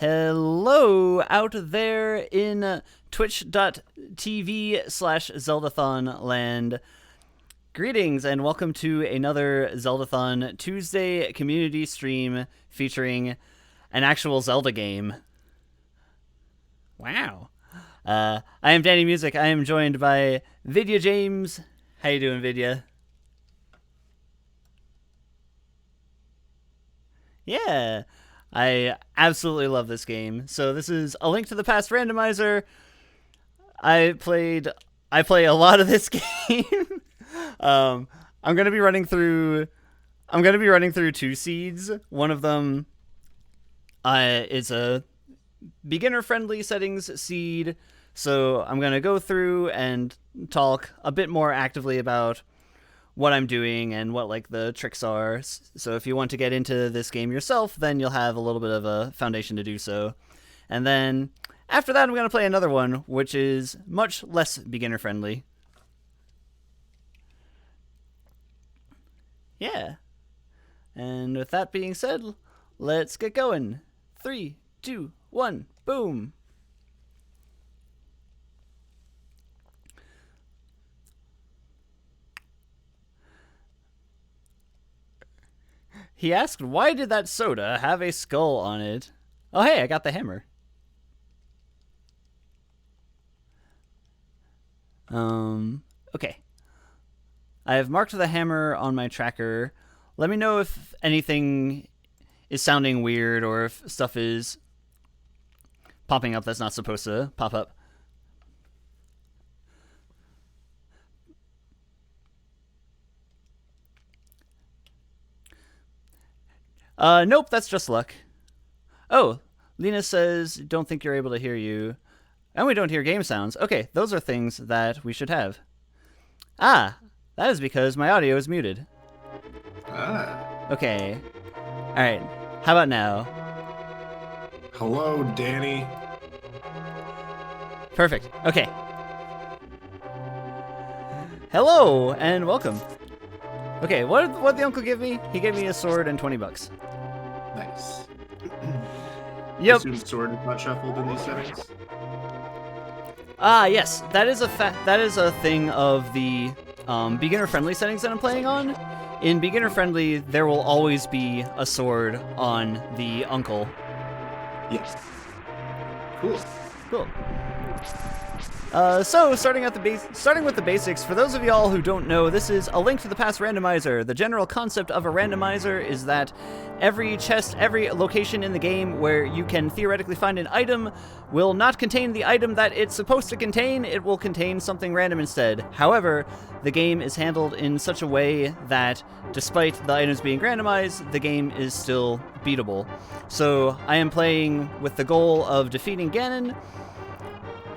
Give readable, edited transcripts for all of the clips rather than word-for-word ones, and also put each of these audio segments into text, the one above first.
Hello out there in twitch.tv/Zeldathon land. Greetings and welcome to another Zeldathon Tuesday community stream featuring an actual Zelda game. Wow. I am Dannymusic. I am joined by Vidya James. How you doing, Vidya? Yeah. I absolutely love this game. So this is A Link to the Past Randomizer. I play a lot of this game. I'm gonna be running through two seeds. One of them is a beginner friendly settings seed. So I'm gonna go through and talk a bit more actively about what I'm doing and what like the tricks are. So if you want to get into this game yourself, then you'll have a little bit of a foundation to do so. And then after that, I'm going to play another one, which is much less beginner friendly. Yeah. And with that being said, let's get going. 3, 2, 1, boom. He asked, why did that soda have a skull on it? Oh, hey, I got the hammer. Okay. I have marked the hammer on my tracker. Let me know if anything is sounding weird or if stuff is popping up that's not supposed to pop up. Nope, that's just luck. Oh, Lena says, don't think you're able to hear you. And we don't hear game sounds. Okay, those are things that we should have. Ah, that is because my audio is muted. Ah. Okay. Alright, how about now? Hello, Danny. Perfect, okay. Hello, and welcome. Okay, what did the uncle give me? He gave me a sword and 20 bucks. Nice. Yep. I assume sword is not shuffled in these settings? Ah, yes. That is a thing of the beginner-friendly settings that I'm playing on. In beginner-friendly, there will always be a sword on the uncle. Yes. Cool. Cool. So, starting with the basics, for those of y'all who don't know, this is A Link to the Past Randomizer. The general concept of a randomizer is that every chest, every location in the game where you can theoretically find an item will not contain the item that it's supposed to contain, it will contain something random instead. However, the game is handled in such a way that, despite the items being randomized, the game is still beatable. So, I am playing with the goal of defeating Ganon,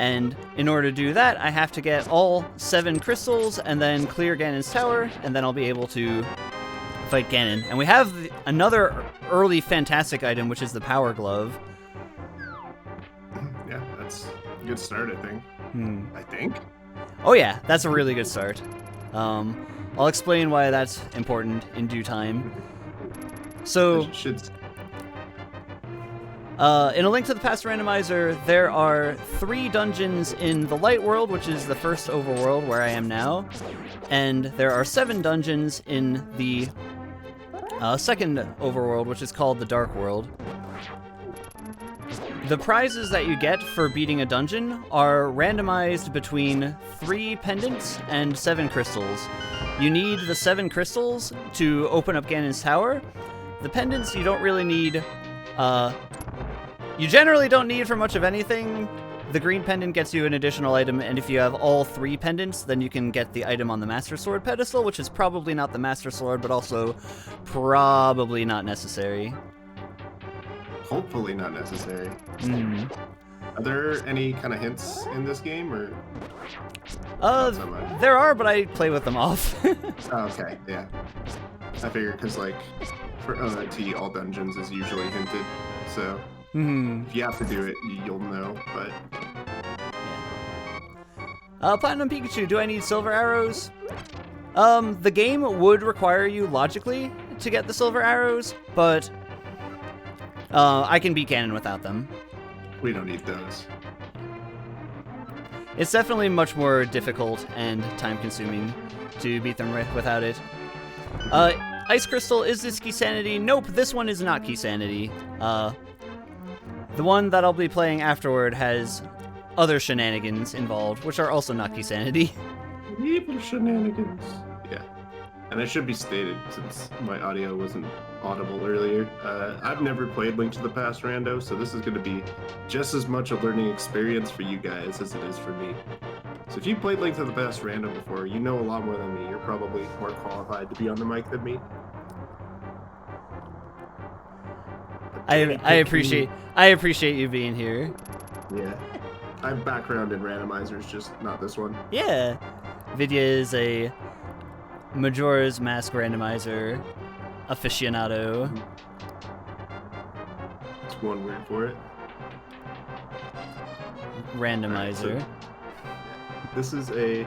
and in order to do that, I have to get all 7 crystals and then clear Ganon's tower, and then I'll be able to fight Ganon. And we have another early fantastic item, which is the Power Glove. Yeah, that's a good start, I think. I think? Oh yeah, that's a really good start. I'll explain why that's important in due time. So, in A Link to the Past Randomizer, there are 3 dungeons in the Light World, which is the first overworld where I am now, and there are 7 dungeons in the second overworld, which is called the Dark World. The prizes that you get for beating a dungeon are randomized between 3 pendants and 7 crystals. You need the 7 crystals to open up Ganon's tower. The pendants you don't really need. You generally don't need for much of anything. The green pendant gets you an additional item, and if you have all 3 pendants, then you can get the item on the Master Sword pedestal, which is probably not the Master Sword, but also probably not necessary. Hopefully not necessary. Are there any kind of hints in this game, or? Not so much? There are, but I play with them off. Oh, okay, yeah. I figured because like for OT, all dungeons is usually hinted, so if you have to do it, you'll know. But yeah. Platinum Pikachu, do I need silver arrows? The game would require you logically to get the silver arrows, but I can beat Ganon without them. We don't need those. It's definitely much more difficult and time-consuming to beat them without it. Ice Crystal, is this Key Sanity? Nope, this one is not Key Sanity. The one that I'll be playing afterward has other shenanigans involved, which are also not Key Sanity. Evil shenanigans. Yeah. And it should be stated, since my audio wasn't audible earlier, I've never played Link to the Past Rando, so this is going to be just as much a learning experience for you guys as it is for me. So if you played Link to the Past Rando before, you know a lot more than me. You're probably more qualified to be on the mic than me. I appreciate you being here. Yeah. I have background in randomizers, just not this one. Yeah. Vidya is a Majora's Mask randomizer aficionado. It's one word for it. Randomizer. Right, so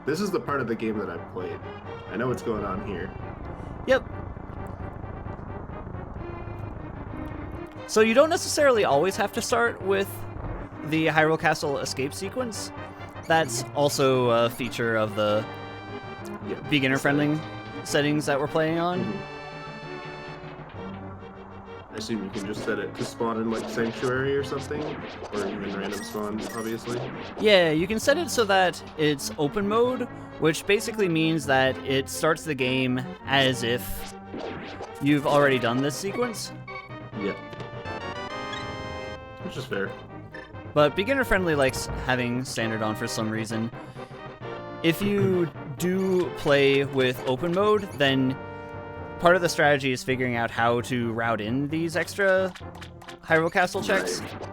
this is the part of the game that I've played. I know what's going on here. Yep. So you don't necessarily always have to start with the Hyrule Castle escape sequence. That's also a feature of the beginner-friendly settings that we're playing on. I assume you can just set it to spawn in like Sanctuary or something, or even random spawn, obviously. Yeah, you can set it so that it's open mode, which basically means that it starts the game as if you've already done this sequence. Yeah. Which is fair. But beginner-friendly likes having standard on for some reason. If you do play with open mode, then part of the strategy is figuring out how to route in these extra Hyrule Castle checks. Right.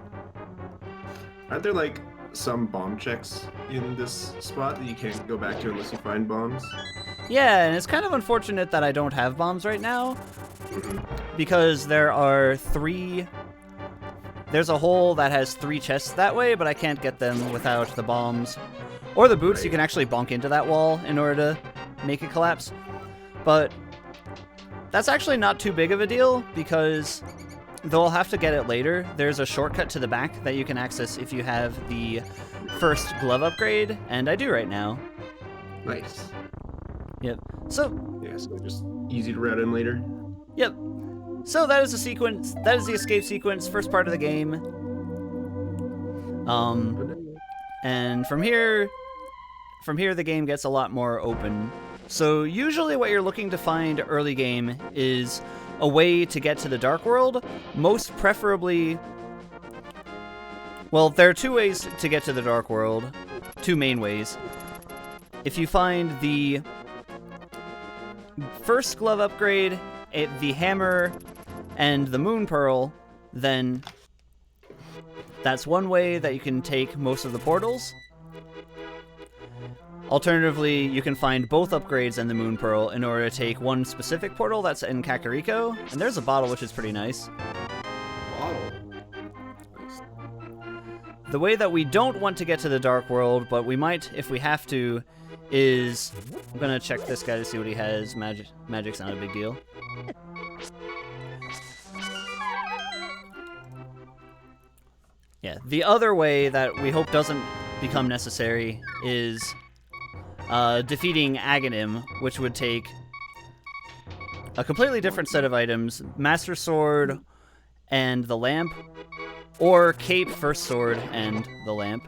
Aren't there like some bomb checks in this spot that you can't go back to unless you find bombs? Yeah, and it's kind of unfortunate that I don't have bombs right now, because there are there's a hole that has 3 chests that way, but I can't get them without the bombs. Or the boots, You can actually bonk into that wall in order to make it collapse. But that's actually not too big of a deal, because though I'll have to get it later, there's a shortcut to the back that you can access if you have the first glove upgrade, and I do right now. Nice. Yep. So... yeah, so just easy to route in later. Yep. So that is the sequence. That is the escape sequence, first part of the game. And from here the game gets a lot more open. So usually what you're looking to find early game is a way to get to the Dark World, most preferably... well, there are 2 ways to get to the Dark World, 2 main ways. If you find the first glove upgrade, the hammer, and the moon pearl, then that's one way that you can take most of the portals. Alternatively, you can find both upgrades and the moon pearl in order to take one specific portal that's in Kakariko, and there's a bottle which is pretty nice. Bottle? Nice. The way that we don't want to get to the Dark World, but we might if we have to, is... I'm gonna check this guy to see what he has. Magic's not a big deal. Yeah, the other way that we hope doesn't become necessary is defeating Aghanim, which would take a completely different set of items, Master Sword and the Lamp, or Cape, First Sword, and the Lamp.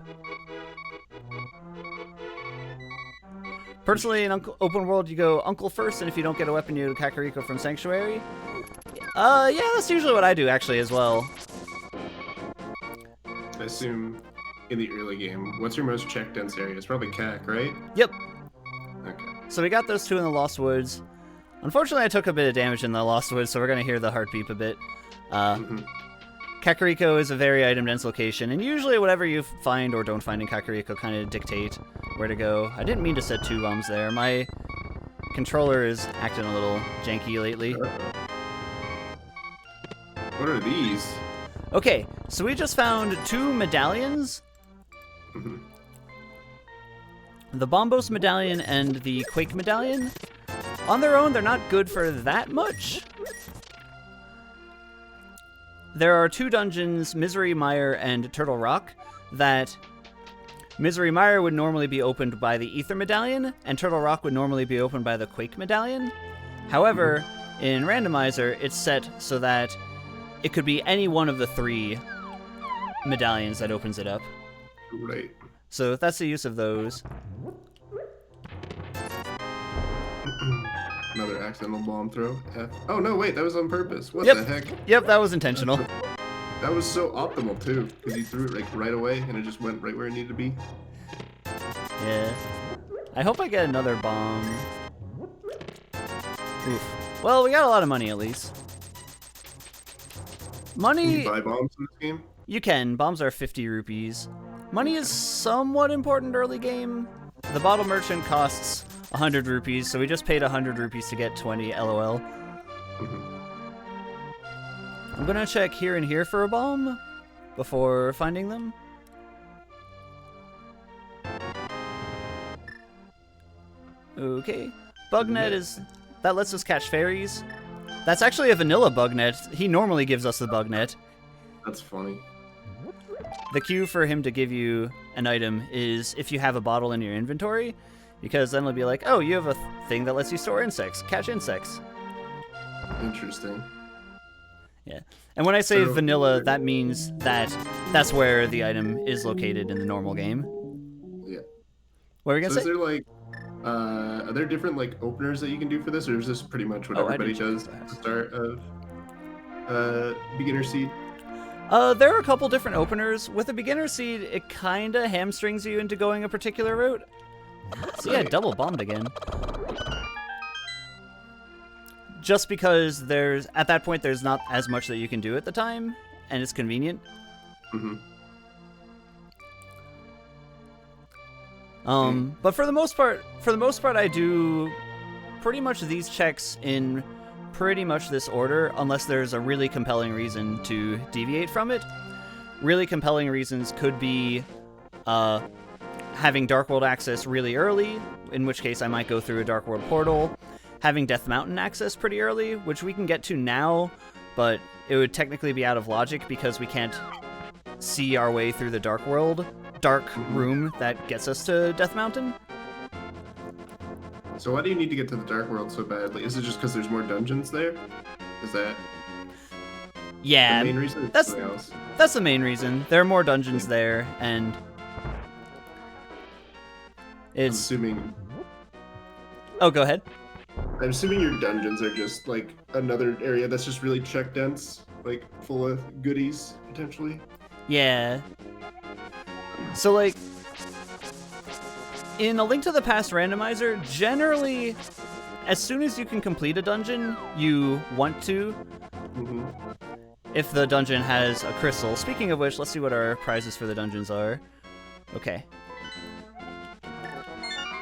Personally, in open world, you go Uncle first, and if you don't get a weapon, you go Kakariko from Sanctuary. Yeah, that's usually what I do, actually, as well. I assume in the early game, what's your most check dense area? It's probably Kak, right? Yep. Okay. So we got those 2 in the Lost Woods. Unfortunately, I took a bit of damage in the Lost Woods, so we're going to hear the heart beep a bit. Kakariko is a very item-dense location, and usually whatever you find or don't find in Kakariko kind of dictate where to go. I didn't mean to set 2 bombs there. My controller is acting a little janky lately. What are these? Okay, so we just found 2 medallions. The Bombos Medallion and the Quake Medallion. On their own, they're not good for that much. there are 2 dungeons, Misery Mire and Turtle Rock, that Misery Mire would normally be opened by the Ether Medallion, and Turtle Rock would normally be opened by the Quake Medallion. However, in Randomizer, it's set so that it could be any one of the 3 medallions that opens it up. Right. So that's the use of those. Another accidental bomb throw. F. Oh no, wait, that was on purpose. What Yep. the heck? Yep, that was intentional. That was so optimal too, because he threw it like right away and it just went right where it needed to be. Yeah. I hope I get another bomb. Oof. Well, we got a lot of money at least. Can Money, you buy bombs in this game? you can. Bombs are 50 rupees. Money is somewhat important early game. The bottle merchant costs 100 rupees, so we just paid 100 rupees to get 20, lol. I'm gonna check here and here for a bomb before finding them. Okay. Bugnet is... that lets us catch fairies. That's actually a vanilla bugnet. He normally gives us the bugnet. That's funny. The cue for him to give you an item is if you have a bottle in your inventory, because then it'll be like, oh, you have a thing that lets you store insects. Catch insects. Interesting. Yeah. And when I say So- vanilla, that means that that's where the item is located in the normal game. Yeah. What were you So gonna is say? there like, are there different like openers that you can do for this, or is this pretty much what Oh, I everybody didn't does check at that. the start of beginner seed? There are a couple different openers. With a beginner seed, it kinda hamstrings you into going a particular route. So yeah, Right. double bombed again. Just because there's, at that point, there's not as much that you can do at the time, and it's convenient. Mm-hmm. But for the most part, I do pretty much these checks in pretty much this order, unless there's a really compelling reason to deviate from it. Really compelling reasons could be having Dark World access really early, in which case I might go through a Dark World portal. Having Death Mountain access pretty early, which we can get to now, but it would technically be out of logic because we can't see our way through the dark room that gets us to Death Mountain. So why do you need to get to the Dark World so badly? Is it just because there's more dungeons there? Is that Yeah, the main reason? Or that's- something else? that's the main reason. There are more dungeons there, and I'm it's... assuming. Oh, go ahead. I'm assuming your dungeons are just like another area that's just really check dense, like full of goodies potentially. Yeah. So, like, in A Link to the Past Randomizer, generally, as soon as you can complete a dungeon, you want to, Mm-hmm. if the dungeon has a crystal. Speaking of which, let's see what our prizes for the dungeons are. Okay.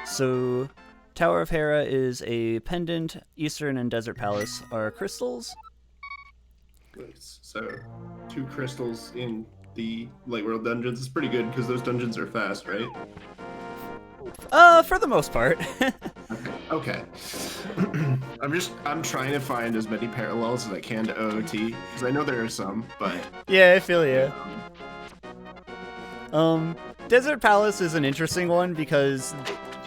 So, Tower of Hera is a pendant, Eastern and Desert Palace are crystals. Nice. So, 2 crystals in the Light World dungeons is pretty good because those dungeons are fast, right? For the most part. Okay. I'm trying to find as many parallels as I can to OOT because I know there are some, but Yeah, I feel you. Desert Palace is an interesting one because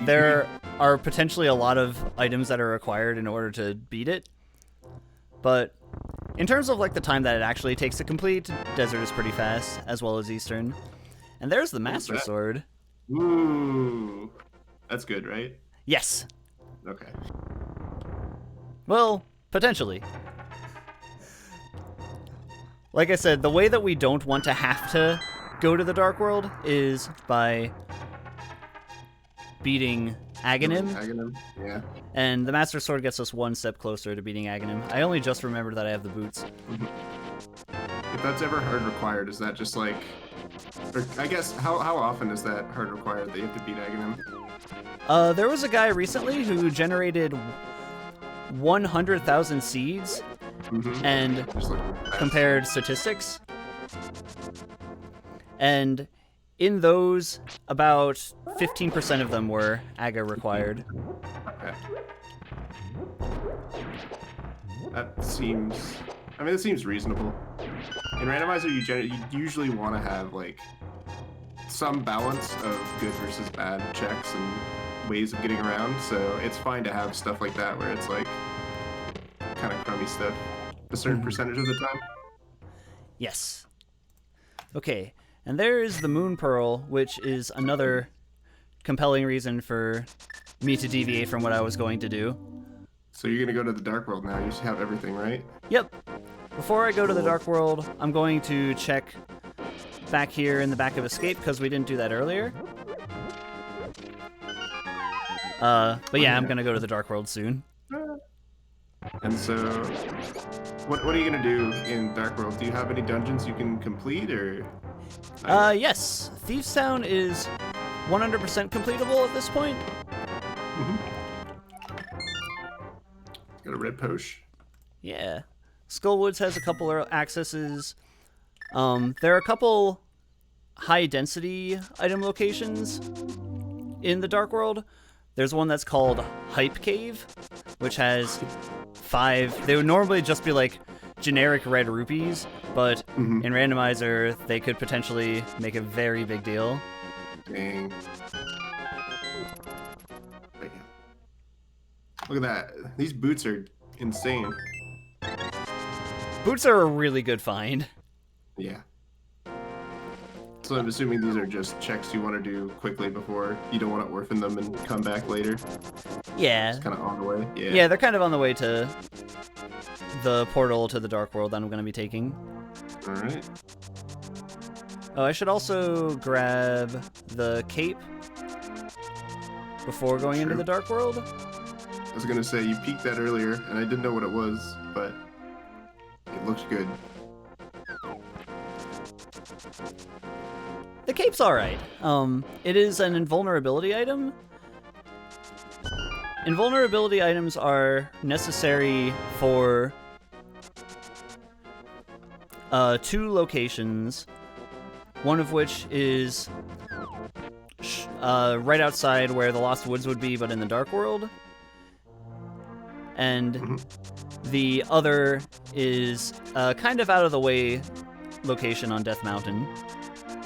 there are potentially a lot of items that are required in order to beat it. But in terms of like the time that it actually takes to complete, Desert is pretty fast, as well as Eastern. And there's the Master that? Sword. ooh, that's good, right? Yes. Okay. Well, potentially. Like I said, the way that we don't want to have to go to the Dark World is by beating Aghanim, Aghanim, yeah. and the Master Sword gets us one step closer to beating Aghanim. I only just remembered that I have the boots. If that's ever hard required, is that just like, or I guess how often is that hard required that you have to beat Aghanim? There was a guy recently who generated 100,000 seeds Mm-hmm. and Just like compared statistics. And in those, about 15% of them were Aga required. Okay. That seems. I mean, it seems reasonable. in Randomizer, you usually want to have like some balance of good versus bad checks and ways of getting around. So it's fine to have stuff like that where it's like kind of crummy stuff a certain percentage of the time. Yes. Okay, and there is the Moon Pearl, which is another compelling reason for me to deviate from what I was going to do. So you're gonna go to the Dark World now. You should have everything, right? Yep. Before I go to the Dark World, I'm going to check back here in the back of Escape, because we didn't do that earlier. But yeah, I'm gonna go to the Dark World soon. And so, what are you gonna do in Dark World? Do you have any dungeons you can complete, or? Yes. Thieves Town is 100% completable at this point. Got a red posh. Yeah. Skullwoods has a couple of accesses. There are a couple high-density item locations in the Dark World. There's one that's called Hype Cave, which has 5... They would normally just be like generic red rupees, but in Randomizer, they could potentially make a very big deal. Dang. Look at that. These boots are insane. Boots are a really good find. Yeah. So I'm assuming these are just checks you want to do quickly before you don't want to orphan them and come back later. Yeah. It's kind of on the way. Yeah. Yeah, they're kind of on the way to the portal to the Dark World that I'm going to be taking. All right. Oh, I should also grab the cape before going into the Dark World. I was gonna say you peeked that earlier, and I didn't know what it was, but it looks good. The cape's alright. It is an invulnerability item. Invulnerability items are necessary for 2 locations, one of which is right outside where the Lost Woods would be, but in the Dark World. And the other is kind of out of the way location on Death Mountain.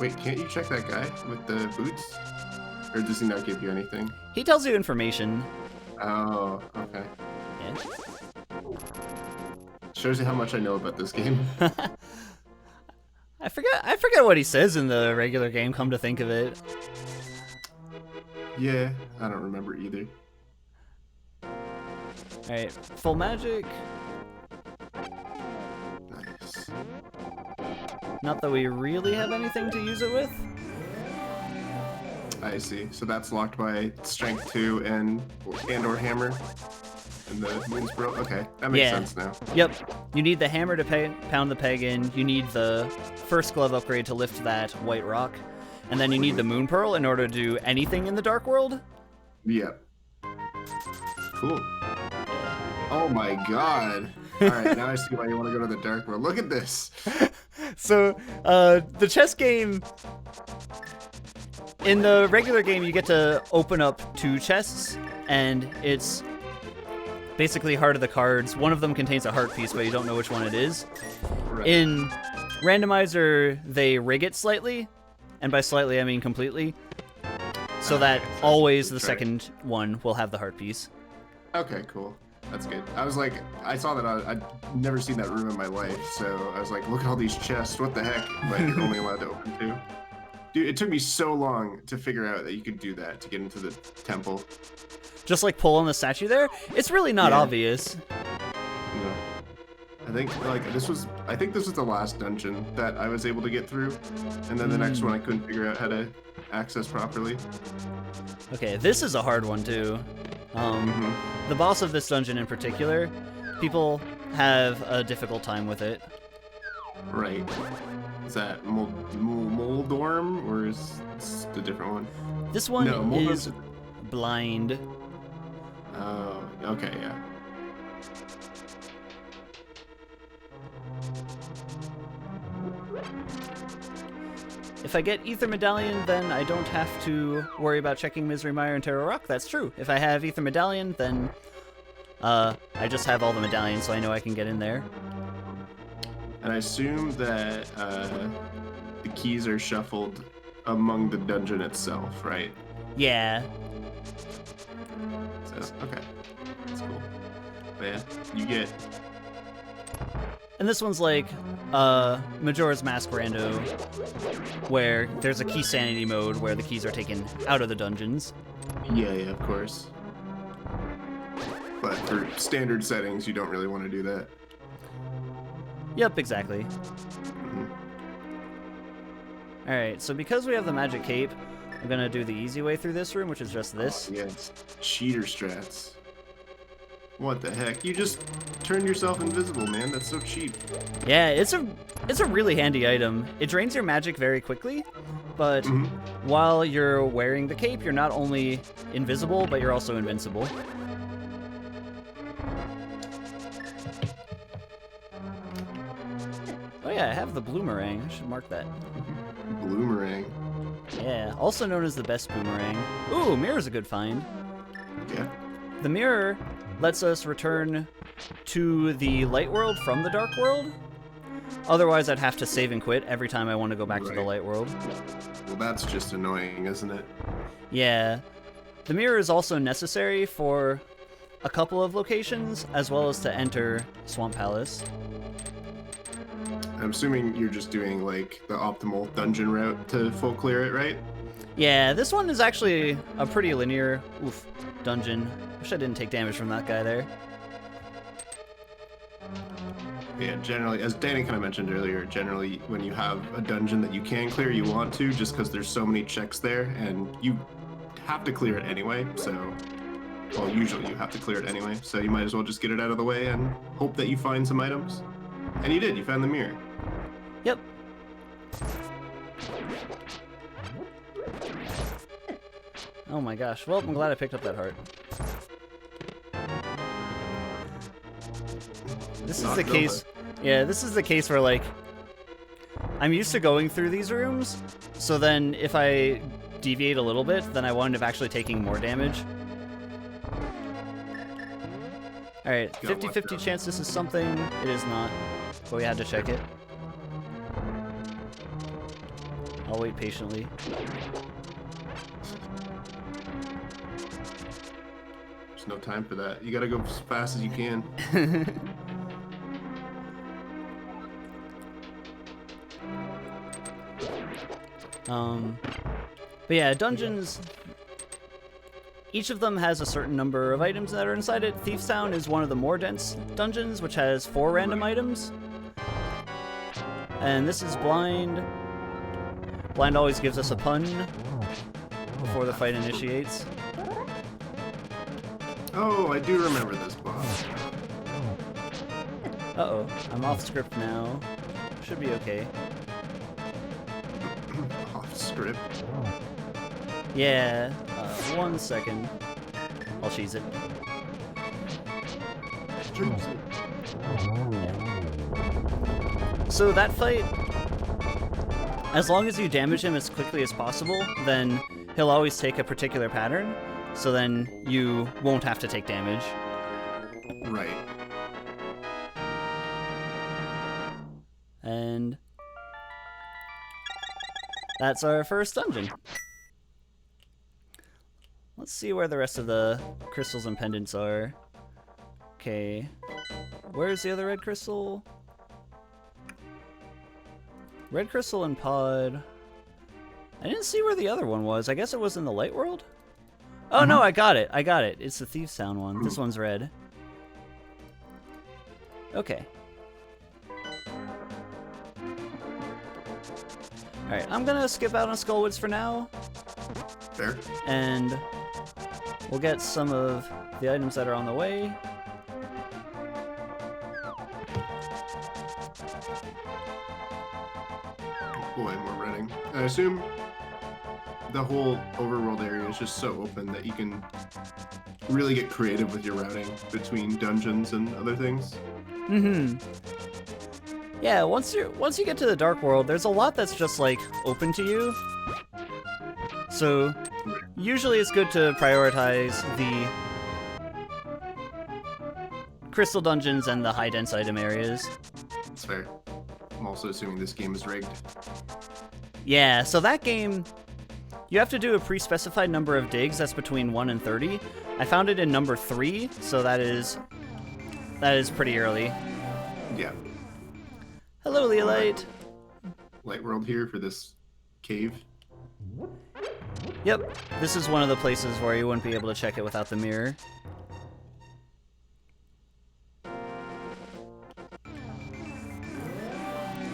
Wait, can't you check that guy with the boots? Or does he not give you anything? He tells you information. Oh, okay. Yeah. Shows you how much I know about this game. I forget what he says in the regular game, come to think of it. Yeah, I don't remember either. Alright, full magic. Nice. Not that we really have anything to use it with. I see. So that's locked by strength 2 and or hammer. And the moon's bro. Okay, that makes sense now. Yep. You need the hammer to pound the peg in. You need the first glove upgrade to lift that white rock. And then you need the moon pearl in order to do anything in the Dark World. Yep. Cool. Oh my god. Alright, now I see why you want to go to the Dark World. Look at this. So, the chess game... In the regular game, you get to open up 2 chests, and it's basically Heart of the Cards. One of them contains a heart piece, but you don't know which one it is. Right. In Randomizer, they rig it slightly, and by slightly I mean completely, so that always the second one will have the heart piece. Okay, cool. That's good. I was like, I saw that I'd never seen that room in my life, so I was like, look at all these chests, what the heck? But you're only allowed to open 2. Dude, it took me so long to figure out that you could do that to get into the temple. Just like pull on the statue there? It's really not obvious. No. I think this was the last dungeon that I was able to get through, and then the next one I couldn't figure out how to access properly. Okay, this is a hard one too. The boss of this dungeon in particular, people have a difficult time with it. Right. Is that Moldorm, or is this a different one? This one is blind. Oh, okay, yeah. If I get Ether Medallion, then I don't have to worry about checking Misery Mire and Terror Rock. That's true. If I have Ether Medallion, then I just have all the medallions, so I know I can get in there. And I assume that the keys are shuffled among the dungeon itself, right? Yeah. So, okay. That's cool. But yeah, you get... And this one's like Majora's Mask Rando, where there's a key sanity mode where the keys are taken out of the dungeons. Yeah, of course. But for standard settings, you don't really want to do that. Yep, exactly. Mm-hmm. Alright, so because we have the magic cape, I'm gonna do the easy way through this room, which is just this. Oh, yes. Cheater strats. What the heck? You just turned yourself invisible, man. That's so cheap. Yeah, it's a really handy item. It drains your magic very quickly, but while you're wearing the cape, you're not only invisible, but you're also invincible. Oh yeah, I have the bloomerang. I should mark that. Bloomerang. Yeah, also known as the best boomerang. Ooh, mirror's a good find. Yeah. The mirror lets us return to the light world from the dark world. Otherwise, I'd have to save and quit every time I want to go back to the light world. Well, that's just annoying, isn't it? Yeah. The mirror is also necessary for a couple of locations, as well as to enter Swamp Palace. I'm assuming you're just doing, like, the optimal dungeon route to full clear it, right? Yeah, this one is actually a pretty linear dungeon. Wish I didn't take damage from that guy there. Yeah, generally, as Danny kind of mentioned earlier, generally when you have a dungeon that you can clear, you want to, just because there's so many checks there, and you have to clear it anyway, so... Well, usually you have to clear it anyway, so you might as well just get it out of the way and hope that you find some items. And you did, you found the mirror. Yep. Oh my gosh. Well, I'm glad I picked up that heart. This is the case. Yeah, this is the case where, like, I'm used to going through these rooms, so then if I deviate a little bit, then I wind up actually taking more damage. Alright, 50-50 chance this is something. It is not, but we had to check it. I'll wait patiently. There's no time for that. You gotta go as fast as you can. But yeah, dungeons, each of them has a certain number of items that are inside it. Thief's Town is one of the more dense dungeons, which has 4 random items. And this is Blind. Blind always gives us a pun before the fight initiates. Oh, I do remember this boss. Uh-oh, I'm off script now. Should be okay. Off script. Yeah, 1 second. I'll cheese it. So that fight, as long as you damage him as quickly as possible, then he'll always take a particular pattern, so then you won't have to take damage. Right. And that's our first dungeon. Let's see where the rest of the crystals and pendants are. Okay. Where's the other red crystal? Red crystal and pod. I didn't see where the other one was. I guess it was in the light world? Oh no, I got it. I got it. It's the Thief's Town one. This one's red. Okay. Alright, I'm gonna skip out on Skullwoods for now. Fair. And we'll get some of the items that are on the way. Boy, more running. I assume the whole overworld area is just so open that you can really get creative with your routing between dungeons and other things. Mm-hmm. Yeah, once you get to the Dark World, there's a lot that's just, like, open to you. So, usually it's good to prioritize the crystal dungeons and the high-dense item areas. It's fair. I'm also assuming this game is rigged. Yeah, so that game, you have to do a pre-specified number of digs that's between 1 and 30. I found it in number 3, so that is pretty early. Yeah. Hello, Leolite. Light world here for this cave. Yep, this is one of the places where you wouldn't be able to check it without the mirror.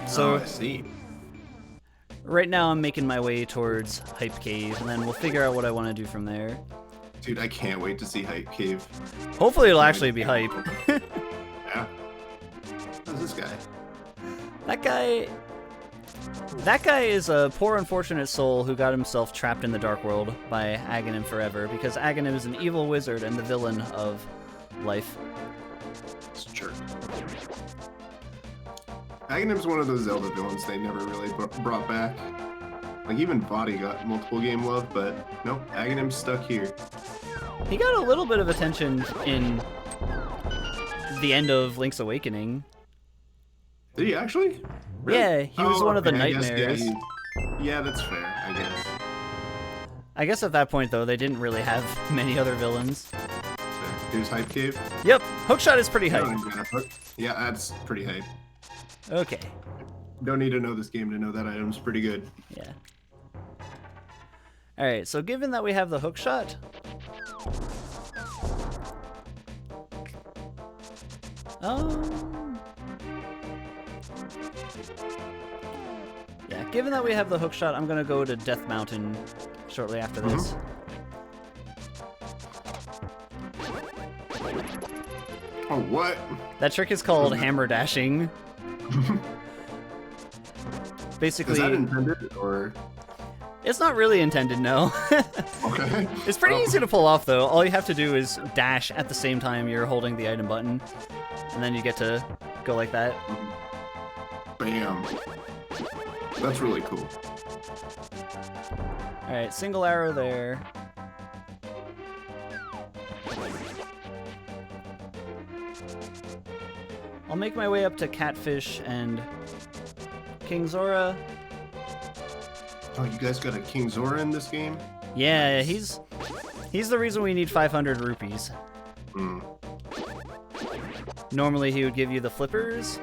So, I see. Right now I'm making my way towards Hype Cave, and then we'll figure out what I want to do from there. Dude, I can't wait to see Hype Cave. Hopefully it'll actually be hype. Yeah. How's this guy? That guy is a poor unfortunate soul who got himself trapped in the Dark World by Aghanim forever, because Aghanim is an evil wizard and the villain of life. It's a jerk. Aghanim's one of those Zelda villains they never really brought back. Like, even Vadi got multiple game love, but nope, Aghanim's stuck here. He got a little bit of attention in the end of Link's Awakening. Did he actually? Really? Yeah, he was one of the nightmares. Yeah, that's fair, I guess. I guess at that point, though, they didn't really have many other villains. Here's Hype Cave. Yep, Hookshot is pretty hype. Yeah, that's pretty hype. Okay. Don't need to know this game to know that item's pretty good. Yeah. Alright, so given that we have the hookshot... Yeah, given that we have the hookshot, I'm gonna go to Death Mountain shortly after this. Oh, what? That trick is called hammer dashing. Basically, is that intended, or? It's not really intended, no. Okay. It's pretty easy to pull off, though. All you have to do is dash at the same time you're holding the item button, and then you get to go like that. Bam. That's really cool. Alright, single arrow there. I'll make my way up to Catfish and King Zora. Oh, you guys got a King Zora in this game? Yeah, he's the reason we need 500 rupees. Normally he would give you the flippers,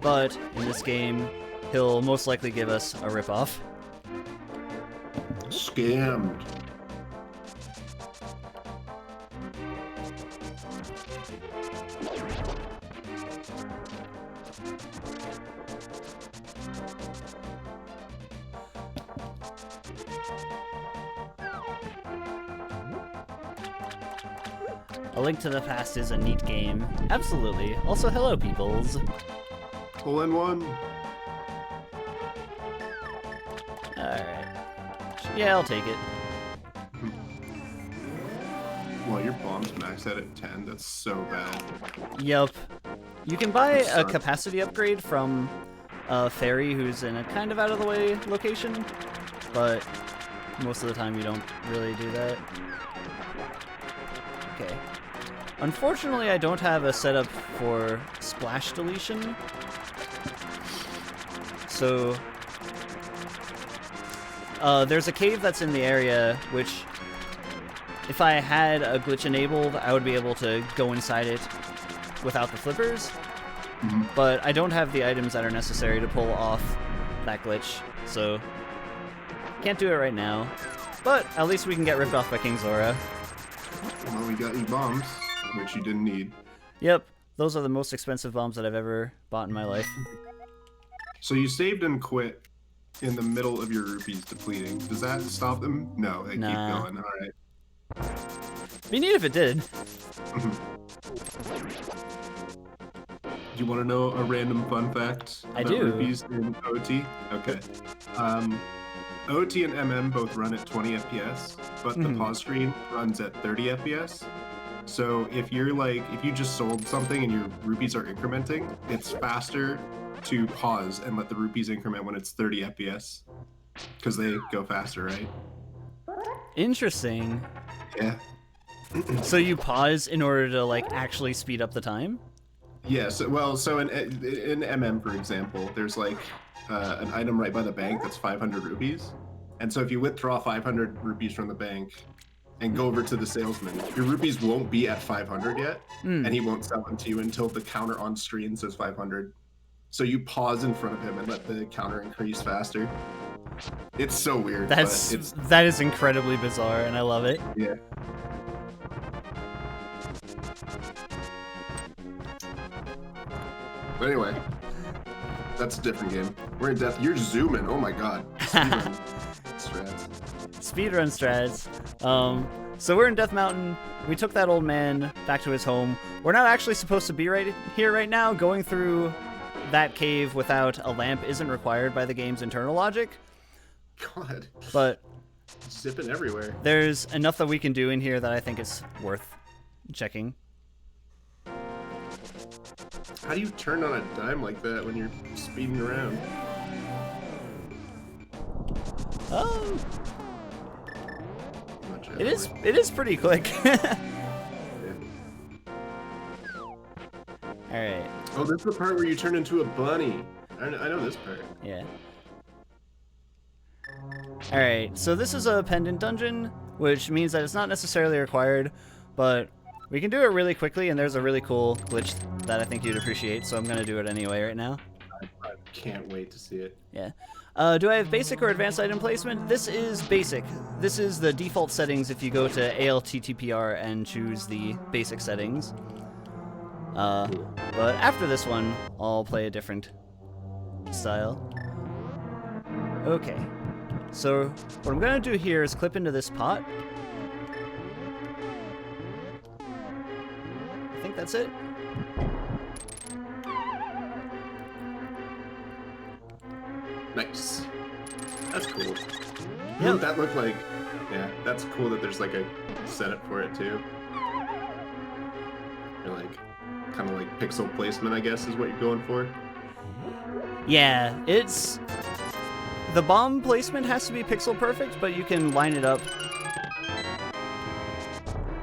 but in this game he'll most likely give us a ripoff. Scammed. A Link to the Past is a neat game. Absolutely. Also, hello, peoples. Hole in one. Alright. Yeah, I'll take it. Well, your bomb's maxed out at 10. That's so bad. Yup. You can buy a capacity upgrade from a fairy who's in a kind of out-of-the-way location, but most of the time you don't really do that. Okay. Unfortunately, I don't have a setup for splash deletion, so there's a cave that's in the area, which if I had a glitch enabled, I would be able to go inside it without the flippers, but I don't have the items that are necessary to pull off that glitch, so can't do it right now. But at least we can get ripped off by King Zora. Well, we got you bombs, which you didn't need. Yep, those are the most expensive bombs that I've ever bought in my life. So you saved and quit in the middle of your rupees depleting. Does that stop them? No, they keep going. All right. Be neat if it did. Do you want to know a random fun fact about rupees in OT? Okay. OT and MM both run at 20 FPS, but the pause screen runs at 30 FPS. So if you just sold something and your rupees are incrementing, it's faster to pause and let the rupees increment when it's 30 FPS, because they go faster, right? Interesting. Yeah. So you pause in order to actually speed up the time? Yes. Well, so in MM, for example, there's like an item right by the bank that's 500 rupees, and so if you withdraw 500 rupees from the bank and go over to the salesman, your rupees won't be at 500 yet, and he won't sell them to you until the counter on screen says 500. So you pause in front of him and let the counter increase faster. It's so weird. That is incredibly bizarre, and I love it. Yeah. But anyway, that's a different game. We're in depth. You're zooming. Oh my god. Speedrun strats. Speedrun strats. So we're in Death Mountain. We took that old man back to his home. We're not actually supposed to be right here right now. Going through that cave without a lamp isn't required by the game's internal logic. God. But zipping everywhere. There's enough that we can do in here that I think it's worth checking. How do you turn on a dime like that when you're speeding around? Oh. It is pretty quick. Yeah. Alright. Oh, that's the part where you turn into a bunny. I know this part. Yeah. Alright, so this is a pendant dungeon, which means that it's not necessarily required, but we can do it really quickly, and there's a really cool glitch that I think you'd appreciate, so I'm going to do it anyway right now. I can't wait to see it. Yeah. Do I have basic or advanced item placement? This is basic. This is the default settings if you go to ALTTPR and choose the basic settings. But after this one, I'll play a different style. Okay. So what I'm going to do here is clip into this pot. I think that's it. Nice. That's cool. Yep. That looked like, yeah, that's cool that there's like a setup for it too. Or like, kind of like pixel placement, I guess, is what you're going for. Yeah, it's... The bomb placement has to be pixel perfect, but you can line it up.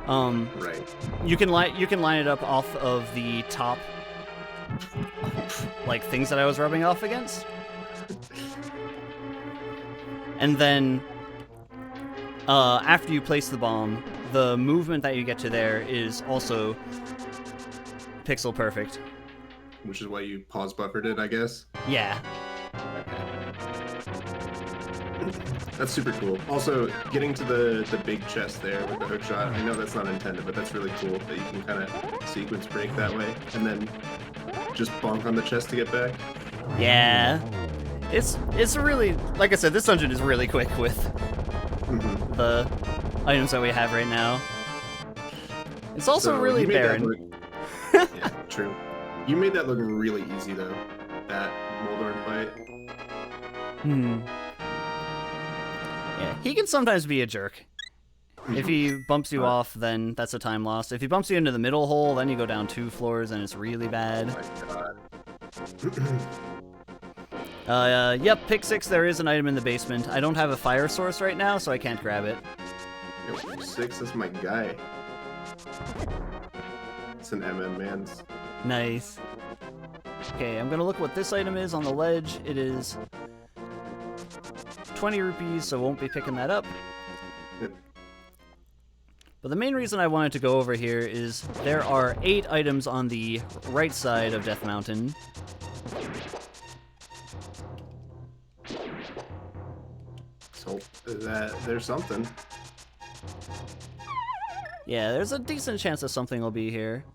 Right. You can line it up off of the top, like, things that I was rubbing off against. And then, after you place the bomb, the movement that you get to there is also pixel perfect. Which is why you pause buffered it, I guess. Yeah. That's super cool. Also, getting to the big chest there with the hook shot, I know that's not intended, but that's really cool that you can kind of sequence break that way, and then just bonk on the chest to get back. Yeah. It's really, like I said, this dungeon is really quick with the items that we have right now. It's also really barren. Yeah, true. You made that look really easy, though. That Moldorn fight. Yeah, he can sometimes be a jerk. If he bumps you off, then that's a time lost. If he bumps you into the middle hole, then you go down 2 floors, and it's really bad. Oh my god. Yep, pick 6, there is an item in the basement. I don't have a fire source right now, so I can't grab it. Yo, 6 is my guy. It's an MM man's. Nice. Okay, I'm gonna look what this item is on the ledge. It is 20 rupees, so won't be picking that up. Yep. But the main reason I wanted to go over here is there are 8 items on the right side of Death Mountain. So there's something. Yeah, there's a decent chance that something will be here.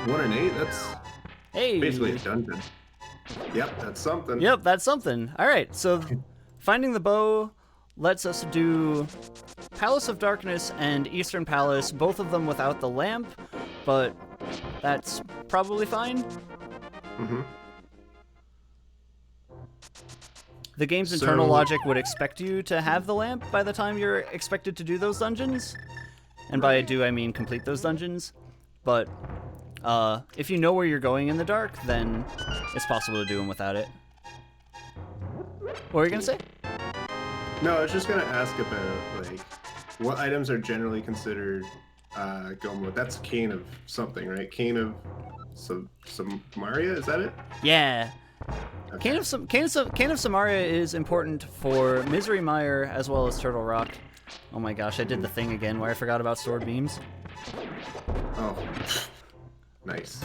1 and 8, that's Hey! basically a dungeon. Yep, that's something. Yep, that's something. Alright, so finding the bow lets us do Palace of Darkness and Eastern Palace, both of them without the lamp, but that's probably fine. The game's internal logic would expect you to have the lamp by the time you're expected to do those dungeons. And by do, I mean complete those dungeons. But if you know where you're going in the dark, then it's possible to do them without it. What were you gonna say? No, I was just gonna ask about, like, what items are generally considered Go mode. That's Cane of something, right? Cane of Samaria, is that it? Yeah. Okay. Cane of Samaria is important for Misery Mire as well as Turtle Rock. Oh my gosh, I did the thing again where I forgot about sword beams. Oh, nice.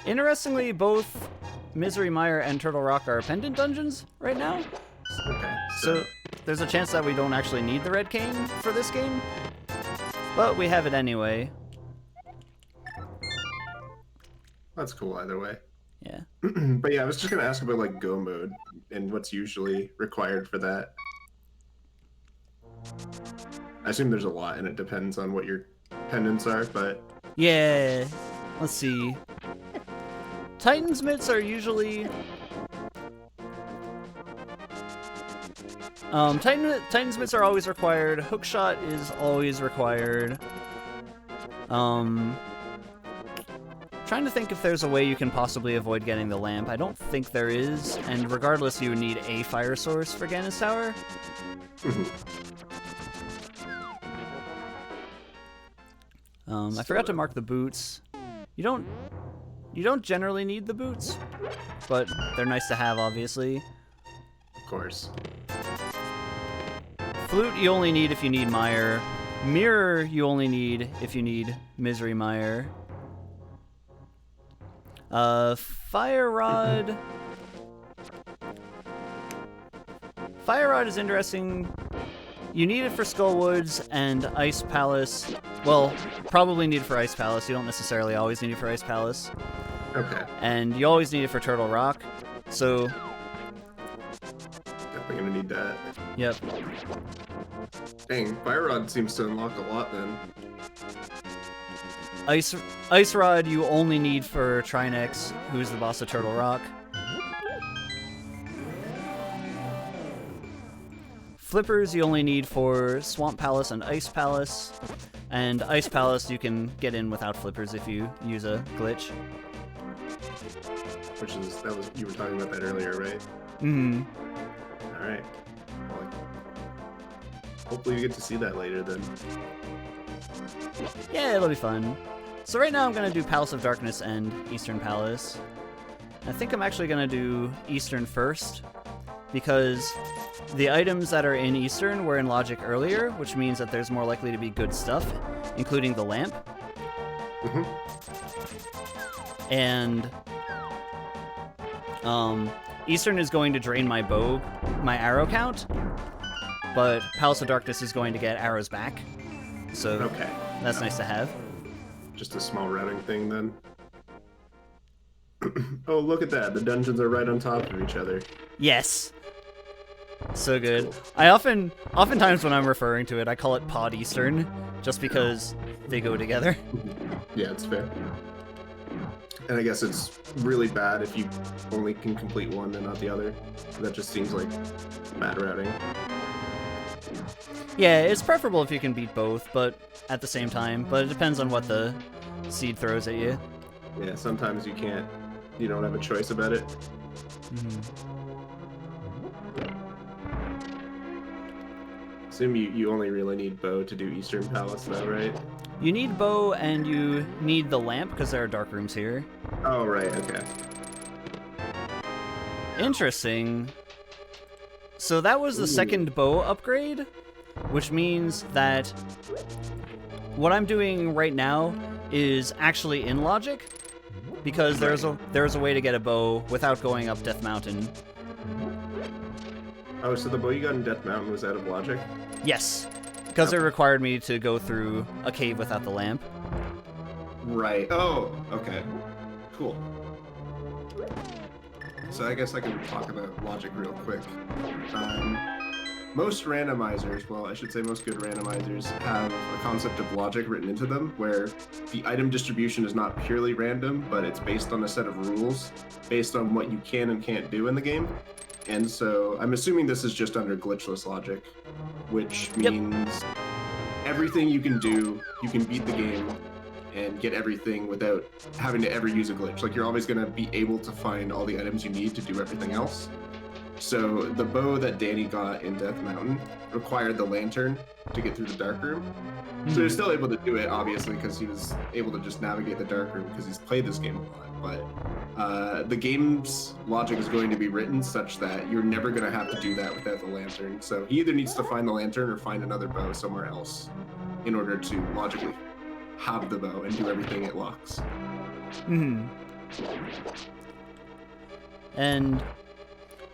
Interestingly, both Misery Mire and Turtle Rock are pendant dungeons right now. Okay. So there's a chance that we don't actually need the red cane for this game, but we have it anyway. That's cool either way. Yeah. But yeah, I was just gonna ask about like go mode and what's usually required for that. I assume there's a lot, and it depends on what your pendants are, but Yeah. Let's see. Titan's mitts are usually Titan's mitts are always required. Hookshot is always required. Trying to think if there's a way you can possibly avoid getting the lamp. I don't think there is, and regardless, you would need a fire source for Gannis Tower. I forgot to mark the boots. You don't generally need the boots, but they're nice to have, obviously. of course. Flute you only need if you need Mire. Mirror you only need if you need Misery Mire. Fire Rod. Fire Rod is interesting. You need it for Skullwoods and Ice Palace. Well, probably need it for Ice Palace. You don't necessarily always need it for Ice Palace. Okay. And you always need it for Turtle Rock. So, Definitely gonna need that. yep. Dang, Fire Rod seems to unlock a lot then. Ice Rod you only need for Trinex, who's the boss of Turtle Rock. Flippers you only need for Swamp Palace and Ice Palace. And Ice Palace you can get in without flippers if you use a glitch. Which is, you were talking about that earlier, right? Mm-hmm. Alright. Well, hopefully you get to see that later then. Yeah, it'll be fun. So right now I'm going to do Palace of Darkness and Eastern Palace. I think I'm actually going to do Eastern first, because the items that are in Eastern were in Logic earlier, which means that there's more likely to be good stuff, including the lamp. And Eastern is going to drain my arrow count, but Palace of Darkness is going to get arrows back. So Okay. that's nice to have. Just a small routing thing then. Oh, look at that. The dungeons are right on top of each other. Yes. So good. I oftentimes when I'm referring to it, I call it Pod Eastern, just because they go together. Yeah, it's fair. And I guess it's really bad if you only can complete one and not the other. That just seems like bad routing. Yeah, it's preferable if you can beat both, but at the same time, but it depends on what the seed throws at you. Yeah, sometimes you can't. You don't have a choice about it. Assume you only really need bow to do Eastern Palace though, right? You need bow and you need the lamp because there are dark rooms here. Oh, right, okay. Interesting. So that was the second bow upgrade, which means that what I'm doing right now is actually in Logic, because there's a way to get a bow without going up Death Mountain. Oh, so the bow you got in Death Mountain was out of Logic? Yes, because it required me to go through a cave without the lamp. Right. Oh, okay. Cool. So I guess I can talk about Logic real quick. Most randomizers, well, I should say most good randomizers, have a concept of logic written into them, where the item distribution is not purely random, but it's based on a set of rules, based on what you can and can't do in the game. And so I'm assuming this is just under glitchless logic, which means everything you can do, you can beat the game and get everything without having to ever use a glitch. Like, you're always going to be able to find all the items you need to do everything else. So the bow that Danny got in Death Mountain required the lantern to get through the dark room. So he's still able to do it, obviously, because he was able to just navigate the dark room because he's played this game a lot. But the game's logic is going to be written such that you're never going to have to do that without the lantern. So he either needs to find the lantern or find another bow somewhere else in order to logically have the bow and do everything it locks. And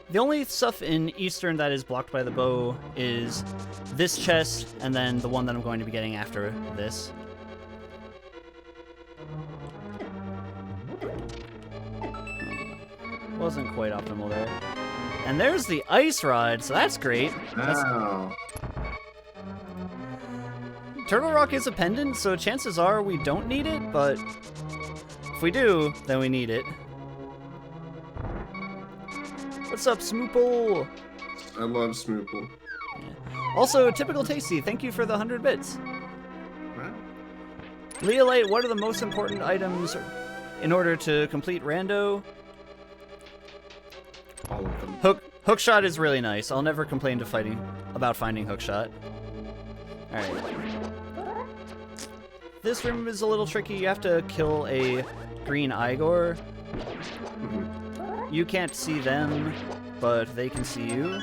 the only stuff in Eastern that is blocked by the bow is this chest and then the one that I'm going to be getting after this. Wasn't quite optimal there. And there's the ice rod, so that's great. Wow. Turtle Rock is a pendant, so chances are we don't need it, but if we do, then we need it. What's up, Smoople? I love Smoople. Yeah. Also, Typical Tasty, thank you for the 100 bits. Wow. Leolite, what are the most important items in order to complete Rando? All of them. Hookshot is really nice. I'll never complain about finding Hookshot. Alright. This room is a little tricky. You have to kill a green Igor. You can't see them, but they can see you.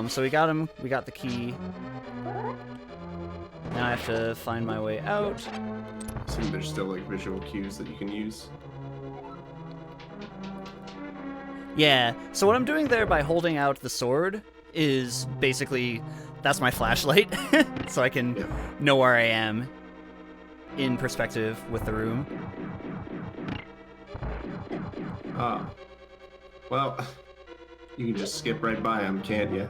So we got him. We got the key. Now I have to find my way out. So there's still like visual cues that you can use. Yeah, so what I'm doing there by holding out the sword is basically, that's my flashlight, so I can know where I am in perspective with the room. Ah. Well, you can just skip right by him, can't you?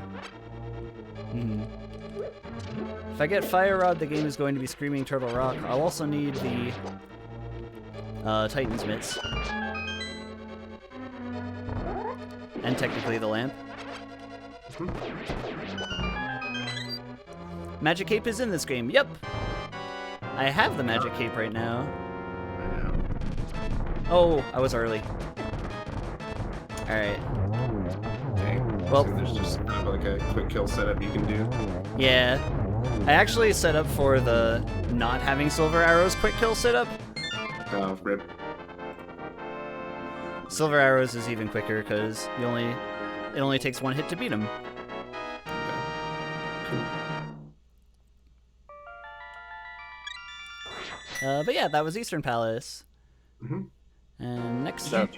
If I get Fire Rod, the game is going to be screaming Turtle Rock. I'll also need the Titan's Mitts. And technically the lamp. Magic Cape is in this game. Yep. I have the Magic Cape right now. I know. Oh, I was early. Alright. Okay. Well, so there's just kind of like a quick kill setup you can do. yeah. I actually set up for the not having silver arrows quick kill setup. Oh, rip. Silver arrows is even quicker because it only takes one hit to beat him. But yeah, that was Eastern Palace. And next up,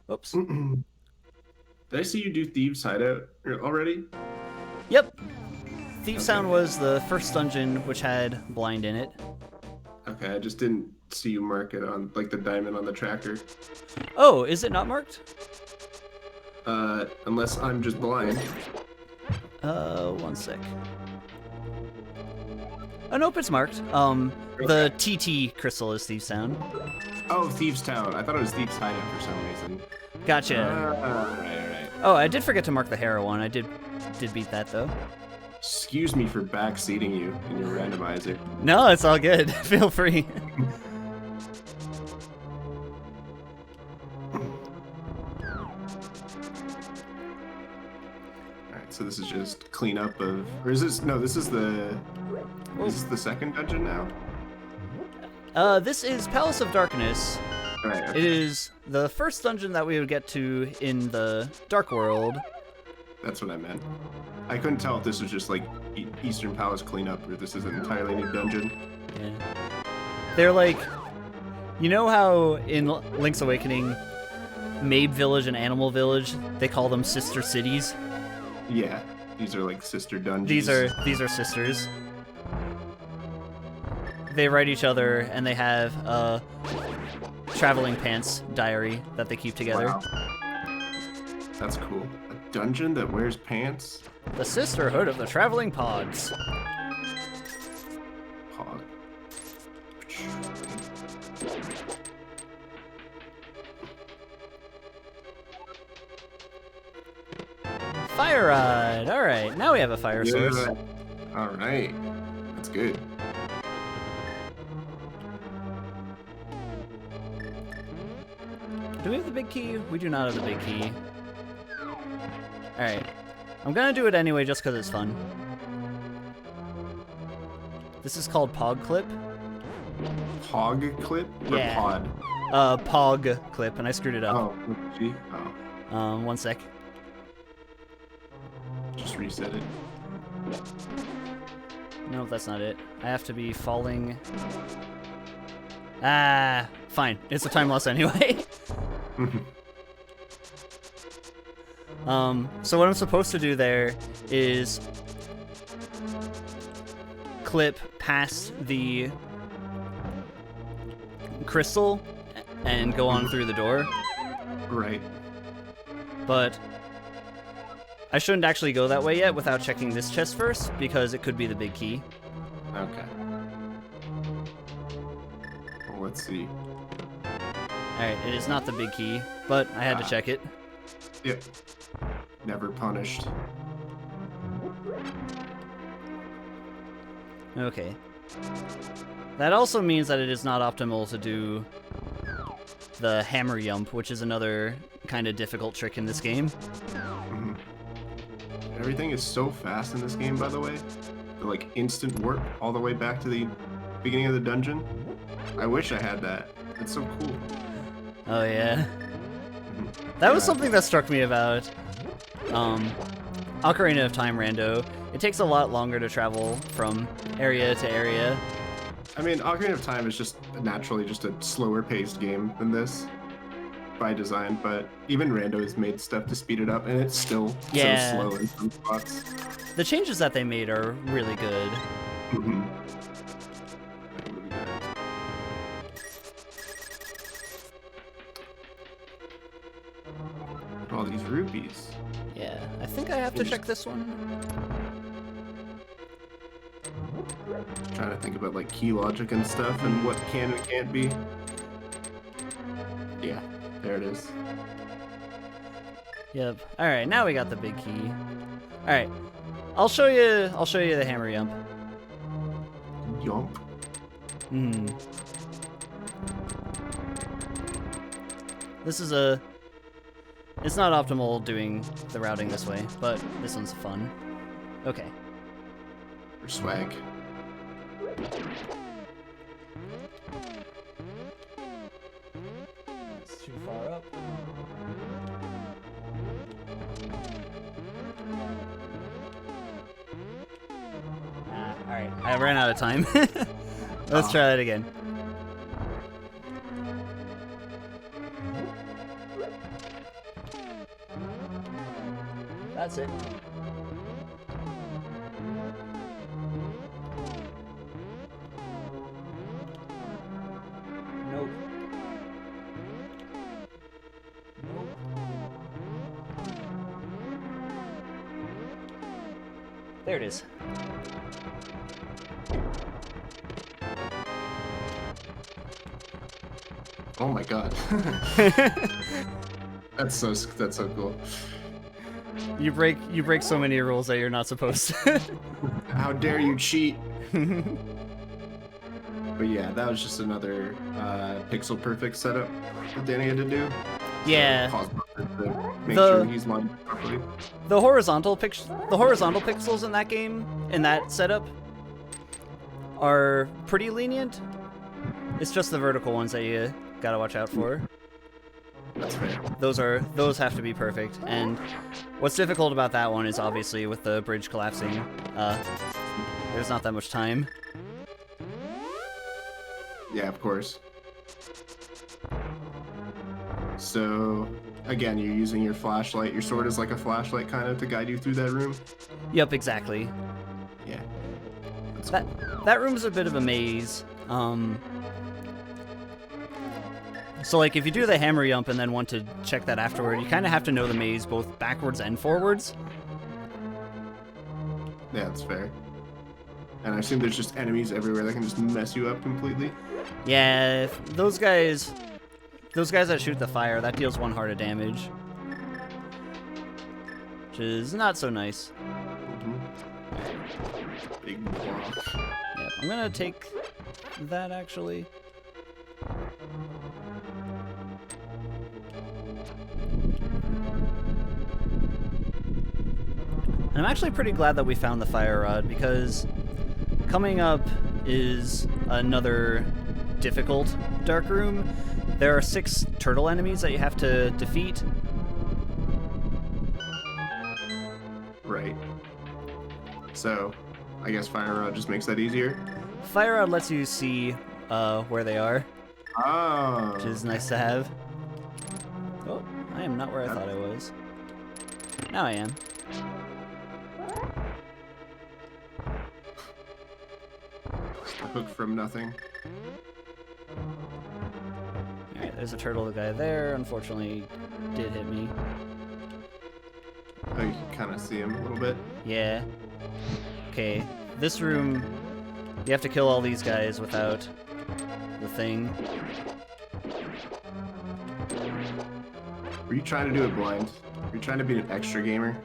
oops. Did I see you do Thieves Hideout already? Yep. Thief Sound was the first dungeon which had blind in it. Okay, I just didn't see you mark it on like the diamond on the tracker. Oh, is it not marked? Unless I'm just blind. One sec. Oh, nope, it's marked. The TT crystal is Thief Sound. Oh, Thieves Town. I thought it was Thieves Hideout for some reason. Gotcha. Right. Oh, I did forget to mark the Hera one. I did beat that though. Excuse me for backseating you in your randomizer. No, it's all good. Feel free. Alright, so this is just cleanup of... Or is this... No, this is the... Is this the second dungeon now? This is Palace of Darkness. Right, okay. It is the first dungeon that we would get to in the Dark World. That's what I meant. I couldn't tell if this was just like Eastern Palace cleanup or this is an entirely new dungeon. Yeah. They're like... You know how in Link's Awakening, Mabe Village and Animal Village, they call them sister cities? Yeah, these are like sister dungeons. These are sisters. They write each other, and they have a traveling pants diary that they keep together. Wow. That's cool. A dungeon that wears pants? The Sisterhood of the Traveling Pods. Pod. Fire Rod! Alright, now we have a fire source. Alright. That's good. Do we have the big key? We do not have the big key. Alright. I'm gonna do it anyway just because it's fun. This is called Pog Clip. Pog clip or Yeah. pod? Pog Clip, and I screwed it up. Oh, gee. Oh, One sec. just reset it. No, that's not it. I have to be falling... Ah, fine. It's a time loss anyway. So what I'm supposed to do there is clip past the crystal and go on through the door. Right. But I shouldn't actually go that way yet without checking this chest first, because it could be the big key. Okay. Well, let's see. Alright, it is not the big key, but I had to check it. Yep. Never punished. Okay. That also means that it is not optimal to do the hammer yump, which is another kind of difficult trick in this game. Mhm. Everything is so fast in this game, by the way. The, like, instant warp all the way back to the beginning of the dungeon. I wish I had that. It's so cool. Oh yeah. Mhm. That was something that struck me about Ocarina of Time Rando. It takes a lot longer to travel from area to area. I mean, Ocarina of Time is just naturally just a slower paced game than this by design, but even Rando has made stuff to speed it up, and it's still Yeah. so slow in some spots. The changes that they made are really good. Mhm. All these rupees. Yeah, I think I have to check this one. Trying to think about like key logic and stuff and what can and can't be. Yeah, there it is. Yep. All right, now we got the big key. All right, I'll show you the hammer yump. Yomp. Hmm. This is a... It's not optimal doing the routing this way, but this one's fun. Okay. Or swag. It's too far up. Alright, I ran out of time. Let's try that again. That's it. Nope. Nope. There it is. Oh my god. That's so cool. You break so many rules that you're not supposed to. How dare you cheat? But yeah, that was just another pixel perfect setup that Danny had to do. Yeah. Pause button to make The- sure he's lined up properly. The horizontal pixels in that game, in that setup, are pretty lenient. It's just the vertical ones that you gotta watch out for. That's fair. Those have to be perfect. And what's difficult about that one is obviously with the bridge collapsing, there's not that much time. Yeah, of course. So, again, you're using your flashlight. Your sword is like a flashlight kind of to guide you through that room. Yep, exactly. Yeah. That's That cool. that room's a bit of a maze. So like if you do the hammer yump and then want to check that afterward, you kind of have to know the maze both backwards and forwards. Yeah, that's fair. And I assume there's just enemies everywhere that can just mess you up completely. Yeah, those guys that shoot the fire, that deals 1 heart of damage. Which is not so nice. Big block. Yeah, I'm gonna take that actually. And I'm actually pretty glad that we found the fire rod, because coming up is another difficult dark room. There are 6 turtle enemies that you have to defeat. Right. So, I guess fire rod just makes that easier. Fire rod lets you see where they are, Oh. which is nice to have. Oh, I am not where I thought I was. Now I am. A hook from nothing. Alright, there's a turtle guy there. Unfortunately, did hit me. Oh, you can kind of see him a little bit. Yeah. Okay, this room, you have to kill all these guys without the thing. Were you trying to do it blind? Were you trying to be an extra gamer?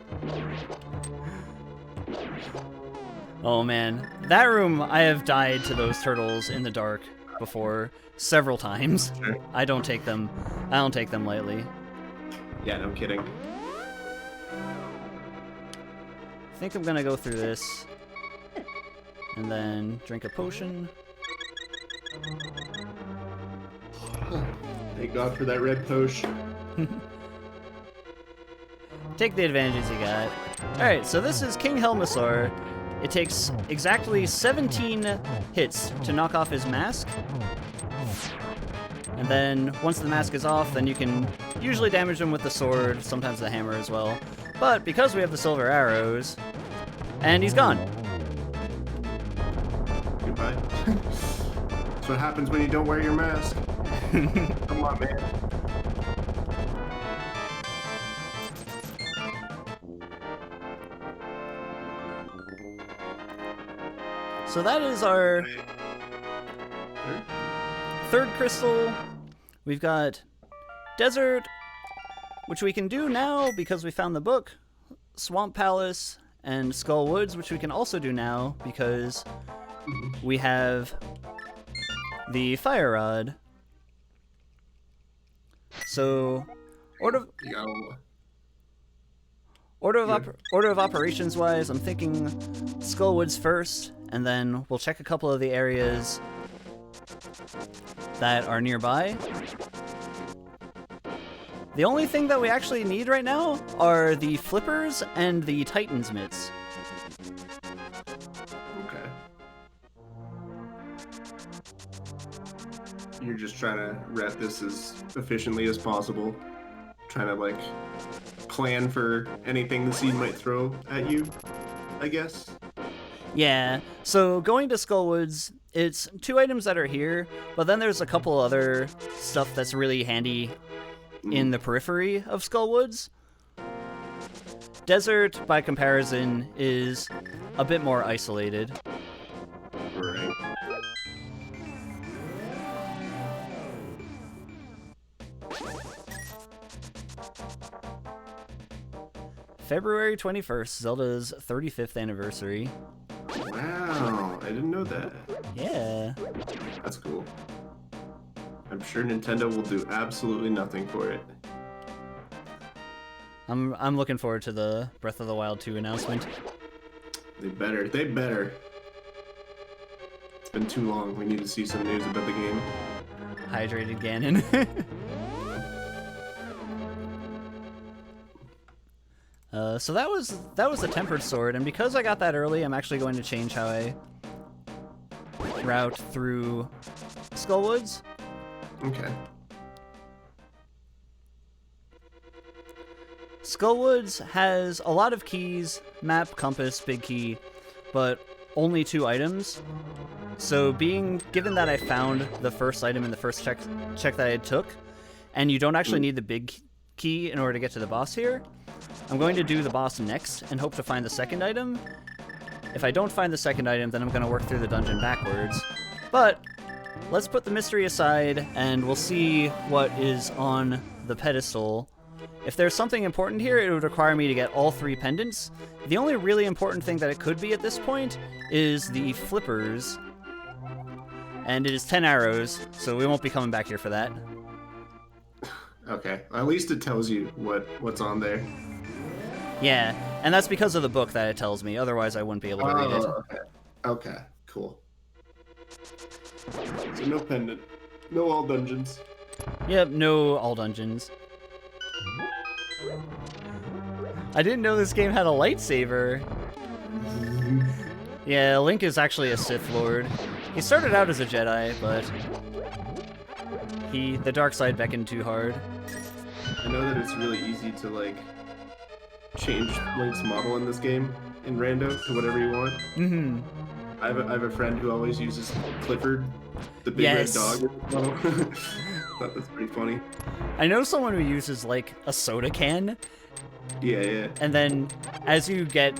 Oh man, that room, I have died to those turtles in the dark before several times. Sure. I don't take them lightly. Yeah, no kidding. I think I'm gonna go through this and then drink a potion. Thank God for that red potion. Take the advantages you got. Alright, so this is King Helmasaur. It takes exactly 17 hits to knock off his mask. And then, once the mask is off, then you can usually damage him with the sword, sometimes the hammer as well. But because we have the silver arrows, and he's gone. Goodbye. That's what happens when you don't wear your mask. Come on, man. So that is our third crystal. We've got Desert, which we can do now because we found the book. Swamp Palace and Skull Woods, which we can also do now because we have the Fire Rod. So, order of operations wise, I'm thinking Skull Woods first, and then we'll check a couple of the areas that are nearby. The only thing that we actually need right now are the flippers and the Titan's mitts. Okay. You're just trying to wrap this as efficiently as possible. Trying to, like, plan for anything the seed might throw at you, I guess. Yeah, so going to Skullwoods, it's 2 items that are here, but then there's a couple other stuff that's really handy in the periphery of Skullwoods. Desert, by comparison, is a bit more isolated. Right. February 21st, Zelda's 35th anniversary. Wow, I didn't know that. Yeah. That's cool. I'm sure Nintendo will do absolutely nothing for it. I'm looking forward to the Breath of the Wild 2 announcement. They better. They better. It's been too long. We need to see some news about the game. Hydrated Ganon. So that was the Tempered Sword, and because I got that early, I'm actually going to change how I route through Skullwoods. Okay. Skullwoods has a lot of keys, map, compass, big key, but only 2 items. So being given that I found the first item in the first check that I took, and you don't actually need the big key in order to get to the boss here, I'm going to do the boss next and hope to find the second item. If I don't find the second item, then I'm going to work through the dungeon backwards. But let's put the mystery aside and we'll see what is on the pedestal. If there's something important here, it would require me to get all 3 pendants. The only really important thing that it could be at this point is the flippers. And it is 10 arrows, so we won't be coming back here for that. Okay. At least it tells you what's on there. Yeah, and that's because of the book that it tells me. Otherwise, I wouldn't be able to read it. Okay. Okay. Cool. So no pendant. No all dungeons. Yep, no all dungeons. I didn't know this game had a lightsaber. Yeah, Link is actually a Sith Lord. He started out as a Jedi, but the dark side beckoned too hard. I know that it's really easy to like change Link's model in this game in rando to whatever you want. Mm-hmm. I have a friend who always uses Clifford, the big red dog. Thought that's pretty funny. I know someone who uses like a soda can. Yeah. And then as you get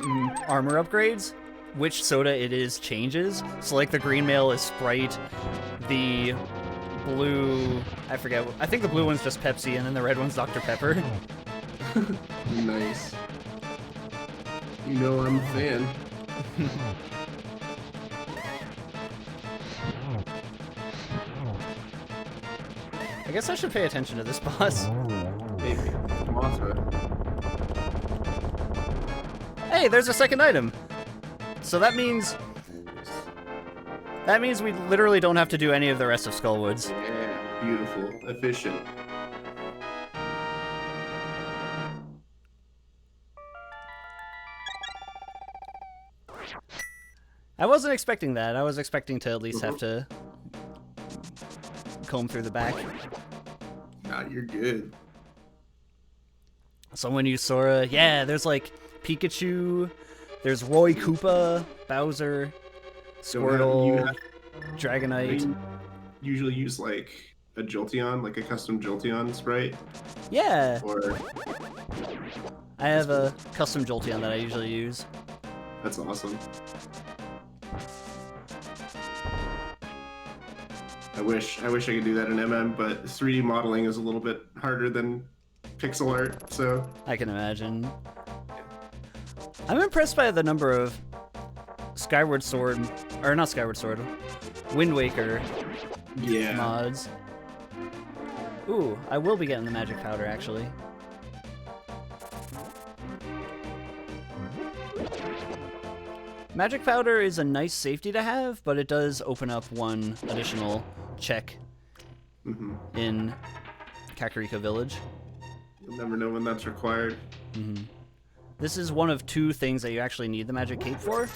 armor upgrades, which soda it is changes. So like the green mail is Sprite, the blue, I forget, I think the blue one's just Pepsi, and then the red one's Dr. Pepper. Nice. You know I'm a fan. I guess I should pay attention to this boss. Maybe. Mothra. Hey, there's a second item. So that means we literally don't have to do any of the rest of Skullwoods. Yeah, beautiful, efficient. I wasn't expecting that. I was expecting to at least have to comb through the back. Nah, you're good. Someone used Sora. Yeah, there's like Pikachu, there's Roy Koopa, Bowser, Squirtle, Dragonite. You usually use like a Jolteon, like a custom Jolteon sprite? Yeah. Or I have a custom Jolteon that I usually use. that's awesome. I wish I could do that in MM, but 3D modeling is a little bit harder than pixel art, so I can imagine. I'm impressed by the number of Skyward Sword, or not Skyward Sword, Wind Waker mods. Ooh, I will be getting the magic powder actually. Magic powder is a nice safety to have, but it does open up one additional check in Kakariko Village. You'll never know when that's required. This is one of two things that you actually need the magic cape for,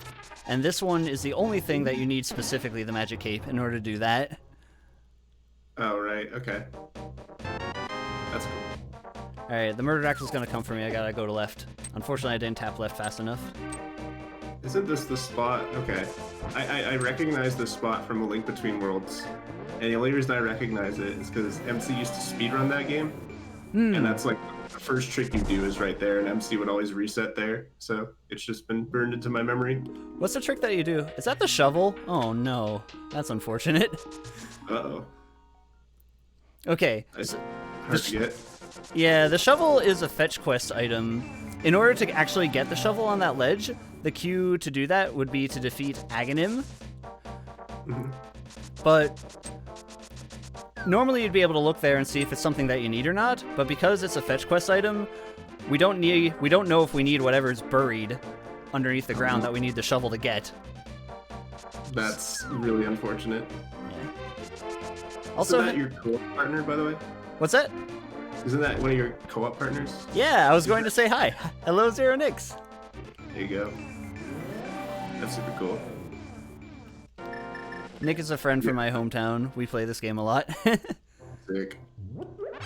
and this one is the only thing that you need specifically the magic cape in order to do that. Oh, right, okay. That's cool. Alright, the murder axe is gonna come for me. I gotta go to left. Unfortunately, I didn't tap left fast enough. Isn't this the spot? Okay. I recognize this spot from A Link Between Worlds. And the only reason I recognize it is because MC used to speedrun that game. And that's like the first trick you do is right there, and MC would always reset there. So it's just been burned into my memory. What's the trick that you do? Is that the shovel? Oh no. That's unfortunate. Uh-oh. Okay. Hard to get. Yeah, the shovel is a fetch quest item. In order to actually get the shovel on that ledge, the cue to do that would be to defeat Aghanim. But normally you'd be able to look there and see if it's something that you need or not, but because it's a fetch quest item, we don't know if we need whatever's buried underneath the ground that we need the shovel to get. That's really unfortunate. Also, isn't that your co-op partner, by the way? What's that? Isn't that one of your co-op partners? Yeah, I was going to say hi. Hello, Zero Nix. There you go. That's super cool. Nick is a friend from my hometown. We play this game a lot. Sick.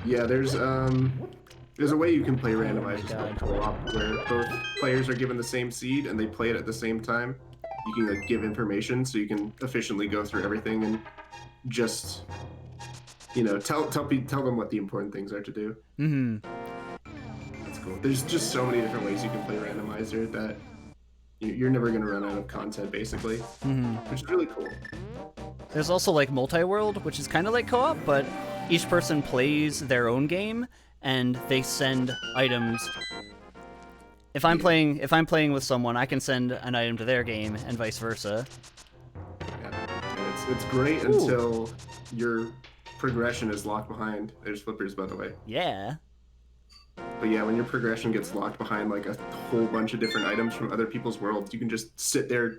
Yeah, there's a way you can play randomizers called co-op where both players are given the same seed and they play it at the same time. You can like give information so you can efficiently go through everything and just tell them what the important things are to do. That's cool. There's just so many different ways you can play randomizer that you're never going to run out of content, basically, which is really cool. There's also like multi-world, which is kind of like co-op, but each person plays their own game and they send items. If I'm playing with someone, I can send an item to their game and vice versa. Yeah, and it's great until your progression is locked behind. There's flippers, by the way. Yeah. But But yeah, when your progression gets locked behind like a whole bunch of different items from other people's worlds, you can just sit there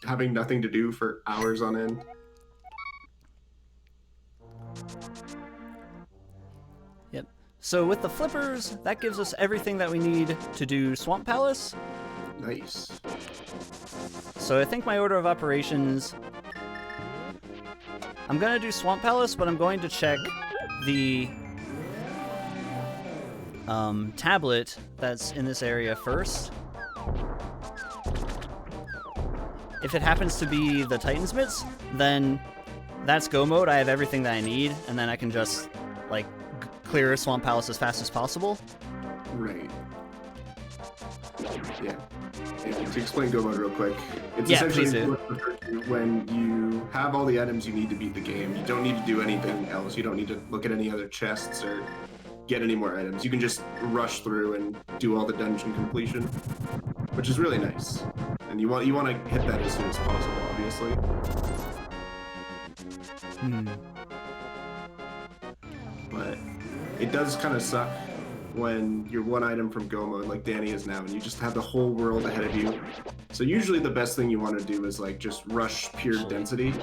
having nothing to do for hours on end. Yep. So with the flippers, that gives us everything that we need to do Swamp Palace. Nice. So I think my order of operations... I'm gonna do Swamp Palace, but I'm going to check the tablet that's in this area first. If it happens to be the Titan's Mitts, then that's go mode. I have everything that I need, and then I can just, like, clear Swamp Palace as fast as possible. Right. Yeah. To explain go mode real quick, it's Yeah, essentially when you have all the items you need to beat the game. You don't need to do anything else. You don't need to look at any other chests or get any more items. You can just rush through and do all the dungeon completion, which is really nice. And you want to hit that as soon as possible, obviously. But it does kind of suck when you're one item from go mode like Danny is now, and you just have the whole world ahead of you. So usually the best thing you want to do is like just rush pure density.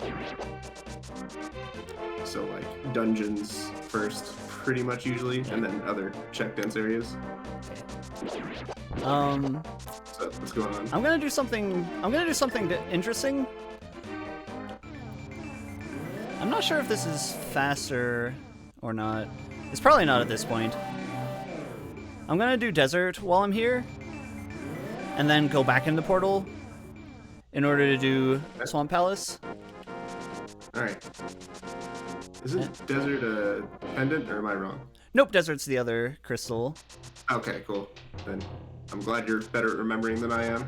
So like dungeons first, pretty much usually, and then other check dense areas. So what's going on? I'm gonna do something interesting. I'm not sure if this is faster or not. It's probably not at this point. I'm gonna do desert while I'm here, and then go back into portal in order to do Swamp Palace. Alright. Isn't desert a pendant, or am I wrong? Nope, desert's the other crystal. Okay, cool. Then I'm glad you're better at remembering than I am.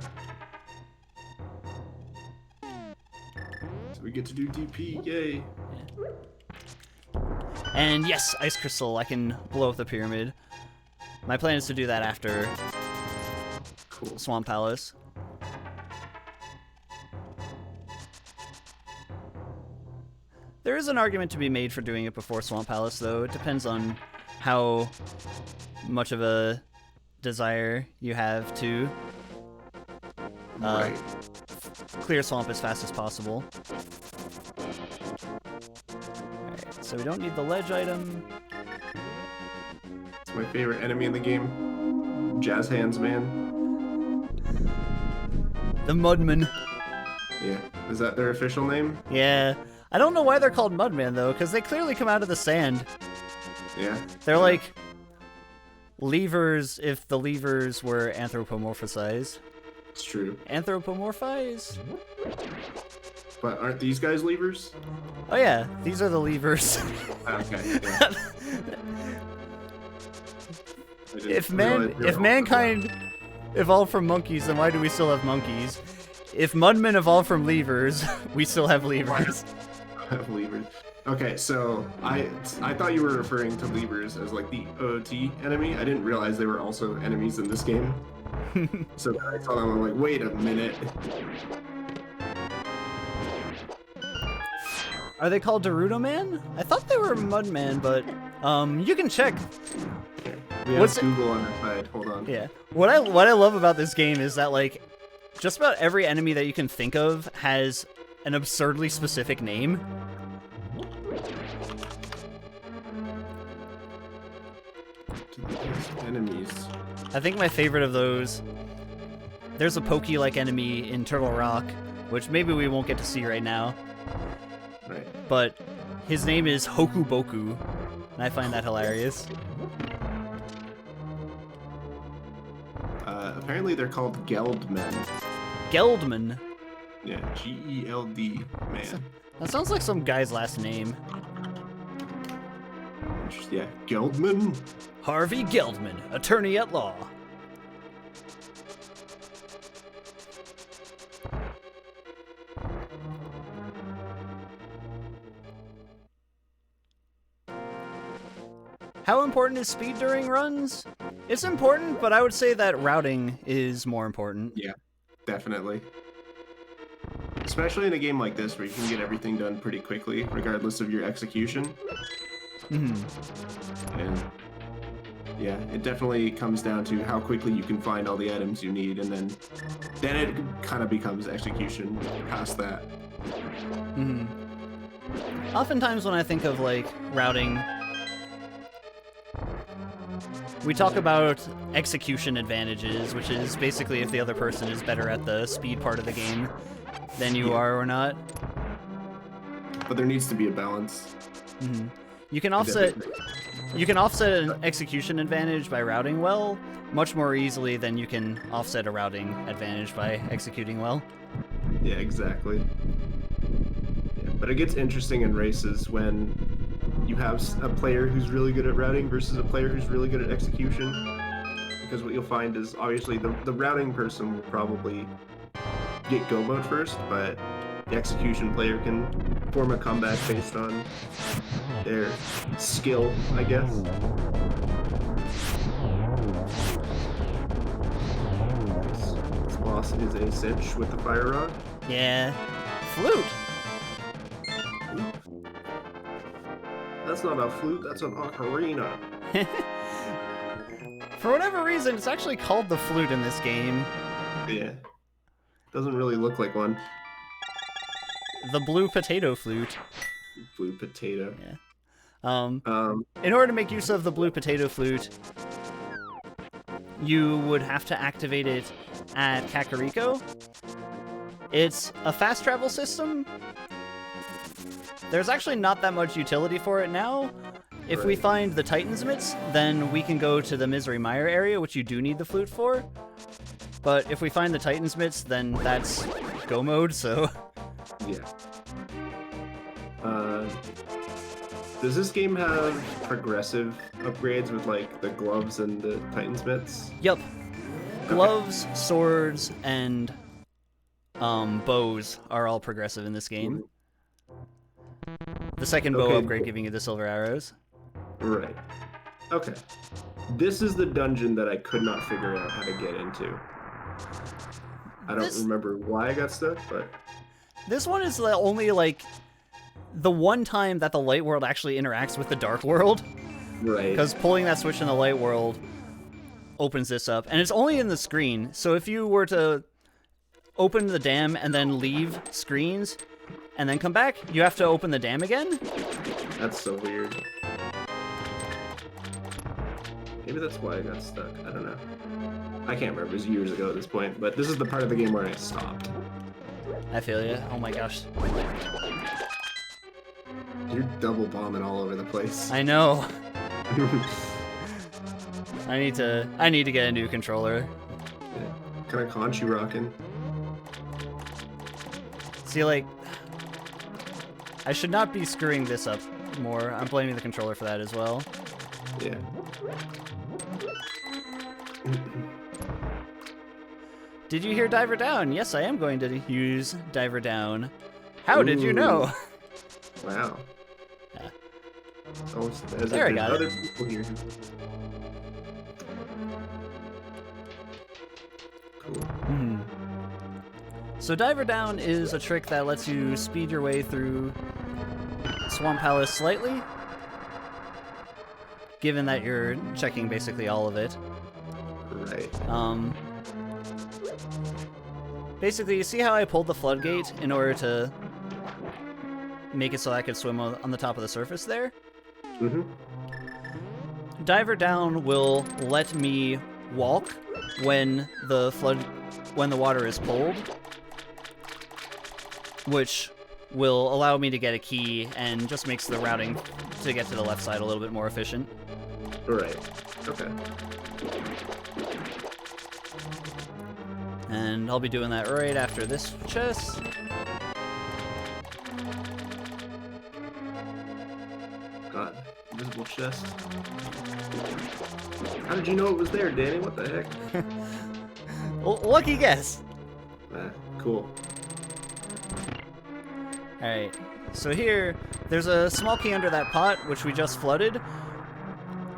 So we get to do DP, yay! And yes, ice crystal, I can blow up the pyramid. My plan is to do that after Cool. Swamp Palace. There is an argument to be made for doing it before Swamp Palace, though. It depends on how much of a desire you have to Right. clear Swamp as fast as possible. Alright, so we don't need the ledge item. It's my favorite enemy in the game. Jazz Hands Man. The Mudman. Yeah. Is that their official name? Yeah. I don't know why they're called Mudman, though, because they clearly come out of the sand. Yeah. They're like levers if the levers were anthropomorphized. It's true. Anthropomorphize? But aren't these guys levers? Oh yeah, these are the levers. Okay. Yeah. If mankind evolved from monkeys, then why do we still have monkeys? If mudmen evolved from levers, we still have levers. have levers. Okay, so I thought you were referring to levers as like the OT enemy. I didn't realize they were also enemies in this game. So then I saw them, I'm like, wait a minute. Are they called Darudo Man? I thought they were Mudman, but you can check. We have Google on our side. Hold on. Yeah. What I love about this game is that like just about every enemy that you can think of has an absurdly specific name. Enemies. I think my favorite of those, there's a Pokey-like enemy in Turtle Rock, which maybe we won't get to see right now. Right. But his name is Hoku Boku, and I find that hilarious. Apparently they're called Geldmen. Geldman. Yeah, G-E-L-D, man. That sounds like some guy's last name. Yeah, Geldman? Harvey Geldman, attorney at law. How important is speed during runs? It's important, but I would say that routing is more important. Yeah, definitely. Especially in a game like this where you can get everything done pretty quickly, regardless of your execution. Mm-hmm. And Yeah, it definitely comes down to how quickly you can find all the items you need, and then it kind of becomes execution past that. Hmm. Oftentimes when I think of, like, routing, we talk about execution advantages, which is basically if the other person is better at the speed part of the game than you are or not. But there needs to be a balance. Mm-hmm. You can offset an execution advantage by routing well much more easily than you can offset a routing advantage by executing well. Yeah, exactly. Yeah, but it gets interesting in races when you have a player who's really good at routing versus a player who's really good at execution. Because what you'll find is obviously the routing person will probably get go mode first, but the execution player can form a comeback based on their skill, I guess. This boss is a cinch with the fire rod. Yeah. Flute! That's not a flute, that's an ocarina. For whatever reason, it's actually called the flute in this game. Yeah. Doesn't really look like one. The blue potato flute. Blue potato. Yeah. In order to make use of the blue potato flute, you would have to activate it at Kakariko. It's a fast travel system. There's actually not that much utility for it now. If we find the Titan's Mitts, then we can go to the Misery Mire area, which you do need the flute for. But if we find the Titan's Mitts, then that's go mode, so... Yeah. Does this game have progressive upgrades with, like, the gloves and the Titan's Mitts? Yep. Gloves, swords, and bows are all progressive in this game. The second bow upgrade giving you the silver arrows. Right. Okay. This is the dungeon that I could not figure out how to get into. I don't remember why I got stuck, but... This one is only, like, the one time that the light world actually interacts with the dark world. Right. Because pulling that switch in the light world opens this up. And it's only in the screen, so if you were to open the dam and then leave screens and then come back, you have to open the dam again. That's so weird. Maybe that's why I got stuck. I don't know. I can't remember. It was years ago at this point, but this is the part of the game where I stopped. I feel you. Oh my gosh. You're double bombing all over the place. I know. I need to get a new controller. Yeah. What kind of conch you rocking? See, like, I should not be screwing this up more. I'm blaming the controller for that as well. Yeah. Did you hear Diver Down? Yes, I am going to use Diver Down. How did you know? Wow. Yeah. Oh, there I got other it. people here. Cool. So Diver Down is a trick that lets you speed your way through Swamp Palace slightly, given that you're checking basically all of it. Right. Basically, you see how I pulled the floodgate in order to make it so I could swim on the top of the surface there? Mm-hmm. Diver Down will let me walk when the water is pulled, which will allow me to get a key and just makes the routing to get to the left side a little bit more efficient. Right. Okay. And I'll be doing that right after this chest. God, invisible chest. How did you know it was there, Danny? What the heck? Lucky guess. Cool. Alright, so here, there's a small key under that pot, which we just flooded.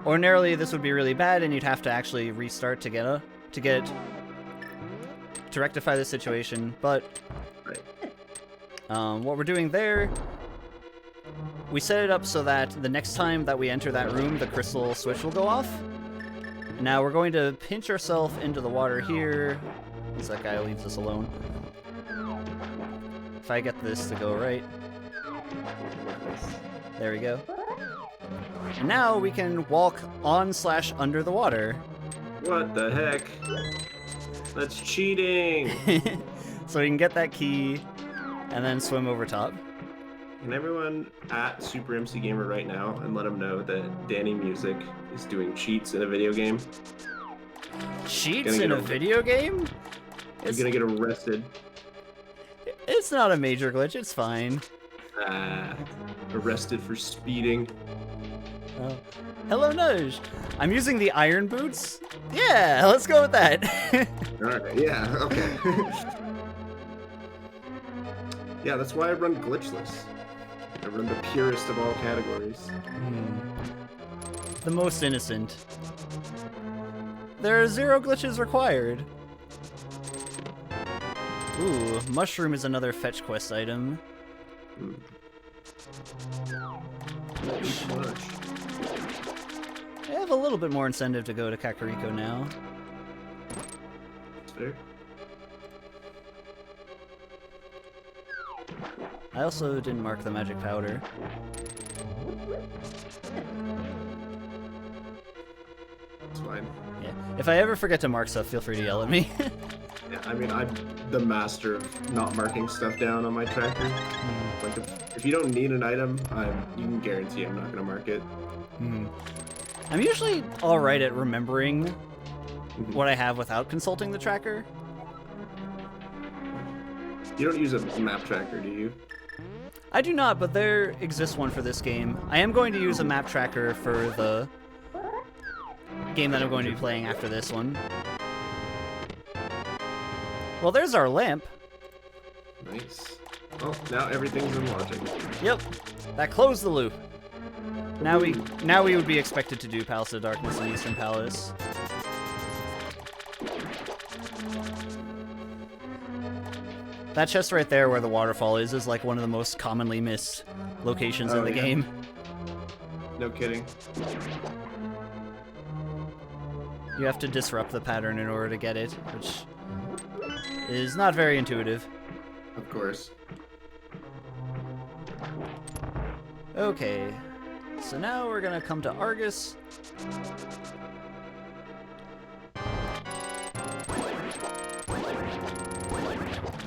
Ordinarily, this would be really bad, and you'd have to actually restart to rectify the situation, but what we're doing there, we set it up so that the next time that we enter that room, the crystal switch will go off, Now we're going to pinch ourselves into the water here. Once that guy leaves us alone. If I get this to go right. There we go. And now we can walk on/under the water. What the heck? That's cheating! So we can get that key and then swim over top. Can everyone at Super MC Gamer right now and let them know that Dannymusic is doing cheats in a video game? Cheats in a video game? You're gonna get arrested. It's not a major glitch, it's fine. Arrested for speeding. Oh. Hello, Nudge. I'm using the iron boots. Yeah, let's go with that. Alright, yeah, okay. Yeah, that's why I run glitchless. I run the purest of all categories. The most innocent. There are 0 glitches required. Ooh, mushroom is another fetch quest item. Much. I have a little bit more incentive to go to Kakariko now. That's fair. I also didn't mark the magic powder. It's fine. Yeah. If I ever forget to mark stuff, feel free to yell at me. Yeah, I mean, I'm the master of not marking stuff down on my tracker. Like, if you don't need an item, you can guarantee I'm not going to mark it. I'm usually alright at remembering what I have without consulting the tracker. You don't use a map tracker, do you? I do not, but there exists one for this game. I am going to use a map tracker for the game that I'm going to be playing after this one. Well, there's our lamp. Nice. Well, now everything's in logic. Yep, that closed the loop. Now we would be expected to do Palace of Darkness and Eastern Palace. That chest right there where the waterfall is like one of the most commonly missed locations in the game. No kidding. You have to disrupt the pattern in order to get it, which is not very intuitive. Of course. Okay, so now we're gonna come to Argus.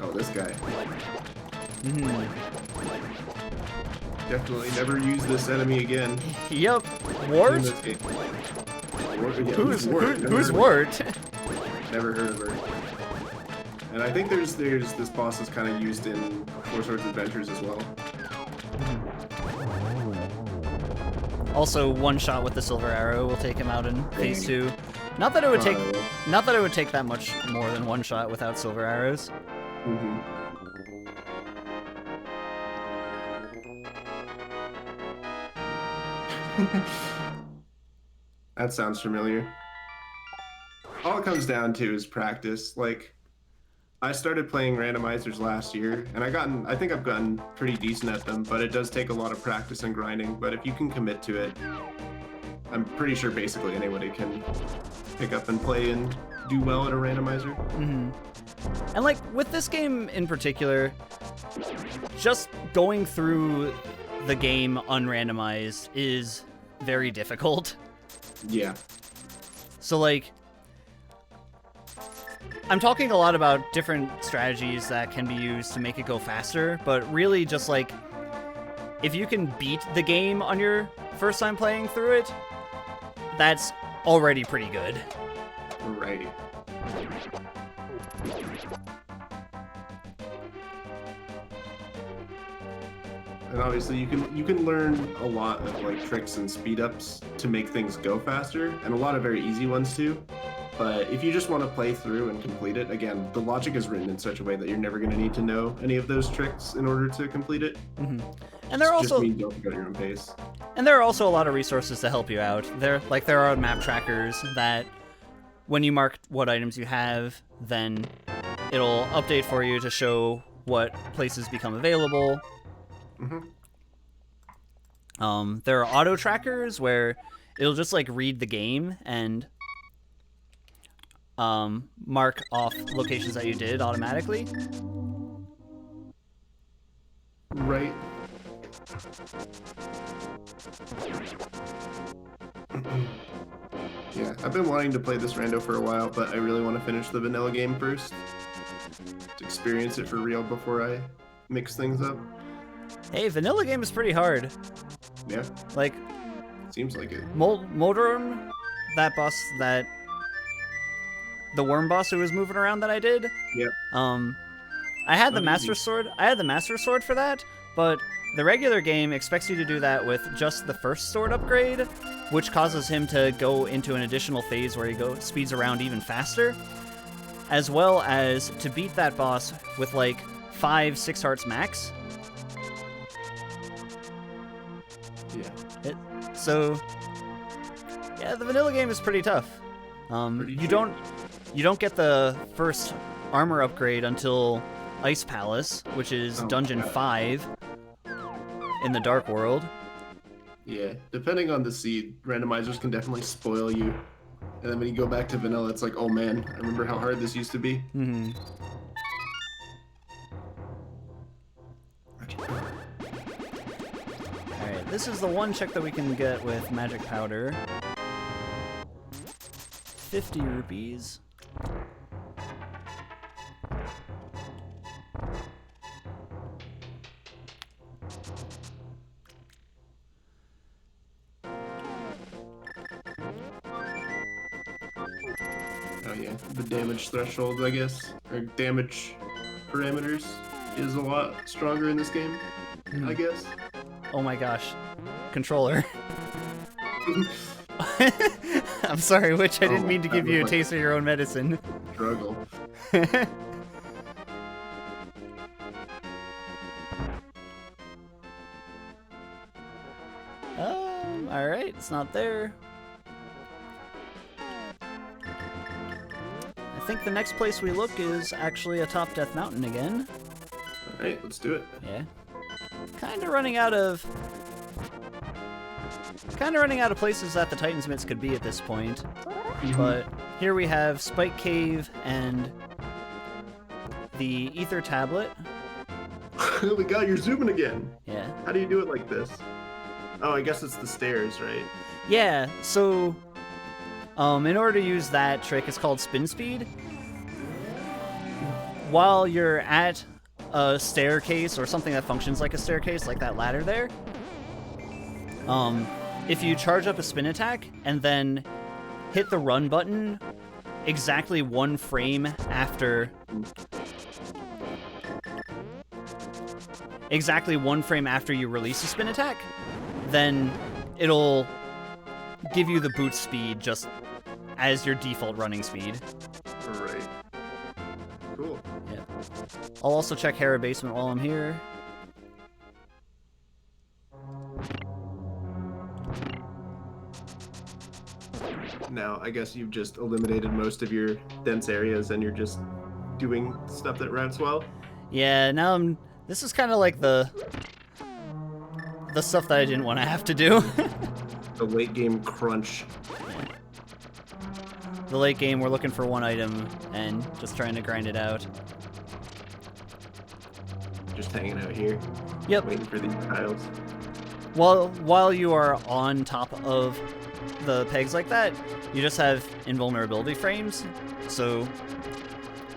Oh, this guy. Definitely never use this enemy again. Yep. Wart? Who's Wart? Never heard of her. And I think there's this boss is kind of used in Four Swords Adventures as well. Also, one shot with the silver arrow will take him out in phase 2. Not that it would take that much more than one shot without silver arrows. That sounds familiar. All it comes down to is practice. Like, I started playing randomizers last year, and I think I've gotten pretty decent at them, but it does take a lot of practice and grinding. But if you can commit to it, I'm pretty sure basically anybody can pick up and play and do well at a randomizer. And like, with this game in particular, just going through the game unrandomized is very difficult. Yeah. So like, I'm talking a lot about different strategies that can be used to make it go faster, but really just like, if you can beat the game on your first time playing through it, that's already pretty good. Right. And obviously you can learn a lot of like tricks and speed ups to make things go faster, and a lot of very easy ones too. But if you just want to play through and complete it, again, the logic is written in such a way that you're never going to need to know any of those tricks in order to complete it. And there are also just mean don't go at your own pace. And there are also a lot of resources to help you out. There are map trackers that, when you mark what items you have, then it'll update for you to show what places become available. There are auto trackers where it'll just like read the game and mark off locations that you did automatically. Right. Yeah, I've been wanting to play this rando for a while, but I really want to finish the vanilla game first. To experience it for real before I mix things up. Hey, vanilla game is pretty hard. Yeah, Like, seems like it. Moldorm, that boss, the worm boss who was moving around that I did. Yeah. I had Not the Master easy. Sword. I had the Master Sword for that, but the regular game expects you to do that with just the first sword upgrade, which causes him to go into an additional phase where he speeds around even faster, as well as to beat that boss with like 5-6 hearts max. Yeah. So yeah, the vanilla game is pretty tough. You don't get the first armor upgrade until Ice Palace, which is Dungeon 5 in the Dark World. Yeah, depending on the seed, randomizers can definitely spoil you. And then when you go back to vanilla, it's like, oh man, I remember how hard this used to be. Mm-hmm. Alright, this is the one check that we can get with magic powder. 50 rupees. Oh yeah, the damage threshold, I guess, or damage parameters is a lot stronger in this game, I guess. Oh my gosh. Controller. I'm sorry, Witch, I didn't mean to give you a taste of your own medicine. Struggle. Alright, it's not there. I think the next place we look is actually atop Death Mountain again. Alright, let's do it. Yeah. Kinda running out of places that the Titansmiths could be at this point. But here we have Spike Cave and the Ether Tablet. We got your zooming again. Yeah. How do you do it like this? Oh, I guess it's the stairs, right? Yeah, so in order to use that trick, it's called Spin Speed. While you're at a staircase or something that functions like a staircase, like that ladder there, if you charge up a spin attack and then hit the run button exactly 1 frame after you release a spin attack, then it'll give you the boot speed just as your default running speed. Right. Cool. Yeah. I'll also check Hera Basement while I'm here. Now, I guess you've just eliminated most of your dense areas and you're just doing stuff that routes well. Yeah, now this is kind of like the stuff that I didn't want to have to do. The late game crunch. The late game, we're looking for 1 item and just trying to grind it out. Just hanging out here. Yep. Waiting for these tiles. While you are on top of the pegs like that, you just have invulnerability frames. So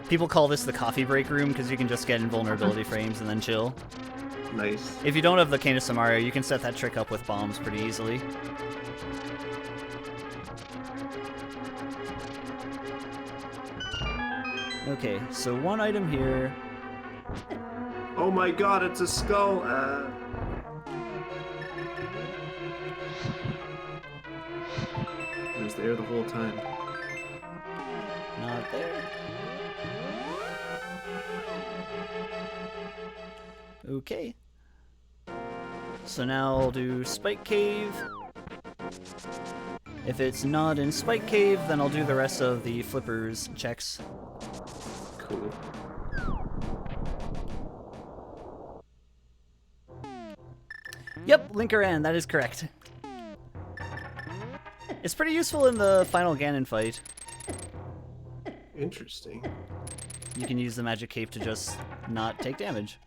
people call this the coffee break room because you can just get invulnerability frames and then chill. Nice. If you don't have the Cane of Samaria, you can set that trick up with bombs pretty easily. Okay, so 1 item here. Oh my god, it's a skull! It was there the whole time. Not there. Okay. So now I'll do Spike Cave. If it's not in Spike Cave, then I'll do the rest of the Flippers checks. Cool. Yep, Linkeran, that is correct. It's pretty useful in the final Ganon fight. Interesting. You can use the magic cape to just not take damage.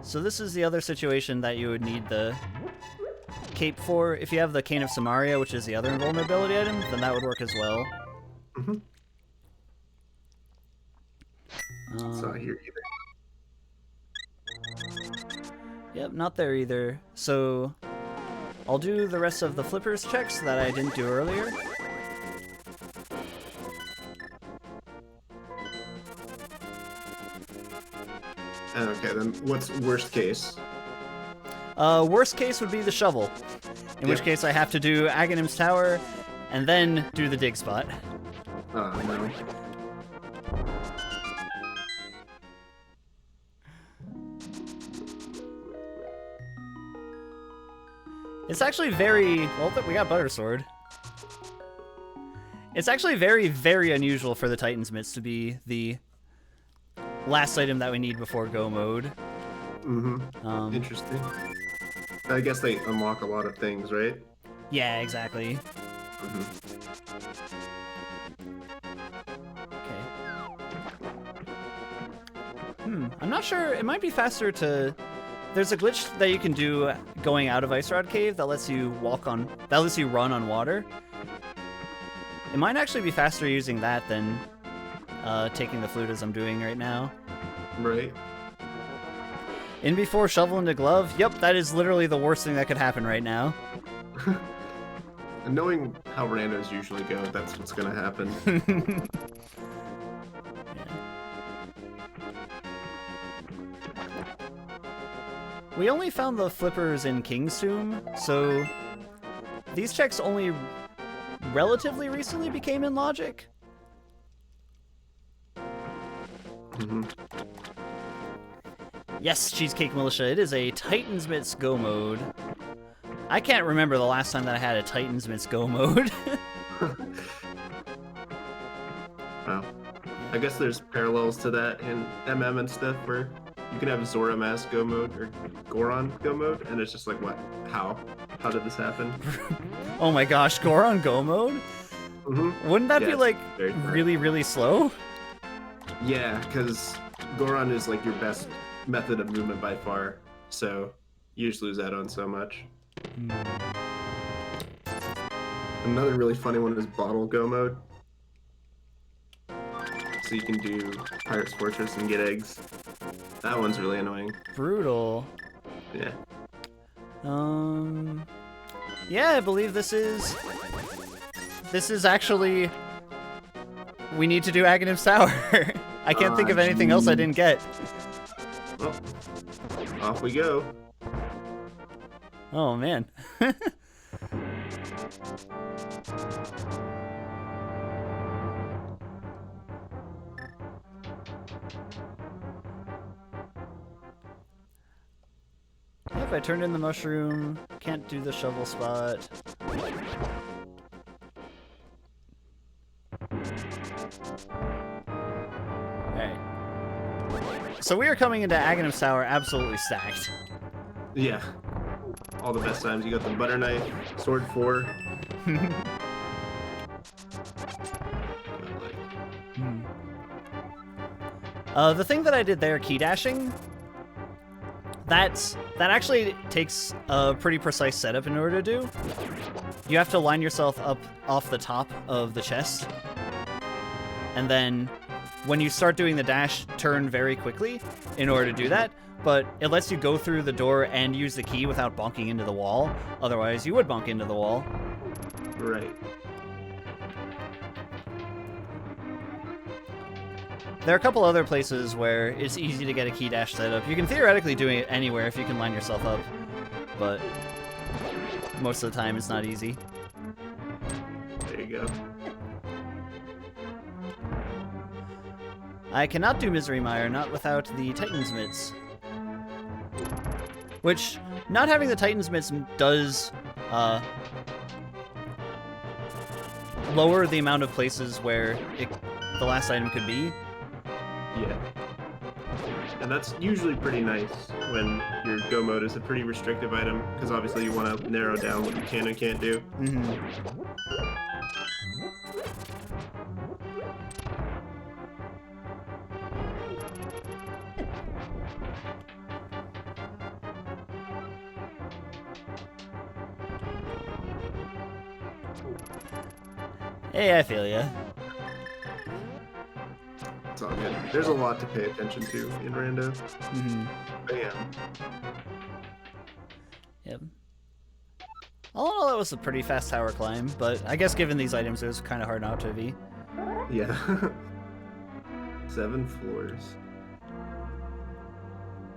So this is the other situation that you would need the cape for. If you have the Cane of Samaria, which is the other invulnerability item, then that would work as well. Mm-hmm. It's not here either. Yep, not there either. So I'll do the rest of the flippers checks that I didn't do earlier. Okay, then what's worst case? Worst case would be the shovel, in which case I have to do Aghanim's Tower and then do the dig spot. Oh, no. It's actually very... Well, we got Butter Sword. It's actually very, very unusual for the Titan's Mitts to be the last item that we need before go mode. Mm-hmm. Interesting. I guess they unlock a lot of things, right? Yeah, exactly. Mm-hmm. Okay. I'm not sure. It might be faster to... There's a glitch that you can do going out of Ice Rod Cave that lets you run on water. It might actually be faster using that than taking the flute as I'm doing right now. Right. In before shovel into glove. Yep, that is literally the worst thing that could happen right now. And knowing how randos usually go, that's what's gonna happen. We only found the flippers in King's Tomb, so these checks only relatively recently became in logic. Mm-hmm. Yes, Cheesecake Militia, it is a Titan's Mitts go mode. I can't remember the last time that I had a Titan's Mitts go mode. Wow. I guess there's parallels to that in MM and stuff where you can have Zora Mask go mode or Goron go mode, and it's just like, what? How? How did this happen? Oh my gosh, Goron go mode? Mm-hmm. Wouldn't that be like really, really slow? Yeah, because Goron is like your best method of movement by far, so you just lose out on so much. Another really funny one is Bottle Go mode. So you can do Pirate's Fortress and get eggs. That one's really annoying. Brutal. Yeah. Yeah, I believe this is actually... We need to do Aghanim's Tower. I can't think of anything else I didn't get. Well, off we go. Oh, man. Yep, I turned in the mushroom. Can't do the shovel spot. Alright. So we are coming into Aghanim's Tower absolutely stacked. Yeah. All the best times. You got the butter knife, sword 4. The thing that I did there, key dashing, that actually takes a pretty precise setup in order to do. You have to line yourself up off the top of the chest, and then when you start doing the dash, turn very quickly in order to do that, but it lets you go through the door and use the key without bonking into the wall. Otherwise, you would bonk into the wall. Right. There are a couple other places where it's easy to get a key dash set up. You can theoretically do it anywhere if you can line yourself up, but most of the time it's not easy. There you go. I cannot do Misery Mire, not without the Titan's Mitts. Which, not having the Titan's Mitts does lower the amount of places where the last item could be. Yeah. And that's usually pretty nice when your go mode is a pretty restrictive item, because obviously you want to narrow down what you can and can't do. Mm-hmm. Hey, I feel ya. It's all good. There's a lot to pay attention to in Rando. Mm-hmm. Bam. Yep. All in all, that was a pretty fast tower climb, but I guess given these items, it was kind of hard not to be. Yeah. 7 floors.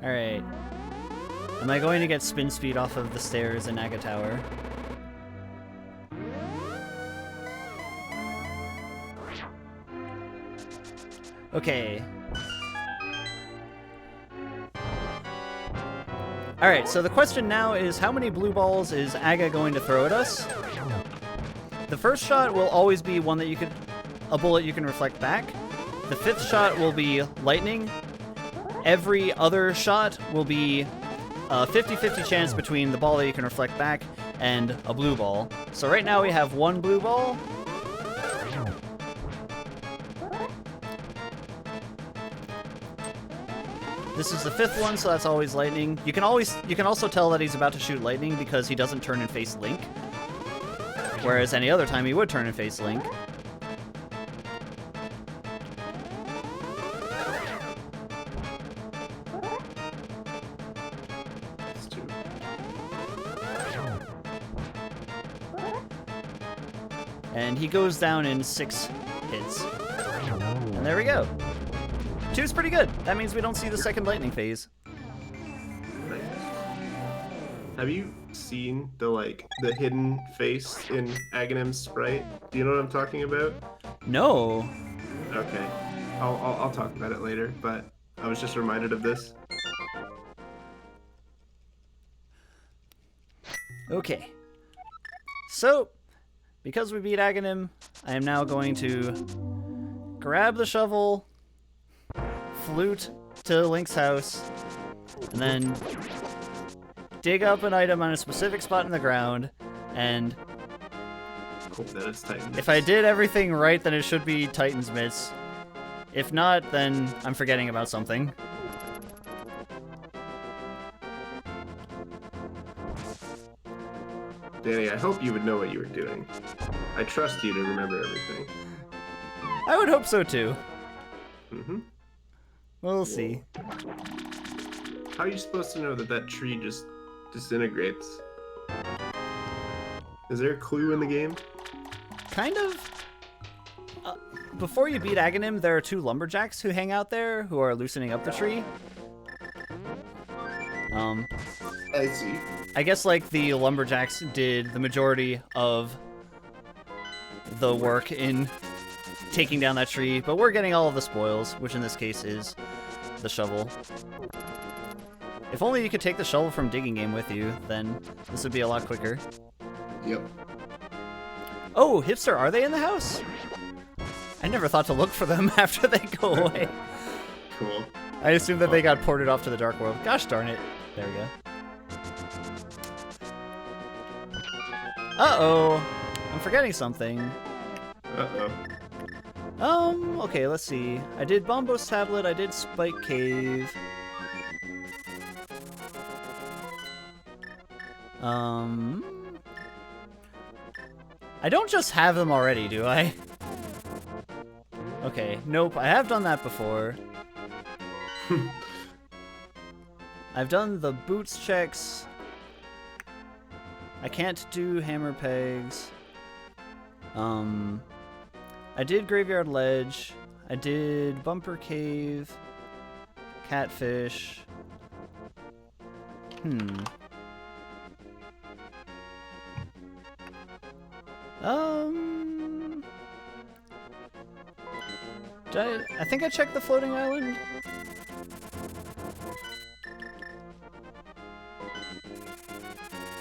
Alright. Am I going to get spin speed off of the stairs in Naga Tower? Okay. Alright, so the question now is how many blue balls is Aga going to throw at us? The first shot will always be one that you could... a bullet you can reflect back. The 5th shot will be lightning. Every other shot will be a 50-50 chance between the ball that you can reflect back and a blue ball. So right now we have 1 blue ball. This is the 5th one, so that's always lightning. You can also tell that he's about to shoot lightning because he doesn't turn and face Link. Whereas any other time he would turn and face Link. And he goes down in 6 hits. And there we go. 2's pretty good. That means we don't see the second lightning phase. Nice. Have you seen the hidden face in Aghanim's sprite? Do you know what I'm talking about? No. Okay. I'll talk about it later, but I was just reminded of this. Okay. So, because we beat Aghanim, I am now going to grab the shovel, flute to Link's house, and then dig up an item on a specific spot in the ground, and Hope that it's Titan's. if I did everything right, then it should be Titan's Mitts. If not, then I'm forgetting about something. Danny, I hope you would know what you were doing. I trust you to remember everything. I would hope so too. Mm-hmm. We'll see. How are you supposed to know that tree just disintegrates? Is there a clue in the game? Kind of. Before you beat Aghanim, there are 2 lumberjacks who hang out there who are loosening up the tree. I see. I guess the lumberjacks did the majority of the work in taking down that tree, but we're getting all of the spoils, which in this case is the shovel. If only you could take the shovel from Digging Game with you, then this would be a lot quicker. Yep. Oh, Hipster, are they in the house? I never thought to look for them after they go away. Cool. I assumed that they got ported off to the Dark World. Gosh darn it. There we go. Uh-oh. I'm forgetting something. Uh-oh. Okay, let's see. I did Bombo's Tablet, I did Spike Cave. I don't just have them already, do I? Okay, nope, I have done that before. I've done the boots checks. I can't do hammer pegs. I did Graveyard Ledge. I did Bumper Cave. Catfish. I think I checked the floating island.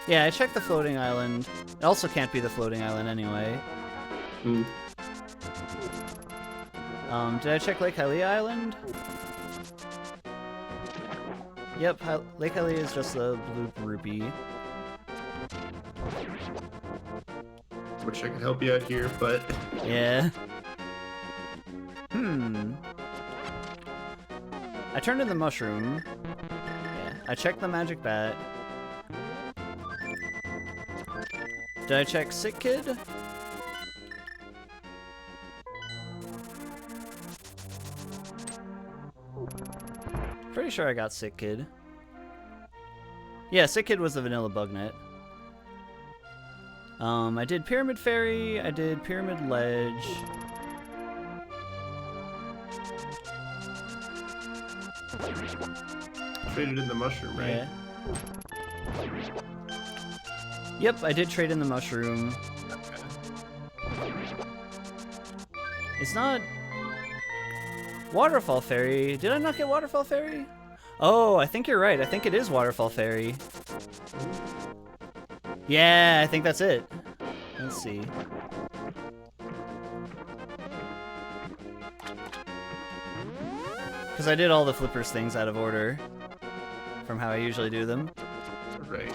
Yeah, I checked the floating island. It also can't be the floating island anyway. Did I check Lake Hylia Island? Yep, Lake Hylia is just the blue rupee. Wish I could help you out here, but... Yeah. I turned in the mushroom. Yeah. I checked the magic bat. Did I check Sick Kid? Pretty sure I got Sick Kid. Yeah, Sick Kid was the vanilla bug net. I did Pyramid Fairy, I did Pyramid Ledge. Traded in the mushroom, right? Yeah. Yep, I did trade in the mushroom. It's not... Waterfall Fairy. Did I not get Waterfall Fairy? Oh, I think you're right. I think it is Waterfall Fairy. Yeah, I think that's it. Let's see. Because I did all the Flippers things out of order from how I usually do them. Right.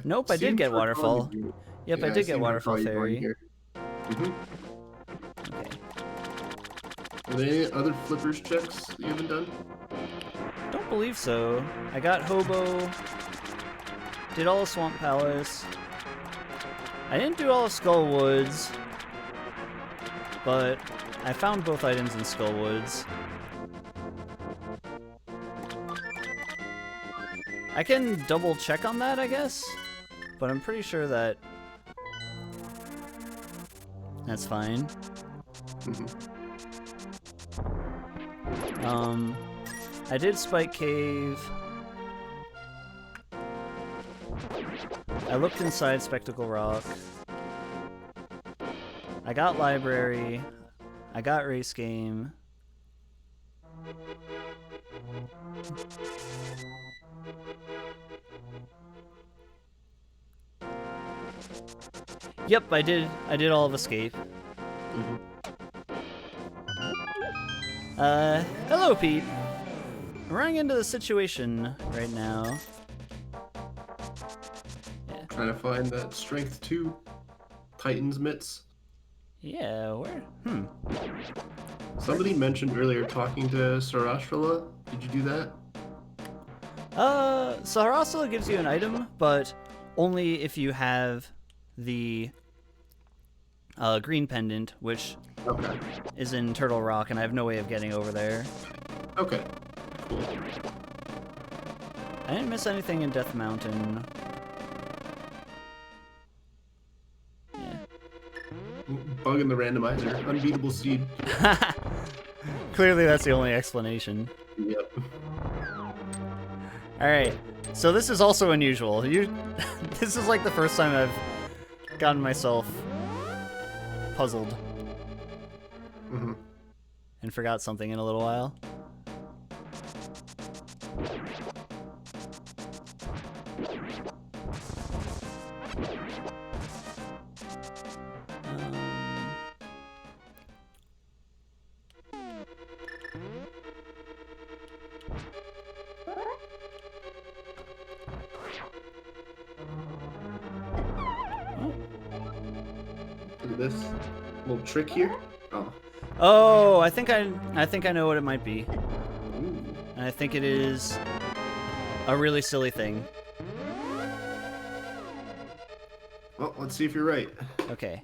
Nope, I did get Waterfall. Yep, Yeah, I did get seen her Waterfall call you on Fairy. here. Mhm. Okay. Are there any other Flippers checks that you haven't done? Don't believe so. I got Hobo. Did all of Swamp Palace. I didn't do all of Skullwoods, but I found both items in Skullwoods. I can double check on that, I guess, but I'm pretty sure that that's fine. I did Spike Cave. I looked inside Spectacle Rock. I got Library. I got Race Game. Yep, I did all of Escape. Hello, Pete. I'm running into the situation right now. Yeah. Trying to find that Strength 2 Titan's mitts. Yeah, where? Somebody mentioned earlier talking to Sarashvala. Did you do that? Saharasala gives you an item, but only if you have the green pendant, which Okay. is in Turtle Rock, and I have no way of getting over there. Okay. Cool. I didn't miss anything in Death Mountain. Yeah. Bug in the randomizer. Unbeatable seed. Clearly that's the only explanation. Yep. Alright, so this is also unusual. This is like the first time I've gotten myself puzzled. And forgot something in a little while. Look at this little trick here. Oh. Oh, I think I know what it might be. Ooh. And I think it is a really silly thing. Well, let's see if you're right. Okay.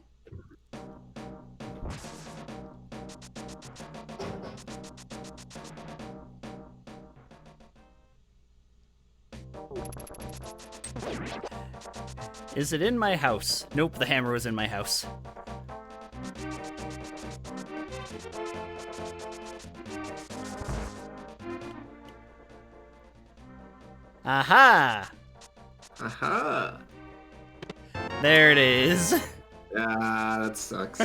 Is it in my house? Nope, the hammer was in my house. Aha! Aha! There it is. Ah, that sucks.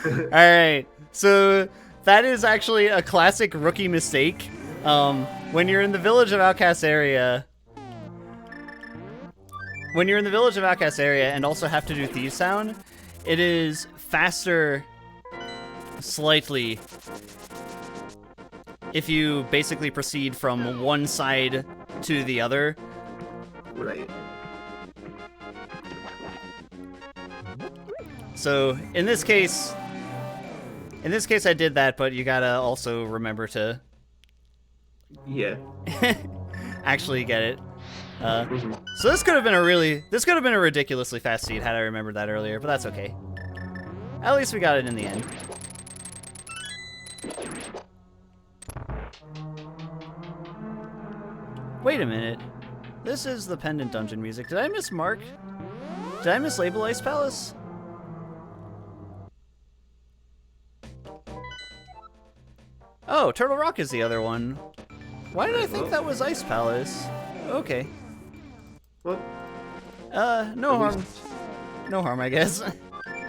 Alright, so that is actually a classic rookie mistake. When you're in the Village of Outcasts area... When you're in the Village of Outcasts area and also have to do Thieves Sound, it is faster slightly if you basically proceed from one side to the other. Right. So in this case I did that, but you gotta also remember to Yeah. actually get it. So this could have been a ridiculously fast seed had I remembered that earlier, but that's okay. At least we got it in the end. Wait a minute. This is the pendant dungeon music. Did I mismark? Did I mislabel Ice Palace? Oh, Turtle Rock is the other one. Why did I think that was Ice Palace? Okay. Well, No harm. No harm, I guess.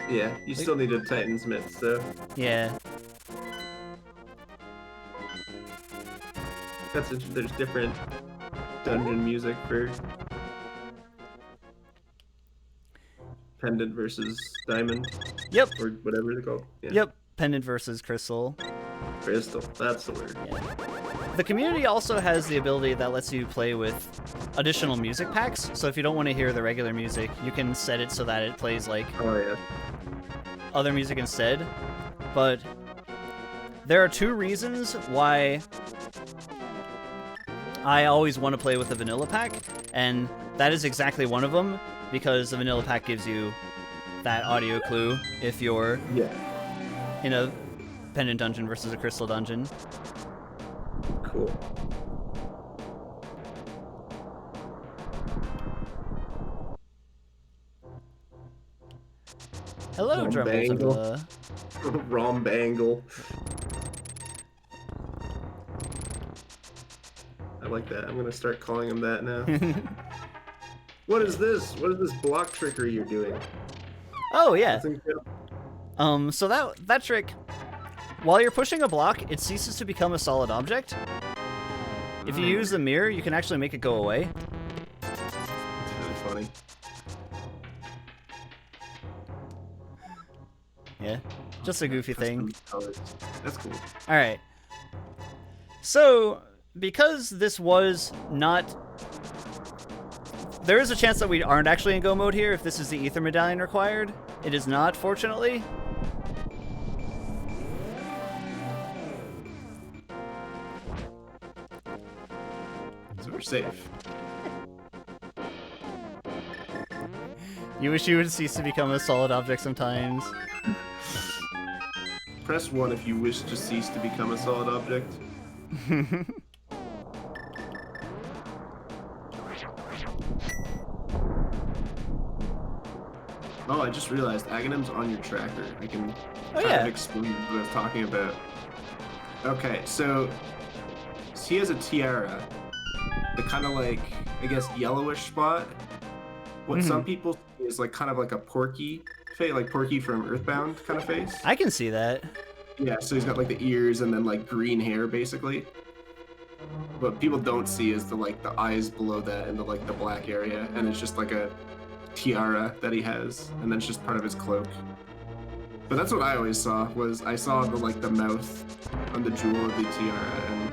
yeah, you still need a Titan's Myth, so Yeah. that's there's different dungeon music for Pendant versus Diamond. Yep. Or whatever they're called. Yeah. Yep. Pendant versus Crystal. Crystal, that's the word. Yeah. The community also has the ability that lets you play with additional music packs. So if you don't want to hear the regular music, you can set it so that it plays like Oh yeah. other music instead. But there are two reasons why I always want to play with the vanilla pack, and that is exactly one of them, because the vanilla pack gives you that audio clue if you're Yeah. in a pendant dungeon versus a crystal dungeon. Cool. Hello, Drumble. Rombangle. I like that. I'm gonna start calling him that now. What is this? What is this block trickery you're doing? Oh yeah. That's incredible. So that trick, while you're pushing a block, it ceases to become a solid object. If you use the mirror, you can actually make it go away. It's really funny. Yeah, just a goofy thing. Colors. That's cool. All right. So, because this was not... There is a chance that we aren't actually in Go mode here if this is the Ether Medallion required. It is not, fortunately. So we're safe. You wish you would cease to become a solid object sometimes. Press 1 if you wish to cease to become a solid object. Oh, I just realized Aghanim's on your tracker. I can kind of explain what I was talking about. Okay, so he has a tiara. The kind of like, I guess, yellowish spot. What some people see is like kind of like a Porky face, like Porky from Earthbound kind of face. I can see that. Yeah, so he's got like the ears and then like green hair basically. What people don't see is the like the eyes below that and the like the black area, and it's just like a tiara that he has, and then it's just part of his cloak. But that's what I always saw, was I saw the like the mouth on the jewel of the tiara, and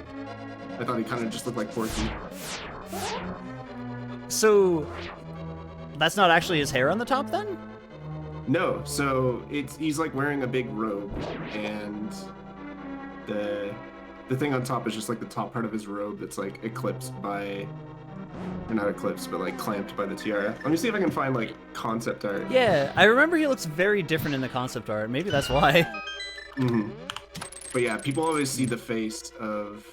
I thought he kind of just looked like Porky. So, that's not actually his hair on the top then? No, so he's like wearing a big robe, and the thing on top is just like the top part of his robe that's like eclipsed by, or not eclipsed, but like clamped by the tiara. Let me see if I can find like concept art. Yeah, I remember he looks very different in the concept art. Maybe that's why. But yeah, people always see the face of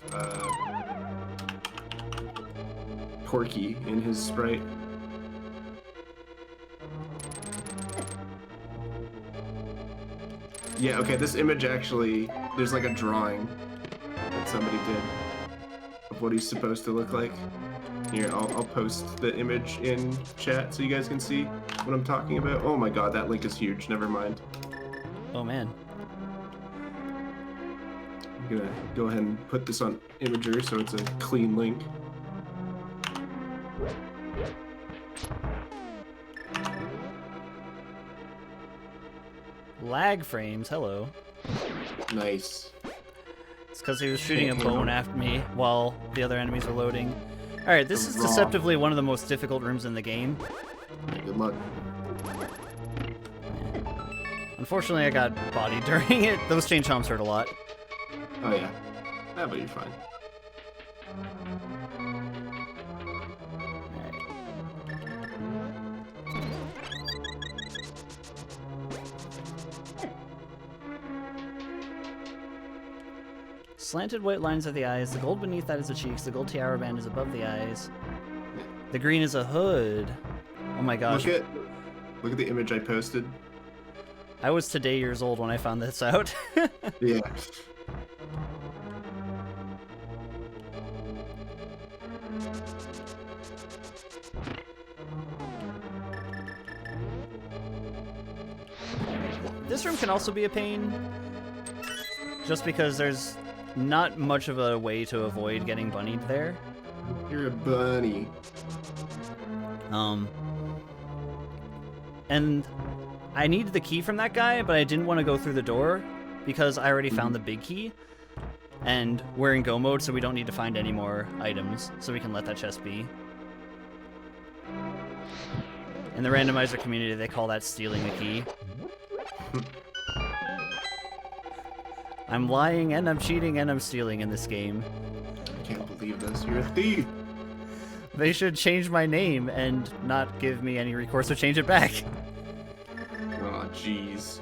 Porky in his sprite. Yeah, okay, this image actually, there's like a drawing that somebody did of what he's supposed to look like. Here, I'll post the image in chat so you guys can see what I'm talking about. Oh my god, that link is huge, never mind. Oh man. I'm gonna go ahead and put this on Imager so it's a clean link. Lag frames, hello. Nice. It's because he was shooting a bone after me while the other enemies were loading. Alright, this is deceptively one of the most difficult rooms in the game. Good luck. Unfortunately, I got bodied during it. Those chain chomps hurt a lot. Oh yeah. Ah, but you're fine. slanted white lines are the eyes. The gold beneath that is the cheeks. The gold tiara band is above the eyes. The green is a hood. Oh my gosh. Look at the image I posted. I was today years old when I found this out. Yeah. This room can also be a pain, just because there's not much of a way to avoid getting bunnied there. You're a bunny. And I needed the key from that guy, but I didn't want to go through the door because I already found the big key. And we're in go mode, so we don't need to find any more items, so we can let that chest be. In the randomizer community, they call that stealing a key. I'm lying, and I'm cheating, and I'm stealing in this game. I can't believe this. You're a thief. They should change my name and not give me any recourse to change it back. Oh, jeez.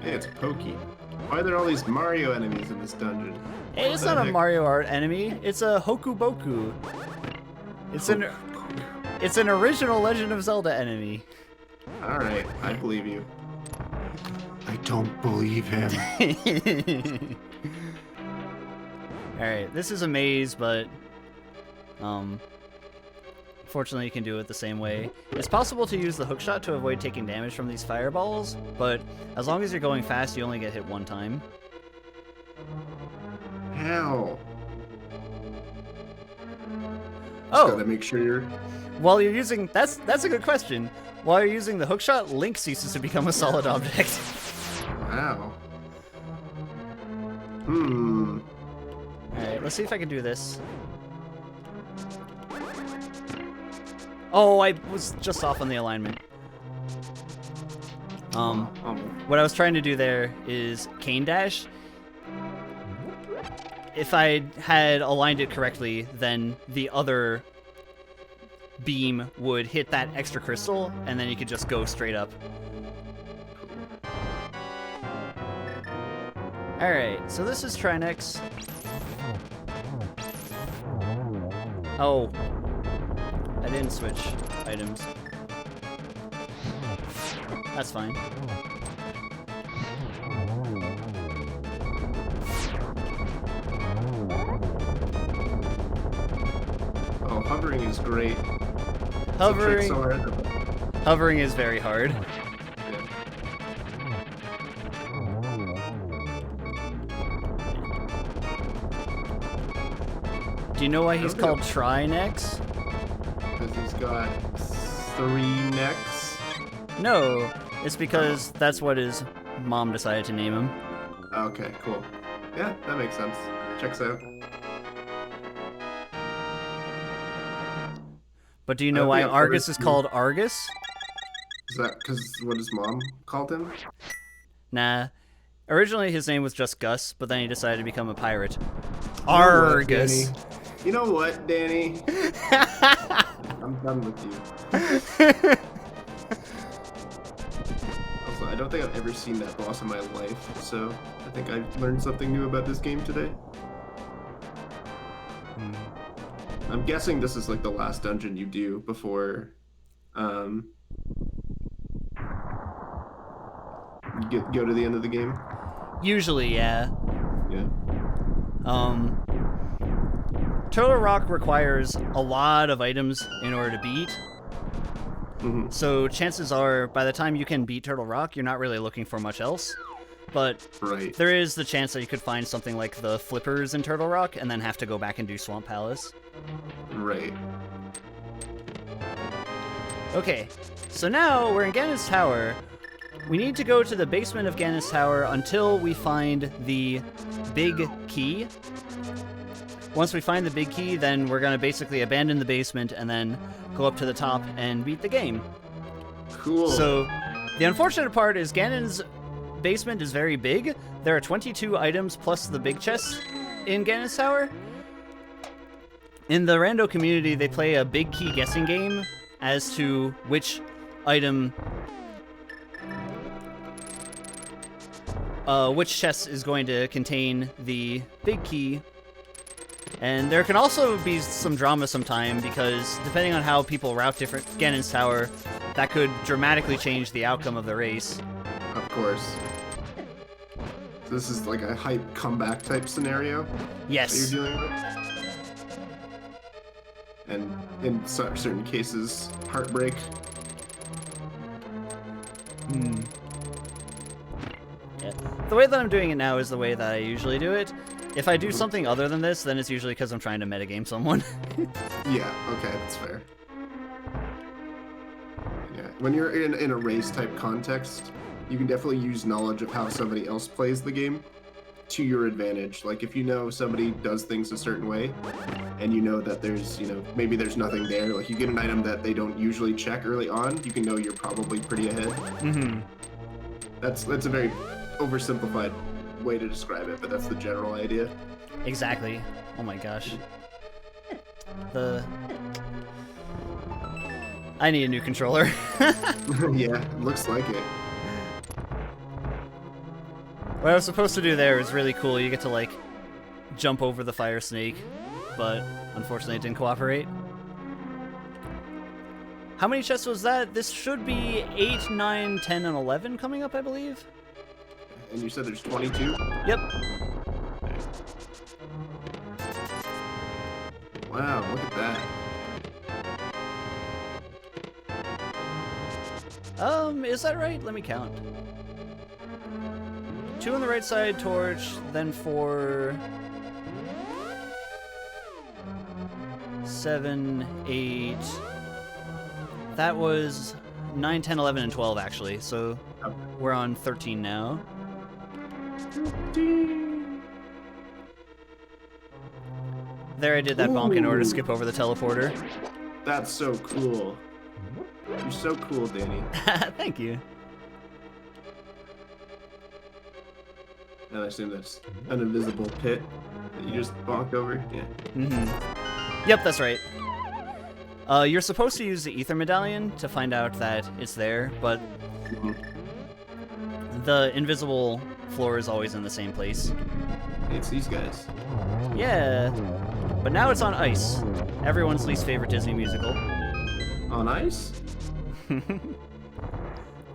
Hey, it's Pokey. Why are there all these Mario enemies in this dungeon? Hey, it's not a Mario Art enemy. It's a Hokuboku. It's an original Legend of Zelda enemy. Alright, I believe you. I don't believe him. Alright, this is a maze, but fortunately you can do it the same way. It's possible to use the hookshot to avoid taking damage from these fireballs, but as long as you're going fast, you only get hit one time. How? Oh! Just gotta make sure you're... While you're using... That's a good question. While you're using the hookshot, Link ceases to become a solid object. Wow. Alright, let's see if I can do this. Oh, I was just off on the alignment. What I was trying to do there is cane dash. If I had aligned it correctly, then the other beam would hit that extra crystal, and then you could just go straight up. Alright, so this is Trinex. Oh. I didn't switch items. That's fine. Oh, hovering is great. Hovering is very hard. Yeah. Do you know why he's called Trinex? Because he's got 3 necks. No, it's because that's what his mom decided to name him. Okay, cool. Yeah, that makes sense. Checks out. But do you know why Argus is called Argus? Is that because what his mom called him? Nah. Originally his name was just Gus, but then he decided to become a pirate. Argus. You know what, Danny? I'm done with you. Also, I don't think I've ever seen that boss in my life, so I think I've learned something new about this game today. I'm guessing this is like the last dungeon you do before you go to the end of the game. Usually, yeah. Yeah. Turtle Rock requires a lot of items in order to beat. So chances are, by the time you can beat Turtle Rock, you're not really looking for much else. But Right. there is the chance that you could find something like the flippers in Turtle Rock and then have to go back and do Swamp Palace. Right. Okay, so now we're in Ganon's Tower. We need to go to the basement of Ganon's Tower until we find the big key. Once we find the big key, then we're going to basically abandon the basement and then go up to the top and beat the game. Cool. So, the unfortunate part is Ganon's basement is very big. There are 22 items plus the big chest in Ganon's Tower. In the rando community, they play a big key guessing game as to which item which chest is going to contain the big key. And there can also be some drama sometime, because depending on how people route different Ganon's Tower, that could dramatically change the outcome of the race. Of course. So this is like a hype comeback type scenario Yes. that you're dealing with? And in certain cases, heartbreak. Yeah. The way that I'm doing it now is the way that I usually do it. If I do something other than this, then it's usually because I'm trying to metagame someone. Yeah, okay, that's fair. Yeah, when you're in a race type context, you can definitely use knowledge of how somebody else plays the game to your advantage. Like if you know somebody does things a certain way, and you know that there's, maybe there's nothing there, like you get an item that they don't usually check early on, you can know you're probably pretty ahead. Mm-hmm. That's a very oversimplified way to describe it, but that's the general idea. Exactly. Oh my gosh. I need a new controller. Yeah, looks like it. What I was supposed to do there is really cool. You get to, like, jump over the fire snake, but unfortunately it didn't cooperate. How many chests was that? This should be 8, 9, 10, and 11 coming up, I believe. And you said there's 22? Yep. Wow, look at that. Is that right? Let me count. 2 on the right side, torch, then 4, 7, 8. That was 9, 10, 11, and 12, actually. So we're on 13 now. There, I did that bonk in order to skip over the teleporter. That's so cool. You're so cool, Danny. Thank you. And I assume that's an invisible pit that you just bonk over. Yeah. Mm-hmm. Yep, that's right. You're supposed to use the ether medallion to find out that it's there, but the invisible floor is always in the same place. It's these guys. Yeah, but now it's on ice. Everyone's least favorite Disney musical. On ice?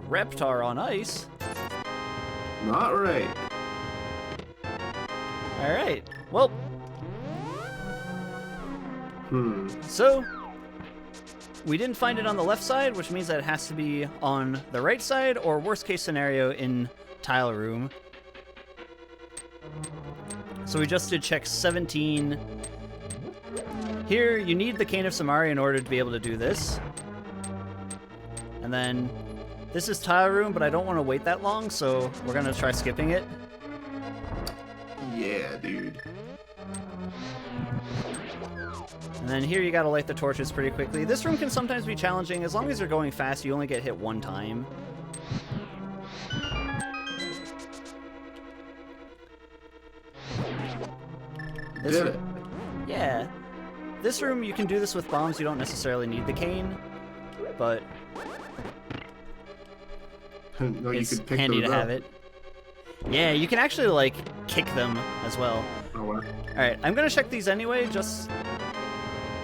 Reptar on ice? Not right. Alright, well. So, we didn't find it on the left side, which means that it has to be on the right side, or worst case scenario, in tile room. So we just did check 17. Here, you need the Cane of Samari in order to be able to do this. And then, this is tile room, but I don't want to wait that long, so we're going to try skipping it. Yeah, dude. And then here you gotta light the torches pretty quickly. This room can sometimes be challenging. As long as you're going fast, you only get hit one time. Did it? Yeah. This room, you can do this with bombs. You don't necessarily need the cane, but No, you it's could pick handy those to up. have it. Yeah, you can actually, like, kick them as well. Oh, wow. Alright, I'm gonna check these anyway, just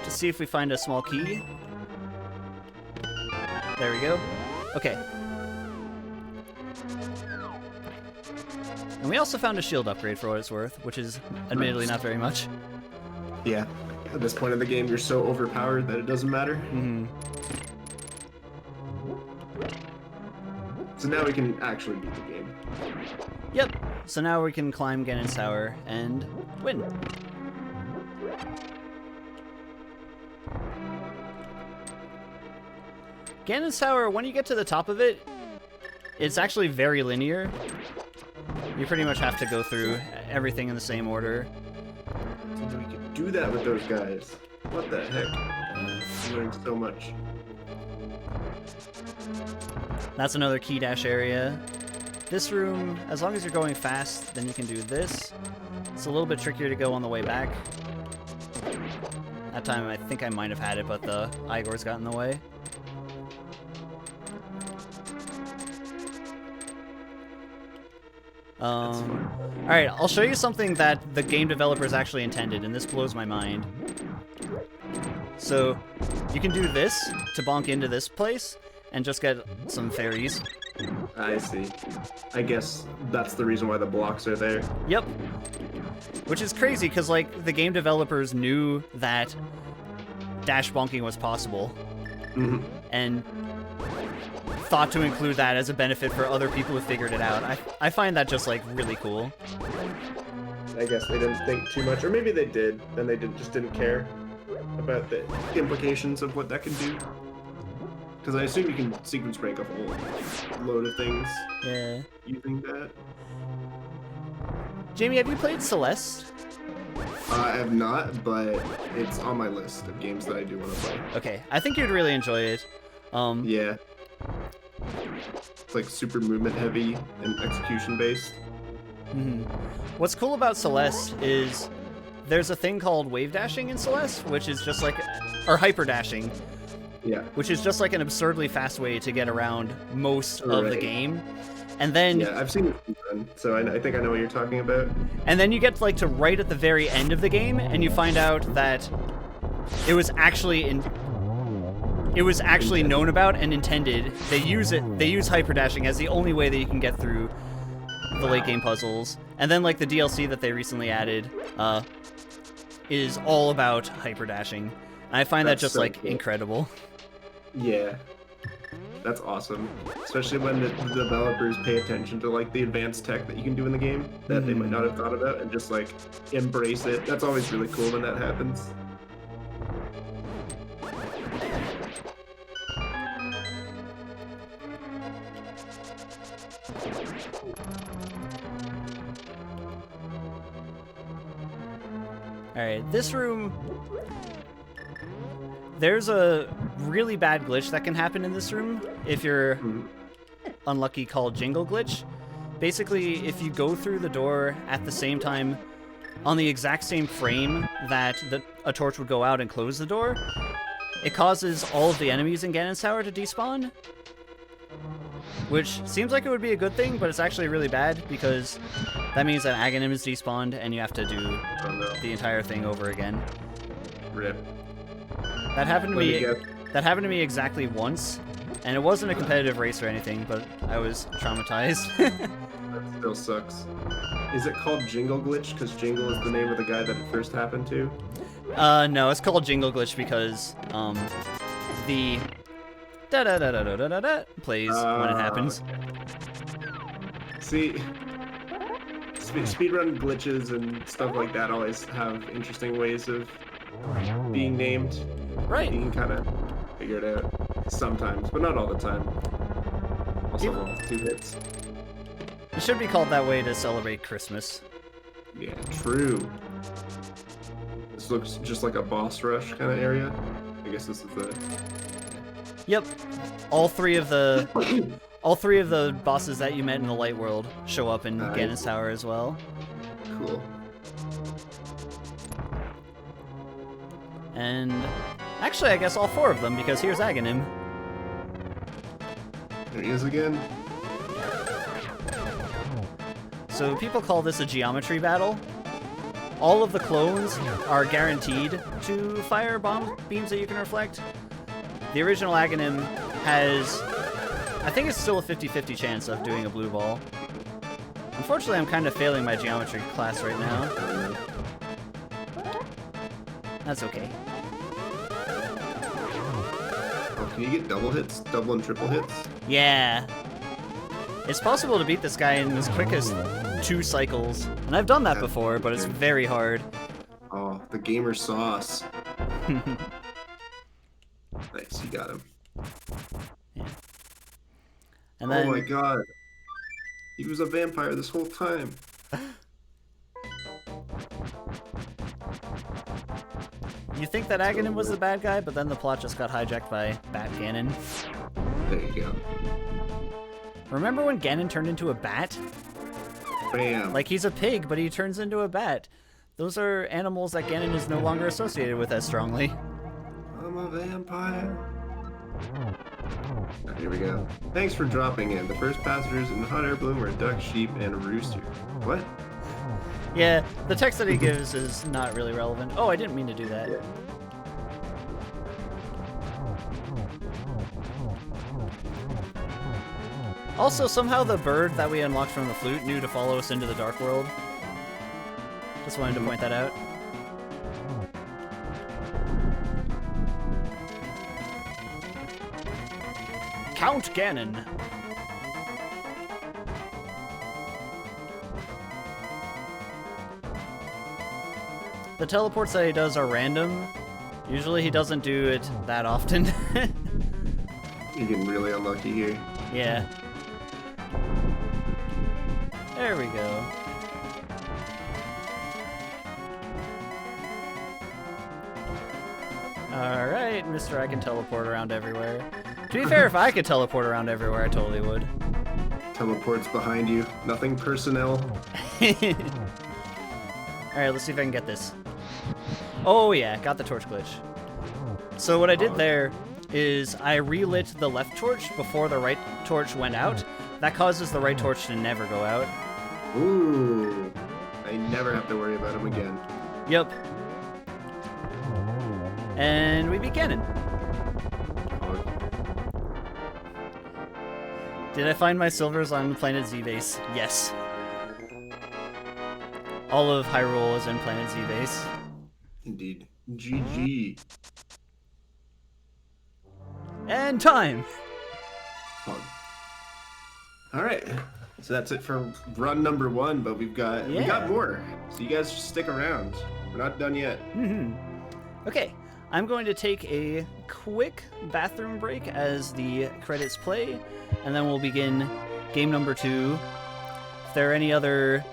to see if we find a small key. There we go. Okay. And we also found a shield upgrade for what it's worth, which is admittedly not very much. Yeah. At this point in the game, you're so overpowered that it doesn't matter. Mm-hmm. So now we can actually beat the game. Yep. So now we can climb Ganon's Tower and win. Ganon's Tower, when you get to the top of it, it's actually very linear. You pretty much have to go through everything in the same order. So we could do that with those guys. What the heck? I learned so much. That's another key dash area. This room, as long as you're going fast, then you can do this. It's a little bit trickier to go on the way back. That time I think I might have had it, but the Igor's got in the way. fun. All right, I'll show you something that the game developers actually intended, and this blows my mind. So, you can do this to bonk into this place and just get some fairies. I see. I guess that's the reason why the blocks are there. Yep. Which is crazy, because, like, the game developers knew that dash bonking was possible. And thought to include that as a benefit for other people who figured it out. I find that just, like, really cool. I guess they didn't think too much, or maybe they did, then they just didn't care about the implications of what that can do. Because I assume you can sequence break a whole load of things using that. Jamie, have you played Celeste? I have not, but it's on my list of games that I do want to play. Okay, I think you'd really enjoy it. Yeah. It's like super movement heavy and execution based. What's cool about Celeste is there's a thing called wave dashing in Celeste, which is just like, or hyper dashing, which is just like an absurdly fast way to get around most of the game. And then yeah, I've seen it done, so I think I know what you're talking about. And then you get like to right at the very end of the game, and you find out that it was actually known about and intended. They use hyper dashing as the only way that you can get through the late game puzzles. And then like the DLC that they recently added is all about hyper dashing. And I find that just so like cool. Incredible. Yeah. That's awesome. Especially when the developers pay attention to like the advanced tech that you can do in the game that they might not have thought about and just like embrace it. That's always really cool when that happens. Alright, this room... There's a really bad glitch that can happen in this room if you're unlucky, called Jingle Glitch. Basically, if you go through the door at the same time on the exact same frame that a torch would go out and close the door, it causes all of the enemies in Ganon's Tower to despawn. Which seems like it would be a good thing, but it's actually really bad because that means that Aghanim is despawned and you have to do the entire thing over again. Rip. That happened to me exactly once, and it wasn't a competitive race or anything, but I was traumatized. That still sucks. Is it called Jingle Glitch because Jingle is the name of the guy that it first happened to? No, it's called Jingle Glitch because the da-da-da-da-da-da-da plays when it happens. See, speedrun glitches and stuff like that always have interesting ways of being named. Right. You can kind of figure it out sometimes, but not all the time. Also, 2 hits. It should be called that way to celebrate Christmas. Yeah, true. This looks just like a boss rush kind of area. I guess this is the... Yep. All three of the bosses that you met in the Light World show up in Ganon's Tower as well. Cool. And actually, I guess all 4 of them, because here's Aghanim. There he is again. So people call this a geometry battle. All of the clones are guaranteed to fire bomb beams that you can reflect. The original Aghanim has, I think it's still a 50-50 chance of doing a blue ball. Unfortunately, I'm kind of failing my geometry class right now. That's okay. Oh, can you get double hits? Double and triple hits? Yeah. It's possible to beat this guy in as quick as 2 cycles. And I've done that before, but it's very hard. Oh, the gamer sauce. Nice, you got him. Yeah. And then... Oh my god. He was a vampire this whole time. You think that Aghanim was the bad guy, but then the plot just got hijacked by Bat Ganon. There you go. Remember when Ganon turned into a bat? Bam. Like, he's a pig, but he turns into a bat. Those are animals that Ganon is no longer associated with as strongly. I'm a vampire. Alright, here we go. Thanks for dropping in. The first passengers in hot air balloon were a duck, sheep, and a rooster. What? Yeah, the text that he gives is not really relevant. Oh, I didn't mean to do that. Yeah. Also, somehow the bird that we unlocked from the flute knew to follow us into the dark world. Just wanted to point that out. Count Ganon. The teleports that he does are random. Usually he doesn't do it that often. You're getting really unlucky here. Yeah. There we go. Alright, Mr. I can teleport around everywhere. To be fair, if I could teleport around everywhere, I totally would. Teleports behind you. Nothing personnel. Alright, let's see if I can get this. Oh yeah, got the torch glitch. So what I did there is I relit the left torch before the right torch went out. That causes the right torch to never go out. Ooh. I never have to worry about him again. Yep. And we beat Ganon. Did I find my silvers on Planet Z base? Yes. All of Hyrule is in Planet Z base. Indeed. GG. And time! Alright. So that's it for run number 1, but we got more. So you guys just stick around. We're not done yet. Okay, I'm going to take a quick bathroom break as the credits play, and then we'll begin game number 2. If there are any other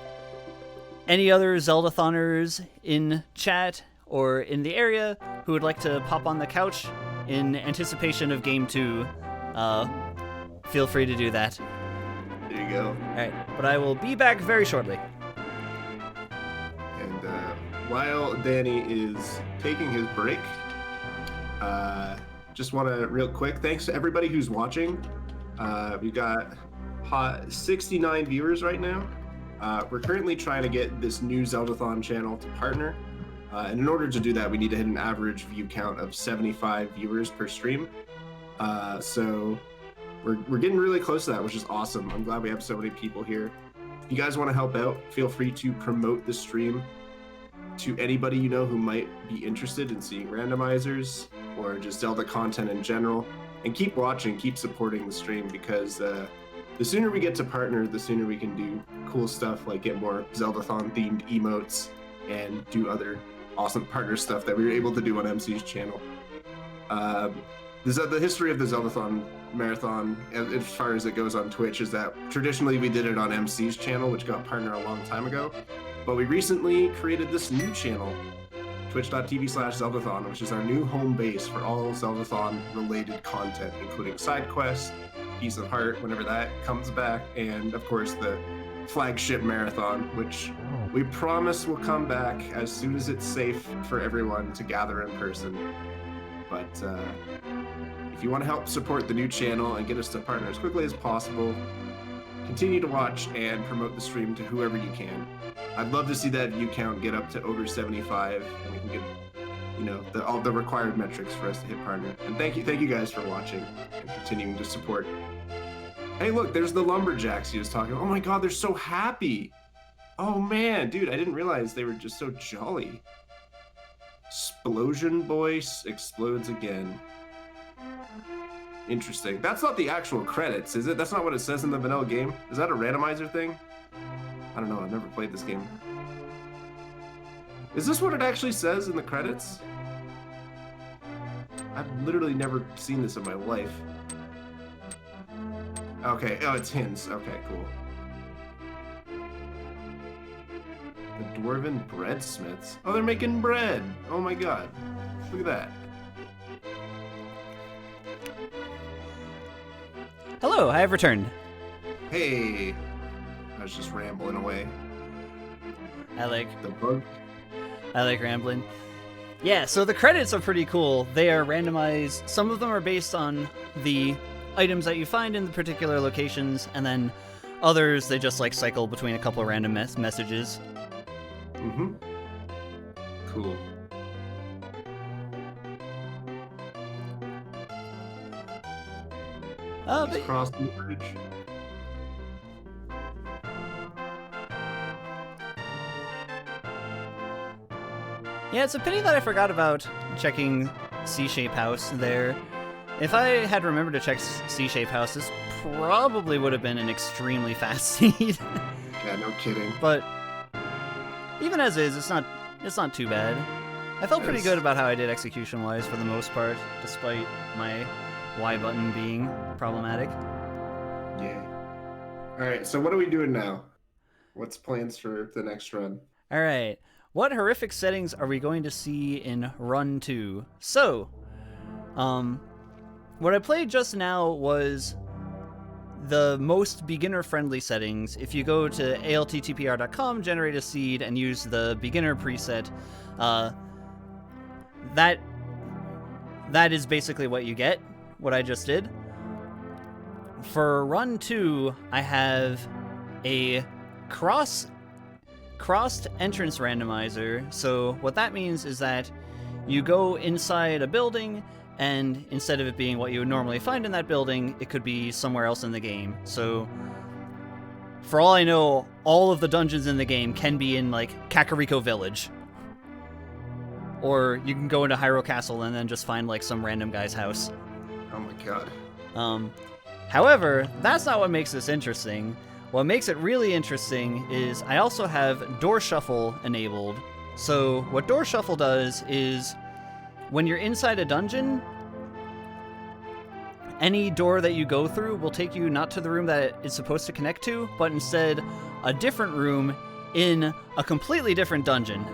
Zeldathoners in chat or in the area who would like to pop on the couch in anticipation of game 2, feel free to do that. There you go. Alright, but I will be back very shortly. And while Danny is taking his break, just want to real quick, thanks to everybody who's watching. We've got 69 viewers right now. We're currently trying to get this new Zeldathon channel to partner. And in order to do that, we need to hit an average view count of 75 viewers per stream. So we're getting really close to that, which is awesome. I'm glad we have so many people here. If you guys want to help out, feel free to promote the stream to anybody you know who might be interested in seeing randomizers or just Zelda content in general. And keep watching, keep supporting the stream, because the sooner we get to partner, the sooner we can do cool stuff like get more Zeldathon themed emotes and do other awesome partner stuff that we were able to do on MC's channel. The history of the Zeldathon marathon, as far as it goes on Twitch, is that traditionally we did it on MC's channel, which got partner a long time ago. But we recently created this new channel, twitch.tv/Zeldathon, which is our new home base for all Zeldathon related content, including side quests, Piece of Heart, whenever that comes back, and of course the flagship marathon, which we promise will come back as soon as it's safe for everyone to gather in person. But if you want to help support the new channel and get us to partner as quickly as possible, continue to watch and promote the stream to whoever you can. I'd love to see that view count get up to over 75, and we can get, all the required metrics for us to hit partner. And thank you guys for watching and continuing to support. Hey, look, there's the lumberjacks he was talking about. Oh my god, they're so happy. Oh man, dude, I didn't realize they were just so jolly. Explosion Boy explodes again. Interesting. That's not the actual credits, is it? That's not what it says in the vanilla game? Is that a randomizer thing? I don't know, I've never played this game. Is this what it actually says in the credits? I've literally never seen this in my life. Okay, oh, it's hints. Okay, cool. The Dwarven Breadsmiths. Oh, they're making bread. Oh my god. Look at that. Hello, I have returned. Hey. I was just rambling away. I like the bug. rambling. Yeah, so the credits are pretty cool. They are randomized. Some of them are based on the items that you find in the particular locations, and then others, they just like cycle between a couple of random messages. Mm-hmm. Cool. He's crossing the bridge. Yeah, it's a pity that I forgot about checking C-Shape House there. If I had remembered to check C-Shape House, this probably would have been an extremely fast seed. Yeah, no kidding. But even as is, it's not too bad. I felt pretty good about how I did execution-wise for the most part, despite my Y button being problematic. Yeah. All right, so what are we doing now? What's plans for the next run? All right. What horrific settings are we going to see in Run 2? So, what I played just now was the most beginner-friendly settings. If you go to alttpr.com, generate a seed, and use the beginner preset, that is basically what you get, what I just did. For Run 2, I have a crossed entrance randomizer. So what that means is that you go inside a building, and instead of it being what you would normally find in that building, it could be somewhere else in the game. So for all I know, all of the dungeons in the game can be in like Kakariko Village. Or you can go into Hyrule Castle and then just find like some random guy's house. Oh my god. However, that's not what makes this interesting. What makes it really interesting is I also have Door Shuffle enabled. So what Door Shuffle does is when you're inside a dungeon, any door that you go through will take you not to the room that it's supposed to connect to, but instead a different room in a completely different dungeon.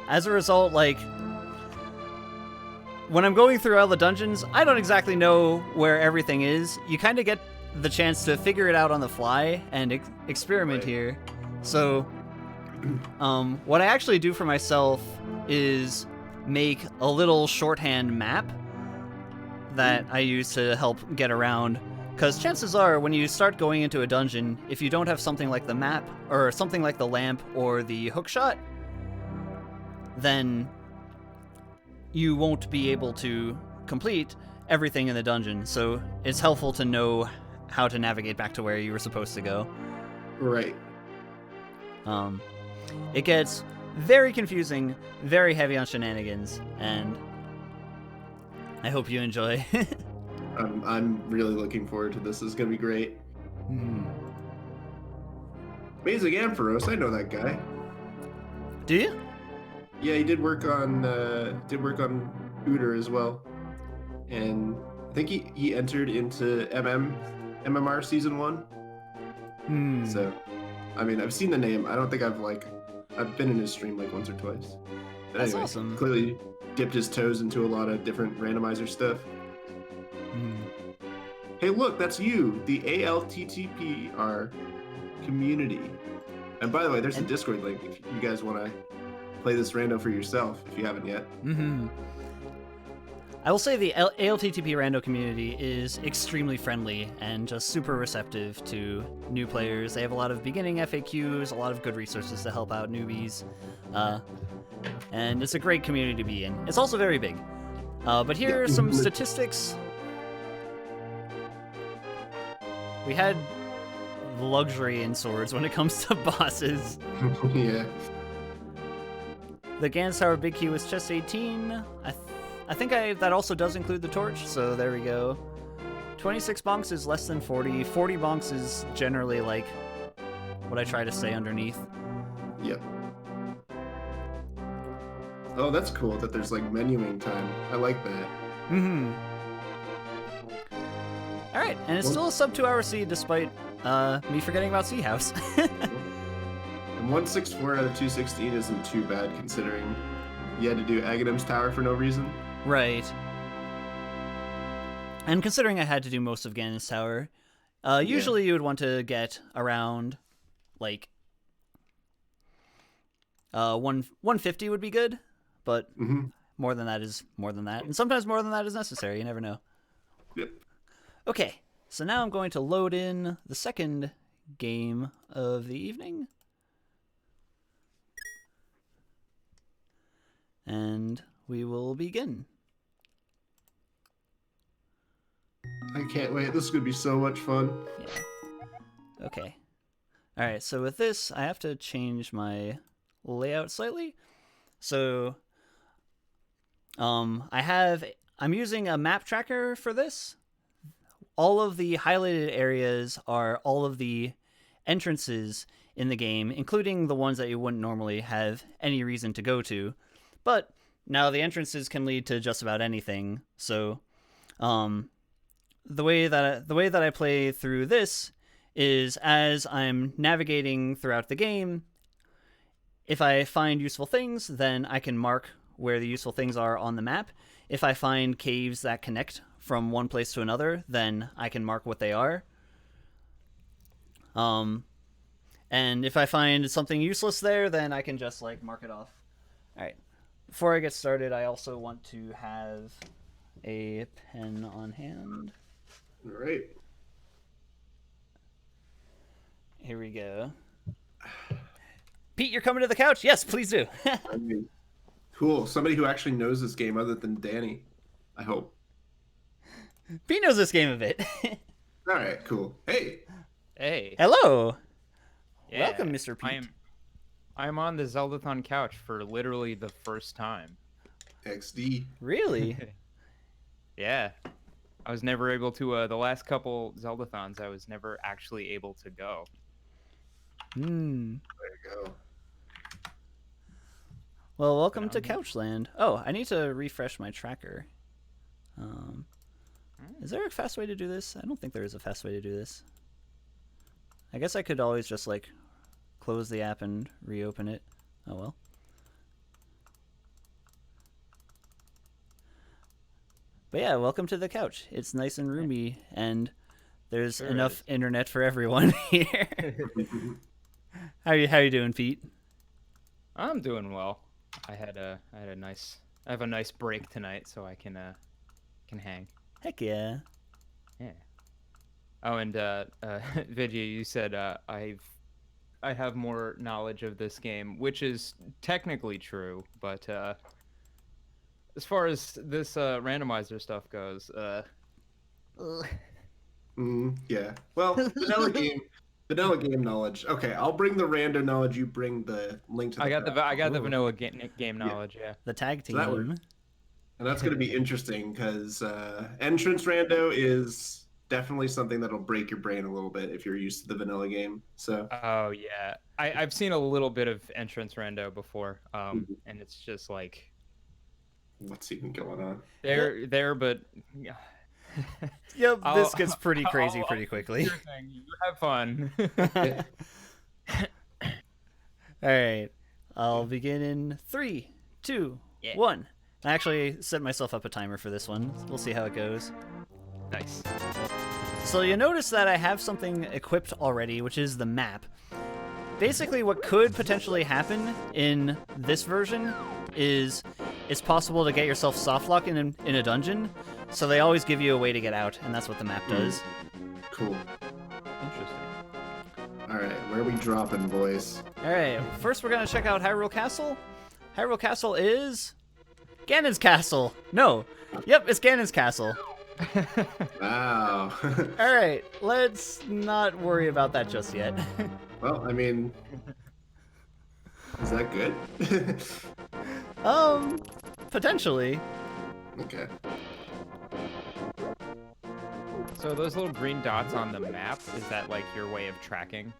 As a result, like, when I'm going through all the dungeons, I don't exactly know where everything is. You kind of get the chance to figure it out on the fly and experiment here. So, what I actually do for myself is make a little shorthand map that I use to help get around. Because chances are, when you start going into a dungeon, if you don't have something like the map, or something like the lamp or the hookshot, then you won't be able to complete everything in the dungeon. So it's helpful to know how to navigate back to where you were supposed to go. Right. It gets very confusing, very heavy on shenanigans, and I hope you enjoy. I'm really looking forward to this. This is gonna be great. Amazing Ampharos, I know that guy. Do you? Yeah, he did work on Uter as well, and I think he entered into MMR season 1. So, I mean, I've seen the name. I don't think I've been in his stream like once or twice. But That's anyway, awesome. Clearly dipped his toes into a lot of different randomizer stuff. Hey, look, that's you, the ALTTPR community. And by the way, there's a Discord link if you guys want to play this rando for yourself if you haven't yet. I will say the ALTTP rando community is extremely friendly and just super receptive to new players. They have a lot of beginning FAQs, a lot of good resources to help out newbies, and it's a great community to be in. It's also very big. But here are some statistics. We had luxury in swords when it comes to bosses. Yeah. The Gans Tower Big Key was chest 18. I think that also does include the torch, so there we go. 26 bonks is less than 40. 40 bonks is generally like what I try to stay underneath. Yep. Oh, that's cool that there's like menuing time. I like that. Alright, and it's still a sub 2 hour seed despite me forgetting about Sea House. And 164 out of 216 isn't too bad considering you had to do Aghanim's Tower for no reason. Right. And considering I had to do most of Ganon's Tower, usually you would want to get around, like, 150 would be good, but Mm-hmm. more than that is more than that, and sometimes more than that is necessary. You never know. Yep. Okay, so now I'm going to load in the second game of the evening. And we will begin. I can't wait. This is going to be so much fun. Yeah. Okay. All right, so with this, I have to change my layout slightly. So I'm using a map tracker for this. All of the highlighted areas are all of the entrances in the game, including the ones that you wouldn't normally have any reason to go to. But now the entrances can lead to just about anything. So the way that I play through this is as I'm navigating throughout the game, if I find useful things, then I can mark where the useful things are on the map. If I find caves that connect from one place to another, then I can mark what they are. And if I find something useless there, then I can just like mark it off. All right. Before I get started, I also want to have a pen on hand. All right. Here we go. Pete, you're coming to the couch? Yes, please do. I mean, cool. Somebody who actually knows this game other than Danny, I hope. Pete knows this game a bit. All right, cool. Hey. Hey. Hello. Yeah, Welcome, Mr. Pete. I'm on the Zeldathon couch for literally the first time. XD. Really? Yeah. I was never able to, the last couple Zeldathons, I was never actually able to go. Hmm. There you go. Well, welcome to Couchland. Oh, I need to refresh my tracker. Is there a fast way to do this? I don't think there is a fast way to do this. I guess I could always just, like, close the app and reopen it. Oh, well. But yeah, welcome to the couch. It's nice and roomy, and there's Sure enough is. internet for everyone here. How you doing, Pete? I'm doing well. I have a nice break tonight, so I can hang. Heck yeah. Yeah. Oh, and Vigi, you said I have more knowledge of this game, which is technically true, but as far as this randomizer stuff goes, Yeah. Well, vanilla game knowledge. Okay, I'll bring the rando knowledge. You bring the link to the. I got the Ooh. vanilla game knowledge. Yeah. The tag team. So that works. And that's going to be interesting because entrance rando is definitely something that'll break your brain a little bit if you're used to the vanilla game. So. Oh yeah, I've seen a little bit of entrance rando before, and it's just like What's even going on? there, but yeah. Yep, I'll- this gets pretty crazy I'll- pretty quickly. Sure thing. You have fun. All right, I'll begin in 3, 2, Yeah. 1. I actually set myself up a timer for this one. We'll see how it goes. Nice. So you notice that I have something equipped already, which is the map. Basically, what could potentially happen in this version is it's possible to get yourself softlock in a dungeon, so they always give you a way to get out, and that's what the map does. Cool. Interesting. All right, where are we dropping, boys? All right, first we're going to check out Hyrule Castle. Hyrule Castle is Ganon's Castle. No. Yep, it's Ganon's Castle. Wow. All right, let's not worry about that just yet. Well, I mean, is that good? Potentially. Okay. So those little green dots on the map, is that like your way of tracking?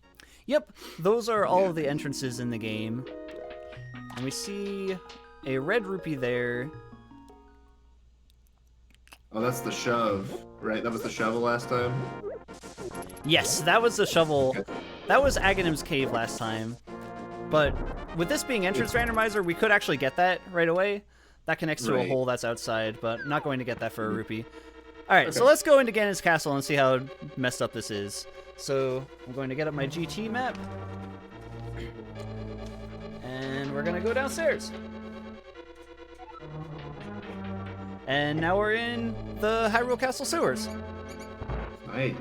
Yep, those are all of the entrances in the game. And we see a red rupee there. Oh, that's the shove, right? That was the shovel last time? Yes, that was the shovel. That was Aghanim's cave last time. But with this being entrance randomizer, we could actually get that right away. That connects to a Right. hole that's outside, but not going to get that for a rupee. All right, so Okay. let's go into Ganon's Castle and see how messed up this is. So I'm going to get up my GT map. And we're gonna go downstairs. And now we're in the Hyrule Castle sewers. Nice.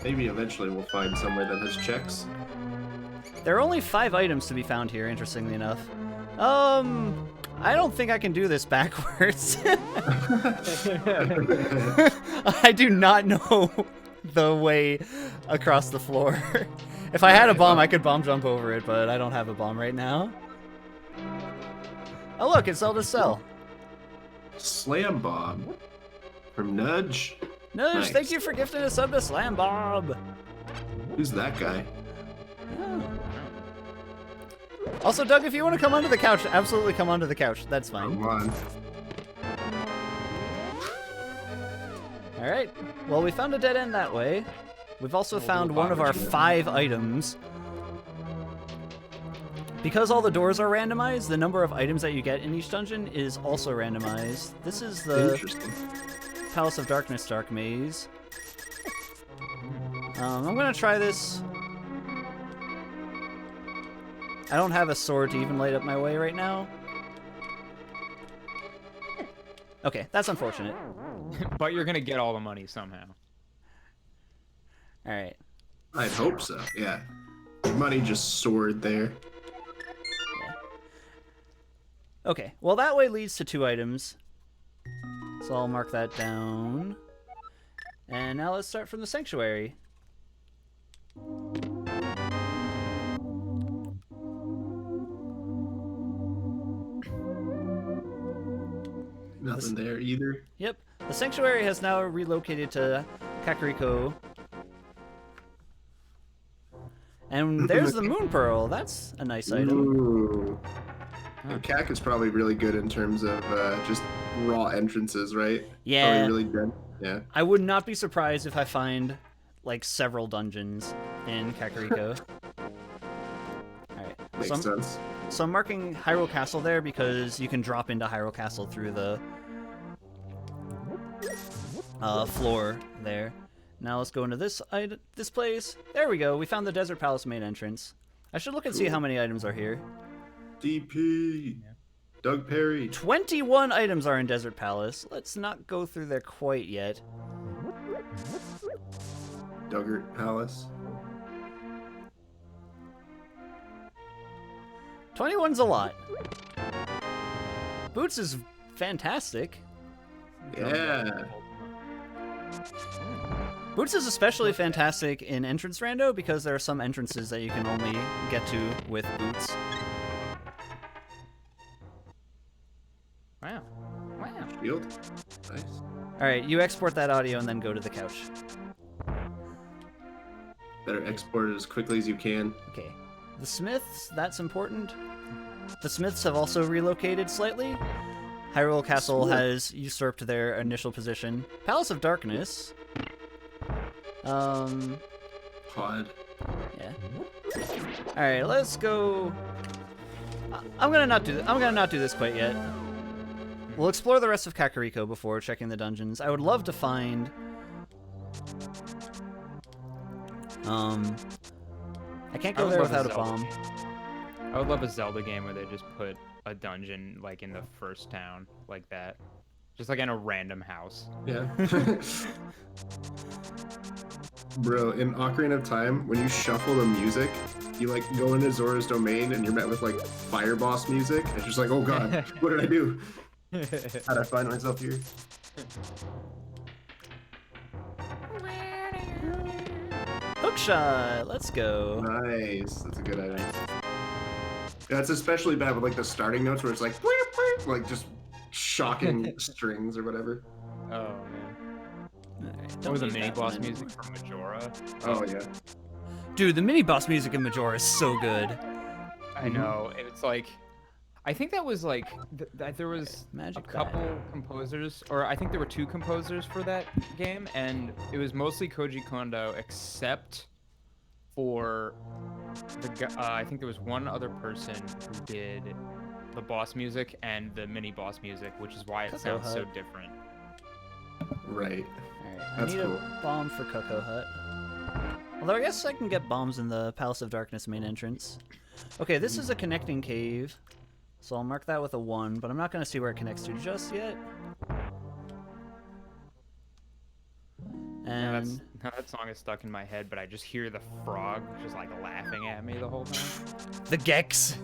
Maybe eventually we'll find somewhere that has checks. There are only 5 items to be found here, interestingly enough. I don't think I can do this backwards. I do not know the way across the floor. If I had a bomb, I could bomb jump over it, but I don't have a bomb right now. Oh look, it's Zelda's cell. Slam Bob from Nudge. Nudge, Nice. thank you for gifting a sub to Slam Bob. Who's that guy? Oh. Also, Doug, if you want to come onto the couch, absolutely come onto the couch. That's fine. Come on. All right. Well, we found a dead end that way. We've also found one of our 5 items. Because all the doors are randomized, the number of items that you get in each dungeon is also randomized. This is the Interesting. Palace of Darkness Dark Maze. I'm gonna try this. I don't have a sword to even light up my way right now. Okay, that's unfortunate. But you're gonna get all the money somehow. All right. I'd hope so, yeah. Money just soared there. Okay, well that way leads to 2 items. So I'll mark that down. And now let's start from the sanctuary. Nothing there either. Yep, the sanctuary has now relocated to Kakariko. And there's the Moon Pearl. That's a nice item. Ooh. And CAC is probably really good in terms of just raw entrances, right? Yeah. Probably really good. Yeah. I would not be surprised if I find like several dungeons in Kakariko. Alright. Makes sense. So I'm marking Hyrule Castle there because you can drop into Hyrule Castle through the floor there. Now let's go into this place. There we go. We found the Desert Palace main entrance. I should look and see how many items are here. DP. Doug Perry. 21 items are in Desert Palace. Let's not go through there quite yet. Duggart Palace. 21's a lot. Boots is fantastic. Yeah. Boots is especially fantastic in entrance rando because there are some entrances that you can only get to with boots. Wow. Wow. Shield. Nice. Alright, you export that audio and then go to the couch. Better export it as quickly as you can. Okay. The Smiths, that's important. The Smiths have also relocated slightly. Hyrule Castle has usurped their initial position. Palace of Darkness. Pod. Yeah. All right, let's go. I'm gonna not do this quite yet. We'll explore the rest of Kakariko before checking the dungeons. I would love to find. I can't go there without a bomb. I would love a Zelda game where they just put a dungeon like in the first town like that. Just like in a random house. Yeah. Bro, in Ocarina of Time, when you shuffle the music, you like go into Zora's domain and you're met with like fire boss music. It's just like, oh god, what did I do? How'd I find myself here? Hookshot, let's go. Nice, that's a good idea. Yeah, it's especially bad with like the starting notes where it's like, like just shocking strings or whatever. Oh man. Alright, What was the use mini that boss one music anymore. from Majora? Oh yeah. Dude, the mini boss music in Majora is so good. I know. And it's like, I think that was like, there was Magic a couple composers, or I think there were 2 composers for that game, and it was mostly Koji Kondo, except for the I think there was one other person who did the boss music and the mini boss music, which is why it Cocoa sounds so Hut. different. Right. Alright, I That's need cool. a bomb for Cocoa Hut. Although I guess I can get bombs in the Palace of Darkness main entrance. Okay, this is a connecting cave. So I'll mark that with a 1, but I'm not going to see where it connects to just yet. And Now that song is stuck in my head, but I just hear the frog just like laughing at me the whole time. the Gex.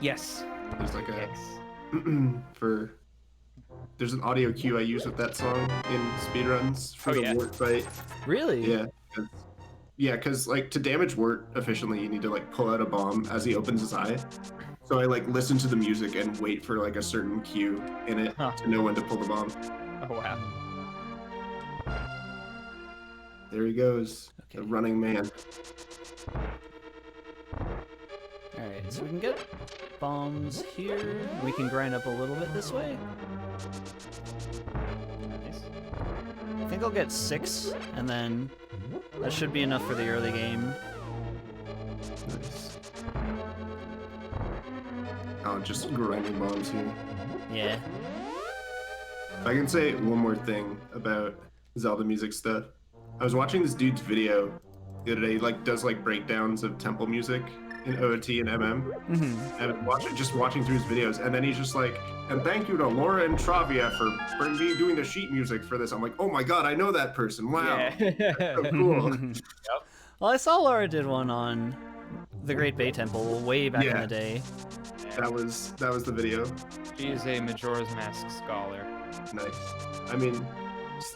Yes. There's like a Yes. there's an audio cue I use with that song in speedruns for Oh, the yeah. Wart fight. Really? Yeah. Because like to damage Wart efficiently, you need to like pull out a bomb as he opens his eye. So I like listen to the music and wait for like a certain cue in it to know when to pull the bomb. Oh wow. There he goes, Okay. the running man. Alright, so we can get bombs here. We can grind up a little bit this way. Nice. I think I'll get 6, and then that should be enough for the early game. Nice. Oh, just grinding bombs here. Yeah. If I can say one more thing about Zelda music stuff. I was watching this dude's video the other day. He like does like breakdowns of temple music in OOT and MM. Mm-hmm. And watching through his videos, and then he's just like, and thank you to Laura and Travia for doing the sheet music for this. I'm like, oh my god, I know that person. Wow. Yeah. So cool. Well, I saw Laura did one on the Great Bay Temple way back in Yeah. the day. That was the video. She is a Majora's Mask scholar. Nice. I mean,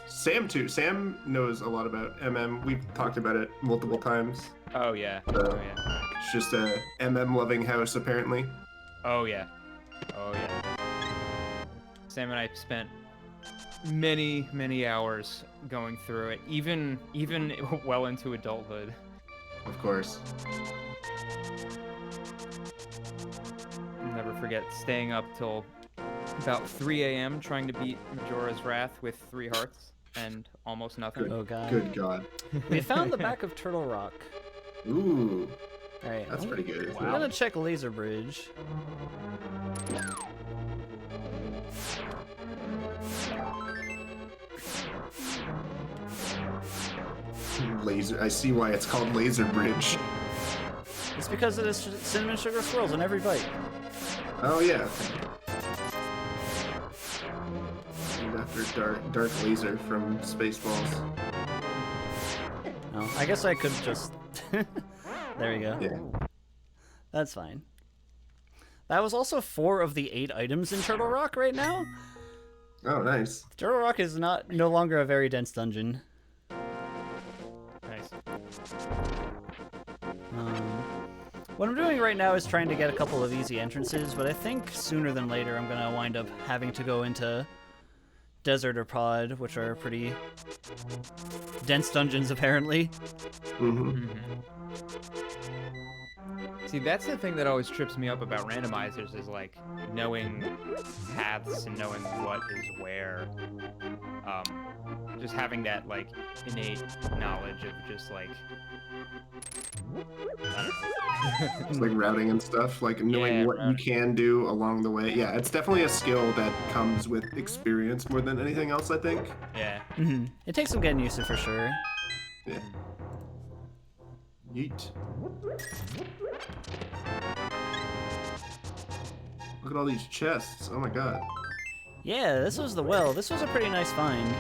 Sam too. Sam knows a lot about MM. We've talked about it multiple times. Oh yeah. So- Oh yeah. It's just a MM loving house apparently. Oh yeah. Oh yeah. Sam and I spent many hours going through it, even well into adulthood. Of course. I'll never forget staying up till about 3 a.m. trying to beat Majora's Wrath with 3 hearts and almost nothing. Oh god. Good god. We found the back of Turtle Rock. Ooh, Alright. that's pretty good. I'm gonna check Laser Bridge. Laser. I see why it's called Laser Bridge. It's because it is cinnamon sugar swirls in every bite. Oh yeah. Named after Dark Laser from Spaceballs. No, I guess I could just... There we go. Yeah. That's fine. That was also 4 of the 8 items in Turtle Rock right now. Oh, nice. Turtle Rock is no longer a very dense dungeon. Nice. What I'm doing right now is trying to get a couple of easy entrances, but I think sooner than later I'm gonna wind up having to go into Desert or Pod, which are pretty dense dungeons apparently. Mm-hmm. See, that's the thing that always trips me up about randomizers is like knowing paths and knowing what is where. Just having that like innate knowledge of just like It's like routing and stuff, like knowing Yeah, what you routing. can do along the way. Yeah, it's definitely a skill that comes with experience more than anything else, I think. yeah. It takes some getting used to for sure. Yeah. Yeet. Look at all these chests. Oh my god. Yeah, this was the well. This was a pretty nice find.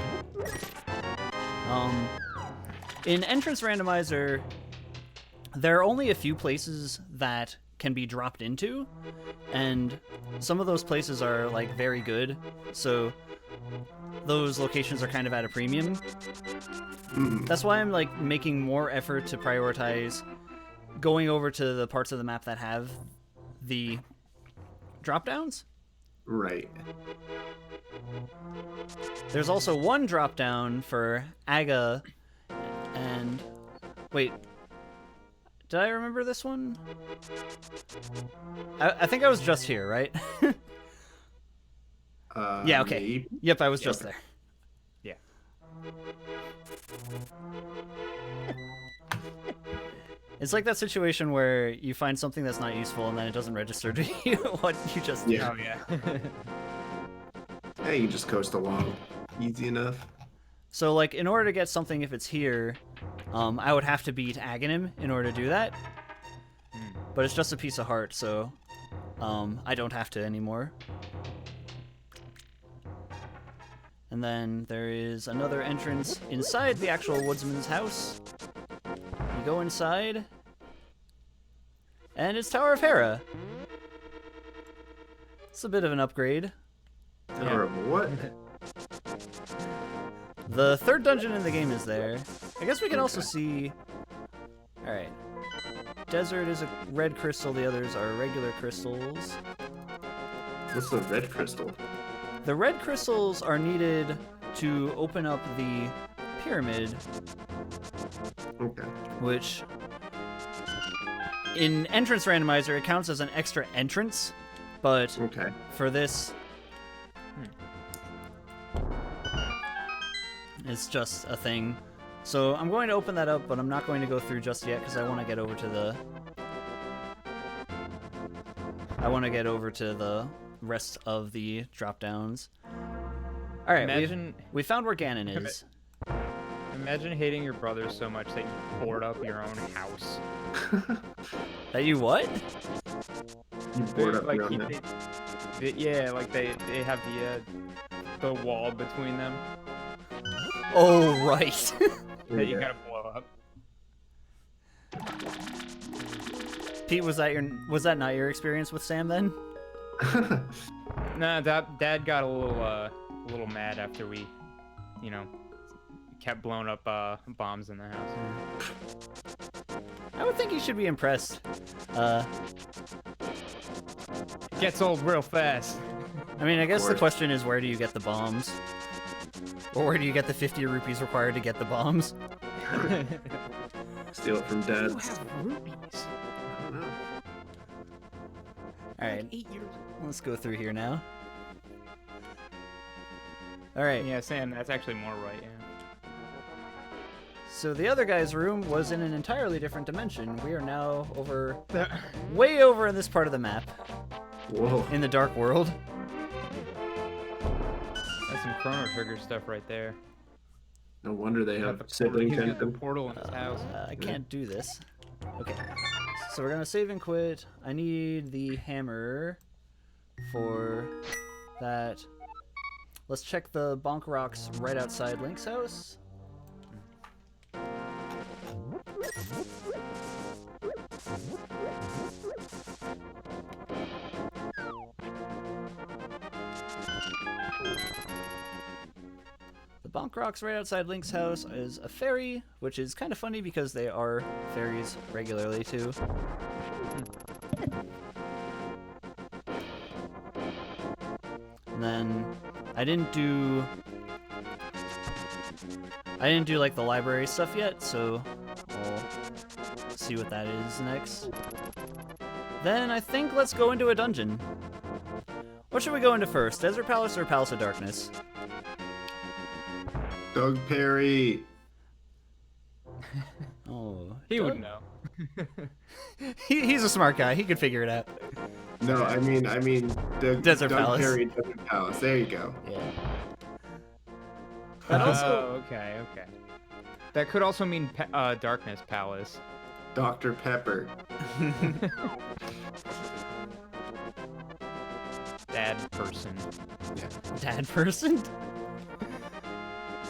In Entrance Randomizer, there are only a few places that can be dropped into, and some of those places are like very good, so those locations are kind of at a premium. That's why I'm like making more effort to prioritize going over to the parts of the map that have the drop downs. Right. There's also one drop down for Aga, and wait, did I remember this one? I think I was just here, right? Yeah, okay. Maybe? Yep, I was just Okay. there. Yeah. It's like that situation where you find something that's not useful and then it doesn't register to you what you just did. Yeah. Oh yeah. Hey, you just coast along. Easy enough. So, like, in order to get something if it's here, I would have to beat Aghanim in order to do that. But it's just a piece of heart, so I don't have to anymore. And then there is another entrance inside the actual woodsman's house. You go inside, and it's Tower of Hera. It's a bit of an upgrade. Tower of what? The third dungeon in the game is there. I guess we can also see... Alright. Desert is a red crystal, the others are regular crystals. What's the red crystal? The red crystals are needed to open up the pyramid, Okay. which in entrance randomizer it counts as an extra entrance, but Okay. for this it's just a thing. So I'm going to open that up, but I'm not going to go through just yet because I want to get over to the rest of the drop downs. All right, we found where Ganon is. Imagine hating your brother so much that you board up your own house. That you what? You board up like your own house. yeah, like they have the wall between them Oh right. that you gotta blow up. Pete, was that not your experience with Sam then? Nah, Dad got a little mad after we, kept blowing up bombs in the house. I would think you should be impressed. Gets old real fast. I mean, I guess the course. question is, where do you get the bombs? Or where do you get the 50 rupees required to get the bombs? Steal it from Dad. rupees. I don't know. Alright, 8 years. let's go through here now. Alright, Yeah, Sam, that's actually more right. Yeah. so the other guy's room was in an entirely different dimension. We are now way over in this part of the map, Whoa. in the Dark World. That's some Chrono Trigger stuff right there. No wonder they He's have got the sibling portal- he's got the tension. portal in his house. I can't do this. Okay, so we're gonna save and quit. I need the hammer for that. Let's check the bonk rocks right outside Link's house. The bonk rocks right outside Link's house is a fairy, which is kind of funny because they are fairies regularly too. And then I didn't do like the library stuff yet, so I'll see what that is next. Then I think let's go into a dungeon. What should we go into first? Desert Palace or Palace of Darkness? Doug Perry. Oh, He would know. He's a smart guy. He could figure it out. No, I mean Desert Doug Palace. Perry, Desert Palace. There you go. Yeah. But But also, okay. That could also mean Darkness Palace. Dr. Pepper. Dad person. dad person.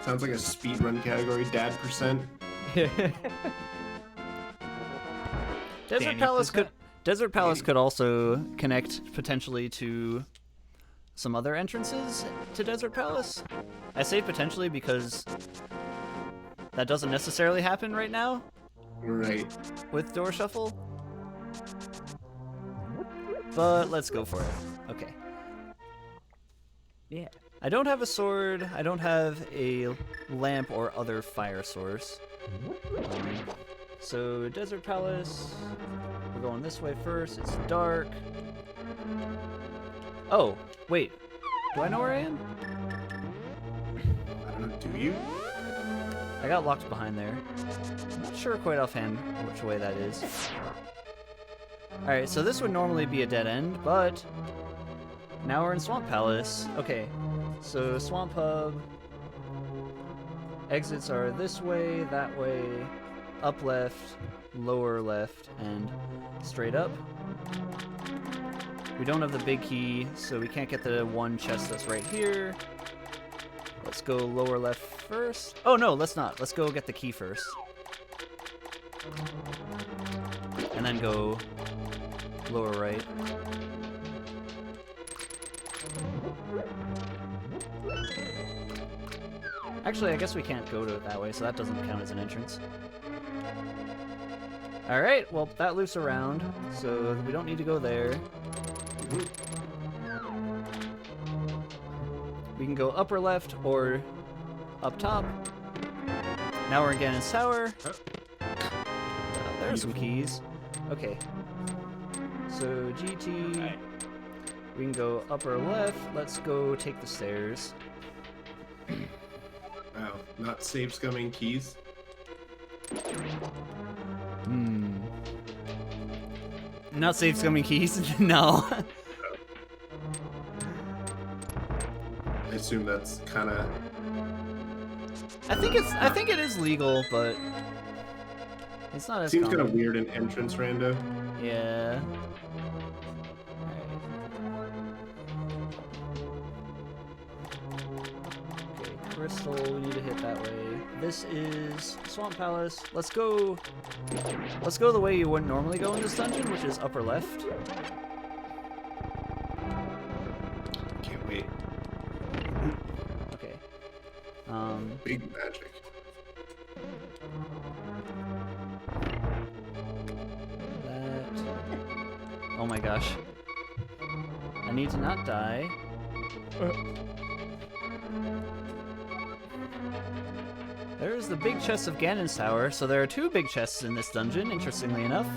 Sounds like a speedrun category. Dad percent. Desert Palace could also connect potentially to some other entrances to Desert Palace. I say potentially because that doesn't necessarily happen right now Right. with Door Shuffle. But let's go for it. Okay. Yeah. I don't have a sword. I don't have a lamp or other fire source. So Desert Palace. We're going this way first. It's dark. Oh, wait. Do I know where I am? I don't know. Do you? I got locked behind there. I'm not sure quite offhand which way that is. Alright, so this would normally be a dead end, but now we're in Swamp Palace. Okay, so Swamp Hub. Exits are this way, that way, up left, lower left, and straight up. We don't have the big key, so we can't get the one chest that's right here. Let's go lower left first. Oh no, let's not. Let's go get the key first. And then go lower right. Actually, I guess we can't go to it that way, so that doesn't count as an entrance. Alright, well, that loops around, so we don't need to go there. We can go upper left or up top. Now we're again in Sour. There's some keys. Okay. So GT. We can go upper left. Let's go take the stairs. Wow, not safe scumming keys. Not safe scumming keys? No. I assume that's kind of. I think it is legal, but it's not as Seems kind common. of weird in entrance rando. Yeah. Okay, crystal, we need to hit that way. This is Swamp Palace. Let's go the way you wouldn't normally go in this dungeon, which is upper left. Can't wait. Okay. Big magic. That. Oh my gosh. I need to not die. There's the big chest of Ganon's Tower, so there are two big chests in this dungeon, interestingly enough.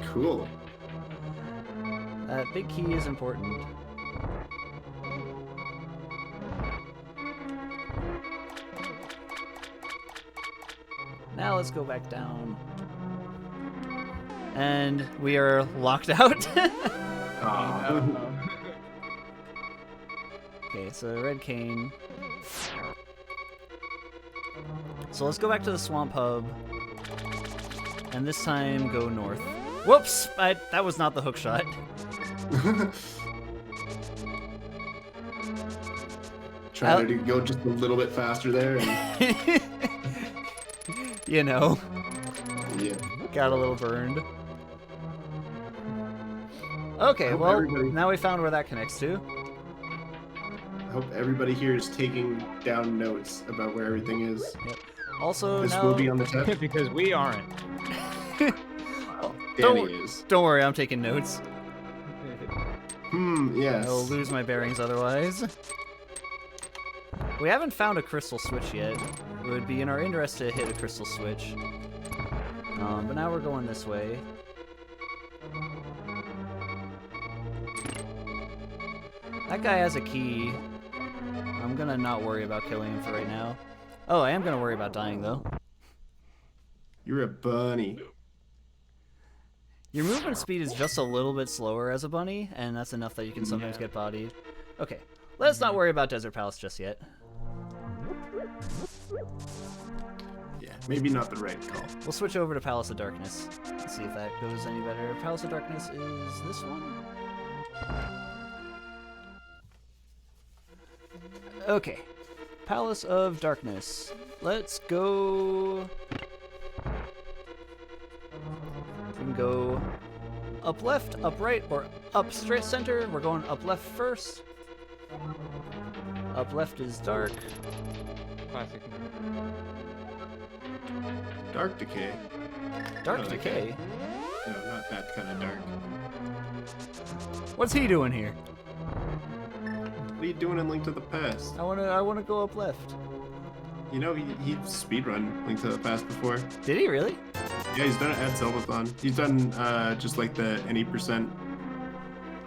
Cool. That big key is important. Now let's go back down. And we are locked out. Okay, so red cane. So let's go back to the swamp hub. And this time go north. Whoops! That was not the hook shot. Trying to go just a little bit faster there. And, You know, yeah. got a little burned. Okay, Hope well, everybody- now we found where that connects to. I hope everybody here is taking down notes about where everything is. Yep. Also, This now... will be on the test. Because we aren't. Danny is. Don't worry, I'm taking notes. Yes. I'll lose my bearings otherwise. We haven't found a crystal switch yet. It would be in our interest to hit a crystal switch. But now we're going this way. That guy has a key. I'm gonna not worry about killing him for right now. Oh, I am gonna worry about dying though. You're a bunny. Your movement speed is just a little bit slower as a bunny, and that's enough that you can sometimes get bodied. Okay, let's not worry about Desert Palace just yet. Yeah, maybe not the right call. We'll switch over to Palace of Darkness. Let's see if that goes any better. Palace of Darkness is this one? Okay. Palace of Darkness. Let's go... We can go up left, up right, or up straight center. We're going up left first. Up left is dark. Classic. Dark decay. Dark Oh, Decay? No, not that kind of dark. What's he doing here? What are you doing in Link to the Past? I wanna go up left. You know, he speedrun Link to the Past before. Did he really? Yeah, he's done it at Zeldathon. He's done just like the any percent,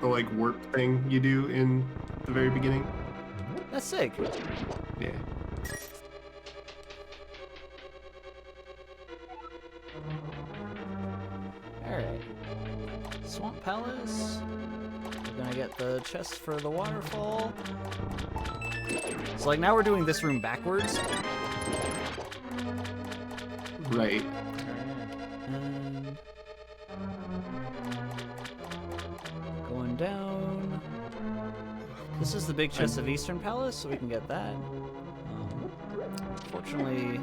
the like warp thing you do in the very beginning. That's sick. Yeah. Alright. Swamp Palace. We're gonna get the chest for the waterfall. So like now we're doing this room backwards. Right. And going down. This is the big chest of Eastern Palace, so we can get that. Fortunately,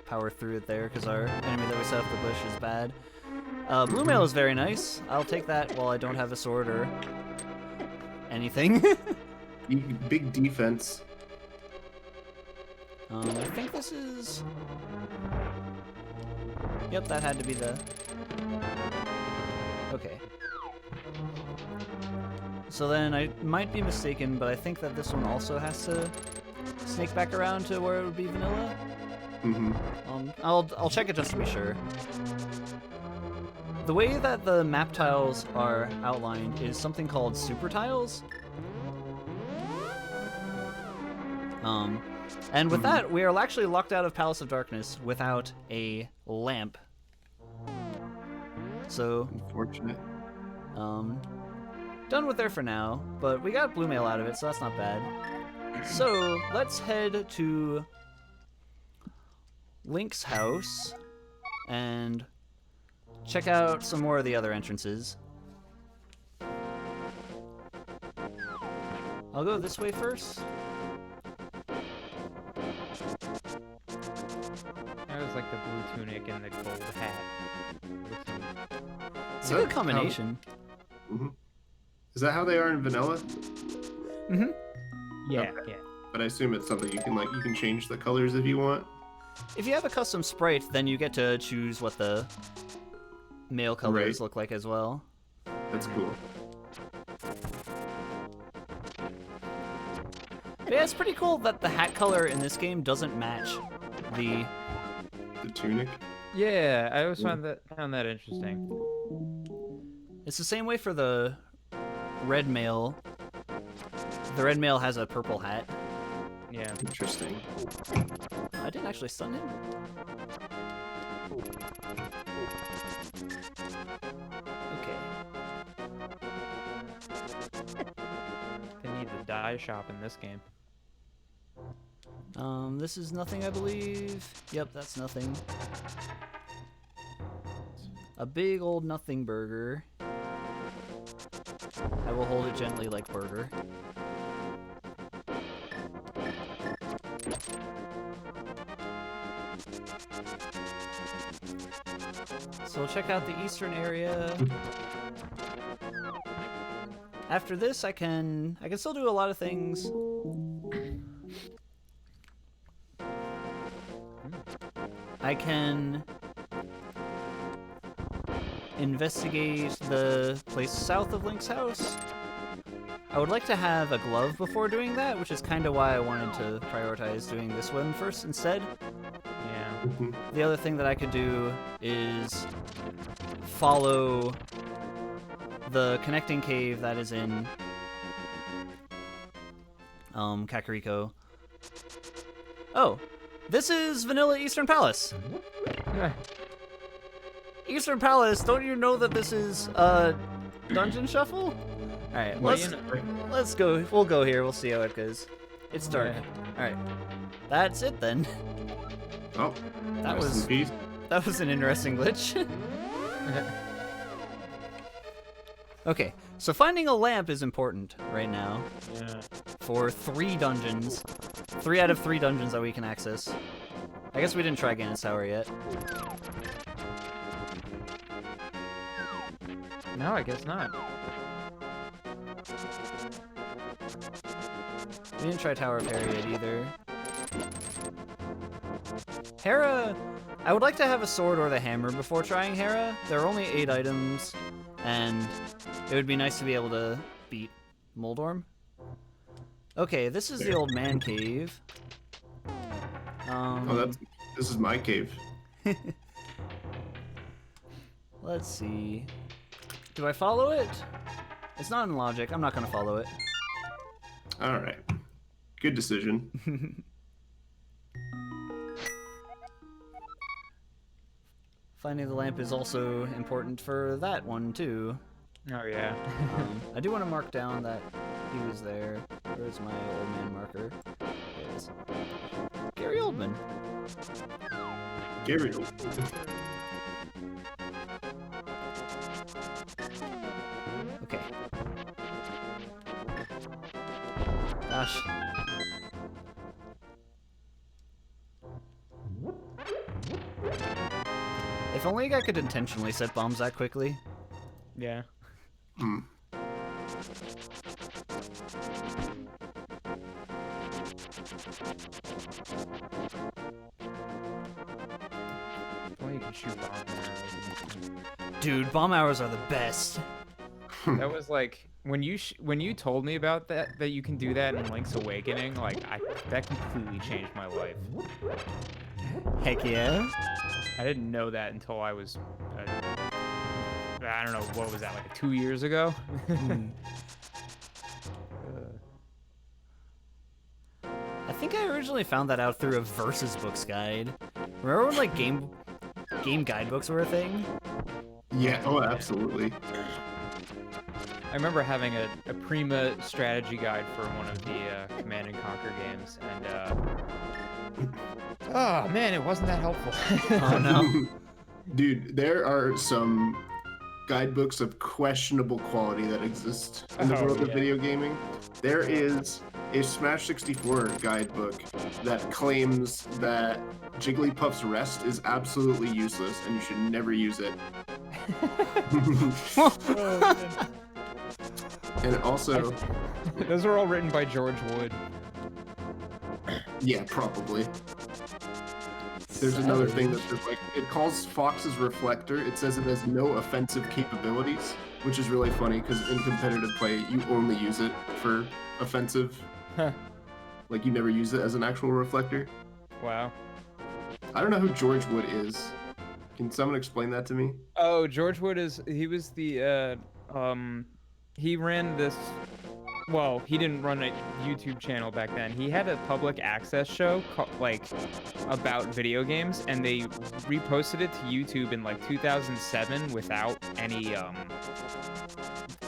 power through it there because our enemy that we set up the bush is bad. Blue mail is very nice. I'll take that while I don't have a sword or anything. Big defense. I think this is... Yep, that had to be the... Okay. So then I might be mistaken, but I think that this one also has to snake back around to where it would be vanilla. Mm-hmm. I'll check it just to be sure. The way that the map tiles are outlined is something called super tiles. And with that, we are actually locked out of Palace of Darkness without a lamp. So, Unfortunate. done with there for now, but we got blue mail out of it, so that's not bad. So, let's head to Link's house and check out some more of the other entrances. I'll go this way first. That was like the blue tunic and the gold hat. It's a good combination. Mm-hmm. Is that how they are in vanilla? Mm-hmm. Yeah, Okay. yeah. But I assume it's something you can change the colors if you want. If you have a custom sprite, then you get to choose what the male colors look like as well. That's cool. But yeah, it's pretty cool that the hat color in this game doesn't match the... The tunic. Yeah, I always found that interesting. It's the same way for the red male. The red male has a purple hat. Yeah. Interesting. I didn't actually stun him. Okay. They need the dye shop in this game. This is nothing, I believe. Yep, that's nothing. A big old nothing burger. I will hold it gently like burger. So we'll check out the eastern area. After this, I can still do a lot of things. I can investigate the place south of Link's house. I would like to have a glove before doing that, which is kind of why I wanted to prioritize doing this one first instead. Yeah. Mm-hmm. The other thing that I could do is follow the connecting cave that is in Kakariko. Oh, this is Vanilla Eastern Palace. Eastern Palace, don't you know that this is Dungeon Shuffle? All right, let's go. We'll go here. We'll see how it goes. It's dark. Yeah. All right, that's it then. Oh, That rest was in peace. that was an interesting glitch. Okay, so finding a lamp is important right now Yeah. for 3 dungeons. 3 out of 3 dungeons that we can access. I guess we didn't try Ganon's Tower yet. No, I guess not. We didn't try Tower of Hera yet either. Hera, I would like to have a sword or the hammer before trying Hera. There are only 8 items, and it would be nice to be able to beat Moldorm. Okay, this is the old man cave. Oh, this is my cave. Let's see. Do I follow it? It's not in logic. I'm not gonna follow it. All right. Good decision. Finding the lamp is also important for that one too. Oh yeah. I do want to mark down that he was there. Where's my old man marker? There it is. Get Gary Oldman. Gary Oldman. Okay. Gosh. If only I could intentionally set bombs that quickly. Yeah. Hmm. Well, you can shoot bomb arrows. Dude, bomb arrows are the best. That was like when you told me about that you can do that in Link's Awakening. Like that completely changed my life. Heck yeah. I didn't know that until I was, I don't know, what was that, like 2 years ago? I think I originally found that out through a Versus Books guide. Remember when like game guidebooks were a thing? Yeah. Oh, absolutely. I remember having a Prima strategy guide for one of the Command and Conquer games, and oh man, it wasn't that helpful. Oh no. Dude, there are some guidebooks of questionable quality that exist in the world of video gaming. There is a Smash 64 guidebook that claims that Jigglypuff's rest is absolutely useless and you should never use it. And also, those are all written by George Wood. yeah, probably. There's another thing that says, like, it calls Fox's reflector. It says it has no offensive capabilities, which is really funny because in competitive play, you only use it for offensive. Huh. Like, you never use it as an actual reflector. Wow. I don't know who George Wood is. Can someone explain that to me? Oh, George Wood he was the he ran this. Well, he didn't run a YouTube channel back then. He had a public access show like about video games, and they reposted it to YouTube in like 2007 without any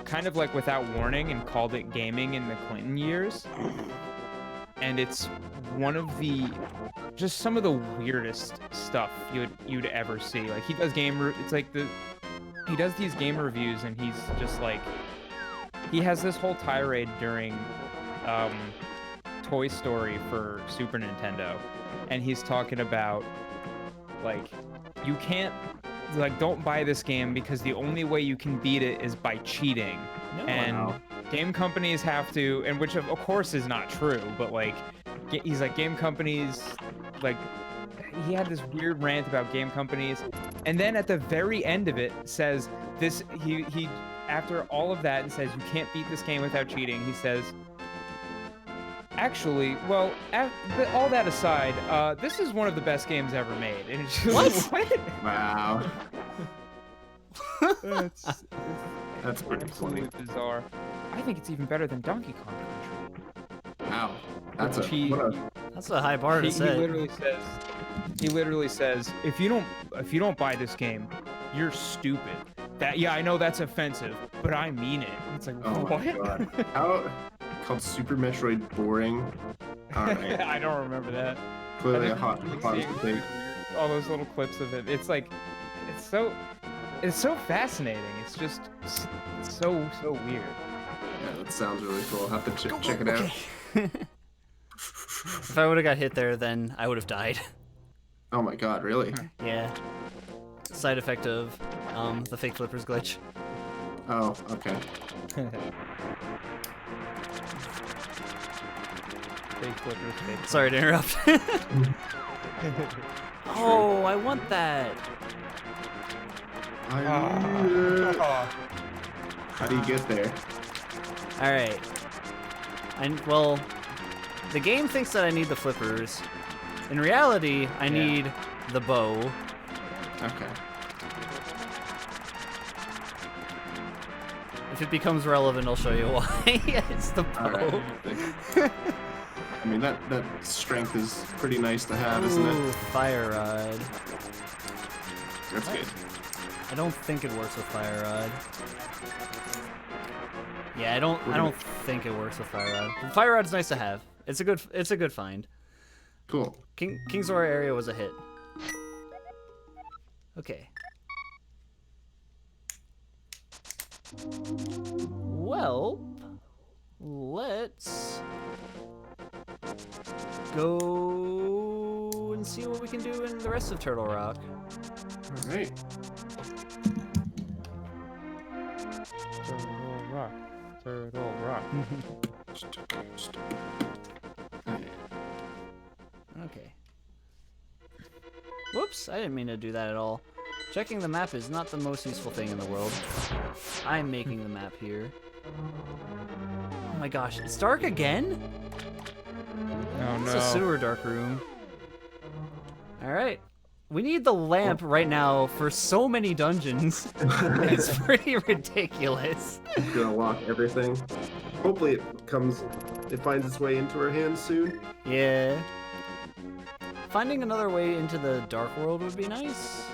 kind of like without warning, and called it Gaming in the Clinton Years. And it's one of the just some of the weirdest stuff you'd ever see. Like he does he does these game reviews, and he's just like, he has this whole tirade during Toy Story for Super Nintendo, and he's talking about like, you can't, like, don't buy this game because the only way you can beat it is by cheating. No. And Wow. game companies have to, and which of course is not true, but like he's like, game companies, like, he had this weird rant about game companies, and then at the very end of it says this, he after all of that, and says you can't beat this game without cheating, he says, actually, well, all that aside, this is one of the best games ever made. And it's just What? what? Wow. It's That's pretty funny. absolutely bizarre. I think it's even better than Donkey Kong Country. Wow. That's a, He- what a, That's a high bar to He set. literally says, if you don't buy this game, you're stupid. Yeah, I know that's offensive, but I mean it. It's like, oh what? my god. How, called Super Metroid boring? Alright. I don't remember that. Clearly a I hot think take. all those little clips of it. It's like, it's so fascinating. It's just so weird. Yeah, that sounds really cool. I'll have to check it out. Okay. If I would have got hit there, then I would have died. Oh my god, really? Yeah. Side effect of the fake flippers glitch. Oh, okay. Fake flippers, fake Sorry to interrupt. Oh, I want that. How do you get there? All right. Well, the game thinks that I need the flippers. In reality, I need the bow. Okay. If it becomes relevant, I'll show you why. It's the bow. Alright. I mean, that strength is pretty nice to have, isn't Ooh, it? fire rod. That's good. I don't think it works with fire rod. Yeah, I don't think it works with fire rod. Fire rod's nice to have. It's a good find. Cool. King's Roar area was a hit. Okay. Well, let's go and see what we can do in the rest of Turtle Rock. All right. Turtle Rock. Turtle Rock. Okay. Whoops, I didn't mean to do that at all. Checking the map is not the most useful thing in the world. I'm making the map here. Oh my gosh, it's dark again? Oh It's no. a sewer dark room. Alright. We need the lamp right now for so many dungeons. It's pretty ridiculous. Gonna lock everything. Hopefully it finds its way into our hands soon. Yeah. Finding another way into the dark world would be nice.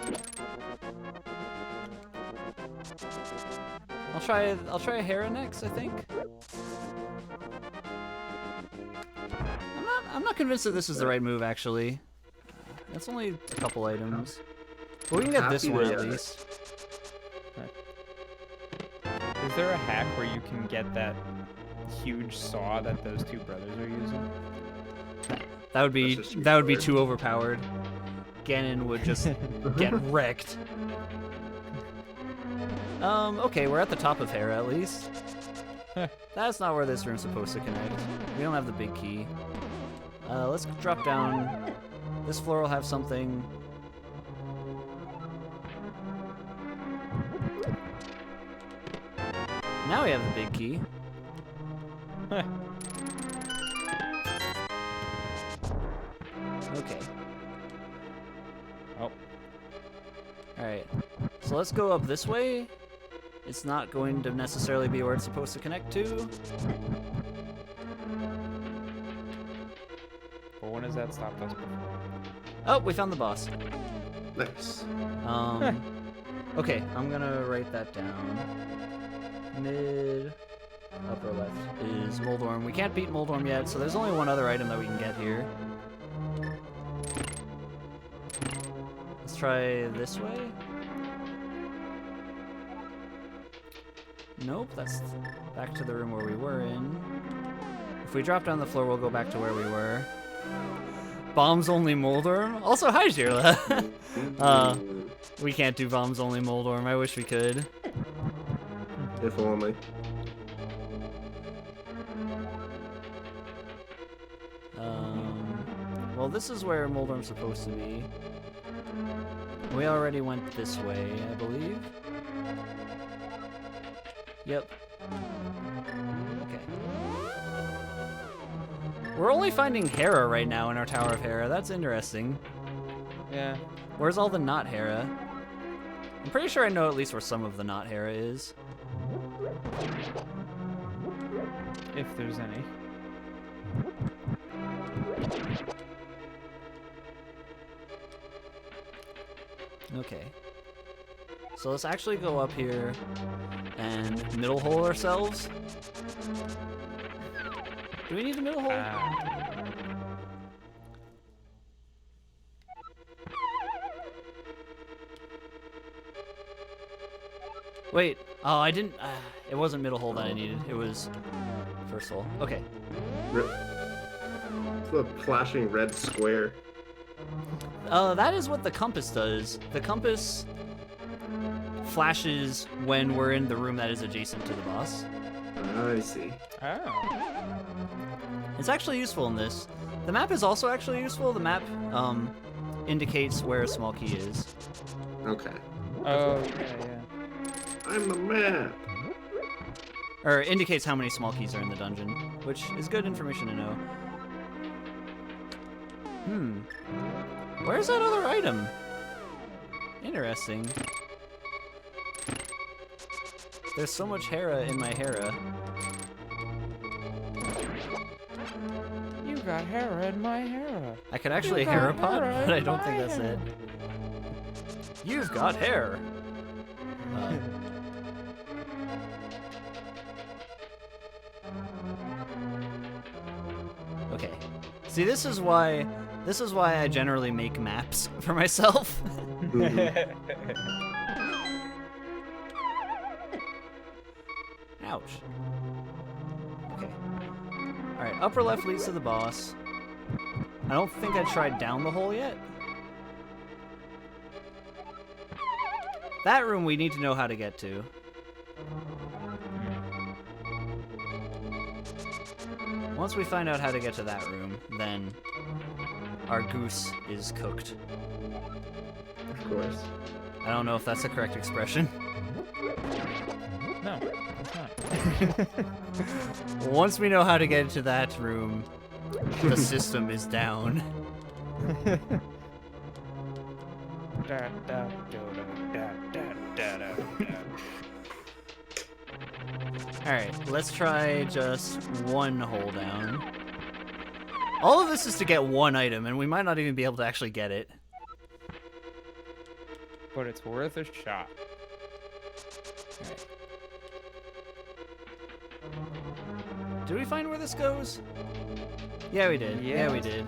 I'll try a Hera next, I think. I'm not convinced that this is the right move actually. That's only a couple items. But we can get this Happy one to- at least. Is there a hack where you can get that huge saw that those two brothers are using? That would be That's just weird. too overpowered. Ganon would just get wrecked. Okay, we're at the top of Hera at least. That's not where this room's supposed to connect. We don't have the big key. Let's drop down. This floor will have something. Now we have the big key. Okay. Oh. Alright. So let's go up this way. It's not going to necessarily be where it's supposed to connect to. But when has that stopped us before? Oh, we found the boss. Nice. Okay, I'm gonna write that down. Mid, upper left is Moldorm. We can't beat Moldorm yet, so there's only one other item that we can get here. Let's try this way. Nope, that's back to the room where we were in. If we drop down the floor, we'll go back to where we were. Bombs only Moldorm? Also, hi, Jirla. We can't do bombs only Moldorm. I wish we could. If only. Well, this is where Moldorm's supposed to be. We already went this way, I believe. Yep. Okay. We're only finding Hera right now in our Tower of Hera. That's interesting. Yeah. Where's all the not Hera? I'm pretty sure I know at least where some of the not Hera is. If there's any. Okay. So let's actually go up here and middle hole ourselves. Do we need a middle hole? Wait. Oh, I didn't. It wasn't middle hole that I needed. It was first hole. Okay. It's the flashing red square. That is what the compass does. The compass flashes when we're in the room that is adjacent to the boss. I see. Oh. It's actually useful in this. The map is also actually useful. The map indicates where a small key is. Okay. Oh, yeah. I'm the map. Or indicates how many small keys are in the dungeon, which is good information to know. Where's that other item? Interesting. There's so much Hera in my Hera. You got Hera in my Hera. I could actually got Hera pod, Hera but I in don't think my that's Hera. it. You've got hair. Okay. See, this This is why I generally make maps for myself. Ouch. Okay. Alright, upper left leads to the boss. I don't think I tried down the hole yet. That room we need to know how to get to. Once we find out how to get to that room, then our goose is cooked. Of course. I don't know if that's the correct expression. No, it's not. Once we know how to get into that room, the system is down. Alright, let's try just one hole down. All of this is to get one item, and we might not even be able to actually get it. But it's worth a shot. Alright. Did we find where this goes? Yeah, we did. Yeah, we did.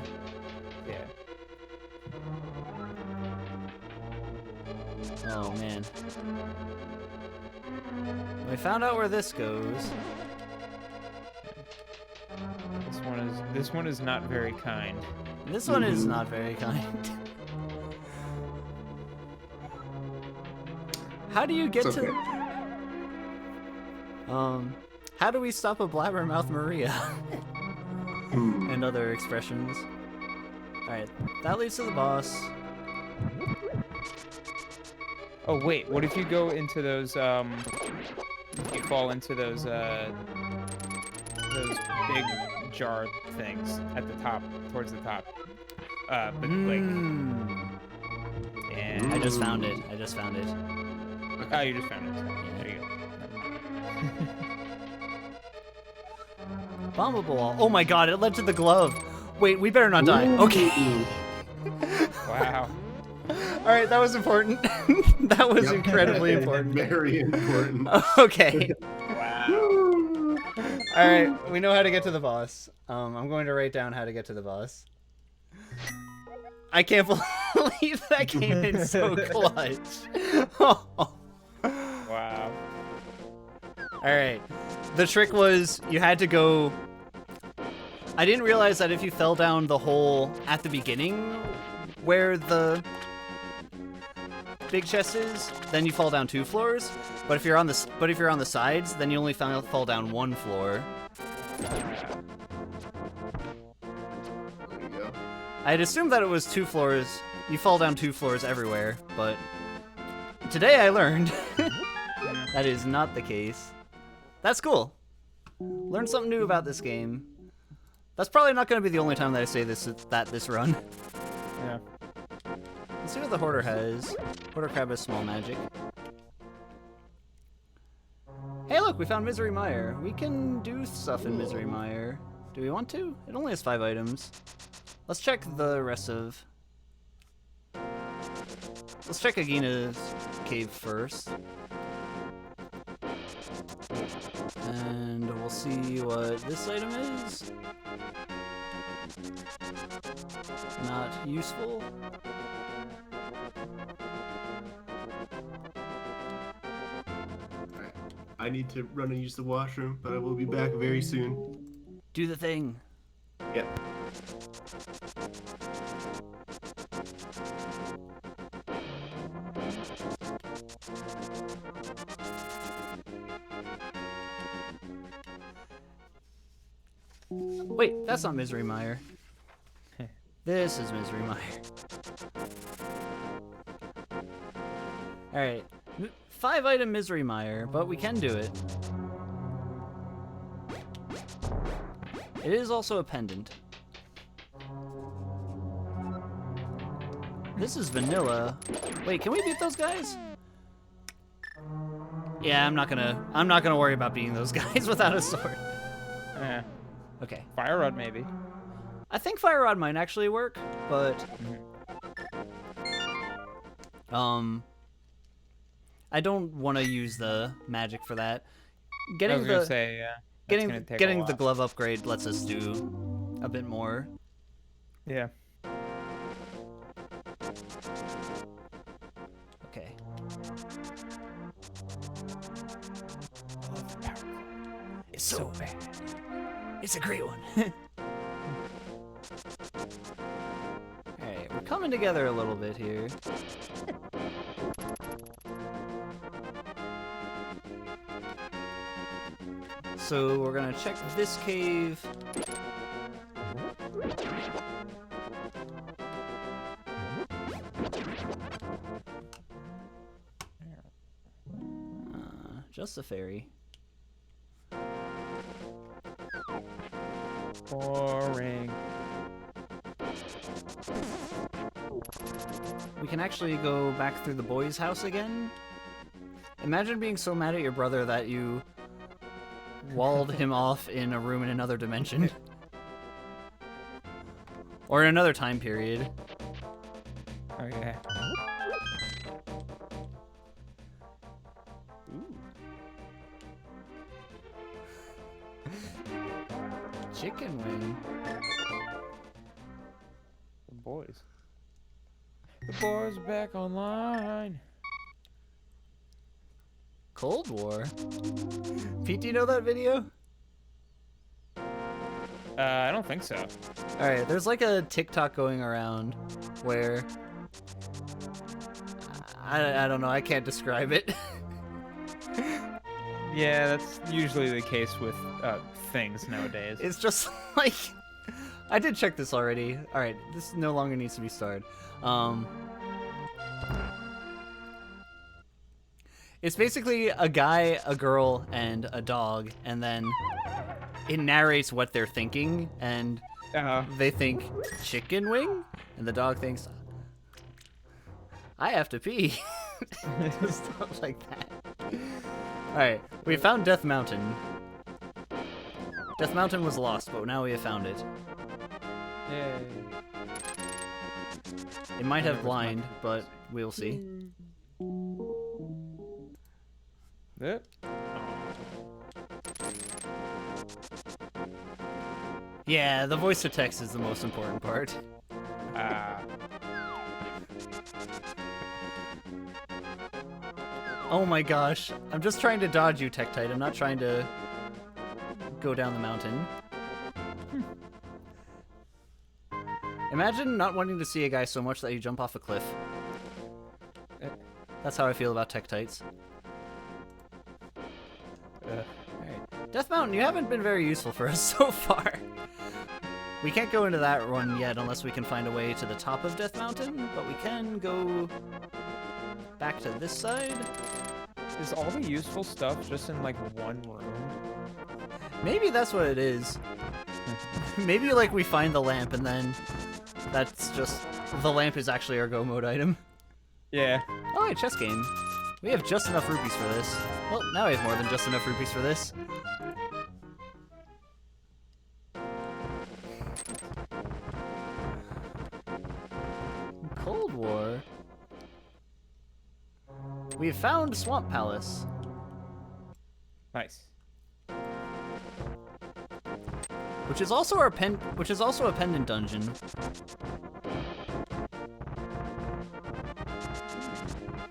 Yeah. Oh, man. We found out where this goes. This one is not very kind. This one is not very kind. How do you get It's to... okay. How do we stop a blabbermouth Maria? And other expressions. Alright, that leads to the boss. Oh wait, what if you go into those you fall into those big jar things at the top, towards the top. But like, yeah. I just found it. I just found it. Oh, you just found it. There you go. Bombable wall. Oh my god, it led to the glove. Wait, we better not die. Okay. Wow. Alright, that was important. That was Yep. incredibly important. Very important. Okay. Wow. Alright, we know how to get to the boss. I'm going to write down how to get to the boss. I can't believe that came in so clutch. Wow. Alright. The trick was you had to go... I didn't realize that if you fell down the hole at the beginning where the big chest is, then you fall down 2 floors. But if you're on the sides, then you only fall down 1 floor. There you go. I'd assumed that it was 2 floors. You fall down 2 floors everywhere, but today I learned that is not the case. That's cool. Learned something new about this game. That's probably not going to be the only time that I say this run. Yeah. Let's see what the Hoarder has. Hoarder Crab has small magic. Hey look, we found Misery Mire. We can do stuff in Misery Mire. Do we want to? It only has 5 items. Let's check the rest of... Let's check Agina's cave first. And we'll see what this item is. Not useful. Alright. I need to run and use the washroom, but I will be back very soon. Do the thing. Yep. Wait, that's not Misery Mire. This is Misery Mire. Alright. 5 item Misery Mire, but we can do it. It is also a pendant. This is vanilla. Wait, can we beat those guys? Yeah, I'm not gonna worry about beating those guys without a sword. Yeah. Okay. Fire rod maybe. I think Fire Rod might actually work, but I don't want to use the magic for that. I Getting was the gonna say, yeah. That's gonna take a getting the while. glove upgrade lets us do a bit more. Yeah. is so bad. It's a great one. Alright, we're coming together a little bit here. So we're gonna check this cave. Just a fairy. Boring. We can actually go back through the boys' house again. Imagine being so mad at your brother that you walled him off in a room in another dimension. Or in another time period. Oh yeah. Chicken wing. The boys. The boys are back online. Cold War. Pete, do you know that video? I don't think so. Alright, there's like a TikTok going around where I don't know, I can't describe it. Yeah, that's usually the case with things nowadays. It's just like I did check this already. Alright, this no longer needs to be starred. It's basically a guy, a girl, and a dog, and then it narrates what they're thinking, and they think chicken wing, and the dog thinks I have to pee. Stuff like that. Alright, we found Death Mountain. Death Mountain was lost, but now we have found it. Yay. It might have blind, but we'll see. Yep. Yeah, the voice to text is the most important part. Oh my gosh. I'm just trying to dodge you, Tektite. I'm not trying to go down the mountain. Imagine not wanting to see a guy so much that you jump off a cliff. That's how I feel about Tektites. Alright. Death Mountain, you haven't been very useful for us so far. We can't go into that one yet unless we can find a way to the top of Death Mountain, but we can go back to this side. Is all the useful stuff just in like one room? Maybe that's what it is. Maybe like we find the lamp and then that's just the lamp is actually our go mode item. Yeah. Oh, a chess game. We have just enough rupees for this. Well, now we have more than just enough rupees for this. Cold War. We have found Swamp Palace. Nice. Which is also a pendant dungeon.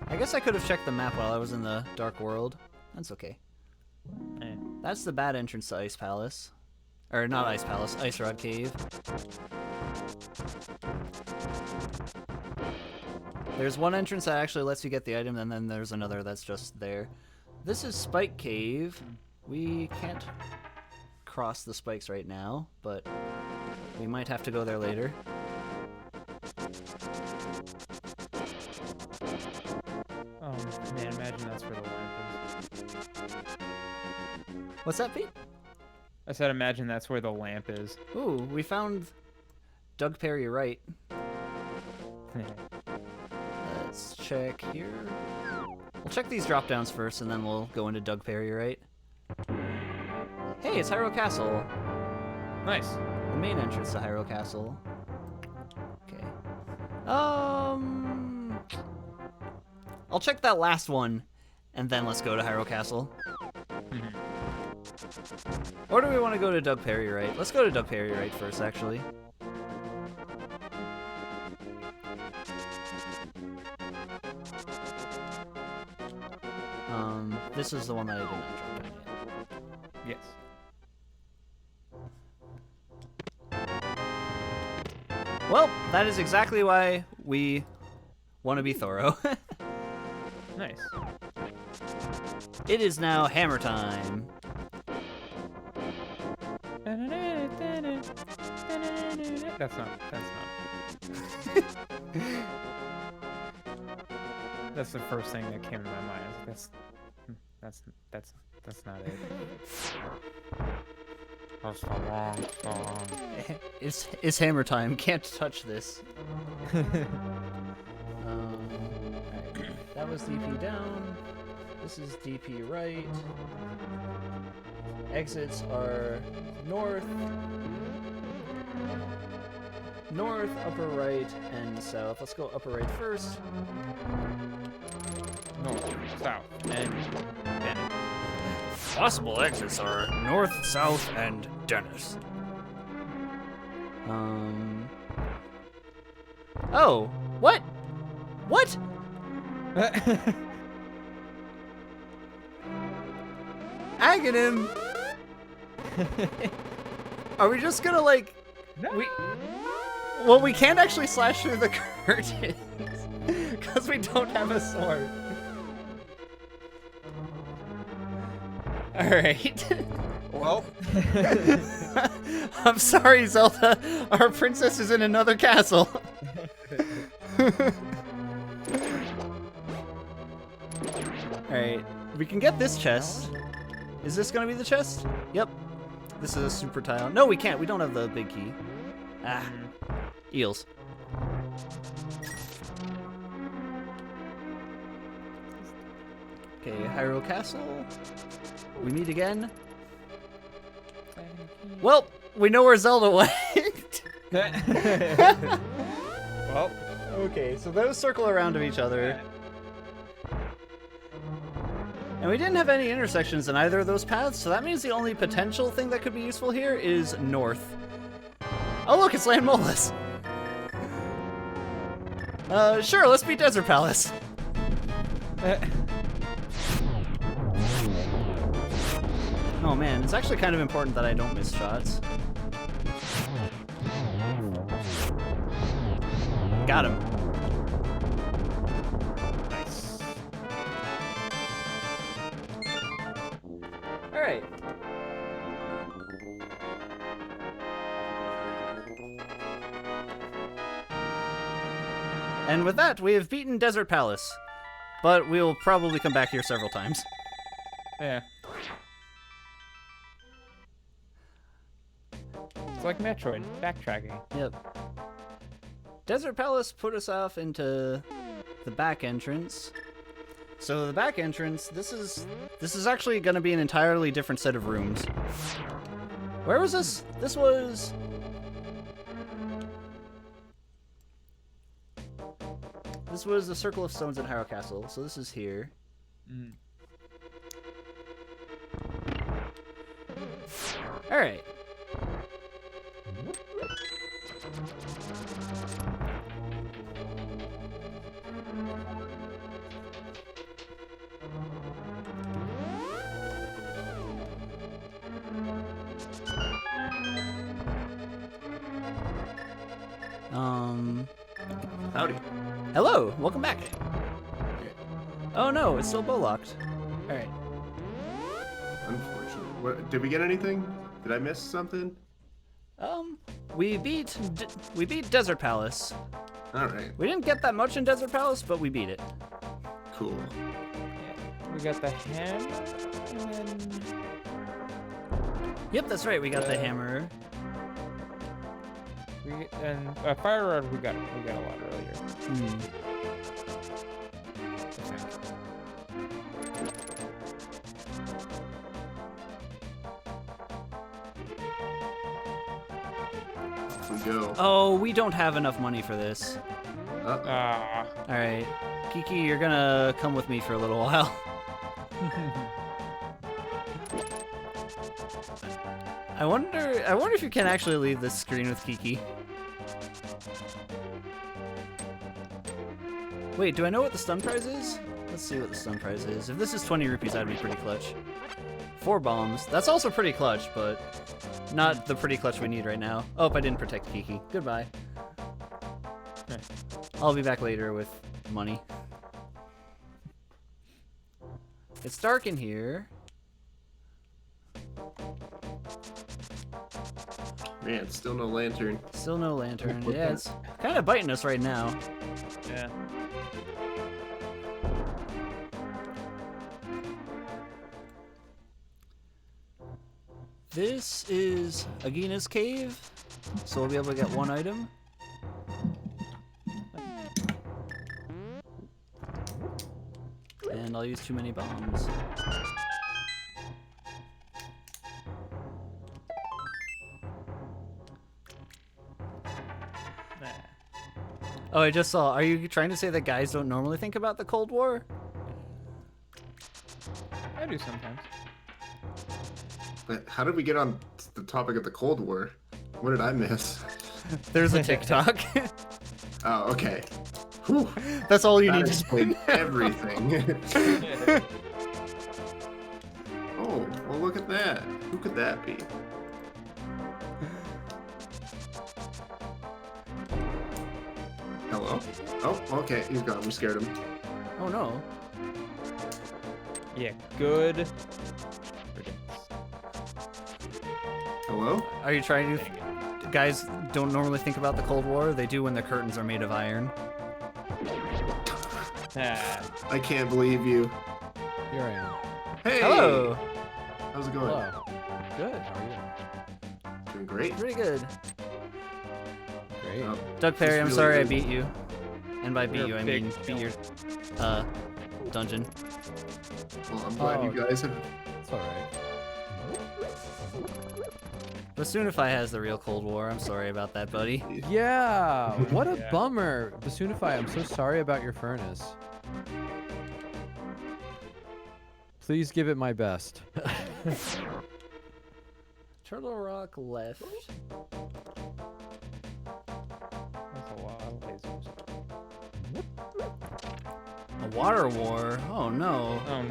I guess I could have checked the map while I was in the Dark World. That's okay. That's the bad entrance to Ice Palace. Or not Ice Palace, Ice Rod Cave. There's one entrance that actually lets you get the item, and then there's another that's just there. This is Spike Cave. We can't cross the spikes right now, but we might have to go there later. Oh man, imagine that's where the lamp is. What's that, Pete? I said imagine that's where the lamp is. Ooh, we found Doug Perry Wright. Let's check here. We'll check these drop downs first, and then we'll go into Doug Perry Wright. Hey, it's Hyrule Castle. Nice. The main entrance to Hyrule Castle. Okay. I'll check that last one, and then let's go to Hyrule Castle. Or do we want to go to Doug Perry Wright? Let's go to Doug Perry Wright first, actually. This is the one that I did not drop down yet. Yes. Well, that is exactly why we want to be thorough. Nice. It is now hammer time. That's not. That's the first thing that came to my mind. That's not it. That's the wrong song. It's hammer time. Can't touch this. Alright. That was DP down. This is DP right. Exits are north, upper right, and south. Let's go upper right first. North, south, and Dennis. Possible exits are north, south, and Dennis. Oh, what? What? Aghanim! Are we just gonna like... No. Well, we can't actually slash through the curtains because we don't have a sword. Alright. Well. I'm sorry, Zelda. Our princess is in another castle. Alright. We can get this chest. Is this gonna be the chest? Yep. This is a super tile. No, we can't. We don't have the big key. Ah. Eels. Okay, Hyrule Castle. We meet again. Well, we know where Zelda went. Well. Okay, so those circle around of each other. And we didn't have any intersections in either of those paths, so that means the only potential thing that could be useful here is north. Oh look, it's Land Molus! Sure, let's beat Desert Palace. Oh man, it's actually kind of important that I don't miss shots. Got him. Nice. Alright. And with that, we have beaten Desert Palace. But we'll probably come back here several times. Yeah. It's like Metroid, backtracking. Yep. Desert Palace put us off into the back entrance. So the back entrance, this is actually going to be an entirely different set of rooms. Where was this? This was... This was the Circle of Stones in Hyrule Castle, so this is here. Mm. Alright. Howdy. Hello, welcome back. Oh no, it's still bow-locked. Alright. Unfortunately. What, did we get anything? Did I miss something? We beat Desert Palace. Alright. We didn't get that much in Desert Palace, but we beat it. Cool. Yeah. We got the hammer, and then... Yep, that's right, we got the hammer. And fire rod we got a lot earlier. Hmm. I think. Off we go. Oh, we don't have enough money for this. Ah. Alright. Kiki, you're gonna come with me for a little while. I wonder if you can actually leave this screen with Kiki. Wait, do I know what the stun prize is? Let's see what the stun prize is. If this is 20 rupees, that'd be pretty clutch. 4 bombs. That's also pretty clutch, but not the pretty clutch we need right now. Oh, I didn't protect Kiki. Goodbye. I'll be back later with money. It's dark in here. Man, still no lantern. Still no lantern. Yeah, it's kind of biting us right now. Yeah. This is Agina's cave, so we'll be able to get one item. And I'll use too many bombs. Oh, I just saw. Are you trying to say that guys don't normally think about the Cold War? I do sometimes. But how did we get on the topic of the Cold War? What did I miss? There's a TikTok. Oh, okay. Whew. That's all you That need to explains everything. Oh, well, look at that. Who could that be? Hello? Oh, okay. He's gone. We scared him. Oh no. Yeah, good. Hello? Are you trying to... Guys don't normally think about the Cold War. They do when the curtains are made of iron. Ah, I can't believe you. Here I am. Hey! Hello. How's it going? Hello. Good. How are you? Doing great. Pretty good. Great. Oh, Doug Perry, I'm really sorry I good. beat you. And by beat You're you, a I big mean beat your dungeon. Well, I'm glad you guys have... It's alright. But Soonify has the real Cold War. I'm sorry about that, buddy. Yeah. What a Yeah. bummer. Basunify, I'm so sorry about your furnace. Please give it my best. Turtle Rock left. that's a lot of lasers. A water war? Oh no. No.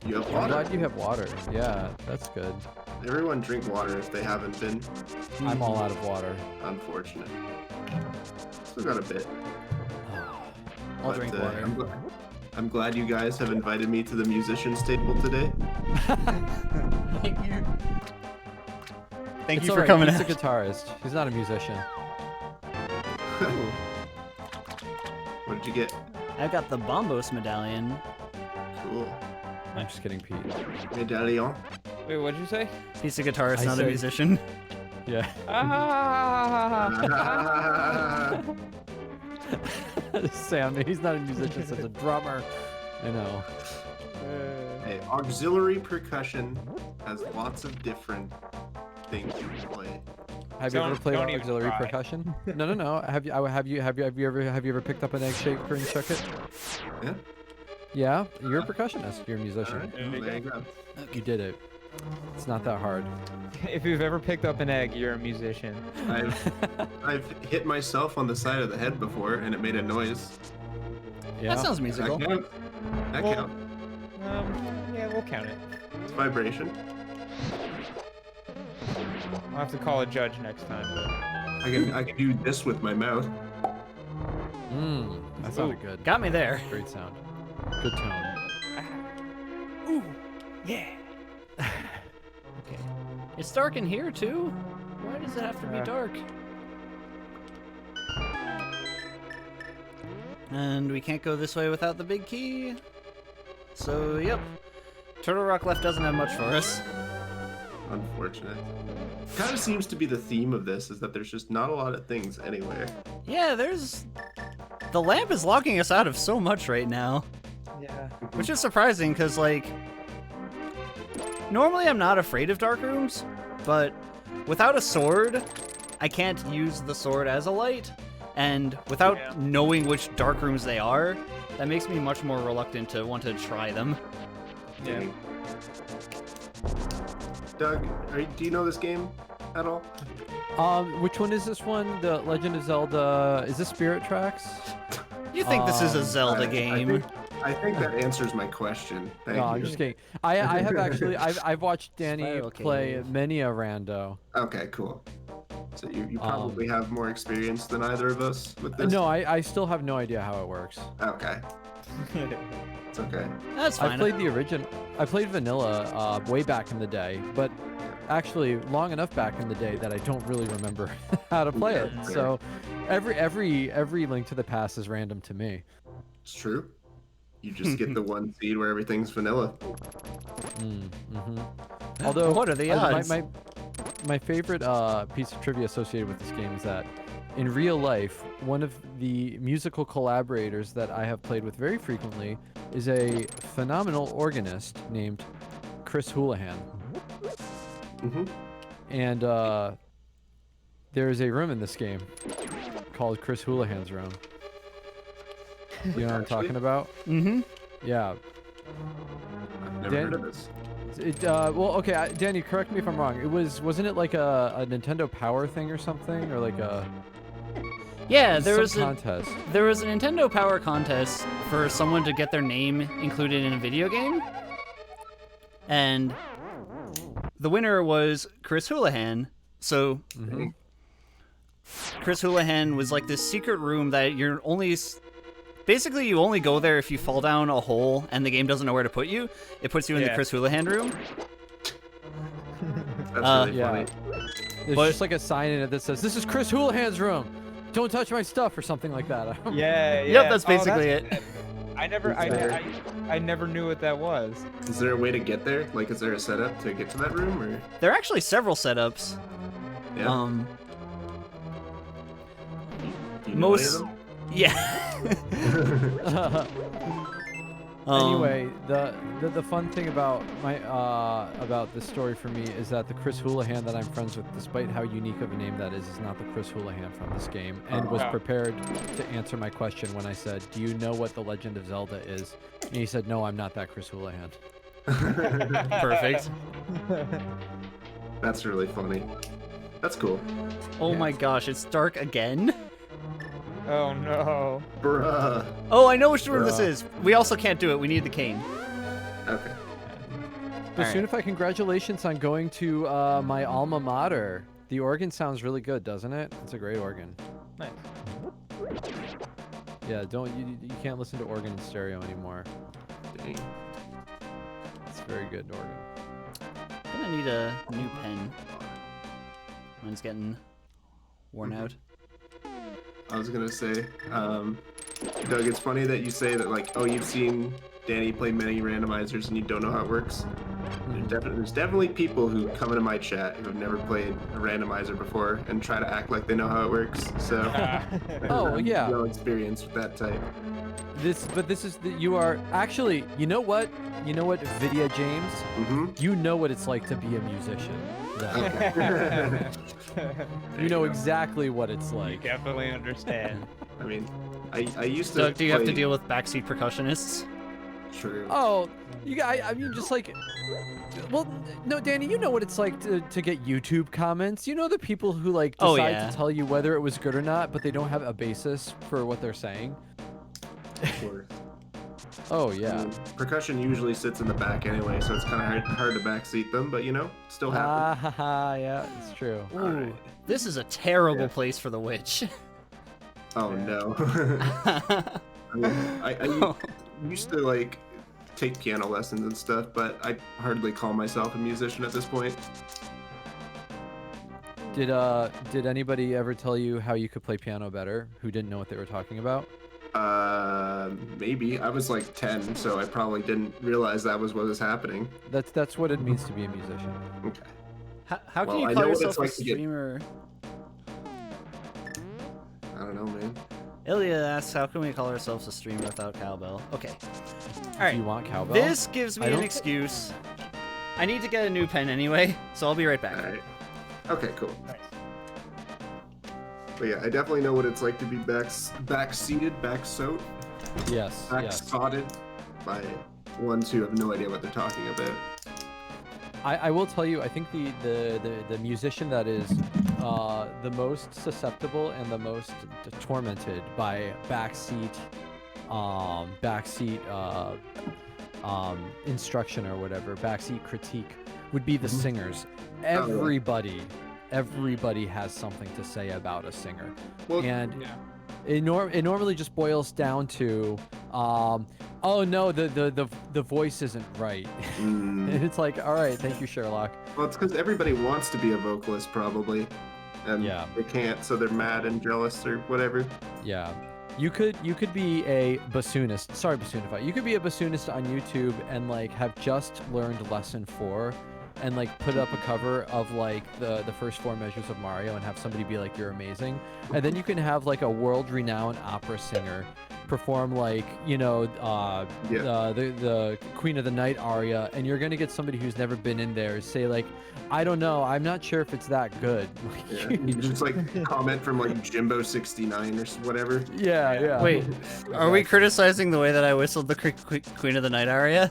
You have I'm water. glad you have water. Yeah, that's good. Everyone drink water if they haven't been. I'm all out of water. Unfortunate. Still got a bit. I'll But, drink water. I'm glad you guys have invited me to the musicians table today. Thank you. Thank It's you for alright, coming he's out. a guitarist. He's not a musician. What did you get? I got the Bombos medallion. Cool. I'm just kidding, Pete. Medallion. Wait, what'd you say? He's a guitarist, I not a said- musician. Yeah. Ah! Sam, he's not a musician, he's a drummer. I know. Hey, auxiliary percussion has lots of different things you can play. Have you ever Don't- played don't even auxiliary try. percussion? No. Have you ever picked up an egg shaker and shook it? Yeah. Yeah, you're a percussionist. You're a musician. Alright, There you there you go. You did it. It's not that hard. If you've ever picked up an egg, you're a musician. I've hit myself on the side of the head before and it made a noise. Yeah. That sounds musical. That count? That Well- count. Yeah, we'll count it. It's vibration. I'll have to call a judge next time. I can do this with my mouth. That sounded good. Got me there. Great sound. Good tone. Ooh, yeah. Okay. It's dark in here too? Why does it have to be dark? And we can't go this way without the big key. So, yep. Turtle Rock left doesn't have much for us. Unfortunate. Kind of seems to be the theme of this is that there's just not a lot of things anywhere. Yeah, there's... The lamp is locking us out of so much right now. Yeah. Which is surprising, because, like... Normally I'm not afraid of dark rooms, but without a sword, I can't use the sword as a light. And without Yeah. knowing which dark rooms they are, that makes me much more reluctant to want to try them. Yeah. Doug, do you know this game at all? Which one is this one? The Legend of Zelda. Is this Spirit Tracks? You think this is a Zelda I game? think I think that answers my question. Thank No, you. I'm just kidding. I have actually I've watched Danny Spiral play cave. many a rando. Okay, cool. So you probably have more experience than either of us with this. No, I still have no idea how it works. Okay. It's okay. That's fine. I played the original. I played vanilla way back in the day, but actually long enough back in the day that I don't really remember how to play it. Yeah. So every Link to the Past is random to me. It's true. You just get the one seed where everything's vanilla. Although What are the odds? my favorite piece of trivia associated with this game is that in real life, one of the musical collaborators that I have played with very frequently is a phenomenal organist named Chris Houlihan. Mm-hmm. And there is a room in this game called Chris Houlihan's room. You know what I'm talking about? Mm-hmm. Yeah. I've never heard of this. Well, okay, Danny, correct me if I'm wrong. Wasn't it like a Nintendo Power thing or something, or like a Yeah, there some was a contest? there was a Nintendo Power contest for someone to get their name included in a video game, and the winner was Chris Houlihan. So Chris Houlihan was like this secret room that you're only basically you only go there if you fall down a hole and the game doesn't know where to put you. It puts you in the Yeah. Chris Houlihan room. That's really Yeah. funny. There's But- just like a sign in it that says, "This is Chris Houlihan's room. Don't touch my stuff," or something like that. Yeah, yeah. Yep, that's Oh, basically it. I never, I never knew what that was. Is there a way to get there? Like, is there a setup to get to that room, or? There are actually several setups. Yeah. Do you know any of most- them? Yeah. Anyway, the fun thing about about this story for me is that the Chris Houlihan that I'm friends with, despite how unique of a name that is not the Chris Houlihan from this game, and was Oh. prepared to answer my question when I said, "Do you know what The Legend of Zelda is?" And he said, "No, I'm not that Chris Houlihan." Perfect. That's really funny. That's cool. Oh Yeah. my gosh, it's dark again. Oh no. Bruh. Oh, I know which room this Bruh. is. We also can't do it. We need the cane. Okay. But Alright. Sunify, congratulations on going to my alma mater. The organ sounds really good, doesn't it? It's a great organ. Nice. Yeah, you can't listen to organ in stereo anymore. Dang. It's a very good organ. I'm gonna need a new pen. Mine's getting worn out. I was gonna say, Doug, it's funny that you say that, like, oh, you've seen Danny play many randomizers and you don't know how it works. There's definitely people who come into my chat who have never played a randomizer before and try to act like they know how it works. So, Oh, I'm yeah. well experienced with that type. This is you are actually. You know what? Vidya James. Mm-hmm. You know what it's like to be a musician. then. Okay. You know exactly what it's I like. definitely understand. I mean, I used to. Doug, do you have to play- deal with backseat percussionists? True. Oh, I mean, just like, well, no, Danny, you know what it's like to get YouTube comments. You know the people who like decide Oh, yeah. to tell you whether it was good or not, but they don't have a basis for what they're saying. Sure. Oh I yeah. mean, percussion usually sits in the back anyway, so it's kind of hard to backseat them, but you know, still happens. Ha ha, yeah, it's true. Ooh, Alright. this is a terrible Yeah. place for the witch. Oh no. I mean, I used to like take piano lessons and stuff, but I hardly call myself a musician at this point. Did anybody ever tell you how you could play piano better who didn't know what they were talking about? Maybe I was like 10, so I probably didn't realize that was what was happening. That's what it means to be a musician. Okay. How can Well, you I call know what yourself it's a like to get- streamer? I don't know, man. Ilya asks, how can we call ourselves a streamer without cowbell? Okay. All Do right. you want cowbell? This gives me I an don't- excuse. I need to get a new pen anyway, so I'll be right back. All right. Okay, cool. Nice. But yeah, I definitely know what it's like to be backseated, backsoat, Yes. Yes. backsotted by ones who have no idea what they're talking about. I will tell you, I think the musician that is the most susceptible and the most tormented by backseat backseat instruction or whatever, backseat critique, would be the singers. Everybody has something to say about a singer, Well, and it normally just boils down to, oh no, the voice isn't right. And it's like, all right, thank you, Sherlock. Well, it's because everybody wants to be a vocalist, probably, and Yeah. they can't, so they're mad and jealous or whatever. Yeah. You could be a bassoonist. Sorry, bassoonify. You could be a bassoonist on YouTube and like have just learned lesson 4 and like put up a cover of like the first 4 measures of Mario and have somebody be like, you're amazing. And then you can have like a world-renowned opera singer perform like, you know, the Queen of the Night aria, and you're gonna get somebody who's never been in there say like, I don't know, I'm not sure if it's that good. Yeah. Just like comment from like Jimbo69 or whatever. Yeah. Wait, are we criticizing the way that I whistled the Queen of the Night aria?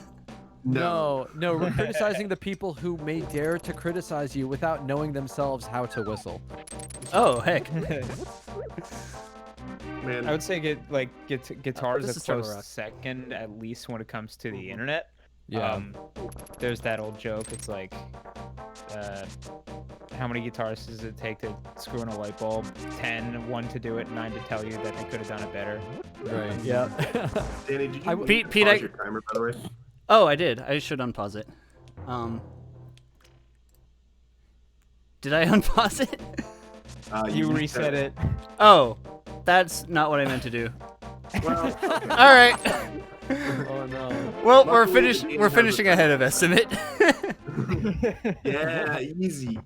No, we're criticizing the people who may dare to criticize you without knowing themselves how to whistle. Oh, heck. Man, I would say guitars this a is Turtle close Rock. second, at least when it comes to the internet. Yeah. There's that old joke. It's like, how many guitarists does it take to screw in a light bulb? 10, 1 to do it, 9 to tell you that they could have done it better. Right. Yeah. Danny, did you Pete, pause your timer, by the way? Oh, I did. I should unpause it. Did I unpause it? You reset it. Oh, that's not what I meant to do. Well, okay. All right. Oh no. Well, Luckily, the game we're has finishing a- ahead of estimate. Yeah, easy.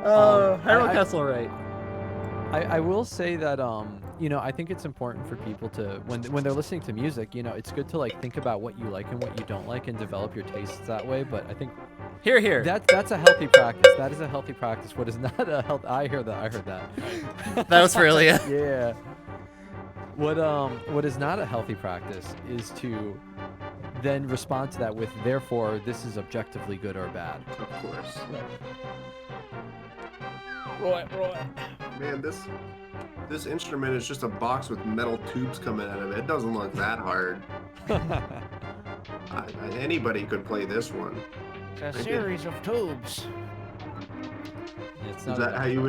Hyrule I- Castle, right? I will say that you know, I think it's important for people to when they're listening to music, you know, it's good to like think about what you like and what you don't like and develop your tastes that way. But I think Here. that's a healthy practice. That is a healthy practice. What is not a health? I heard that. That was for Ilya. Yeah. What is not a healthy practice is to then respond to that with, therefore, this is objectively good or bad. Of course. Right. Man, this instrument is just a box with metal tubes coming out of it. It doesn't look that hard. Anybody could play this one. A series of tubes. It's Is not that a- how you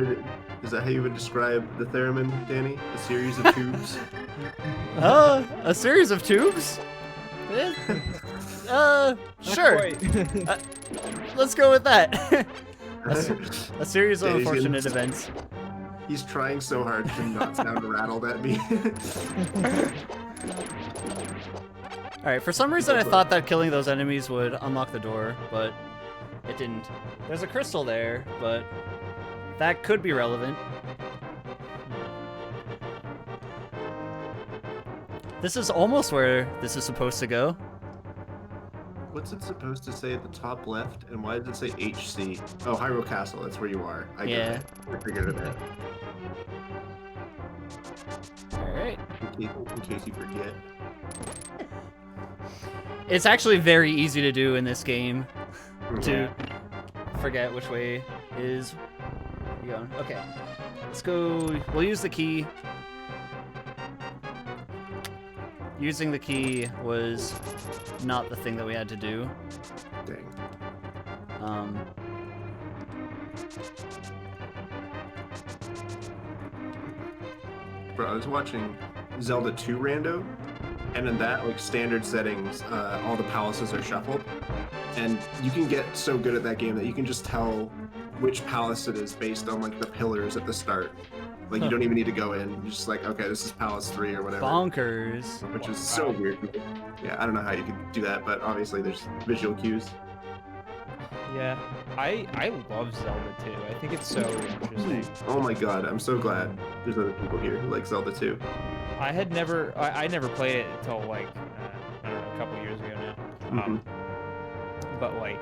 would describe the theremin, Danny? A series of tubes. A series of tubes? Sure. Let's go with that. A series of Danny's getting- unfortunate events. He's trying so hard to not sound rattled at me. All right, for some reason I thought that killing those enemies would unlock the door, but it didn't. There's a crystal there, but that could be relevant. This is almost where this is supposed to go. What's it supposed to say at the top left? And why does it say HC? Oh, Hyrule Castle. That's where you are. I get Yeah. it. I figured it out. All right. In case you forget. It's actually very easy to do in this game to Yeah. forget which way is going. Okay, let's go. We'll use the key. Using the key was not the thing that we had to do. Dang. Bro, I was watching Zelda 2 Rando, and in that, like, standard settings, all the palaces are shuffled. And you can get so good at that game that you can just tell which palace it is based on, like, the pillars at the start. Like, you don't even need to go in. You're just like, okay, this is Palace 3 or whatever. Bonkers. Which is so weird. Yeah, I don't know how you could do that, but obviously there's visual cues. Yeah, I love Zelda 2. I think it's so interesting. Oh my god, I'm so glad there's other people here who like Zelda 2. I never played it until like I don't know, a couple years ago now. But like,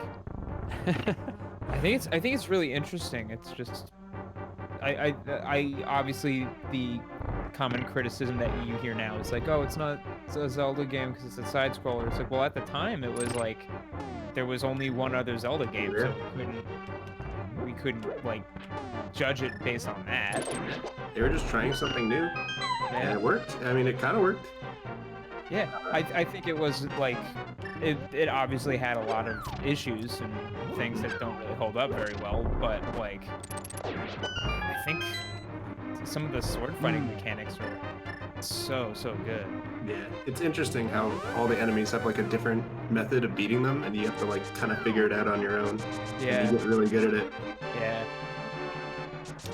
I think it's really interesting. It's just I obviously the common criticism that you hear now is like, oh, it's not a Zelda game because it's a side scroller. It's like, well, at the time it was like there was only one other Zelda game, so we couldn't like judge it based on that. They were just trying something new, and it worked. I mean, it kind of worked. Yeah, I think it was like it obviously had a lot of issues and things that don't really hold up very well, but like I think some of the sword fighting mechanics are so good. Yeah, it's interesting how all the enemies have like a different method of beating them, and you have to like kind of figure it out on your own. Yeah. And you get really good at it. Yeah.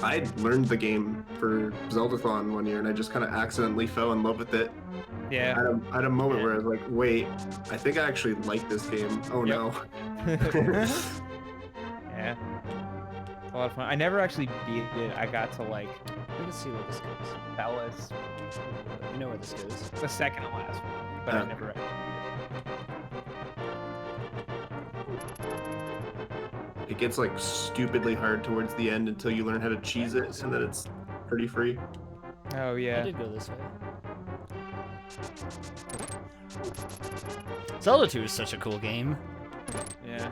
I learned the game for Zeldathon one year, and I just kind of accidentally fell in love with it. Yeah. I had a moment where I was like, wait, I think I actually like this game. Oh Yep. no. Yeah. A lot of fun. I never actually beat it. I got to like We can see where this goes. Bellis, You know where this goes. the second to last one, but I never. It gets like stupidly hard towards the end until you learn how to cheese it, and then it's pretty free. Oh I yeah. did go this way. Zelda 2 is such a cool game. Yeah.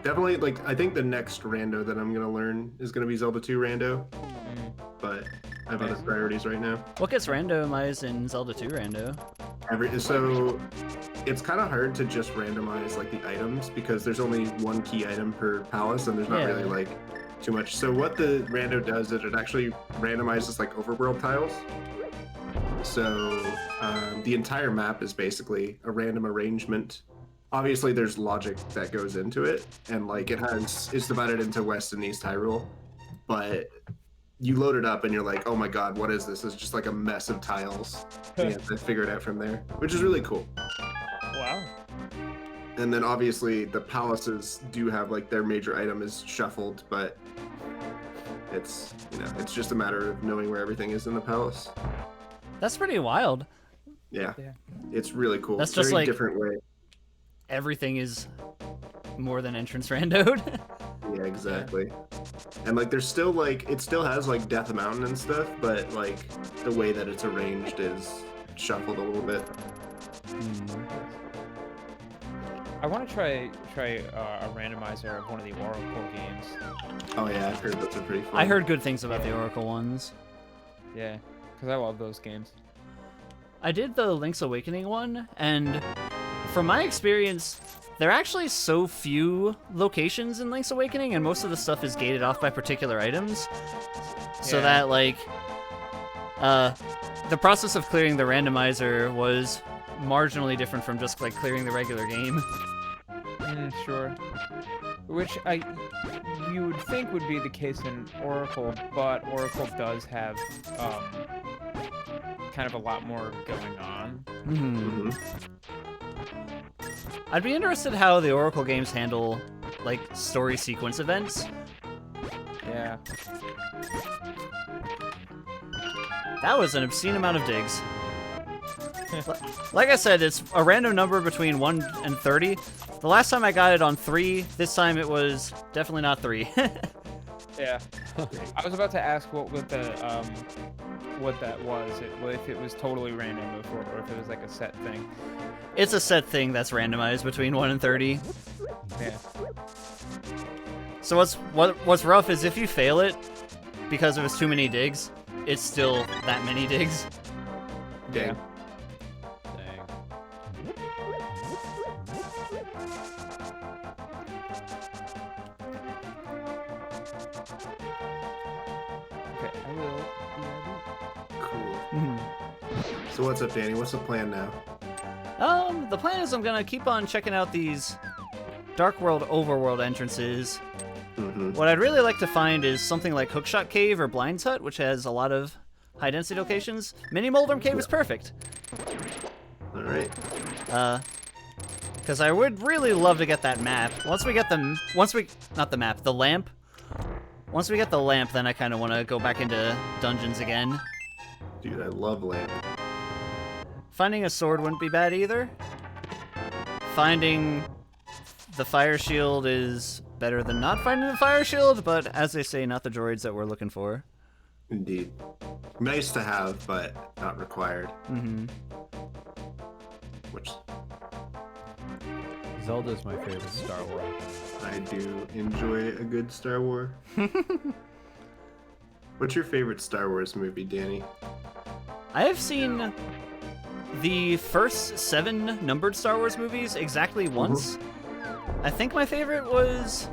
Definitely like I think the next rando that I'm gonna learn is gonna be Zelda 2 rando, but I have other Nice. priorities right now. What gets randomized in Zelda 2 rando? So it's kind of hard to just randomize like the items because there's only one key item per palace and there's not Yeah. really like too much. So what the rando does is it actually randomizes like overworld tiles. So the entire map is basically a random arrangement. Obviously there's logic that goes into it, and like it's divided into West and East Hyrule, but you load it up and you're like, oh my god, what is this? It's just like a mess of tiles. And you have to figure it out from there, which is really cool. Wow. And then obviously the palaces do have like their major item is shuffled, but it's it's just a matter of knowing where everything is in the palace. That's pretty wild. Yeah, Yeah. it's really cool. That's just Very like- different way. Everything is more than entrance randoed. Yeah, exactly. And like there's still like it still has like Death Mountain and stuff, but like the way that it's arranged is shuffled a little bit. I want to try a randomizer of one of the Oracle games. Oh yeah, I've heard those are pretty fun. I heard good things about the Oracle ones. Yeah, because I love those games. I did the Link's Awakening one, and from my experience, there are actually so few locations in Link's Awakening, and most of the stuff is gated off by particular items. So Yeah. that, like, the process of clearing the randomizer was marginally different from just, like, clearing the regular game. Sure. Which you would think would be the case in Oracle, but Oracle does have kind of a lot more going on. Mhm. I'd be interested how the Oracle games handle, like, story sequence events. Yeah. That was an obscene amount of digs. Like I said, it's a random number between 1 and 30. The last time I got it on 3, this time it was definitely not 3. Yeah. I was about to ask what that was. If it was totally random before, or if it was like a set thing. It's a set thing that's randomized between 1 and 30. Yeah. So what's rough is if you fail it because it was too many digs, it's still that many digs. Dang. Yeah. Okay, I will. Cool. So what's up, Danny? What's the plan now? The plan is I'm gonna keep on checking out these Dark World Overworld entrances. Mm-hmm. What I'd really like to find is something like Hookshot Cave or Blind's Hut, which has a lot of high-density locations. Mini Moldrum Cave is perfect. All right. Because I would really love to get that map. Not the map, the lamp. Once we get the lamp, then I kind of want to go back into dungeons again. Dude, I love lamp. Finding a sword wouldn't be bad either. Finding the fire shield is better than not finding the fire shield, but as they say, not the droids that we're looking for. Indeed. Nice to have, but not required. Mm-hmm. Which Zelda is my favorite Star Wars. I do enjoy a good Star Wars. What's your favorite Star Wars movie, Danny? I have seen the first 7 numbered Star Wars movies exactly once. I think my favorite was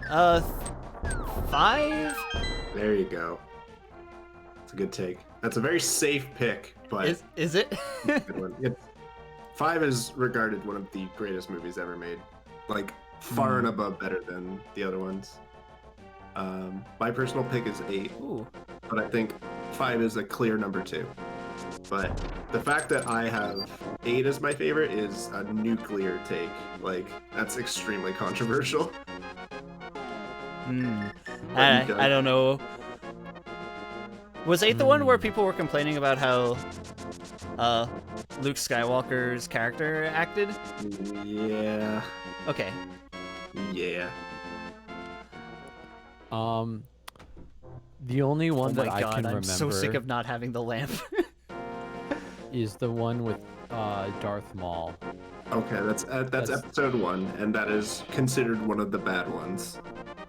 5. There you go. It's a good take. That's a very safe pick, but Is it? good one. 5 is regarded one of the greatest movies ever made, like far and above better than the other ones. My personal pick is 8, Ooh. but I think 5 is a clear number 2. But the fact that I have 8 as my favorite is a nuclear take. Like, that's extremely controversial. I don't know. Was 8 the one where people were complaining about how Luke Skywalker's character acted? Yeah. Okay. Yeah. The only one Oh that my I god, can I'm remember so sick of not having the lamp. is the one with Darth Maul. Okay, that's episode 1, and that is considered one of the bad ones.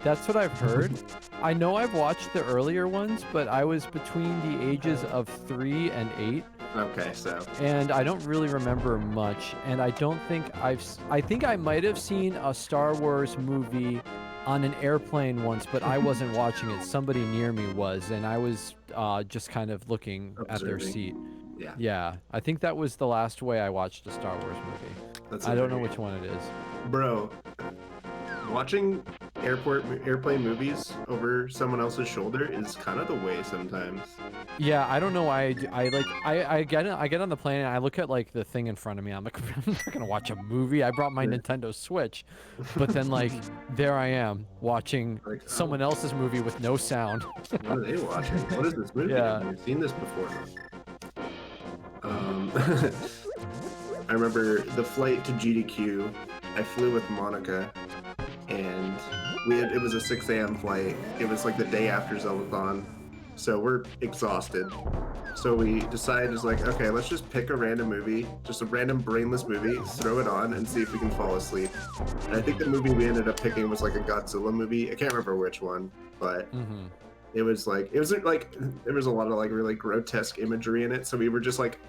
That's what I've heard. I know I've watched the earlier ones, but I was between the ages of 3 and 8. Okay, so And I don't really remember much. And I don't think I think I might have seen a Star Wars movie on an airplane once, but I wasn't watching it. Somebody near me was, and I was just kind of looking at their Observing. seat. yeah. Yeah, I think that was the last way I watched a Star Wars movie. That's I don't know very- which one it is. Bro, watching airplane movies over someone else's shoulder is kind of the way sometimes. Yeah, I don't know why I get on the plane and I look at like the thing in front of me. I'm like, I'm not gonna watch a movie. I brought my Nintendo Switch, but then like there I am watching Like, oh. someone else's movie with no sound. What are they watching? What is this movie? Yeah. I've never seen this before. I remember the flight to GDQ. I flew with Monica, and it was a 6 a.m. flight. It was like the day after Zellathon, so we're exhausted. So we decided, it's like, okay, let's just pick a random movie, just a random brainless movie, throw it on, and see if we can fall asleep. And I think the movie we ended up picking was like a Godzilla movie. I can't remember which one, but it was like there was a lot of like really grotesque imagery in it, so we were just like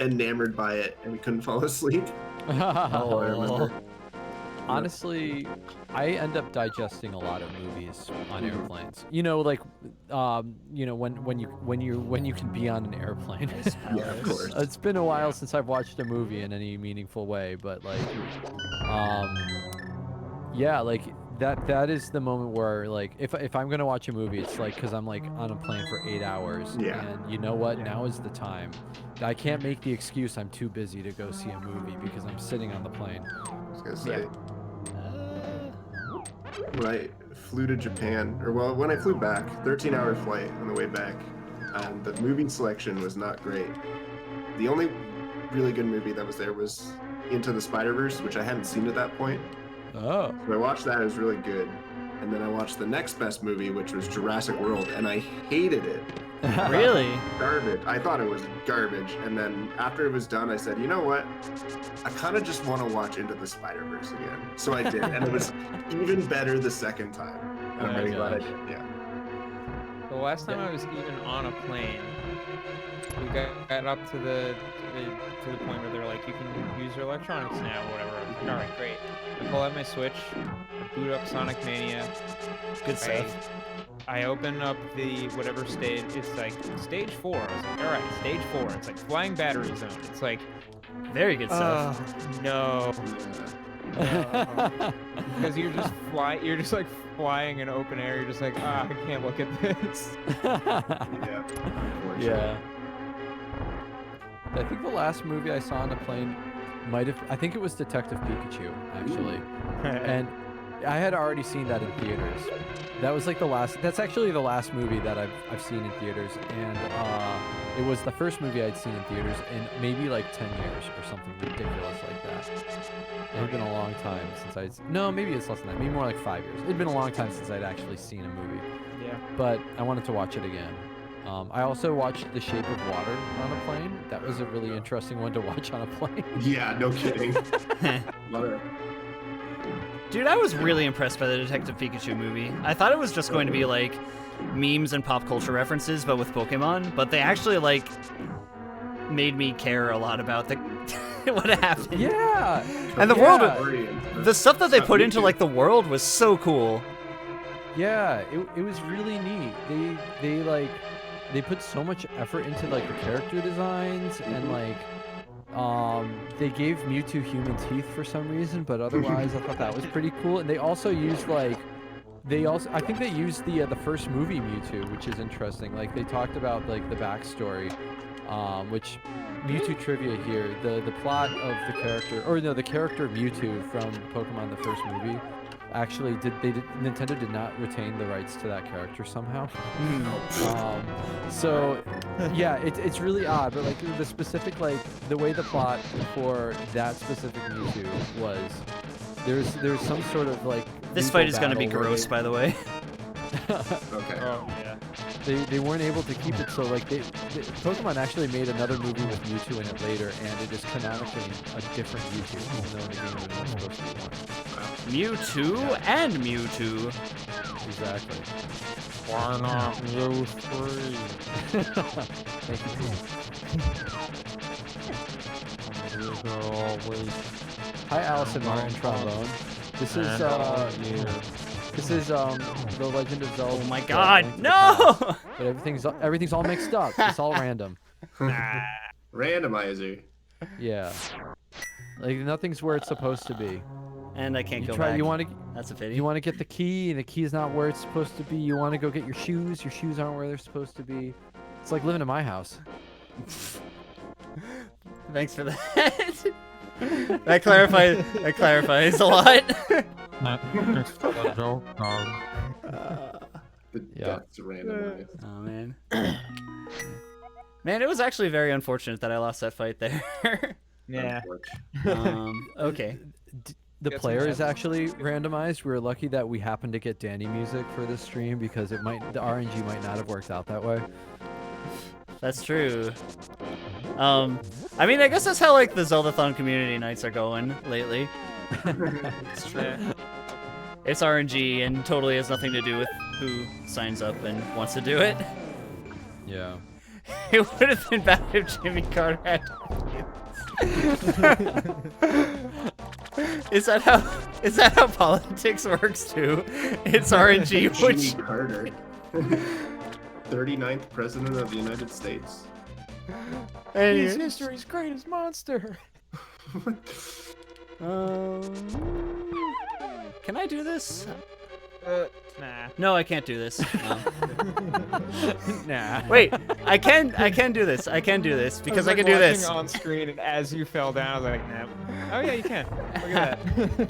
enamored by it, and we couldn't fall asleep. Oh. I remember. Honestly, I end up digesting a lot of movies on airplanes. You know, like, you know, when you can be on an airplane. Yeah, of course. It's been a while since I've watched a movie in any meaningful way, but like, yeah, like that is the moment where like if I'm gonna watch a movie, it's like because I'm like on a plane for 8 hours, Yeah. and you know what? Now is the time. I can't make the excuse I'm too busy to go see a movie because I'm sitting on the plane. I was gonna say, when I flew to Japan, or well, when I flew back, 13-hour flight on the way back, and the movie selection was not great. The only really good movie that was there was Into the Spider-Verse, which I hadn't seen at that point. Oh. So I watched that, it was really good. And then I watched the next best movie, which was Jurassic World, and I hated it. Really? Garbage. I thought it was garbage. And then after it was done, I said, you know what? I kind of just want to watch Into the Spider-Verse again. So I did, and it was even better the second time. And I'm Oh my really glad I gosh. did. Yeah. The last time I was even on a plane, we got up to the point where they're like, you can use your electronics now, or whatever. I was like, all right, great. I pull out my Switch, I boot up Sonic Mania. Good stuff. I open up the whatever stage. It's like stage 4. I was like, all right, stage 4. It's like flying battery zone. It's like, Very good stuff. no. Because you're just like flying in open air. You're just like, I can't look at this. Yeah. Yeah. I think the last movie I saw on a plane I think it was Detective Pikachu, actually. And I had already seen that in theaters. That was like that's actually the last movie that I've seen in theaters. And it was the first movie I'd seen in theaters in maybe like 10 years or something ridiculous like that. It had been a long time since no, maybe it's less than that, maybe more like 5 years. It'd been a long time since I'd actually seen a movie. Yeah. But I wanted to watch it again. I also watched The Shape of Water on a plane. That was a really interesting one to watch on a plane. Yeah, no kidding. Dude, I was really impressed by the Detective Pikachu movie. I thought it was just going to be like memes and pop culture references, but with Pokemon. But they actually like made me care a lot about the what happened. Yeah. And the Yeah. world, the stuff that they put into like the world was so cool. Yeah, it was really neat. They put so much effort into like the character designs and like they gave Mewtwo human teeth for some reason, but otherwise I thought that was pretty cool. And they also used I think they used the first movie Mewtwo, which is interesting. Like they talked about like the backstory, which Mewtwo trivia here, the plot of the character, or no, the character Mewtwo from Pokemon the first movie, actually Nintendo did not retain the rights to that character somehow. So yeah, it's really odd, but like the specific, like the way the plot for that specific Mewtwo was, there's some sort of like This lethal fight is going to be battle where gross, by the way. Okay. Oh yeah. they weren't able to keep it, so like Pokemon actually made another movie with Mewtwo in it later, and it is canonically a different Mewtwo, even though in the game it was supposed to be one. Mewtwo and Mewtwo. Exactly. Why not Mew 3? Thank you. Hi, Allison Martin trombone. This is The Legend of Zelda. Oh my god, no! But everything's all mixed up. It's all random. Randomizer. Yeah. Like nothing's where it's supposed to be. And I can't You go try. back. You want to. That's a pity. You want to get the key, and the key's not where it's supposed to be. You want to go get your shoes. Your shoes aren't where they're supposed to be. It's like living in my house. Thanks for that. That clarifies a lot. The Yeah. death's randomized. Oh man. Man, it was actually very unfortunate that I lost that fight there. Yeah. Okay. The Get some player is gems. actually randomized. We were lucky that we happened to get Dannymusic for this stream because the RNG might not have worked out that way. That's true. I mean, I guess that's how like the Zeldathon community nights are going lately. It's true. It's RNG and totally has nothing to do with who signs up and wants to do it. Yeah. It would have been bad if Jimmy Carter had. Is that how politics works too? It's RNG, which Jimmy Carter. 39th president of the United States. Anyways. history's greatest monster. Can I do this? Nah. No, I can't do this. No. Nah. Wait, I can do this. I can do this because I can do this. on screen, and as you fell down, I was like, nah. Oh yeah, you can. Look at that.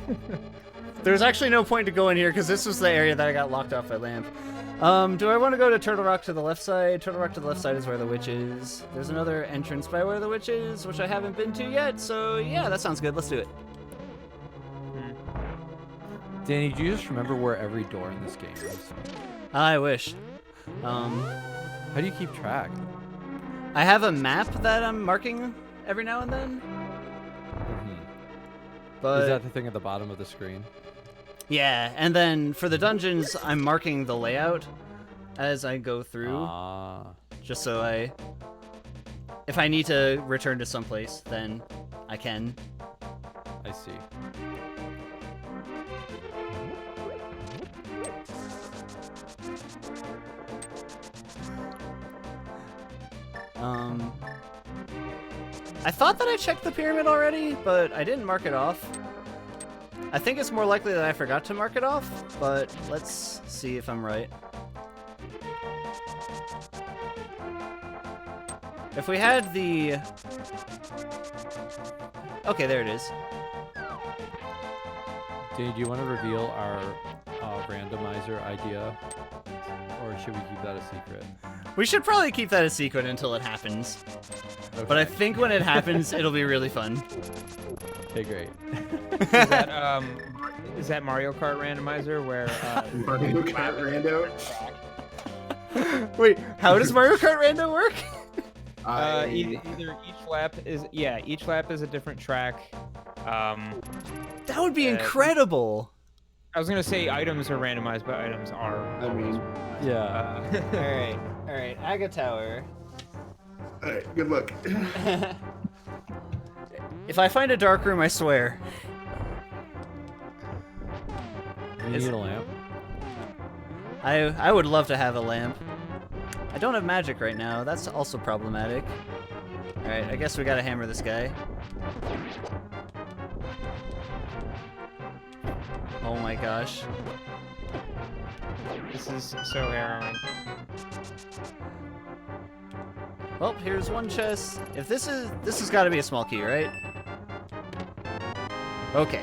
There's actually no point to go in here because this was the area that I got locked off by Lamp. Do I want to go to Turtle Rock to the left side? Turtle Rock to the left side is where the witch is. There's another entrance by where the witch is, which I haven't been to yet. So yeah, that sounds good. Let's do it. Danny, do you just remember where every door in this game is? I wish. How do you keep track? I have a map that I'm marking every now and then. But Is that the thing at the bottom of the screen? yeah, and then for the dungeons, I'm marking the layout as I go through, Ah. just so if I need to return to someplace, then I can. I see. I thought that I checked the pyramid already, but I didn't mark it off. I think it's more likely that I forgot to mark it off, but let's see if I'm right. If we had the... Okay, there it is. Danny, do you want to reveal our randomizer idea? Or should we keep that a secret? We should probably keep that a secret until it happens. Okay. But I think when it happens, it'll be really fun. Okay, great. Is that Mario Kart randomizer where Mario Kart Rando. Wait, how does Mario Kart Rando work? either each lap is a different track. That would be incredible. I was gonna say items are randomized, but items are. I mean, Yeah. All right, Aga Tower. Alright, good luck. If I find a dark room, I swear. You need a lamp. I would love to have a lamp. I don't have magic right now. That's also problematic. Alright, I guess we gotta hammer this guy. Oh my gosh. This is so harrowing. Well, here's one chest. If this has gotta be a small key, right? Okay.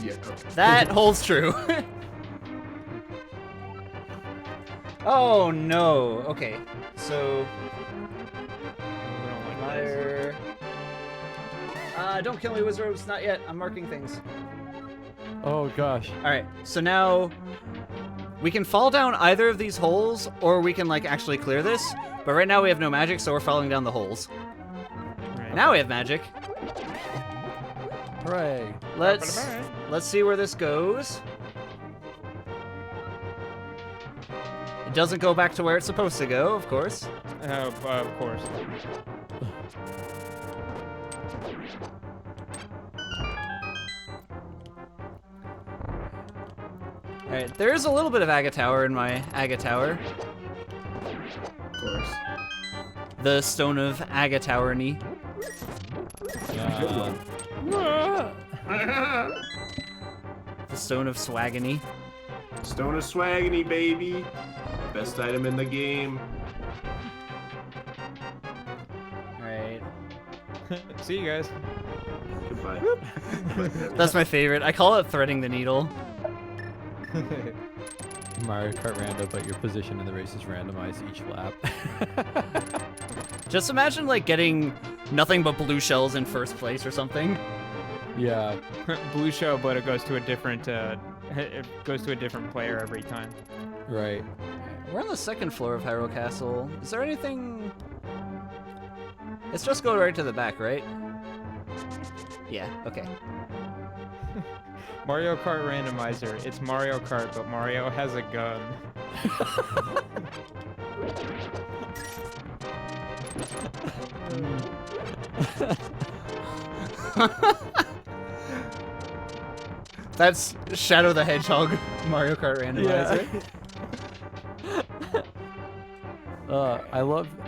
Yeah, okay. That holds true. Oh no. Okay. So fire. Don't kill me, wizards. Not yet. I'm marking things. Oh gosh. All right. So now we can fall down either of these holes, or we can like actually clear this. But right now we have no magic, so we're falling down the holes. Right. Now we have magic. Hooray. Let's see where this goes. It doesn't go back to where it's supposed to go, of course. Of course. Alright, there is a little bit of Aga Tower in my Aga Tower. Of course. The Stone of Aga Tower-ny. Good one. The Stone of Swagony. Stone of Swagony, baby. Best item in the game. Alright. See you guys. Goodbye. That's my favorite. I call it threading the needle. Mario Kart Rando, but your position in the race is randomized each lap. Just imagine like getting nothing but blue shells in first place or something. Yeah. Blue show, but it goes to a different it goes to a different player every time. Right. We're on the second floor of Hyrule Castle. Is there anything... It's just go right to the back, right? Yeah, okay. Mario Kart Randomizer. It's Mario Kart, but Mario has a gun. That's Shadow the Hedgehog Mario Kart Randomizer.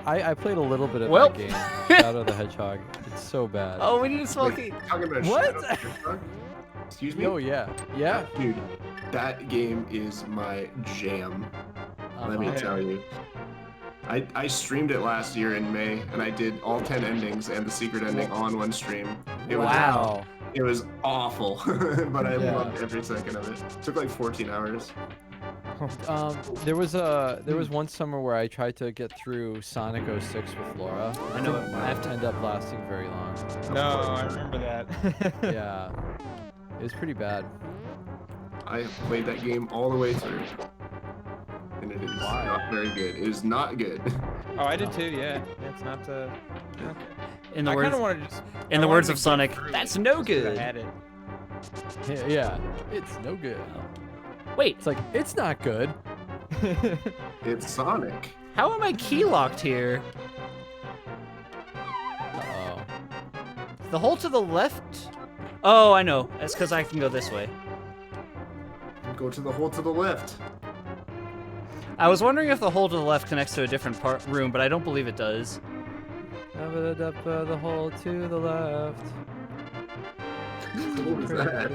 I played a little bit of Well. that game, Shadow the Hedgehog. It's so bad. Oh, we need a small Wait, key. talking about What? Shadow the Hedgehog? Excuse me? Oh yeah. Yeah. Dude, that game is my jam. Let me Uh-huh. tell you. I streamed it last year in May, and I did all 10 endings and the secret ending all in one stream. It was Wow. it was awful, but I Yeah. loved every second of it. Took like 14 hours. There was one summer where I tried to get through Sonic 06 with Laura. I know it. Didn't I have to- end up lasting very long. No, I remember that. Yeah. It was pretty bad. I played that game all the way through. And it is Why? not very good. It is not good. Oh, I did too. Yeah, it's not. Okay. In the I words, kind of wanted to just. in I the wanted words to of get Sonic, through that's it no just 'cause I good. had it. Yeah. It's no good. Wait, It's like it's not good. It's Sonic. how am I key locked here? Uh-oh. The hole to the left? Oh, I know. That's because I can go this way. Go to the hole to the left. I was wondering if the hole to the left connects to a different room, but I don't believe it does. The hole to the left. What was that?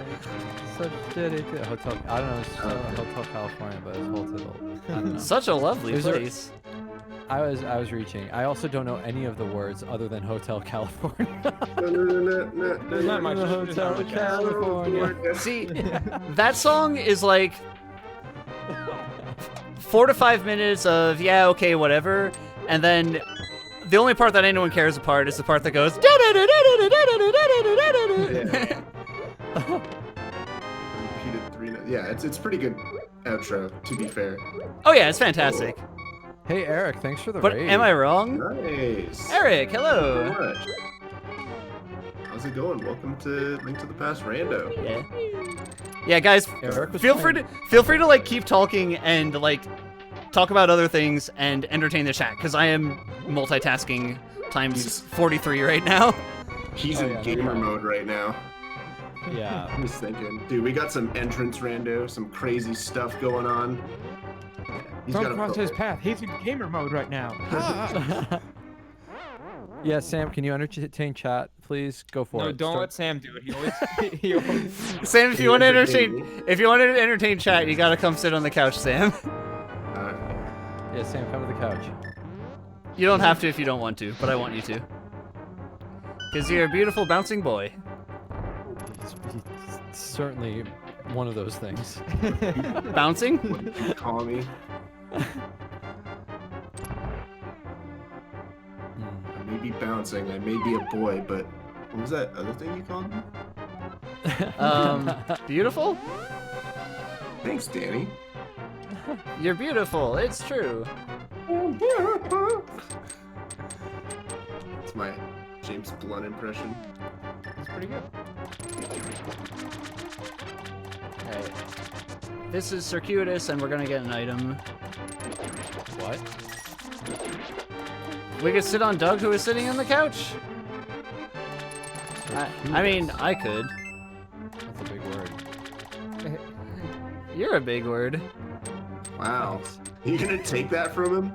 Such dedicated hotel. I don't know. It's Hotel California, but it's hole to the. I don't know. Such a lovely Is there- place. I was reaching. I also don't know any of the words other than Hotel California. There's not much. There's not Hotel much. California. See, that song is like 4 to 5 minutes of yeah, okay, whatever, and then the only part that anyone cares apart is the part that goes. Repeated 3. Yeah, it's pretty good outro, to be fair. Oh yeah, it's fantastic. Hey Eric, thanks for the But raid. am I wrong? Nice. Eric, Thank you hello. very much. How's it going? Welcome to Link to the Past Rando. Yeah, guys, Eric was feel playing- free to like keep talking and like talk about other things and entertain the chat because I am multitasking times 43 right now. He's Oh, in yeah, no gamer problem. mode right now. Yeah. I'm just thinking, dude, we got some entrance rando, some crazy stuff going on. He's Don't got a cross his pro- path. He's in gamer mode right now. Ah. Yeah, Sam, can you entertain chat, please? Go for No, it. don't let Sam do it. He always Sam, if Can you want to entertain entertain, if you want to entertain chat, you gotta come sit on the couch, Sam. Yeah, Sam, come to the couch. You don't have to if you don't want to, but I want you to. Because you're a beautiful bouncing boy. He's certainly one of those things. Bouncing? Call me. I may be bouncing, I may be a boy, but what was that other thing you called me? Beautiful? Thanks, Danny. You're beautiful. It's true. It's my James Blunt impression. It's pretty good. Alright. This is circuitous, and we're gonna get an item. What? We could sit on Doug, who is sitting on the couch. I mean, I could. That's a big word. You're a big word. Wow. You gonna take that from him?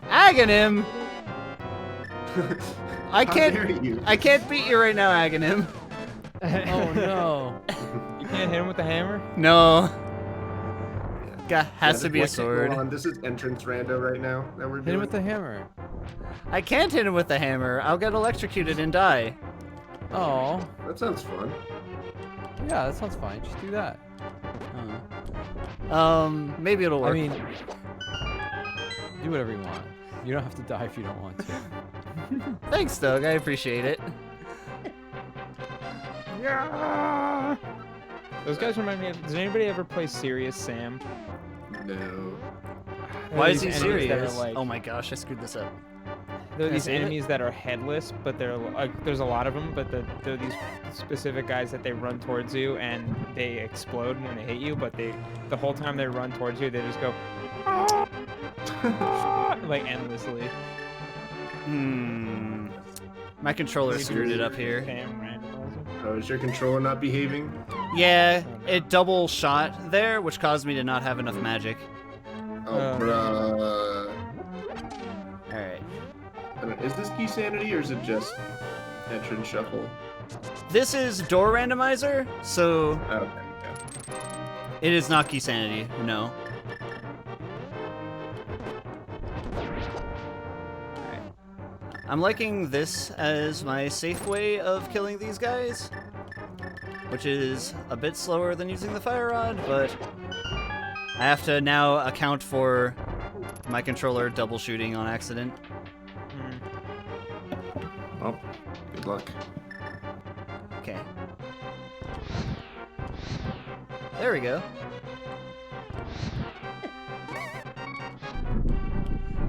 Aghanim! I How dare can't. you? I can't beat you right now, Aghanim. Oh no. You can't hit him with the hammer? No. Yeah, Has to this be a one can't go sword. on. This is entrance rando right now that we're Hit doing. him with the hammer. I can't hit him with the hammer. I'll get electrocuted and die. Oh. That sounds fun. Yeah, that sounds fine. Just do that. Maybe it'll work. I mean, do whatever you want. You don't have to die if you don't want to. Thanks, Doug. I appreciate it. Yeah. Those guys remind me of. Does anybody ever play Serious Sam? No. Why is These he enemies that are serious? like- Oh my gosh, I screwed this up. There are Can I these save it? enemies that are headless, but they're like, there's a lot of them, but they're these specific guys that they run towards you and they explode when they hit you, but the whole time they run towards you, they just go like endlessly. My controller Maybe screwed it up here. Sam Randomizer. Oh, is your controller not behaving? Yeah, it double shot there, which caused me to not have enough magic. Oh, bruh. Alright. Is this key sanity or is it just entrance shuffle? This is door randomizer, so Oh, okay, yeah. it is not key sanity, no. Alright. I'm liking this as my safe way of killing these guys, which is a bit slower than using the fire rod, but I have to now account for my controller double shooting on accident. Oh, good luck. Okay. There we go.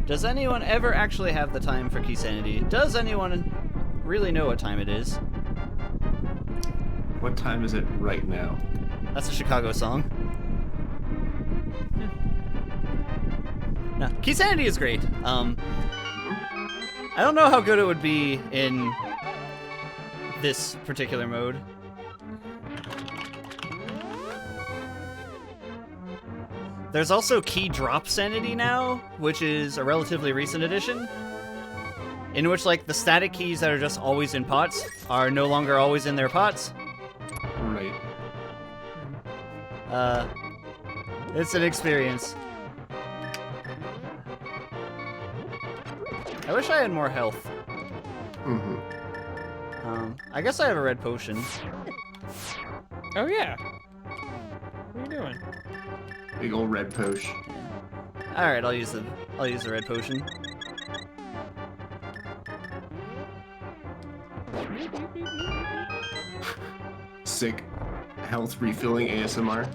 Does anyone ever actually have the time for key sanity? Does anyone really know what time it is? What time is it right now? That's a Chicago song. No, key sanity is great. I don't know how good it would be in this particular mode. There's also key drop sanity now, which is a relatively recent addition, in which like the static keys that are just always in pots are no longer always in their pots. Right. It's an experience. I wish I had more health. Mm-hmm. I guess I have a red potion. Oh yeah. What are you doing? Big old red posh. All right, I'll use the red potion. Sick health refilling ASMR.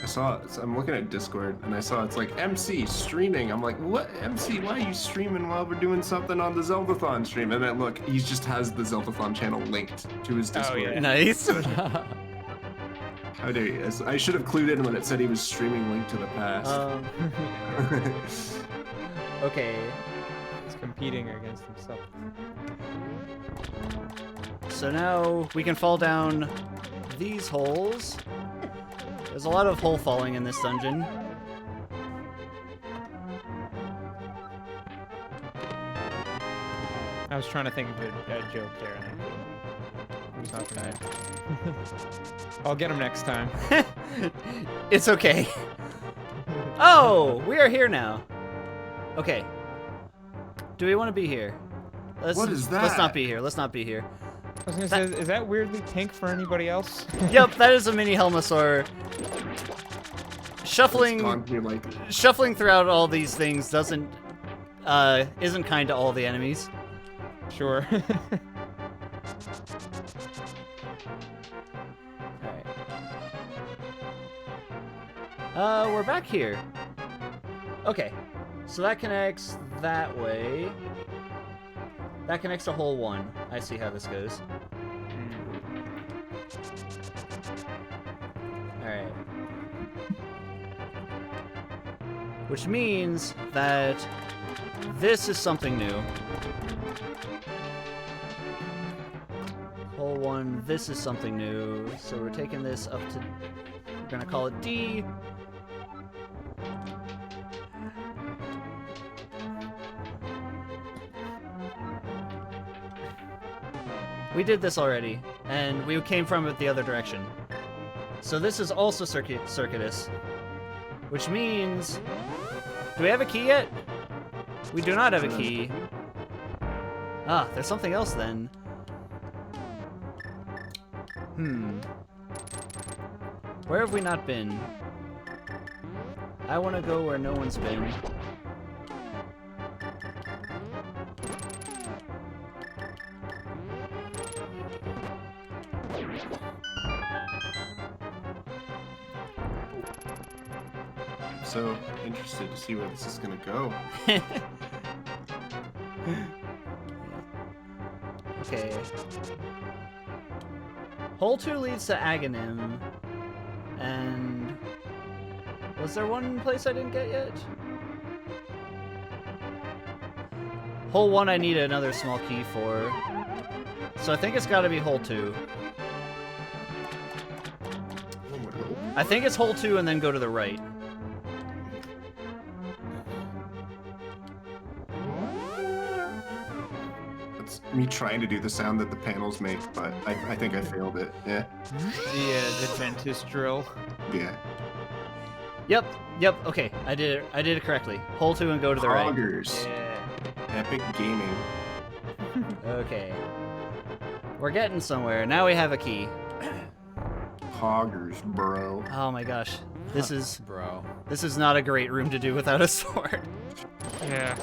I I'm looking at Discord and I saw it's like MC streaming. I'm like, what MC? Why are you streaming while we're doing something on the Zeldathon stream? And then look, he just has the Zeldathon channel linked to his Discord. yeah. Nice. How dare you? I should have clued in when it said he was streaming Link to the Past. Okay. He's competing against himself. So now we can fall down these holes. There's a lot of hole falling in this dungeon. I was trying to think of a joke there, and I couldn't. I'll get him next time. It's okay. Oh, we are here now. Okay. Do we want to be here? What is that? Let's not be here. Let's not be here. I was gonna say, is that weirdly pink for anybody else? Yep, that is a mini Helmasaur. Shuffling throughout all these things isn't kind to all the enemies. Sure. Alright. We're back here. Okay. So that connects that way. That connects to hole 1. I see how this goes. Alright. Which means that this is something new. Hole 1, this is something new. So we're taking this up to... We're gonna call it D. We did this already, and we came from it the other direction. So this is also circuitous, which means... Do we have a key yet? We do not have a key. Ah, there's something else then. Where have we not been? I want to go where no one's been. So interested to see where this is gonna go. Okay. Hole 2 leads to Aghanim, and was there one place I didn't get yet? Hole 1 I need another small key for, so I think it's got to be hole 2. I think it's hole 2 and then go to the right. Me trying to do the sound that the panels make, but I think I failed it. Yeah. The dentist drill. Yeah. Yep, okay, I did it correctly. Hole 2 and go to the right. Poggers. Yeah. Epic gaming. Okay. We're getting somewhere. Now we have a key. Poggers, bro. Oh my gosh. This is not a great room to do without a sword. Yeah.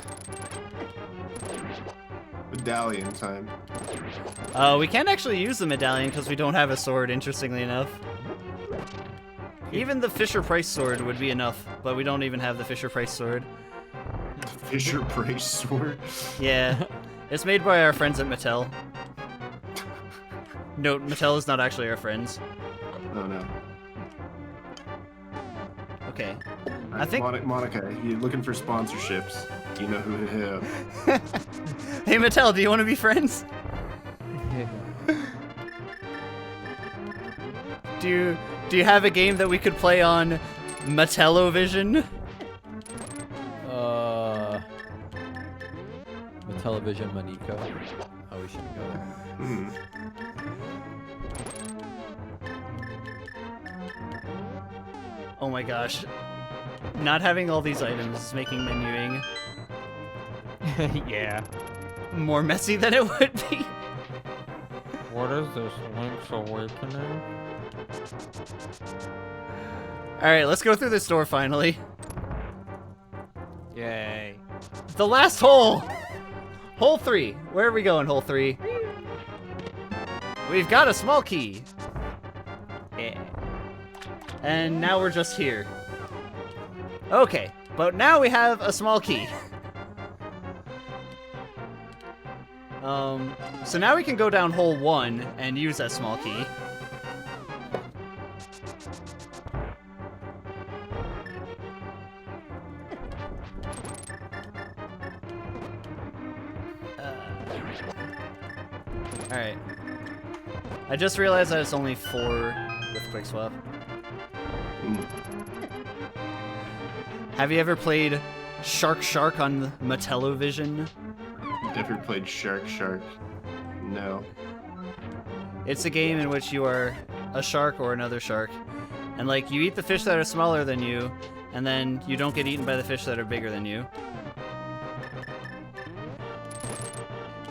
Medallion time. We can't actually use the medallion because we don't have a sword, interestingly enough. Even the Fisher-Price sword would be enough, but we don't even have the Fisher-Price sword. Fisher-Price sword? Yeah. It's made by our friends at Mattel. Note, Mattel is not actually our friends. Oh no. Okay. I think... Monica, you're looking for sponsorships. You know who to hit. Hey Mattel, do you want to be friends? Do you have a game that we could play on Mattelovision? Mattelovision Manico. Oh, we shouldn't go there. Oh my gosh. Not having all these items is making menuing Yeah. more messy than it would be. What is this, Link's Awakening? Alright, let's go through this door finally. Yay. The last hole! Hole 3. Where are we going, hole 3? We've got a small key. Yeah. And now we're just here. Okay, but now we have a small key. So now we can go down hole 1 and use that small key. Alright. I just realized that it's only 4 with quick swap. Have you ever played Shark on Metellovision? Never played Shark. No. It's a game in which you are a shark or another shark. And like you eat the fish that are smaller than you, and then you don't get eaten by the fish that are bigger than you.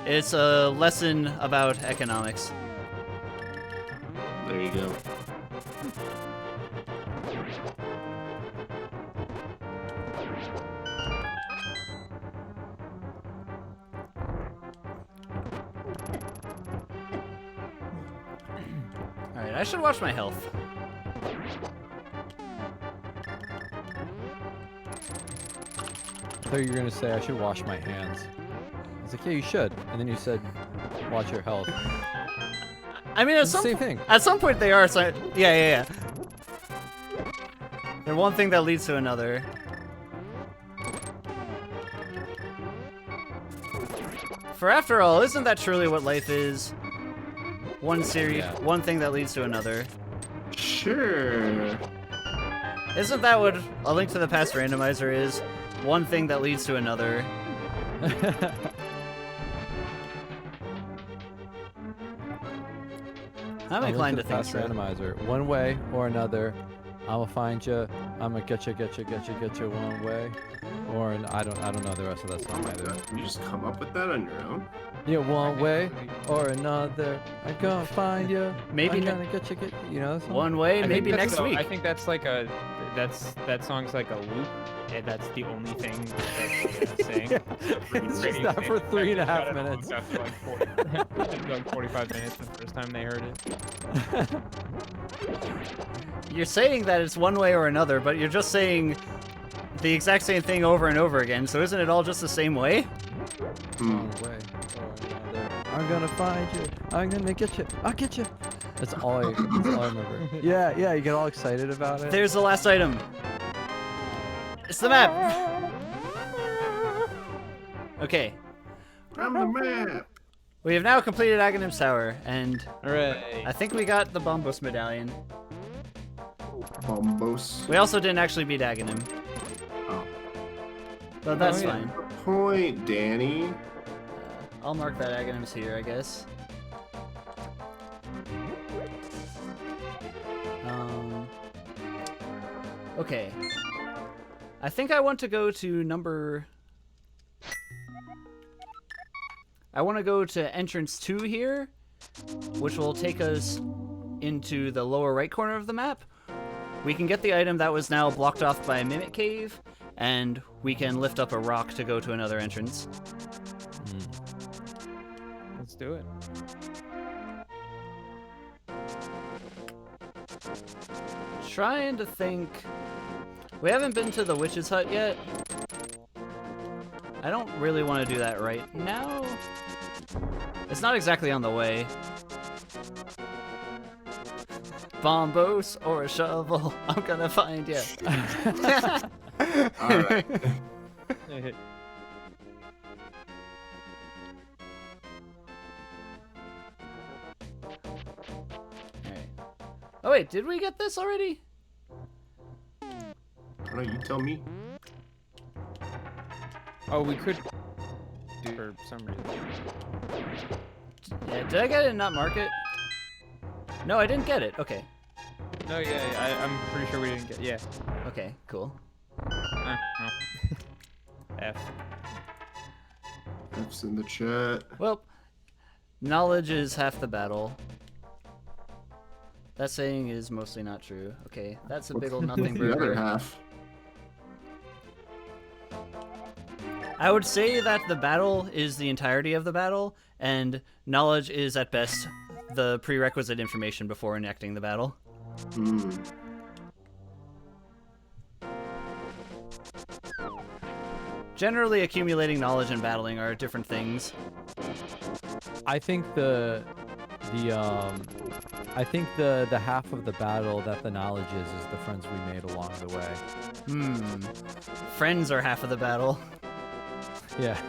It's a lesson about economics. There you go. Alright, I should watch my health. I thought you were gonna say I should wash my hands. I was like, yeah, you should. And then you said, watch your health. I mean, at It's the some same thing. At some point they are. So yeah. They're one thing that leads to another. For after all, isn't that truly what life is? One series, Yeah. one thing that leads to another. Sure. Isn't that what A Link to the Past Randomizer is? One thing that leads to another. I'm inclined to think so. Randomizer. One way or another, I'll find you. I'ma get you one way. Or I don't know the rest of that song either. Can you just come up with that on your own? Yeah, one way or another, I'm gonna find you. Maybe I'm ne- gonna get you know that song? One way, I maybe think that's next the- week. I think that's like a that song's like a loop. And that's the only thing that's saying. It's just that for 3.5 minutes. After like 45 minutes the first time they heard it. You're saying that it's one way or another, but you're just saying the exact same thing over and over again, so isn't it all just the same way? One way or another, I'm gonna find you. I'm gonna get you. I'll get you. That's all I remember. Yeah, you get all excited about it. There's the last item. It's the map. Okay. I'm the map. We have now completed Aghanim's Tower, and Hooray. I think we got the Bombos medallion. Bombos. We also didn't actually beat Aghanim, Oh. but that's Oh, yeah. fine. Point, Danny. I'll mark that Aghanim's here, I guess. Okay. I think I want to go to number... I want to go to entrance 2 here, which will take us into the lower right corner of the map. We can get the item that was now blocked off by a Mimic Cave, and we can lift up a rock to go to another entrance. Let's do it. Trying to think... We haven't been to the Witch's Hut yet. I don't really want to do that right now. It's not exactly on the way. Bombos or a shovel, I'm gonna find you. Alright. Alright. Oh wait, did we get this already? I don't know, you tell me. Oh, we could do for some reason. Yeah, did I get it and not mark it? No, I didn't get it. Okay. No, yeah, I'm pretty sure we didn't get. Yeah. Okay, cool. Oh. F. F's in the chat. Well, knowledge is half the battle. That saying is mostly not true. Okay, that's a big ol' nothing The other burger. half. I would say that the battle is the entirety of the battle, and knowledge is at best the prerequisite information before enacting the battle. Hmm. Generally, accumulating knowledge and battling are different things. I think the half of the battle that the knowledge is the friends we made along the way. Friends are half of the battle. Yeah.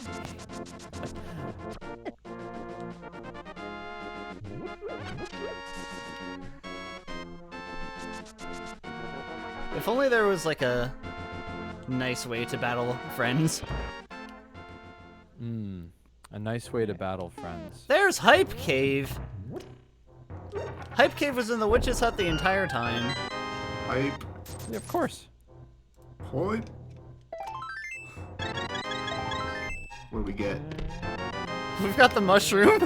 If only there was like a nice way to battle friends. A nice way to battle friends. There's Hype Cave. Hype Cave was in the witch's hut the entire time. Hype. Yeah, of course. Hype. What do we get? We've got the mushroom.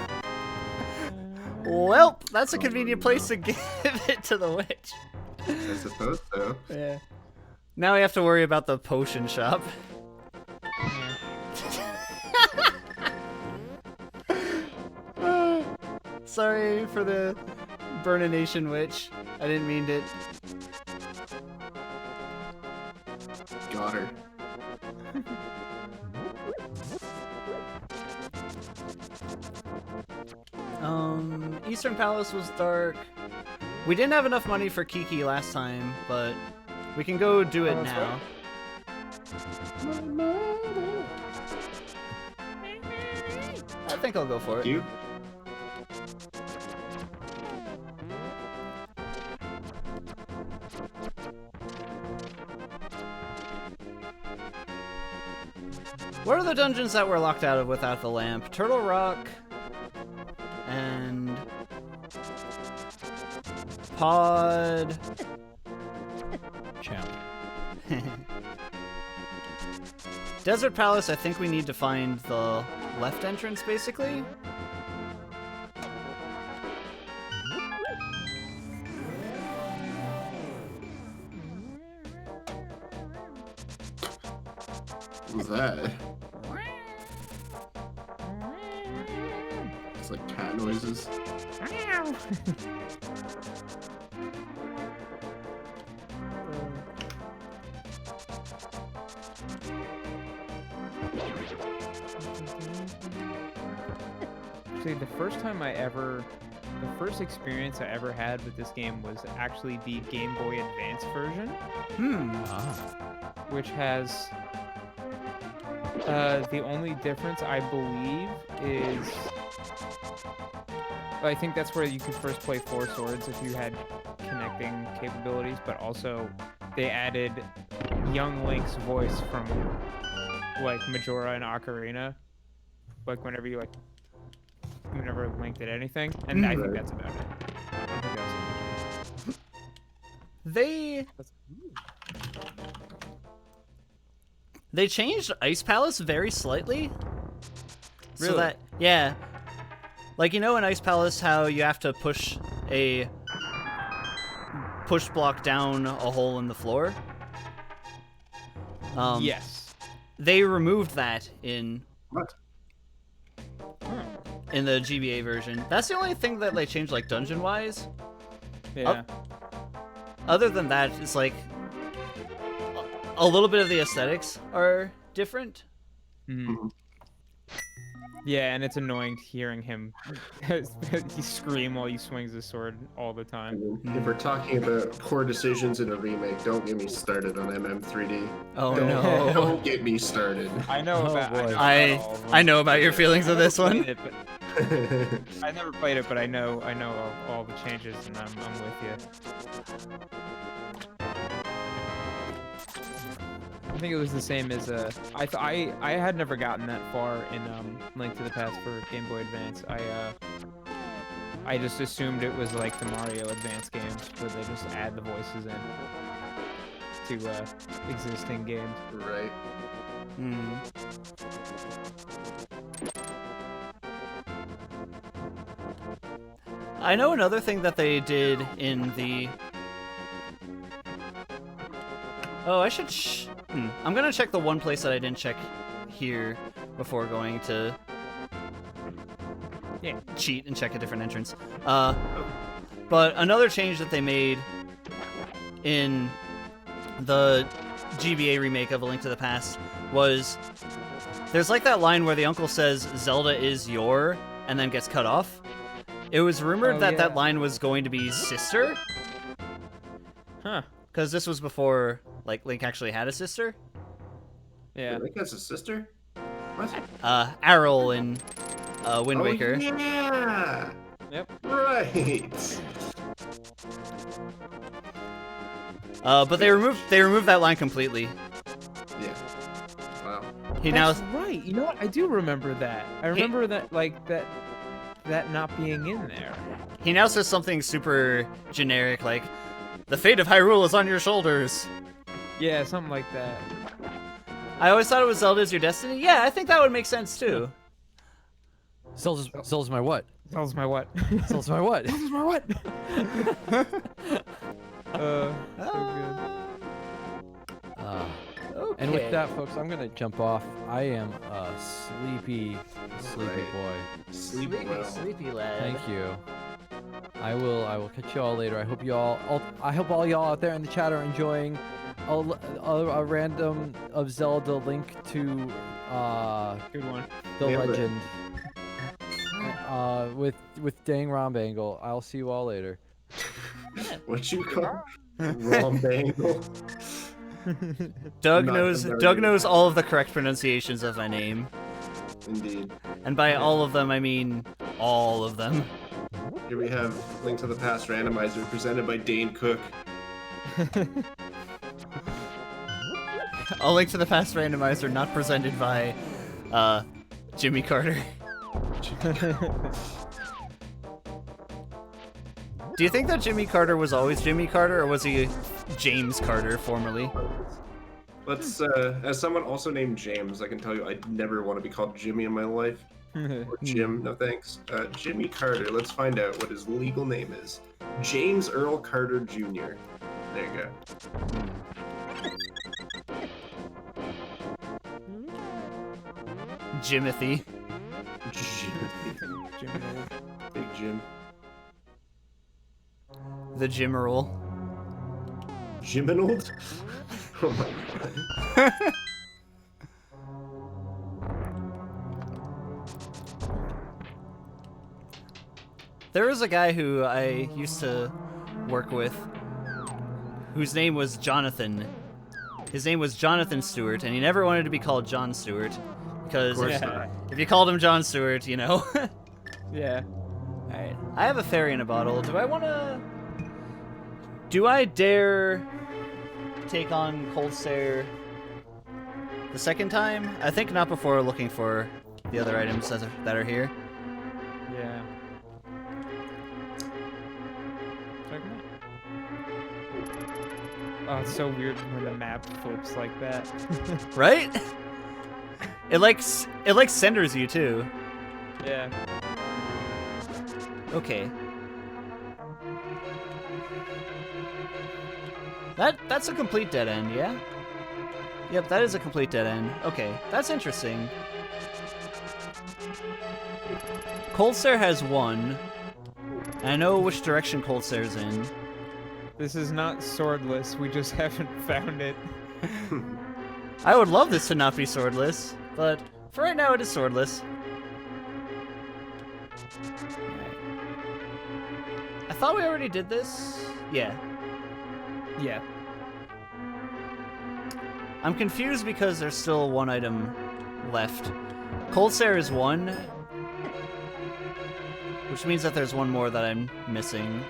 Well, that's a convenient place to give it to the witch. I suppose so. Yeah. Now we have to worry about the potion shop. Sorry for the Burnination Witch. I didn't mean it. Got her. Eastern Palace was dark. We didn't have enough money for Kiki last time, but we can go do it now. I think I'll go for it. You? What are the dungeons that we're locked out of without the lamp? Turtle Rock and Pod. Champ. Desert Palace, I think we need to find the left entrance, basically. What was that? It's like cat noises. See, the first experience I ever had with this game was actually the Game Boy Advance version, which has the only difference, I believe, is I think that's where you could first play Four Swords if you had connecting capabilities, but also they added young Link's voice from like Majora and Ocarina, like whenever Link did anything, and I think that's about it. I think that's They changed Ice Palace very slightly. Really? So that, yeah. Like, you know in Ice Palace how you have to push block down a hole in the floor? yes. They removed that in What? in the GBA version. That's the only thing that they changed, like, dungeon-wise. Yeah. Other than that, it's like a little bit of the aesthetics are different. Yeah, and it's annoying hearing him he scream while he swings his sword all the time. If we're talking about poor decisions in a remake, don't get me started on MM3D. Oh Don't, no. Don't get me started. I know Oh, about boy. I know about your feelings of this one. I never played it, but I know all the changes, and I'm with you. I think it was the same as I had never gotten that far in Link to the Past for Game Boy Advance. I just assumed it was like the Mario Advance games where they just add the voices in to existing games. Right. I know another thing that they did in the... Oh, I should... I'm gonna check the one place that I didn't check here before going to... cheat and check a different entrance. But another change that they made in the GBA remake of A Link to the Past was There's like that line where the uncle says Zelda is your, and then gets cut off. It was rumored that that line was going to be sister. Huh. Because this was before, like, Link actually had a sister. Yeah. Link has a sister? What? Aryll in Wind Oh, Waker. yeah! Yep. Right! But they removed that line completely. Yeah. Wow. He That's now right. You know what? I do remember that. I remember that, like, that not being in there. he now says something super generic like, "The fate of Hyrule is on your shoulders." Yeah, something like that. I always thought it was Zelda is your destiny. Yeah, I think that would make sense too. Zelda's my what? Tells my what? Zelda's my what? Tells my what? So good. Okay. And with that, folks, I'm gonna jump off. I am a sleepy boy. Sleep well. sleepy lad. Thank you. I will catch you all later. I hope all y'all out there in the chat are enjoying a random of Zelda Link to Good one. the Nailed it. legend. With Dang Rombangle. I'll see you all later. What you call Rombangle? Doug Not knows very Doug good. knows all of the correct pronunciations of my name, Indeed. and by all of them I mean all of them. Here we have Link to the Past Randomizer presented by Dane Cook. A Link to the Past randomizer, not presented by Jimmy Carter. Do you think that Jimmy Carter was always Jimmy Carter, or was he James Carter formerly? Let's, as someone also named James, I can tell you I'd never want to be called Jimmy in my life. Or Jim, no thanks. Jimmy Carter, let's find out what his legal name is. James Earl Carter Jr. There you go. Jimothy. Jim. Big Jim. The Jimmerl. Jiminold? Oh my god. There was a guy who I used to work with whose name was Jonathan. His name was Jonathan Stewart, and he never wanted to be called John Stewart, because Of course if, not. if you called him John Stewart, you know. Yeah. Alright, I have a fairy in a bottle. Do I dare take on Cold Stare the second time? I think not before looking for the other items that are here. Yeah. Check it out. Oh, it's so weird when the map flips like that. Right? It like centers you too. Yeah. Okay. That's a complete dead end, yeah? Yep, that is a complete dead end. Okay, that's interesting. Cold Stare has one. And I know which direction Cold Stare's in. This is not swordless. We just haven't found it. I would love this to not be swordless, but for right now it is swordless. Alright. I thought we already did this. Yeah. Yeah. I'm confused because there's still one item left. Cold Stare is one, which means that there's one more that I'm missing.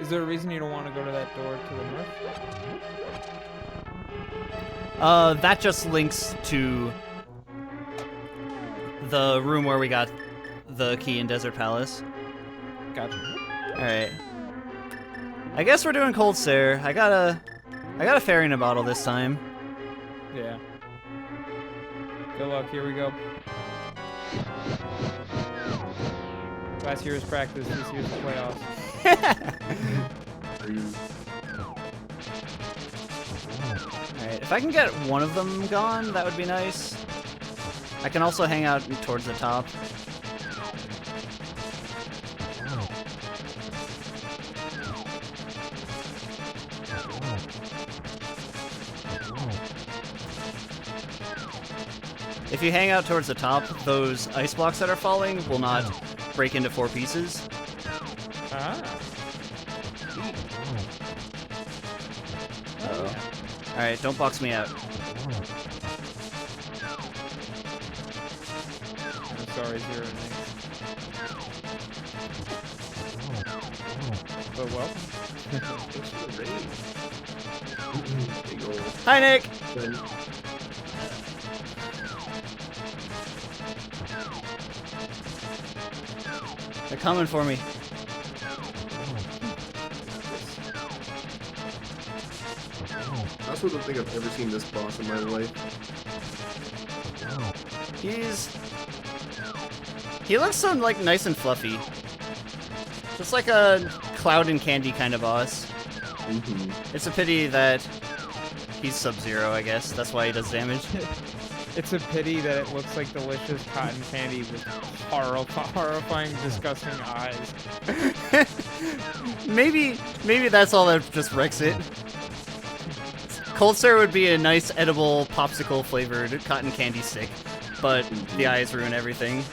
Is there a reason you don't want to go to that door to the north? That just links to the room where we got the key in Desert Palace. Gotcha. Alright. I guess we're doing Cold Stare. I got a fairy in a bottle this time. Yeah. Good luck. Here we go. Last year's practice. This year's the playoffs. Alright, if I can get one of them gone, that would be nice. I can also hang out towards the top. If you hang out towards the top, those ice blocks that are falling will not break into 4 pieces. Ah. Uh-oh. Alright, don't box me out. I'm sorry, Zero Nick. But welcome. Thanks for the raid. Big ol' Hi, Nick! thing. They're coming for me. I also don't think I've ever seen this boss in my life. He looks so, like, nice and fluffy. Just like a cloud and candy kind of boss. Mm-hmm. It's a pity that he's Sub-Zero, I guess. That's why he does damage. It's a pity that it looks like delicious cotton candy with horrifying, disgusting eyes. maybe that's all that just wrecks it. Cold Star would be a nice edible popsicle flavored cotton candy stick, but the eyes ruin everything.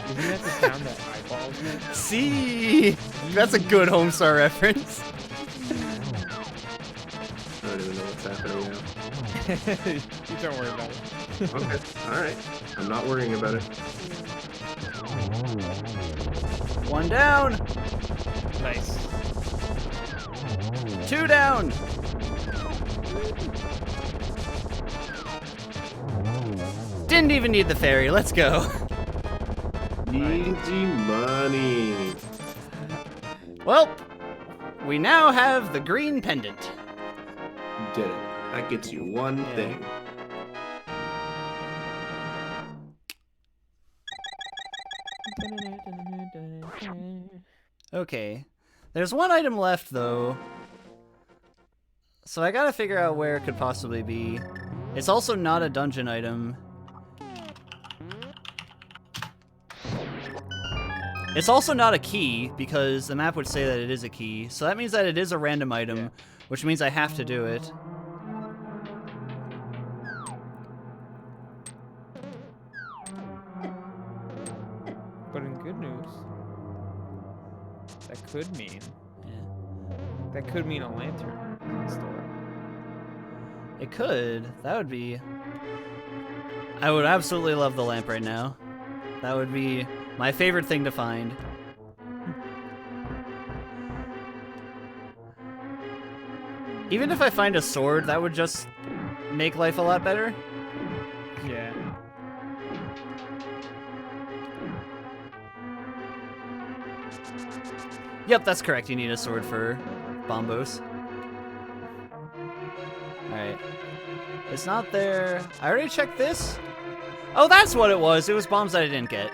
Isn't that the sound that eyeballs make? See, that's a good Homestar reference. I don't even know what's happening now. You don't worry about it. Okay, alright. I'm not worrying about it. 1 down, Nice. 2 down. Didn't even need the fairy. Let's go. Easy money. Well, we now have the green pendant. Did it. That gets you one Yeah. thing. Okay. There's one item left, though. So I gotta figure out where it could possibly be. It's also not a dungeon item. It's also not a key, because the map would say that it is a key. So that means that it is a random item, Yeah. which means I have to do it. But in good news, that could mean a lantern in the store. It could. That would be... I would absolutely love the lamp right now. That would be my favorite thing to find. Even if I find a sword, that would just make life a lot better. Yeah. Yep, that's correct. You need a sword for Bombos. Alright. It's not there. I already checked this. Oh, that's what it was. It was bombs that I didn't get.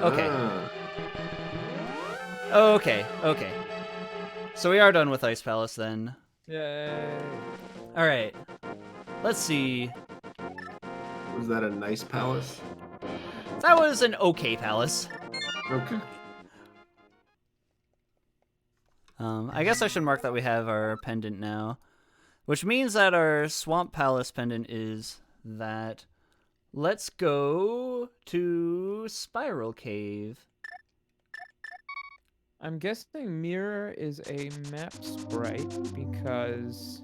Okay. Ah, Okay. Okay. So we are done with Ice Palace then. Yay. Alright. Let's see. was that a nice palace? That was an okay palace. Okay. I guess I should mark that we have our pendant now. Which means that our Swamp Palace pendant is that. Let's go to Spiral Cave. I'm guessing Mirror is a map sprite because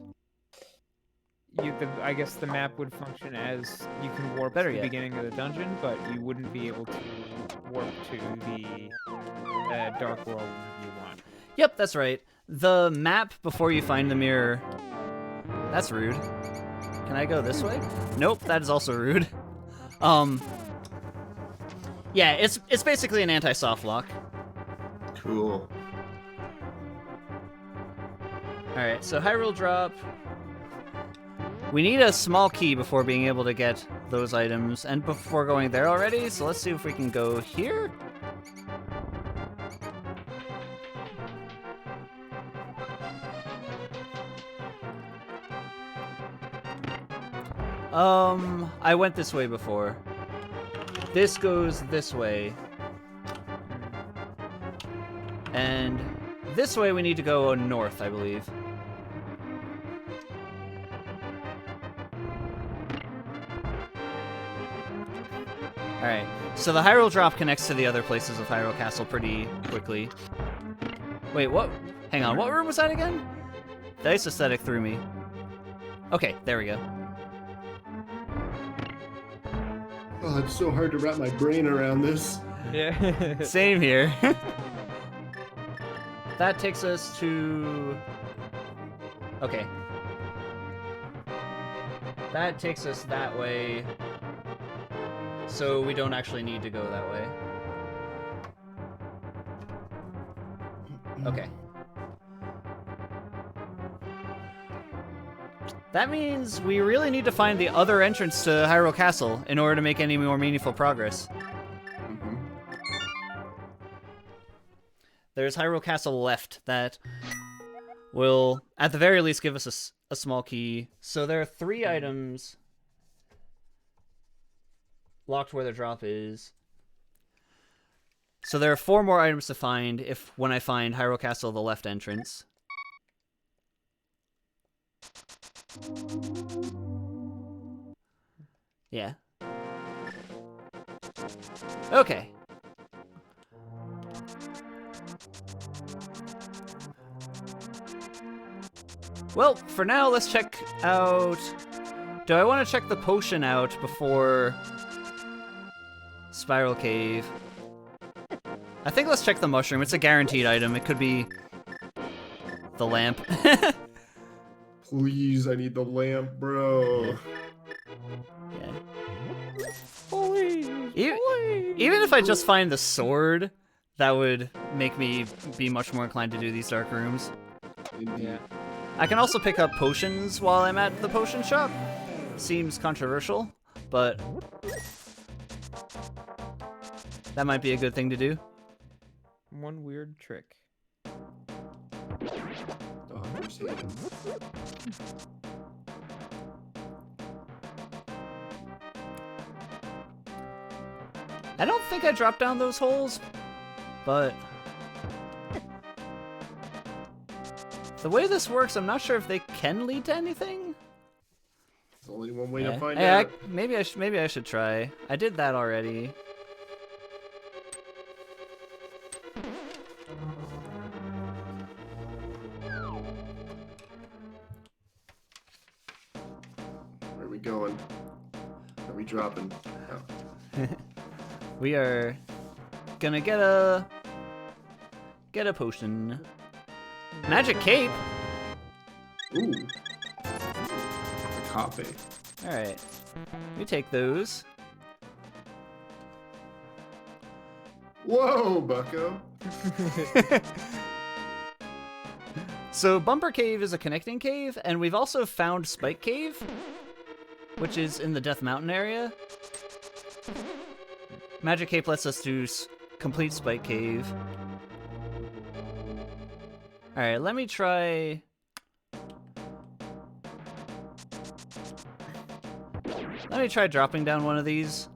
I guess the map would function as you can warp Better to the yet. beginning of the dungeon, but you wouldn't be able to warp to the dark world you want. Yep, that's right. The map before you find the mirror. That's rude. Can I go this way? Nope, that is also rude. Yeah, it's basically an anti-soft lock. Cool. Alright, so Hyrule Drop. We need a small key before being able to get those items, and before going there already, so let's see if we can go here. I went this way before. This goes this way. And this way we need to go north, I believe. Alright, so the Hyrule Drop connects to the other places of Hyrule Castle pretty quickly. Wait, what? Hang on, what room was that again? The ice aesthetic threw me. Okay, there we go. Oh, it's so hard to wrap my brain around this. Yeah. Same here. That takes us to... Okay. That takes us that way. So we don't actually need to go that way. Okay. That means we really need to find the other entrance to Hyrule Castle in order to make any more meaningful progress. There's Hyrule Castle left that will, at the very least, give us a small key. So there are 3 items locked where the drop is. So there are 4 more items to find when I find Hyrule Castle, the left entrance. Yeah. Okay. Well, for now, let's check out... Do I want to check the potion out before Spiral Cave? I think let's check the mushroom. It's a guaranteed item. It could be the lamp. Please, I need the lamp, bro. Yeah. Please, Even if I just find the sword, that would make me be much more inclined to do these dark rooms. Yeah. I can also pick up potions while I'm at the potion shop. Seems controversial, but that might be a good thing to do. One weird trick. Oh, there's Hayden. I don't think I dropped down those holes, but the way this works, I'm not sure if they can lead to anything. There's only one way to Yeah. find Hey, out. maybe I should try. I did that already. Where are we going? Are we dropping? Oh. We are gonna get a potion. Magic cape. Ooh. A copy. All right, we take those. Whoa, bucko. So Bumper Cave is a connecting cave, and we've also found Spike Cave, which is in the Death Mountain area. Magic Cape lets us do complete Spike Cave. Alright, let me try... Let me try dropping down one of these.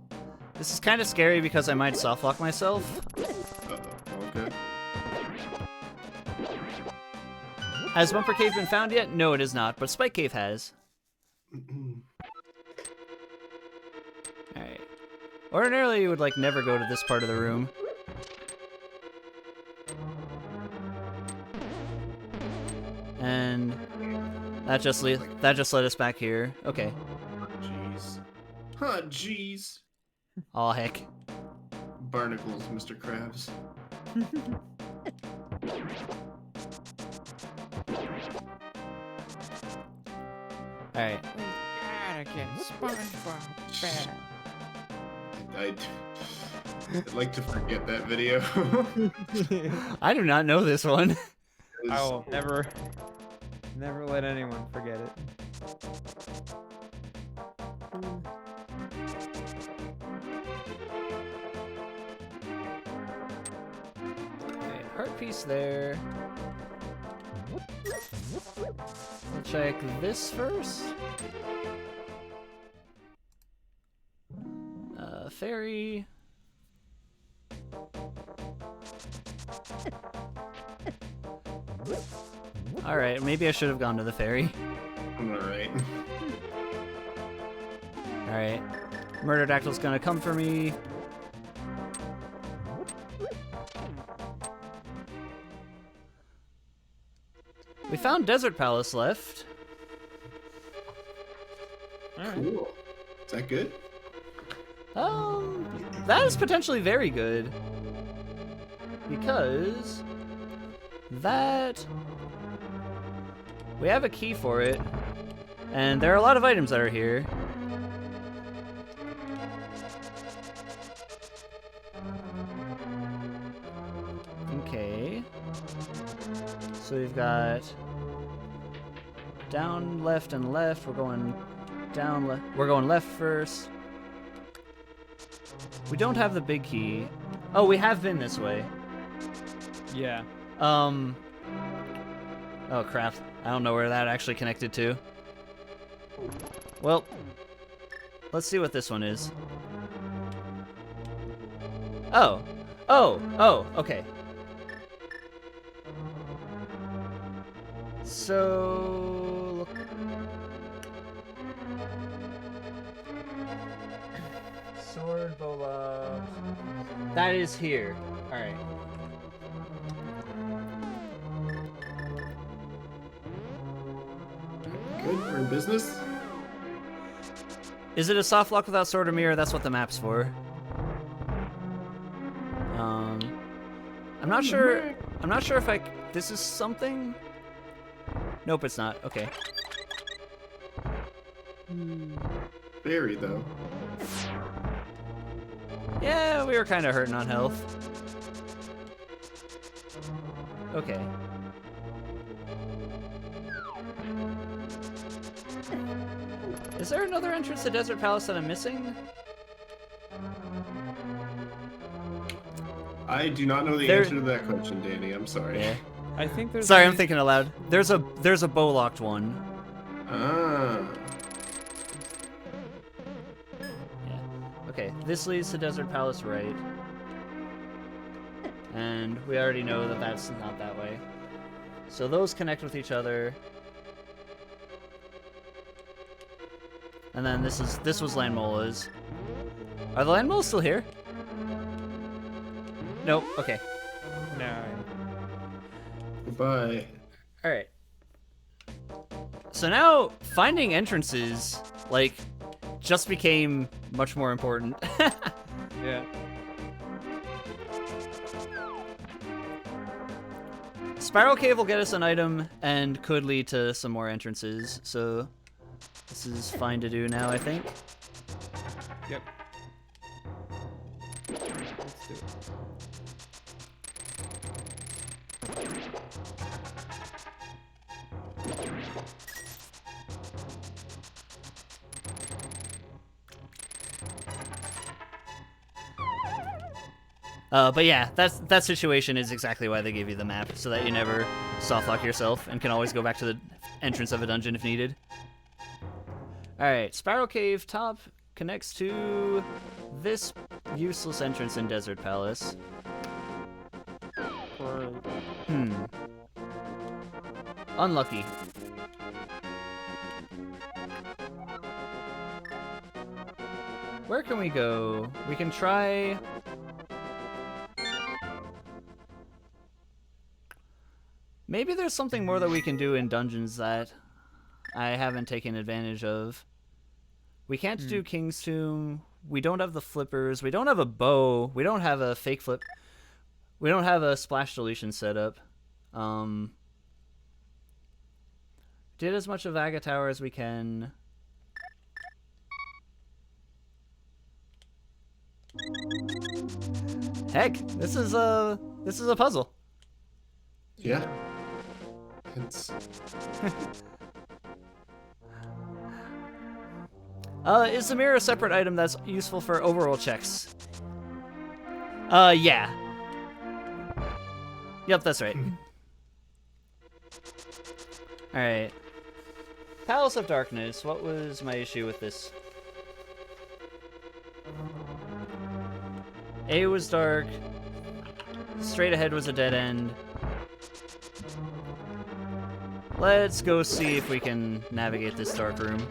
This is kind of scary because I might softlock myself. Okay. Has Bumper Cave been found yet? No, it is not, but Spike Cave has. Alright. Ordinarily, you would, like, never go to this part of the room. And that just led us back here. Okay. Jeez. Huh, jeez. Aw, heck. Barnacles, Mr. Krabs. Alright. Gotta get SpongeBob back. I'd like to forget that video. I do not know this one. I will never let anyone forget it. Okay, heart piece there. We'll check this first. Fairy. Alright, maybe I should have gone to the ferry. Alright. Alright. Murderdactyl's gonna come for me. We found Desert Palace left. Cool. Is that good? That is potentially very good. Because that we have a key for it, and there are a lot of items that are here. Okay. So we've got down, left, and left. We're going down, left. We're going left first. We don't have the big key. Oh, we have been this way. Yeah. Oh crap. I don't know where that actually connected to. Well, let's see what this one is. Oh. Oh, okay. So... Sword, bola... That is here. Alright. Good. We're in business. Is it a soft lock without sword or mirror? That's what the map's for. I'm not sure. I'm not sure if I. This is something. Nope, it's not. Okay. Very though. Yeah, we were kind of hurting on health. Okay. Is there another entrance to Desert Palace that I'm missing? I do not know the answer to that question, Danny. I'm sorry. Yeah. I think there's. Sorry, I'm only- thinking aloud. There's a bow locked one. Ah. Yeah. Okay, this leads to Desert Palace right. And we already know that that's not that way. So those connect with each other. And then this was Landmola's. Are the Landmolas still here? Nope, okay. No. Goodbye. Alright. So now finding entrances, like, just became much more important. Yeah. Spiral Cave will get us an item and could lead to some more entrances, so this is fine to do now, I think. Yep. Let's do it. But yeah, that situation is exactly why they give you the map, so that you never softlock yourself and can always go back to the entrance of a dungeon if needed. Alright, Spiral Cave top connects to this useless entrance in Desert Palace. Unlucky. Where can we go? We can try... Maybe there's something more that we can do in dungeons that I haven't taken advantage of. We can't do King's Tomb. We don't have the flippers. We don't have a bow. We don't have a fake flip. We don't have a splash deletion setup. Did as much of Aga Tower as we can. Heck, this is a puzzle. Yeah. It's Is the mirror a separate item that's useful for overall checks? Yeah. Yep, that's right. Alright. Palace of Darkness, what was my issue with this? A was dark. Straight ahead was a dead end. Let's go see if we can navigate this dark room.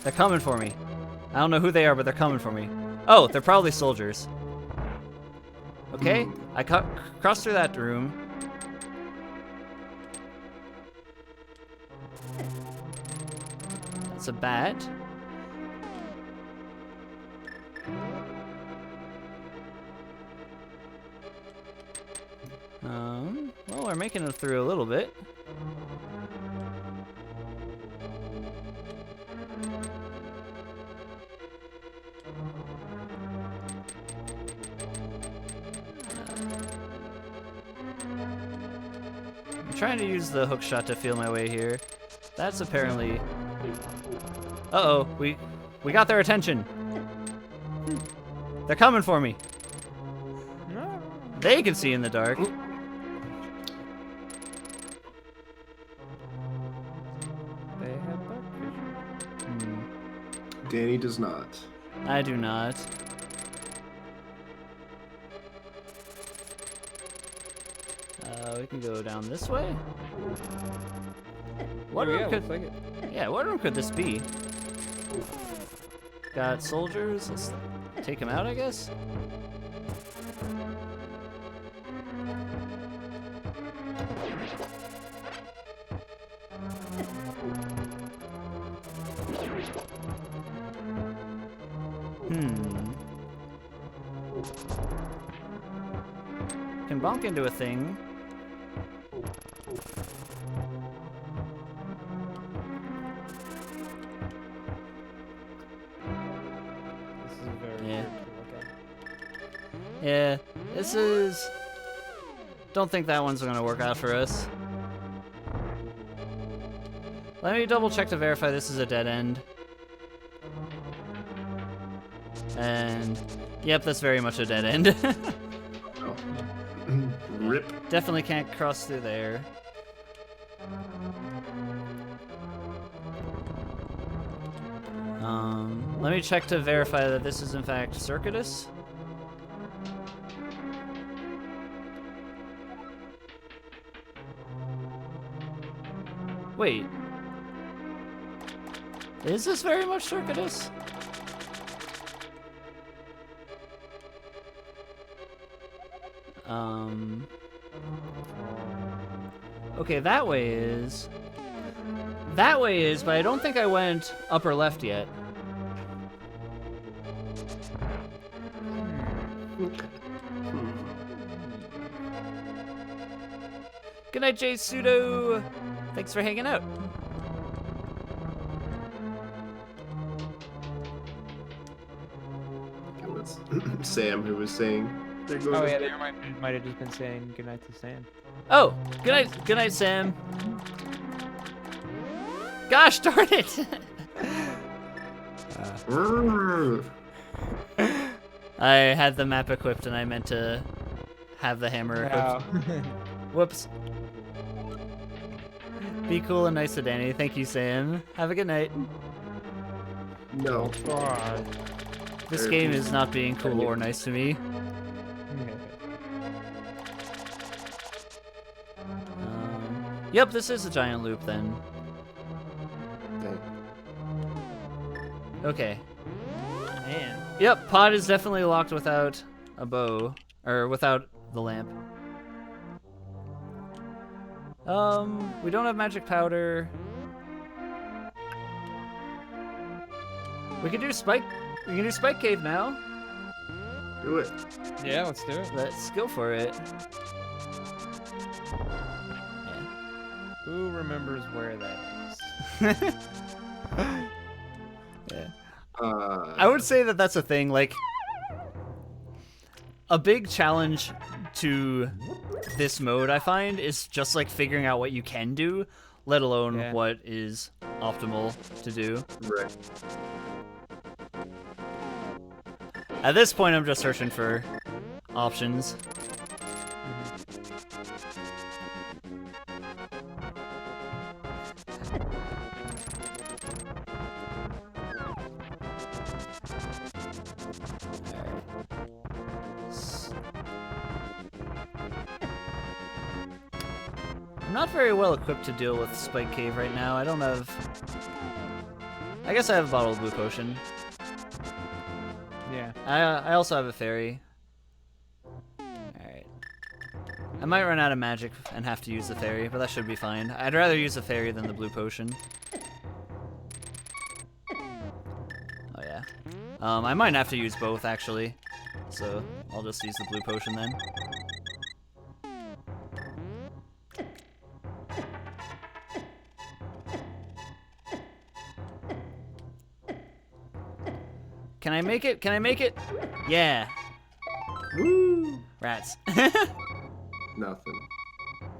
They're coming for me. I don't know who they are, but they're coming for me. Oh, they're probably soldiers. Okay, I crossed through that room. That's a bat. Well, we're making it through a little bit. I'm trying to use the hook shot to feel my way here. That's apparently... Uh-oh, we got their attention. They're coming for me. No. They can see in the dark. They have dark vision. Danny does not. I do not. We can go down this way. What Oh, room yeah, could? looks like it. Yeah, what room could this be? Got soldiers. Let's take them out, I guess. Can bonk into a thing. This is very Yeah. weird to look at. Yeah, this is... Don't think that one's gonna work out for us. Let me double check to verify this is a dead end. And... Yep, that's very much a dead end. Oh. Rip. Definitely can't cross through there. Let me check to verify that this is in fact circuitous. Wait. Is this very much circuitous? Okay, that way is... That way is, but I don't think I went upper left yet. Good night, Jay Pseudo! Thanks for hanging out. It was Sam who was saying. There goes Oh the- yeah, they might have just been saying goodnight to Sam. Oh, good night, Sam. Gosh darn it! Brrr. I had the map equipped and I meant to have the hammer equipped. Whoops. Be cool and nice to Danny. Thank you, Sam. Have a good night. No. This game is not being cool or nice to me. Yep, this is a giant loop then. Okay. Man. Yep, pod is definitely locked without a bow. Or without the lamp. We don't have magic powder. We can do spike cave now. Do it. Yeah, let's do it. Let's go for it. Who remembers where that is? Yeah. I would say that that's a thing, like a big challenge to this mode I find is just like figuring out what you can do, let alone what is optimal to do. Right. At this point I'm just searching for options. I'm not very well equipped to deal with Spike Cave right now. I don't have... I guess I have a bottle of blue potion. Yeah. I also have a fairy. Alright. I might run out of magic and have to use the fairy, but that should be fine. I'd rather use the fairy than the blue potion. Oh yeah. I might have to use both actually. So I'll just use the blue potion then. Can I make it? Can I make it? Yeah. Woo! Rats. Nothing.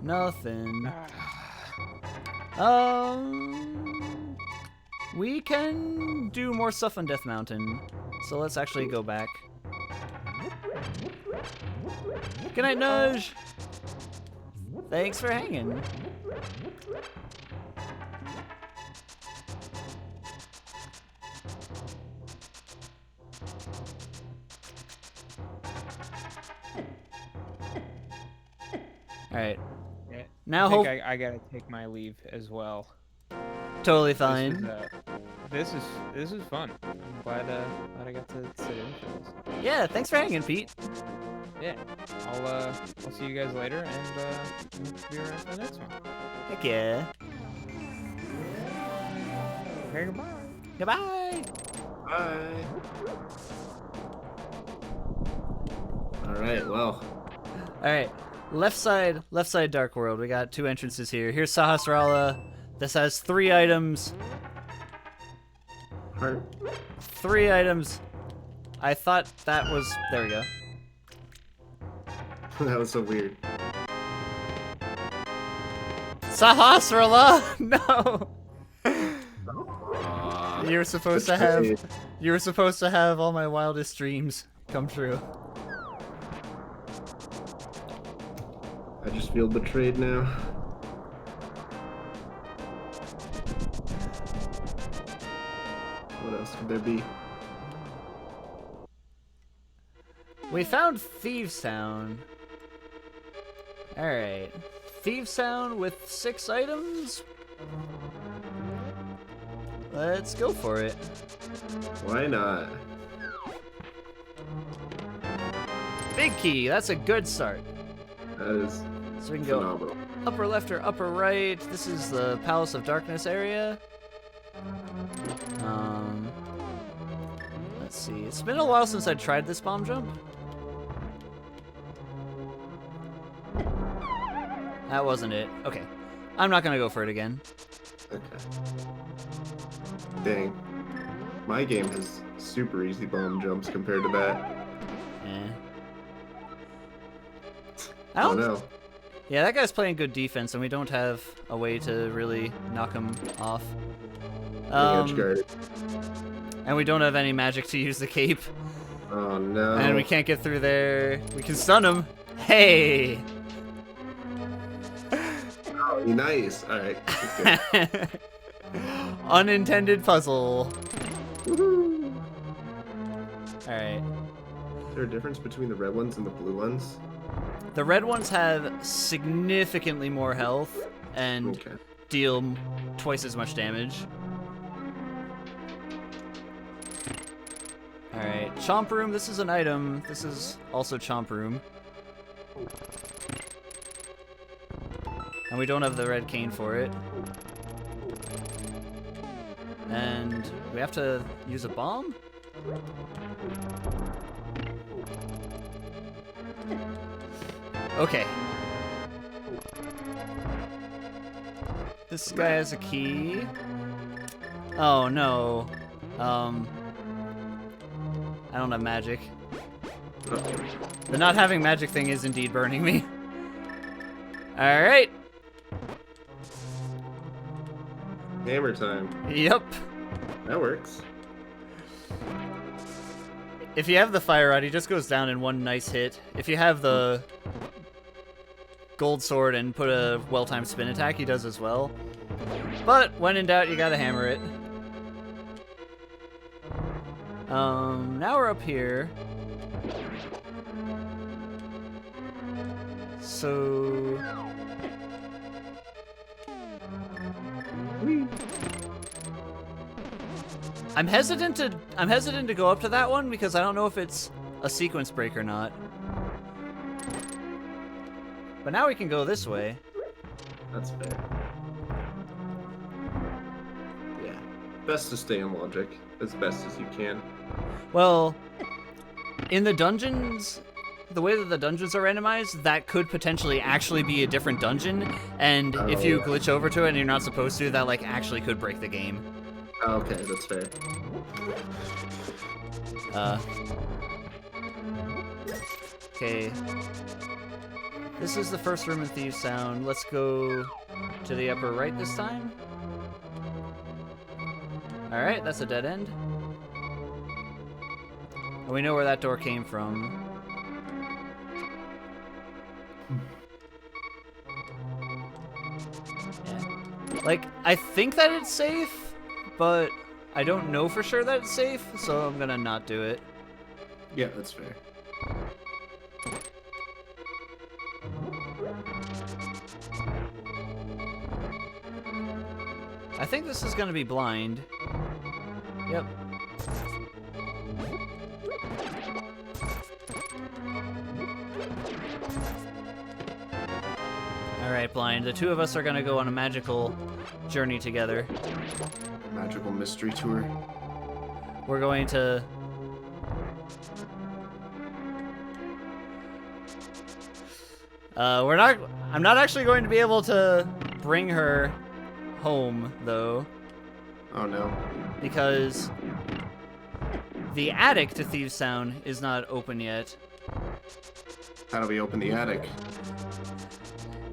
Nothing. We can do more stuff on Death Mountain. So let's actually go back. Good night, Nudge. Thanks for hanging. Alright. Yeah. Now I hope think I gotta take my leave as well. totally fine. This is fun. I'm glad I got to sit in for this. Yeah, thanks for hanging, Pete. Yeah. I'll see you guys later and be around for the next one. Heck yeah. Okay, goodbye. Goodbye. Bye. All right. Well. Alright. Left side Dark World. We got 2 entrances here. Here's Sahasrara. This has 3 items. Heart. 3 items. I thought that was... There we go. That was so weird. Sahasrara! No! Aw, You were supposed to have all my wildest dreams come true. I just feel betrayed now. What else could there be? We found Thieves Town. Alright. Thieves Town with 6 items? Let's go for it. Why not? Big key, that's a good start. That is So we can go phenomenal. upper left or upper right. This is the Palace of Darkness area. Let's see. It's been a while since I tried this bomb jump. That wasn't it. Okay. I'm not gonna go for it again. Okay. Dang. My game has super easy bomb jumps compared to that. I Oh don't no. Yeah, that guy's playing good defense, and we don't have a way to really knock him off. Edge guard. And we don't have any magic to use the cape. Oh no. And we can't get through there. We can stun him. Hey! Oh, nice. Alright. Unintended puzzle. Woohoo! Alright. Is there a difference between the red ones and the blue ones? The red ones have significantly more health and Okay. deal twice as much damage. Alright, Chomp Room, this is an item. This is also Chomp Room. And we don't have the red cane for it. And we have to use a bomb? Okay. This guy has a key. Oh no. I don't have magic. The not having magic thing is indeed burning me. Alright. Hammer time. Yep. That works. If you have the fire rod, he just goes down in one nice hit. If you have the gold sword and put a well-timed spin attack, he does as well. But when in doubt, you gotta hammer it. Now we're up here. So I'm hesitant to go up to that one because I don't know if it's a sequence break or not. But now we can go this way. That's fair. Yeah. Best to stay in logic as best as you can. Well, in the dungeons, the way that the dungeons are randomized, that could potentially actually be a different dungeon, and if you glitch over to it and you're not supposed to, that like actually could break the game. Okay, that's fair. Okay. This is the first room in Thieves Sound. Let's go to the upper right this time. Alright, that's a dead end. And we know where that door came from. Yeah. Like, I think that it's safe, but I don't know for sure that it's safe, so I'm gonna not do it. Yeah, that's fair. I think this is gonna be blind. Yep. Alright, blind. The two of us are gonna go on a magical journey together. Magical mystery tour. We're going to... I'm not actually going to be able to bring her home, though. Oh no. Because the attic to Thieves Sound is not open yet. How do we open the attic?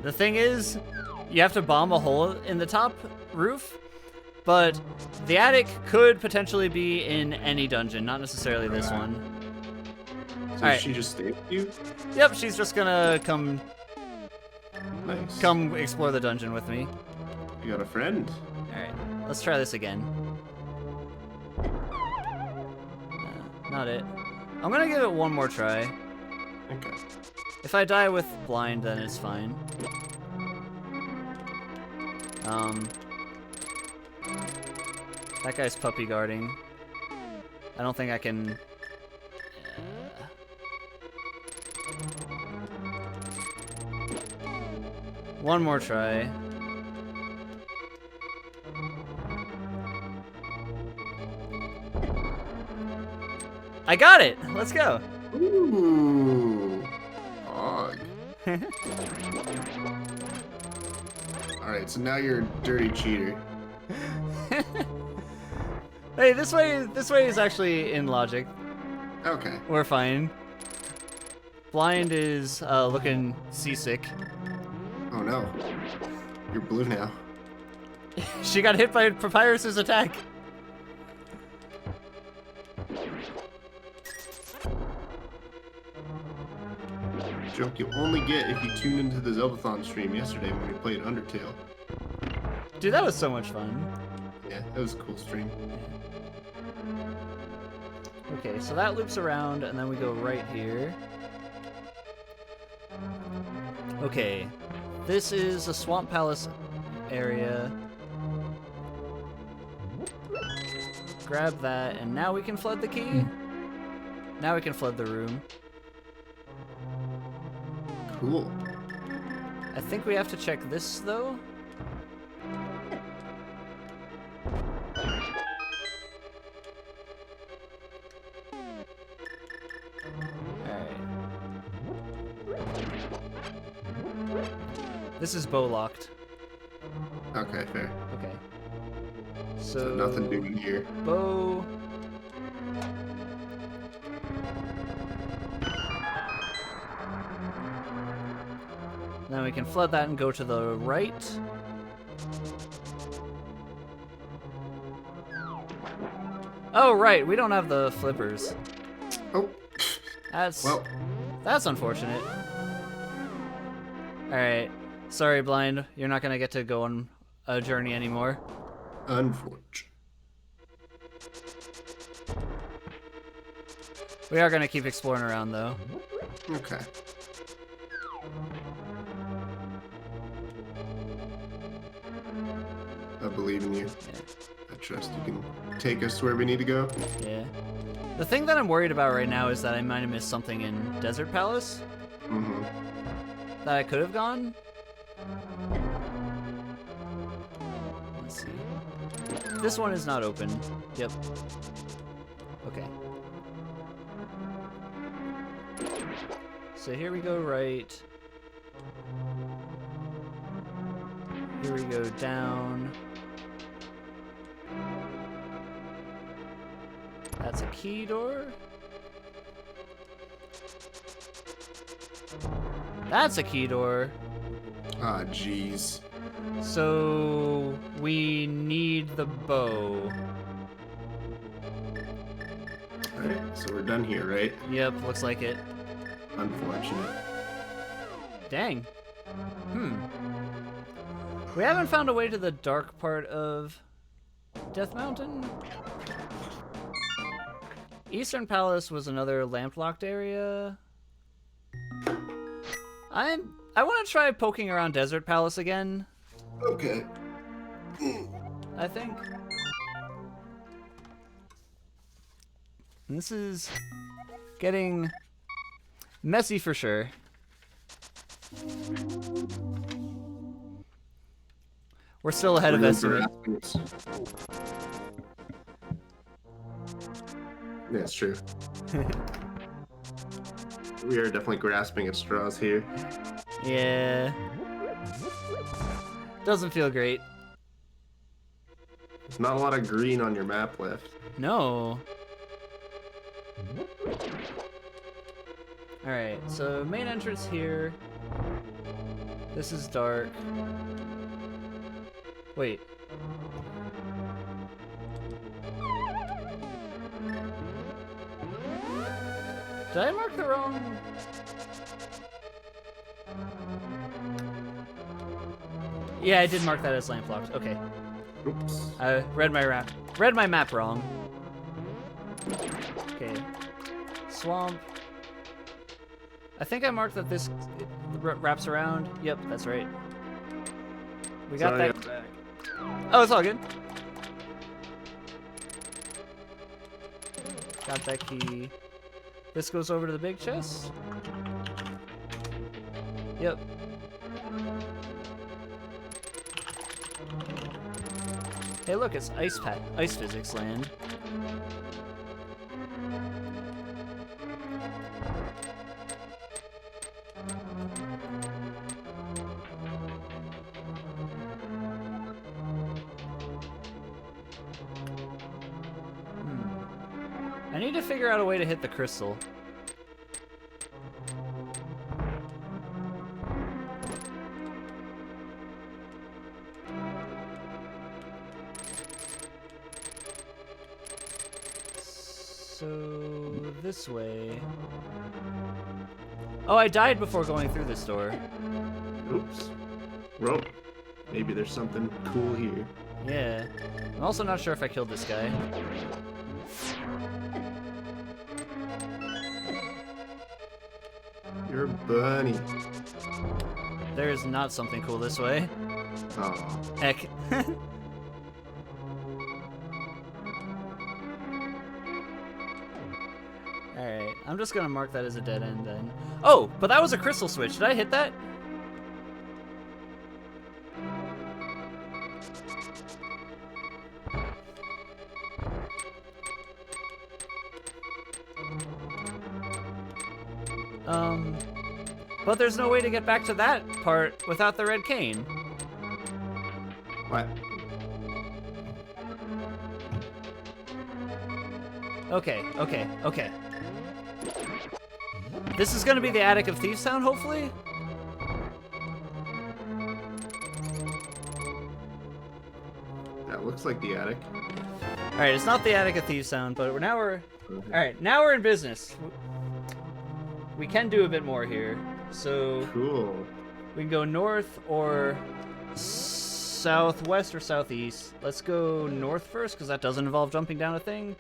The thing is, you have to bomb a hole in the top roof, but the attic could potentially be in any dungeon, not necessarily this one. So Alright. she just stayed with you? Yep, she's just gonna come Nice. explore the dungeon with me. You got a friend. Alright, let's try this again. Not it. I'm gonna give it one more try. Okay. If I die with blind, then it's fine. That guy's puppy guarding. I don't think I can... One more try. I got it! Let's go! Ooh. Hog. Alright, so now you're a dirty cheater. Hey, this way is actually in logic. Okay. We're fine. Blind is looking seasick. Oh no. You're blue now. She got hit by Papyrus's attack. Joke you only get if you tune into the Zeldathon stream yesterday when we played Undertale. Dude, that was so much fun. Yeah, that was a cool stream. Okay, so that loops around, and then we go right here. Okay, this is a Swamp Palace area. Grab that, and now we can flood the key. Now we can flood the room. Cool. I think we have to check this, though. This is bow locked. Okay, fair. Okay. So nothing doing here. Bow. Then we can flood that and go to the right. Oh, right. We don't have the flippers. Oh. That's unfortunate. Alright. Sorry, Blind. You're not gonna get to go on a journey anymore. Unfortunate. We are gonna keep exploring around, though. Okay. I believe in you. Yeah. I trust you can take us where we need to go. Yeah. The thing that I'm worried about right now is that I might have missed something in Desert Palace Mm-hmm. that I could have gone. Let's see. This one is not open. Yep. Okay. So here we go right. Here we go down. That's a key door. That's a key door. Ah, jeez. So we need the bow. Alright, so we're done here, right? Yep, looks like it. Unfortunate. Dang. We haven't found a way to the dark part of Death Mountain. Eastern Palace was another lamp-locked area. I want to try poking around Desert Palace again, Okay. I think. This is getting messy for sure. We're still ahead of estimate. Yeah, it's true. We are definitely grasping at straws here. Yeah. Doesn't feel great. There's not a lot of green on your map left. No. Alright, so main entrance here. This is dark. Wait. Did I mark the wrong? Yeah, I did mark that as lamp locked. Okay. Oops. I read my map wrong. Okay. Swamp. I think I marked that this wraps around. Yep, that's right. We got Sorry, that. I'm back. Oh, it's all good. Got that key. This goes over to the big chest. Yep. Hey, look, it's ice physics land. I need to figure out a way to hit the crystal. So this way. Oh, I died before going through this door. Oops. Well, maybe there's something cool here. Yeah. I'm also not sure if I killed this guy. You're a bunny. There is not something cool this way. Oh. Heck. Alright, I'm just gonna mark that as a dead end then. Oh, but that was a crystal switch. Did I hit that? But there's no way to get back to that part without the red cane. What? Okay. This is gonna be the attic of Thieves Town, hopefully? That looks like the attic. Alright, it's not the attic of Thieves Town, but Alright, now we're in business. We can do a bit more here. So Cool. we can go north or southwest or southeast. Let's go north first, because that doesn't involve jumping down a thing.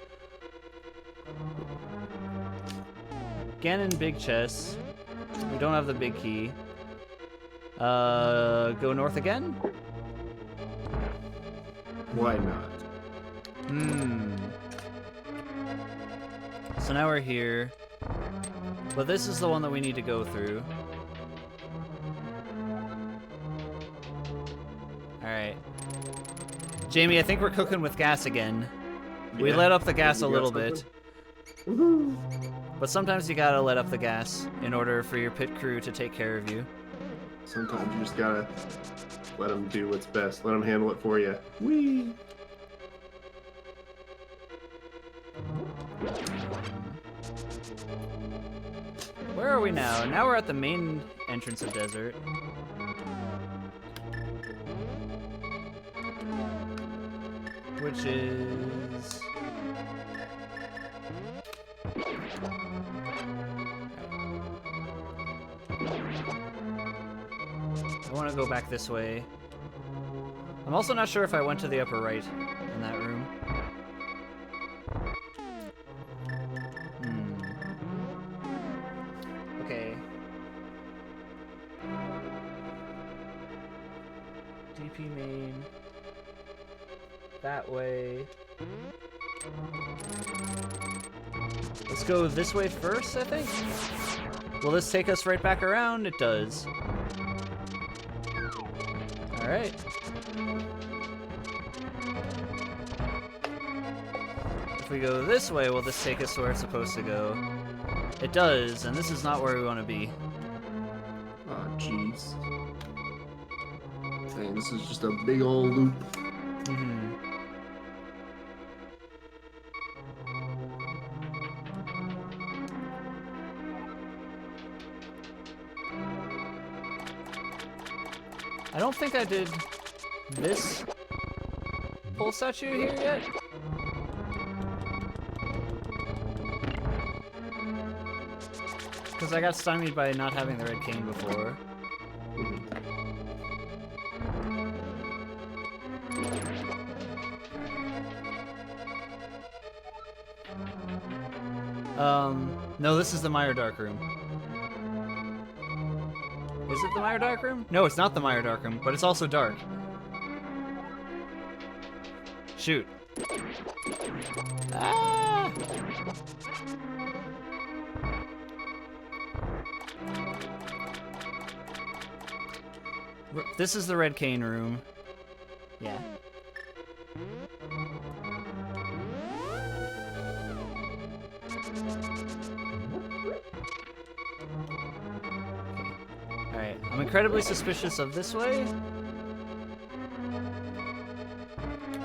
Ganon big chest. We don't have the big key. Go north again. Why not? So now we're here. But this is the one that we need to go through. Alright. Jamie, I think we're cooking with gas again. We Yeah. let up the gas You a got little something? bit. Woohoo! But sometimes you gotta let up the gas in order for your pit crew to take care of you. Sometimes you just gotta let them do what's best. Let them handle it for you. Whee! Where are we now? Now we're at the main entrance of desert. Which is... I want to go back this way. I'm also not sure if I went to the upper right in that room. Okay. DP main. That way. Let's go this way first, I think. Will this take us right back around? It does. Alright. If we go this way, will this take us where it's supposed to go? It does, and this is not where we want to be. Oh, jeez. Dang, this is just a big old loop. I don't think I did this pole statue here yet. Because I got stymied by not having the red cane before. No, this is the Mire Dark Room. Is it the Mire Dark Room? No, it's not the Mire Dark Room, but it's also dark. Shoot. Ah! This is the Red Cane Room. Yeah. Alright, I'm incredibly suspicious of this way.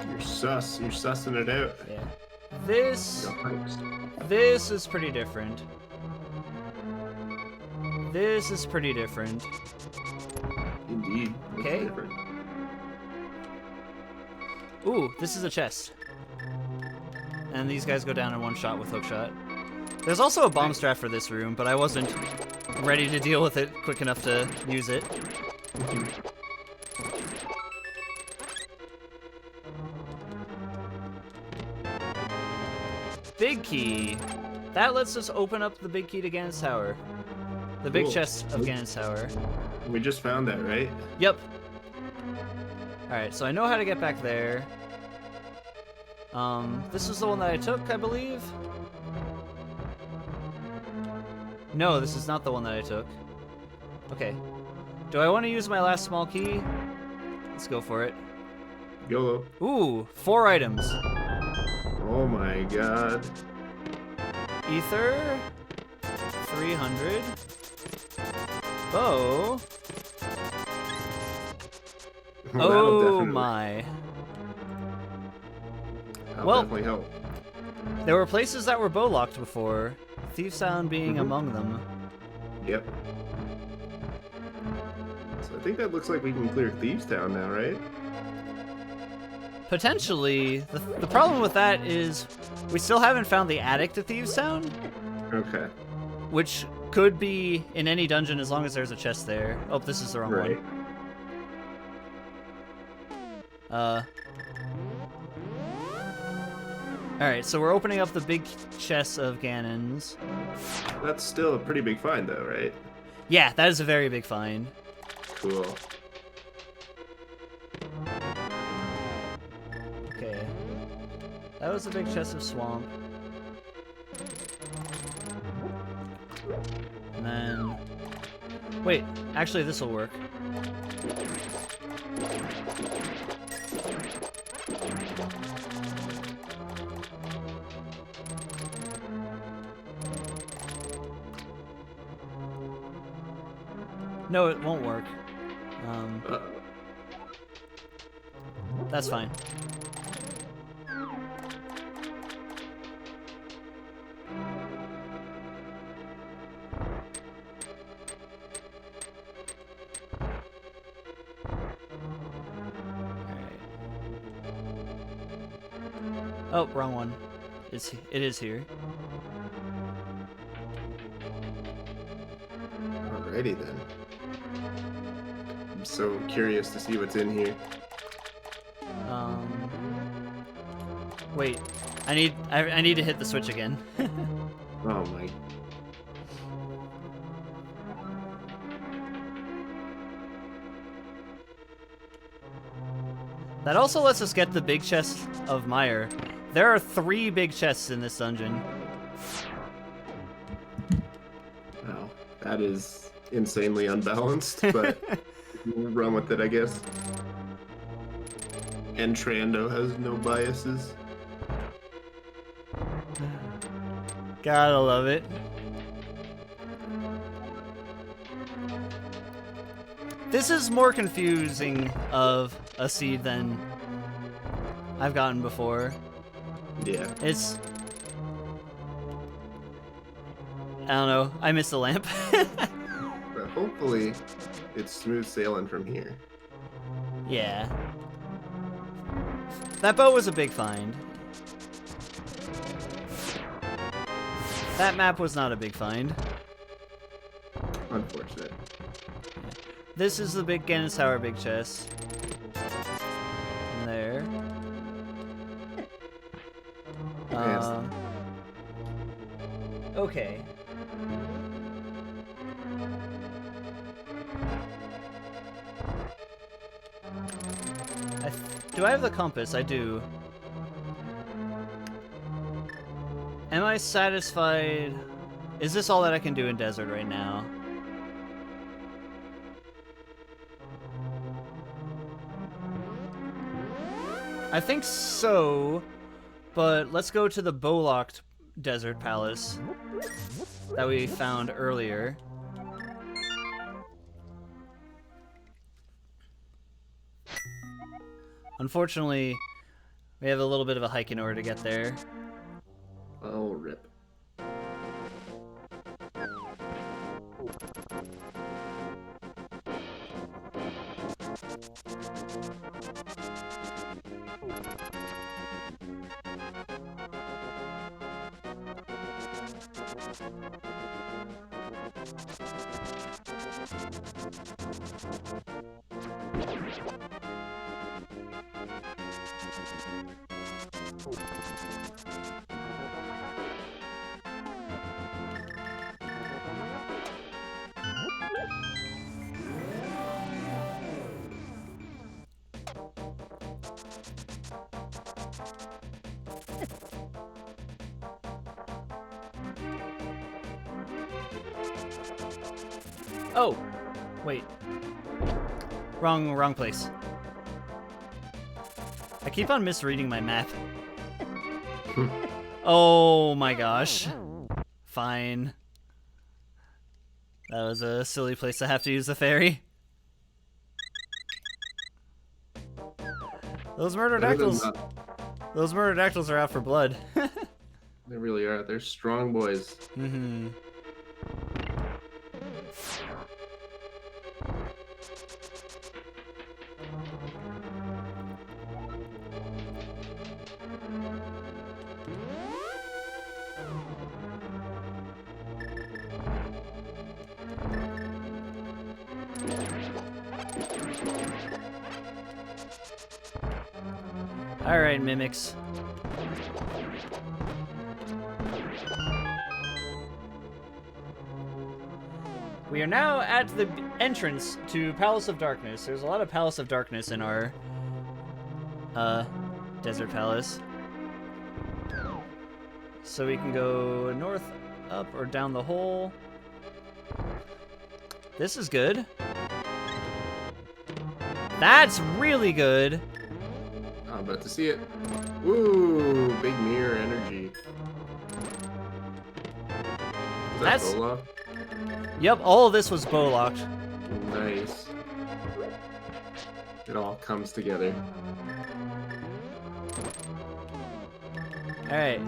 You're sus. You're sussing it out. Yeah. This is pretty different. This is pretty different. Indeed. It's Okay. different. Ooh, this is a chest. And these guys go down in one shot with hookshot. There's also a bomb strat for this room, but I wasn't ready to deal with it quick enough to use it. Big key. That lets us open up the big key to Ganon's Tower. The big Cool. chest of Ganon's Tower. We just found that, right? Yep. Alright, so I know how to get back there. This is the one that I took, I believe. No, this is not the one that I took. Okay. Do I want to use my last small key? Let's go for it. YOLO. Ooh, 4 items. Oh my god. Ether. 300. Bow. That'll Oh definitely- my. That'll Well- definitely help. There were places that were bow locked before. Thief Sound being Mhm. among them. Yep. So I think that looks like we can clear Thieves Town now, right? Potentially. The problem with that is we still haven't found the attic to Thieves Town, Okay. which could be in any dungeon as long as there's a chest there. Oh, this is the wrong Right. one. Alright, so we're opening up the big chest of Ganon's. That's still a pretty big find, though, right? Yeah, that is a very big find. Cool. Okay. That was a big chest of swamp. And then... Wait, actually this will work. No, it won't work. That's fine. Oh, wrong one. It is here. Alrighty then. I'm so curious to see what's in here. Wait. I need to hit the switch again. Oh my. That also lets us get the big chest of Mire. There are 3 big chests in this dungeon. Wow. That is insanely unbalanced, but we'll run with it, I guess. And Trando has no biases. Gotta love it. This is more confusing of a seed than I've gotten before. Yeah. It's... I don't know. I missed the lamp. But hopefully, it's smooth sailing from here. Yeah. That boat was a big find. That map was not a big find. Unfortunate. This is the big Gannis Tower big chest. And there. Okay. Do I have the compass? I do. Am I satisfied? Is this all that I can do in desert right now? I think so, but let's go to the Bolocked Desert Palace that we found earlier. Unfortunately, we have a little bit of a hike in order to get there. Oh, rip. Oh, wait. Wrong place. I keep on misreading my map. Oh my gosh. Fine. That was a silly place to have to use the ferry. Those murder-dactyls are out for blood. They really are. They're strong boys. Mm-hmm. Alright, mimics. We are now at the entrance to Palace of Darkness. There's a lot of Palace of Darkness in our Desert Palace. So we can go north, up, or down the hole. This is good. That's really good. I'm about to see it. Ooh, big mirror energy. Is that That's- Bola? Yep, all of this was bow locked. Nice. It all comes together. Alright.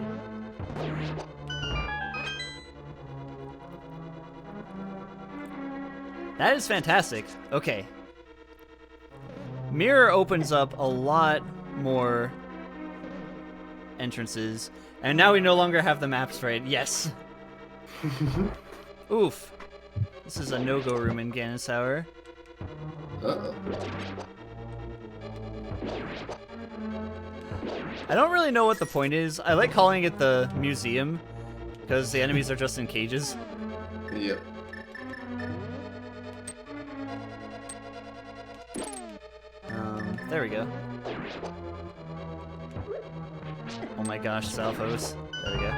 That is fantastic. Okay. Mirror opens up a lot more entrances. And now we no longer have the maps right. Yes. Oof. This is a no-go room in Ganasauer. Uh-oh. I don't really know what the point is. I like calling it the museum because the enemies are just in cages. Yep. There we go. Oh my gosh, Salphos. There we go.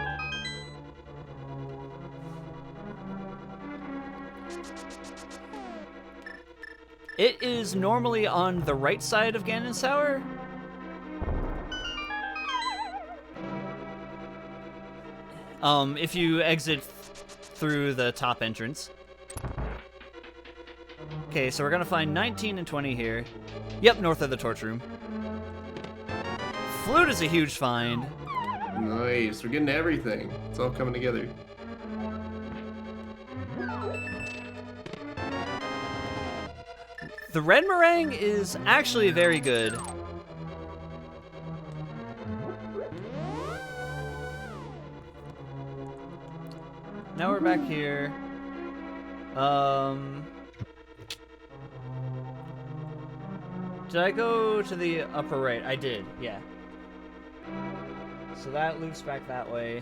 It is normally on the right side of Ganasauer. If you exit through the top entrance. Okay, so we're gonna find 19 and 20 here. Yep, north of the torch room. Flute is a huge find. Nice. We're getting everything. It's all coming together. The red meringue is actually very good. Now we're back here. Did I go to the upper right? I did, yeah. So that loops back that way.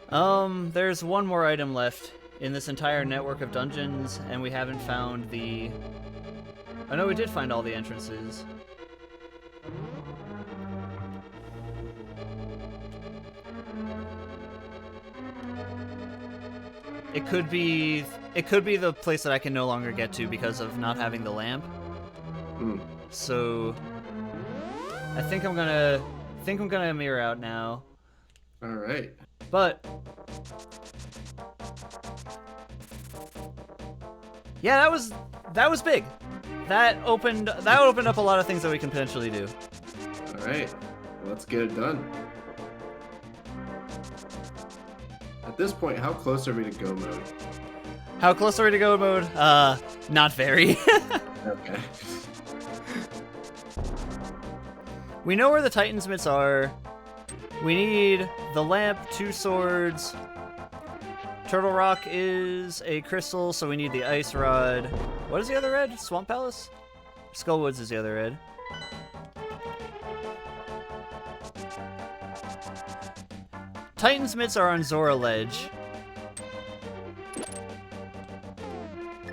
There's one more item left in this entire network of dungeons, and we haven't found the... Oh no, we did find all the entrances. It could be the place that I can no longer get to because of not having the lamp. Hmm. So I think I'm gonna mirror out now. All right. But yeah, that was big. That opened up a lot of things that we can potentially do. All right. Let's get it done. At this point, how close are we to go mode? How close are we to go mode? Not very. Okay. We know where the Titansmiths are. We need the lamp, 2 swords. Turtle Rock is a crystal, so we need the ice rod. What is the other red? Swamp Palace? Skullwoods is the other red. Titansmiths are on Zora Ledge.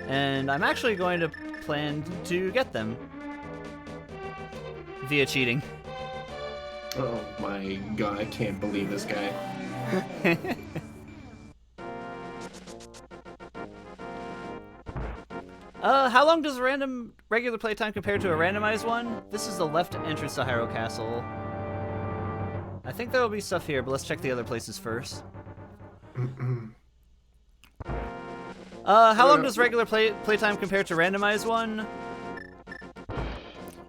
And I'm actually going to plan to get them. Via cheating. Oh my god, I can't believe this guy. How long does a regular playtime compare to a randomized one? This is the left entrance to Hyrule Castle. I think there will be stuff here, but let's check the other places first. How long does regular playtime compare to randomized one?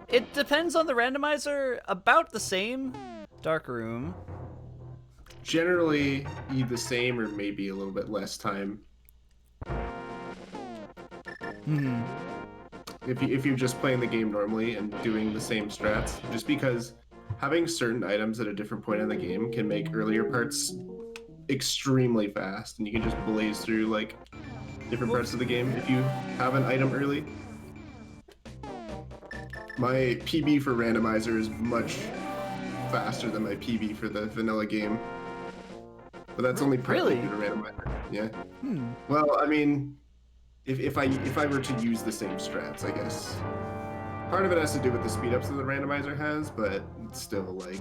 It depends on the randomizer. About the same. Dark Room. Generally, either the same or maybe a little bit less time. If you're just playing the game normally and doing the same strats, just because having certain items at a different point in the game can make earlier parts extremely fast, and you can just blaze through like different parts of the game if you have an item early. My PB for randomizer is much faster than my PB for the vanilla game, but that's only partly due to randomizer. Yeah. Well, I mean, if I were to use the same strats, I guess Part of it has to do with the speed ups that the randomizer has, but it's still like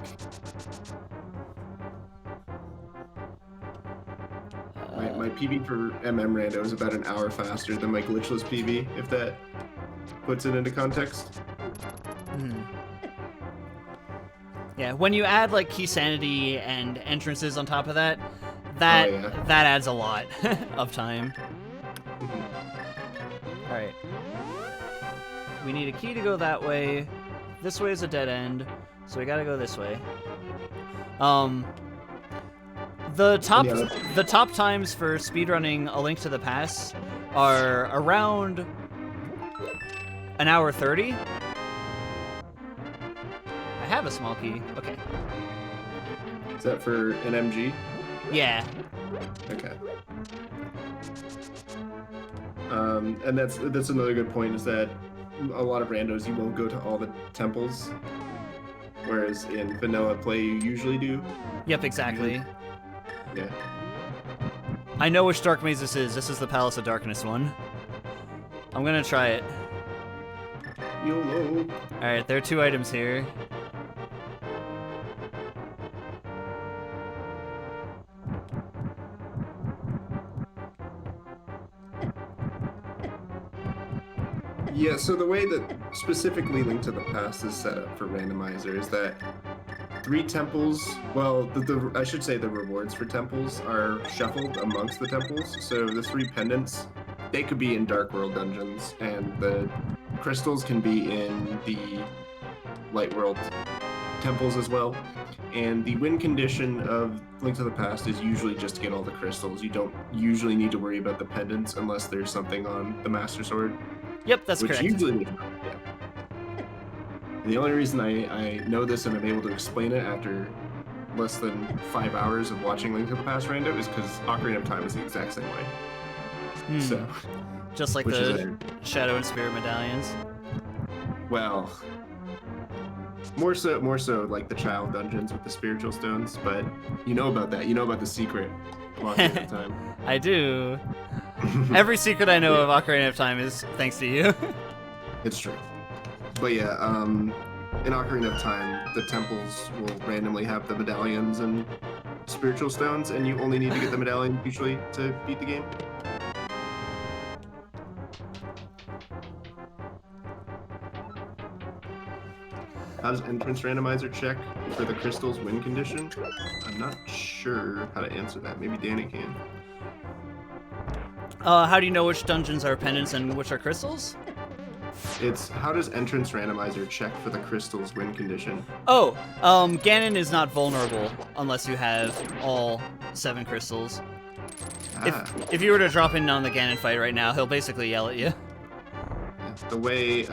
my PB for MM Rando is about an hour faster than my glitchless PB, if that puts it into context. Yeah, when you add like key sanity and entrances on top of that, that adds a lot of time. All right. We need a key to go that way. This way is a dead end, so we gotta go this way. The top times for speedrunning A Link to the Past are around an hour 30. I have a small key. Okay. Is that for an MG? Yeah. Okay. And that's another good point, is that a lot of randos you won't go to all the temples, whereas in vanilla play you usually do. Yep, exactly. Yeah. I know which dark maze this is. This is the Palace of Darkness one. I'm gonna try it. YOLO. Alright, there are 2 items here. Yeah, so the way that specifically Link to the Past is set up for Randomizer is that 3 temples, well, I should say the rewards for temples are shuffled amongst the temples. So the 3 pendants, they could be in Dark World dungeons, and the crystals can be in the Light World temples as well. And the win condition of Link to the Past is usually just to get all the crystals. You don't usually need to worry about the pendants unless there's something on the Master Sword. Yep, that's Which correct. Usually, yeah. And the only reason I know this and I'm able to explain it after less than 5 hours of watching Link to the Past rando is because Ocarina of Time is the exact same way. So, just like the Shadow and Spirit medallions. Well, more so like the child dungeons with the spiritual stones, but you know about that. You know about the secret of Ocarina of Time. I do. Every secret I know of Ocarina of Time is thanks to you. It's true. But yeah, in Ocarina of Time, the temples will randomly have the medallions and spiritual stones, and you only need to get the medallion usually to beat the game. How does Entrance Randomizer check for the crystal's win condition? I'm not sure how to answer that. Maybe Danny can. How do you know which dungeons are pendants and which are crystals? It's how does Entrance Randomizer check for the crystal's win condition? Oh, Ganon is not vulnerable unless you have all 7 crystals. If you were to drop in on the Ganon fight right now, he'll basically yell at you. The way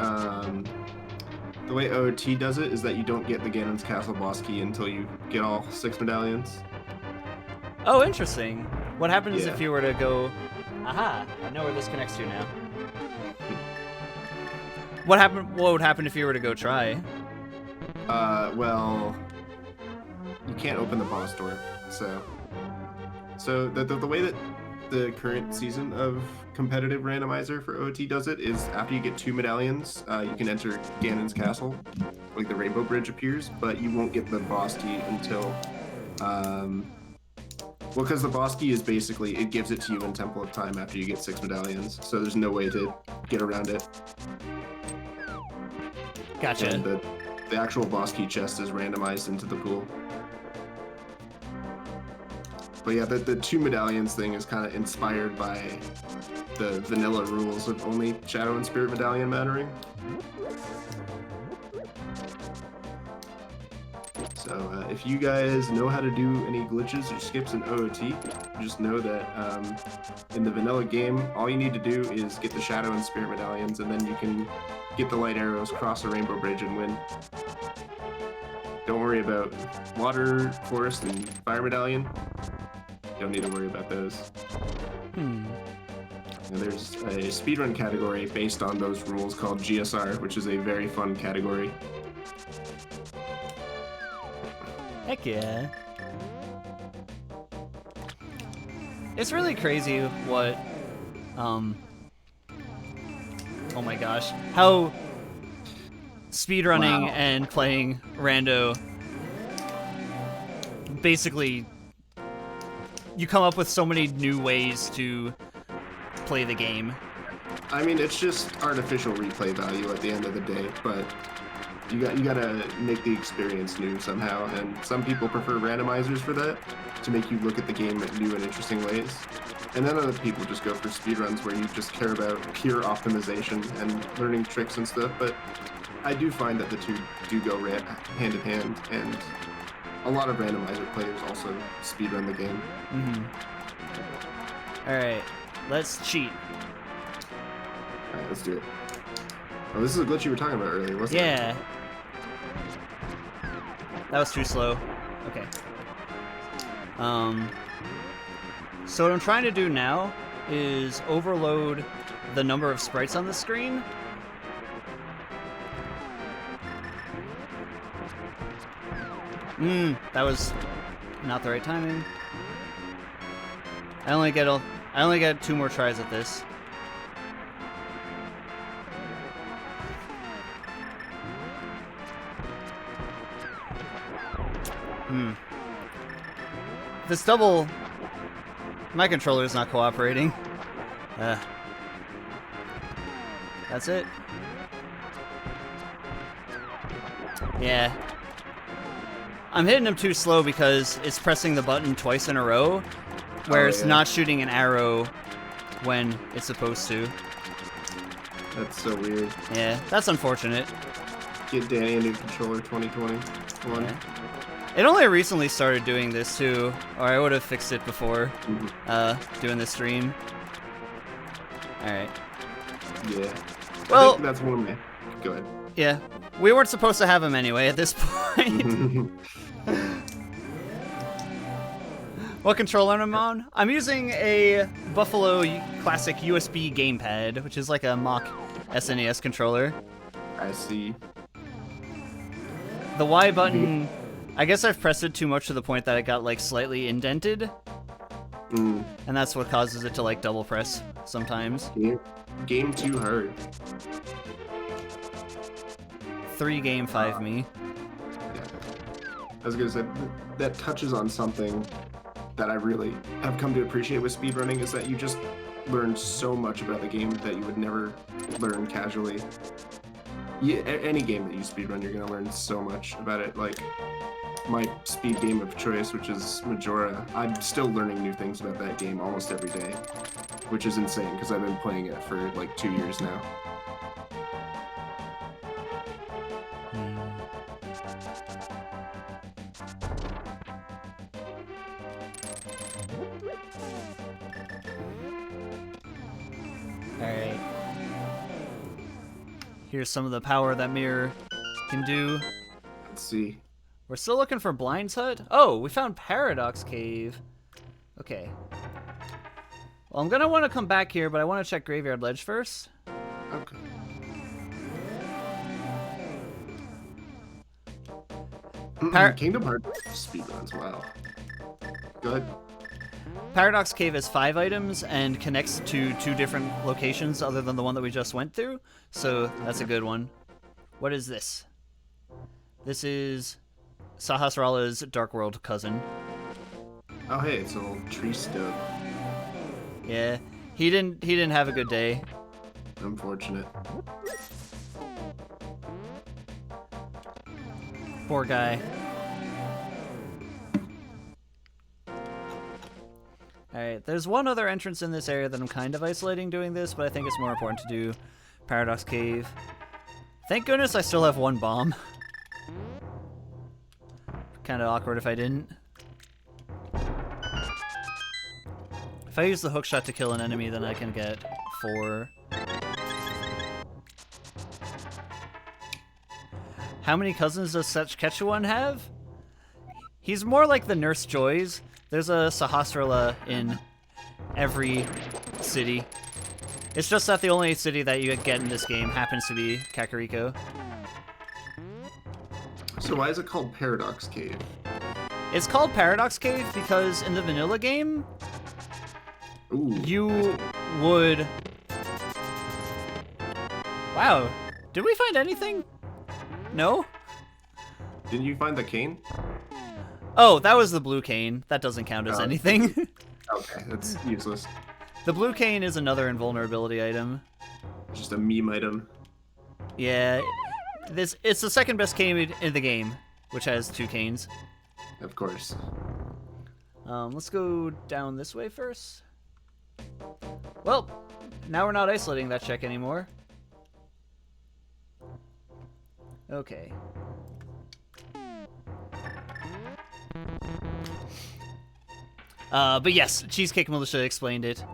OOT does it is that you don't get the Ganon's Castle boss key until you get all 6 medallions. Oh, interesting. What happens if you were to go... Aha! I know where this connects to now. What would happen if you were to go try? Well, you can't open the boss door. So the way that the current season of competitive randomizer for OOT does it is after you get 2 medallions, you can enter Ganon's Castle, like the Rainbow Bridge appears, but you won't get the boss key until, well, because the boss key is basically, it gives it to you in Temple of Time after you get 6 medallions, so there's no way to get around it. Gotcha. And the actual boss key chest is randomized into the pool. But yeah, the 2 medallions thing is kind of inspired by the vanilla rules of only Shadow and Spirit medallion mattering. So if you guys know how to do any glitches or skips in OOT, just know that in the vanilla game, all you need to do is get the Shadow and Spirit medallions, and then you can get the light arrows, cross the Rainbow Bridge, and win. Don't worry about Water, Forest, and Fire medallion. Don't need to worry about those. And there's a speedrun category based on those rules called GSR, which is a very fun category. Heck yeah. It's really crazy what, oh my gosh, how speedrunning Wow. and playing Rando, basically, you come up with so many new ways to play the game. I mean, it's just artificial replay value at the end of the day, but you gotta make the experience new somehow, and some people prefer randomizers for that, to make you look at the game in new and interesting ways. And then other people just go for speedruns where you just care about pure optimization and learning tricks and stuff, but I do find that the two do go hand in hand, and a lot of randomizer players also speedrun the game. Alright, let's cheat. Alright, let's do it. Oh, this is a glitch you were talking about earlier, wasn't it? Yeah. That was too slow. Okay. So what I'm trying to do now is overload the number of sprites on the screen. That was not the right timing. I only get 2 more tries at this. This double... My controller's not cooperating. That's it. Yeah. I'm hitting him too slow because it's pressing the button twice in a row, where it's not shooting an arrow when it's supposed to. That's so weird. Yeah, that's unfortunate. Get Danny a new controller 2021. Yeah. It only recently started doing this too, or I would have fixed it before doing the stream. Alright. Yeah. Well, I think that's one of my... Go ahead. Yeah, we weren't supposed to have him anyway at this point. What controller am I on? I'm using a Buffalo Classic USB gamepad, which is like a mock SNES controller. I see. The Y button, I guess I've pressed it too much to the point that it got like slightly indented. And that's what causes it to like double press sometimes. Game too hard. 3 game 5 me. Yeah. I was gonna say, that touches on something that I really have come to appreciate with speedrunning, is that you just learn so much about the game that you would never learn casually. Any game that you speedrun, you're gonna learn so much about it. Like, my speed game of choice, which is Majora, I'm still learning new things about that game almost every day, which is insane because I've been playing it for like 2 years now. Alright. Here's some of the power that mirror can do. Let's see. We're still looking for Blind's Hut. Oh, we found Paradox Cave. Okay. Well, I'm gonna want to come back here, but I want to check Graveyard Ledge first. Okay. Kingdom Hearts speedruns, wow. Go ahead. Paradox Cave has 5 items and connects to 2 different locations other than the one that we just went through, so that's a good one. What is this? This is Sahasrara's Dark World cousin. Oh hey, it's a little tree stub. Yeah, he didn't have a good day. Unfortunate. Poor guy. Alright, there's one other entrance in this area that I'm kind of isolating doing this, but I think it's more important to do Paradox Cave. Thank goodness I still have 1 bomb. Kind of awkward if I didn't. If I use the hookshot to kill an enemy, then I can get 4. How many cousins does Quechuan have? He's more like the Nurse Joys. There's a Sahasrara in every city. It's just that the only city that you get in this game happens to be Kakariko. So why is it called Paradox Cave? It's called Paradox Cave because in the vanilla game, you would... Wow, did we find anything? No? Didn't you find the cane? Oh, that was the blue cane. That doesn't count as Oh. anything. Okay, that's useless. The blue cane is another invulnerability item. Just a meme item. Yeah, it's the second best cane in the game, which has 2 canes. Of course. Let's go down this way first. Well, now we're not isolating that check anymore. Okay. But yes, Cheesecake Militia explained it.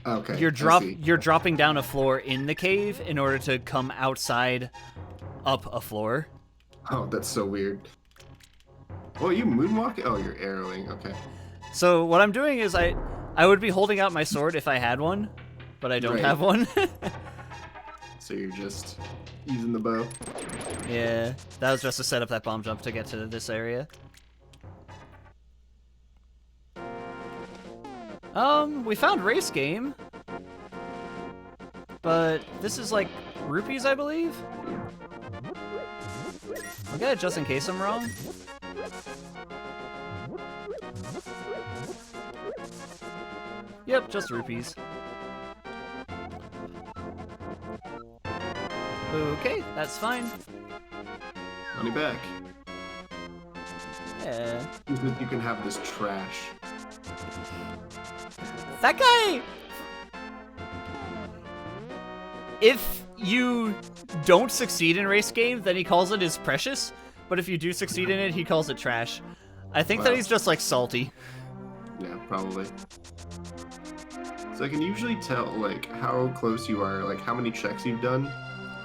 Okay. You're I see. dropping down a floor in the cave in order to come outside up a floor. Oh, that's so weird. Oh, you moonwalk? Oh, you're arrowing. Okay. So what I'm doing is I would be holding out my sword if I had one, but I don't Right. have one. So you're just using the bow. Yeah, that was just to set up that bomb jump to get to this area. We found race game, but this is like rupees, I believe. I'll get it just in case I'm wrong. Yep, just rupees. Okay, that's fine. Money back. Yeah. You can have this trash. That guy... If you don't succeed in race game, then he calls it his precious. But if you do succeed in it, he calls it trash. I think that Wow. he's just, like, salty. Yeah, probably. So I can usually tell, like, how close you are, like, how many checks you've done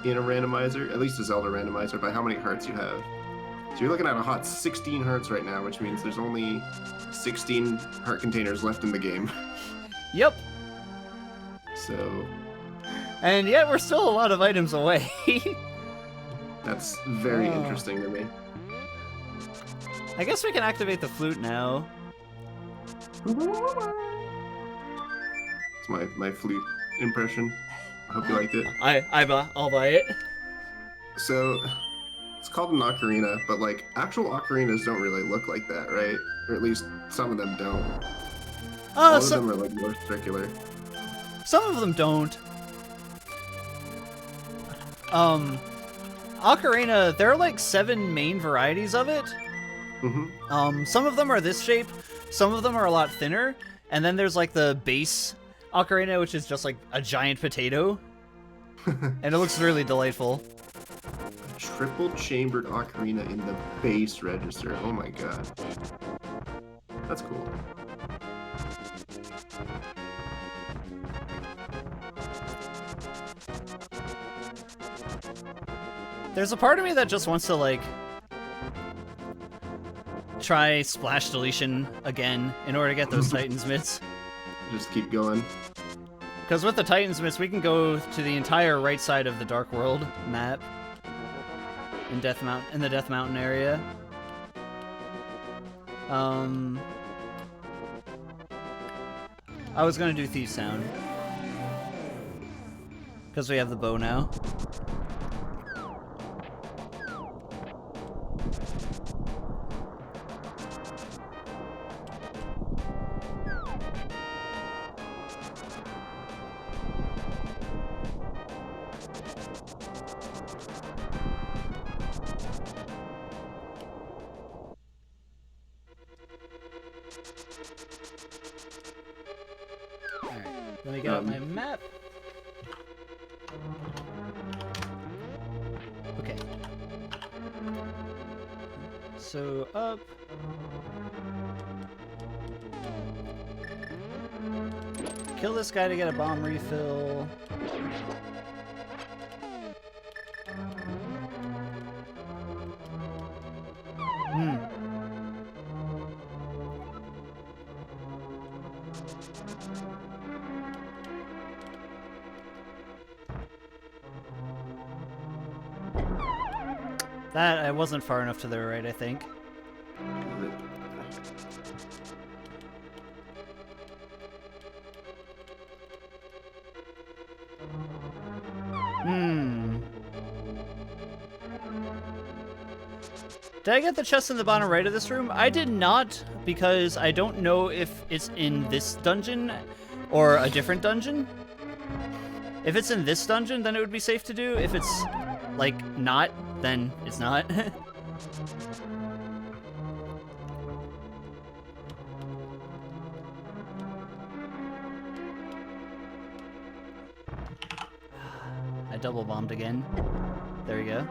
in a randomizer, at least a Zelda randomizer, by how many hearts you have. So you're looking at a hot 16 hearts right now, which means there's only 16 heart containers left in the game. Yep. So And yet we're still a lot of items away. that's very Oh. interesting to me. I guess we can activate the flute now. It's my flute impression. I hope you liked it. I'll buy it. So it's called an ocarina, but like actual ocarinas don't really look like that, right? Or at least some of them don't. A lot of them are like more circular. Some of them don't. Ocarina, there are like 7 main varieties of it. Mm-hmm. Some of them are this shape, some of them are a lot thinner, and then there's like the base ocarina, which is just like a giant potato. And it looks really delightful. Triple chambered ocarina in the bass register. Oh my god. That's cool. There's a part of me that just wants to like try splash deletion again in order to get those Titans myths. Just keep going. Because with the Titans myths, we can go to the entire right side of the Dark World map in the Death Mountain area. I was gonna do Thief Sound because we have the bow now. Let me get out my map. Okay. So up. Kill this guy to get a bomb refill. That I wasn't far enough to the right, I think. Did I get the chest in the bottom right of this room? I did not, because I don't know if it's in this dungeon or a different dungeon. If it's in this dungeon, then it would be safe to do. If it's, like, not, then it's not. I double bombed again. There we go.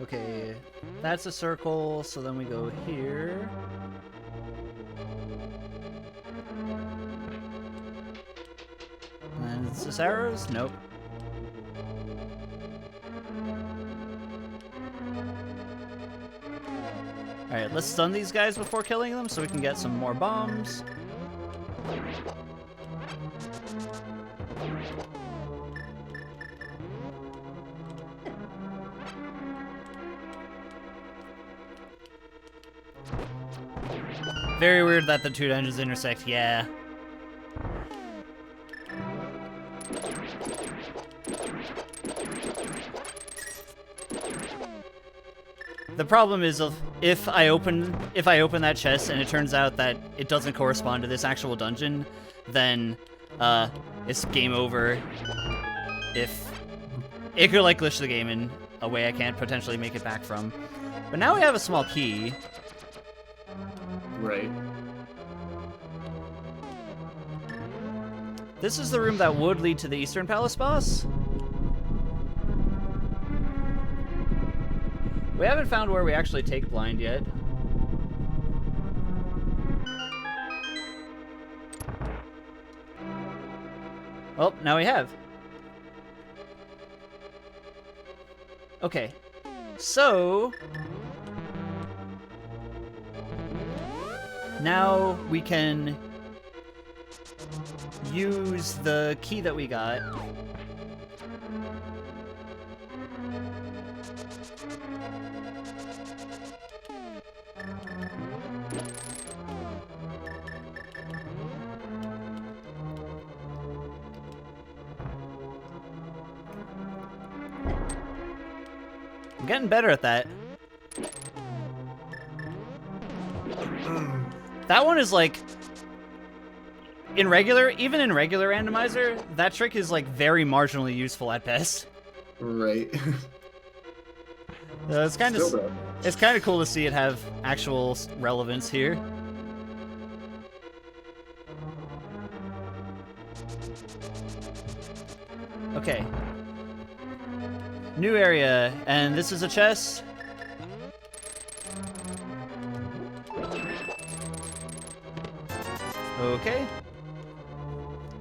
Okay, that's a circle, so then we go here. And it's just arrows? Nope. Alright, let's stun these guys before killing them so we can get some more bombs. Very weird that the two dungeons intersect, yeah. The problem is if I open that chest and it turns out that it doesn't correspond to this actual dungeon, then it's game over. If it could like glitch the game in a way I can't potentially make it back from. But now we have a small key. Right. This is the room that would lead to the Eastern Palace boss. We haven't found where we actually take blind yet. Well, now we have. Okay. So now we can use the key that we got. I'm getting better at that. That one is like, even in regular randomizer, that trick is like very marginally useful at best. Right. It's kind of cool to see it have actual relevance here. Okay. New area, and this is a chest. Okay.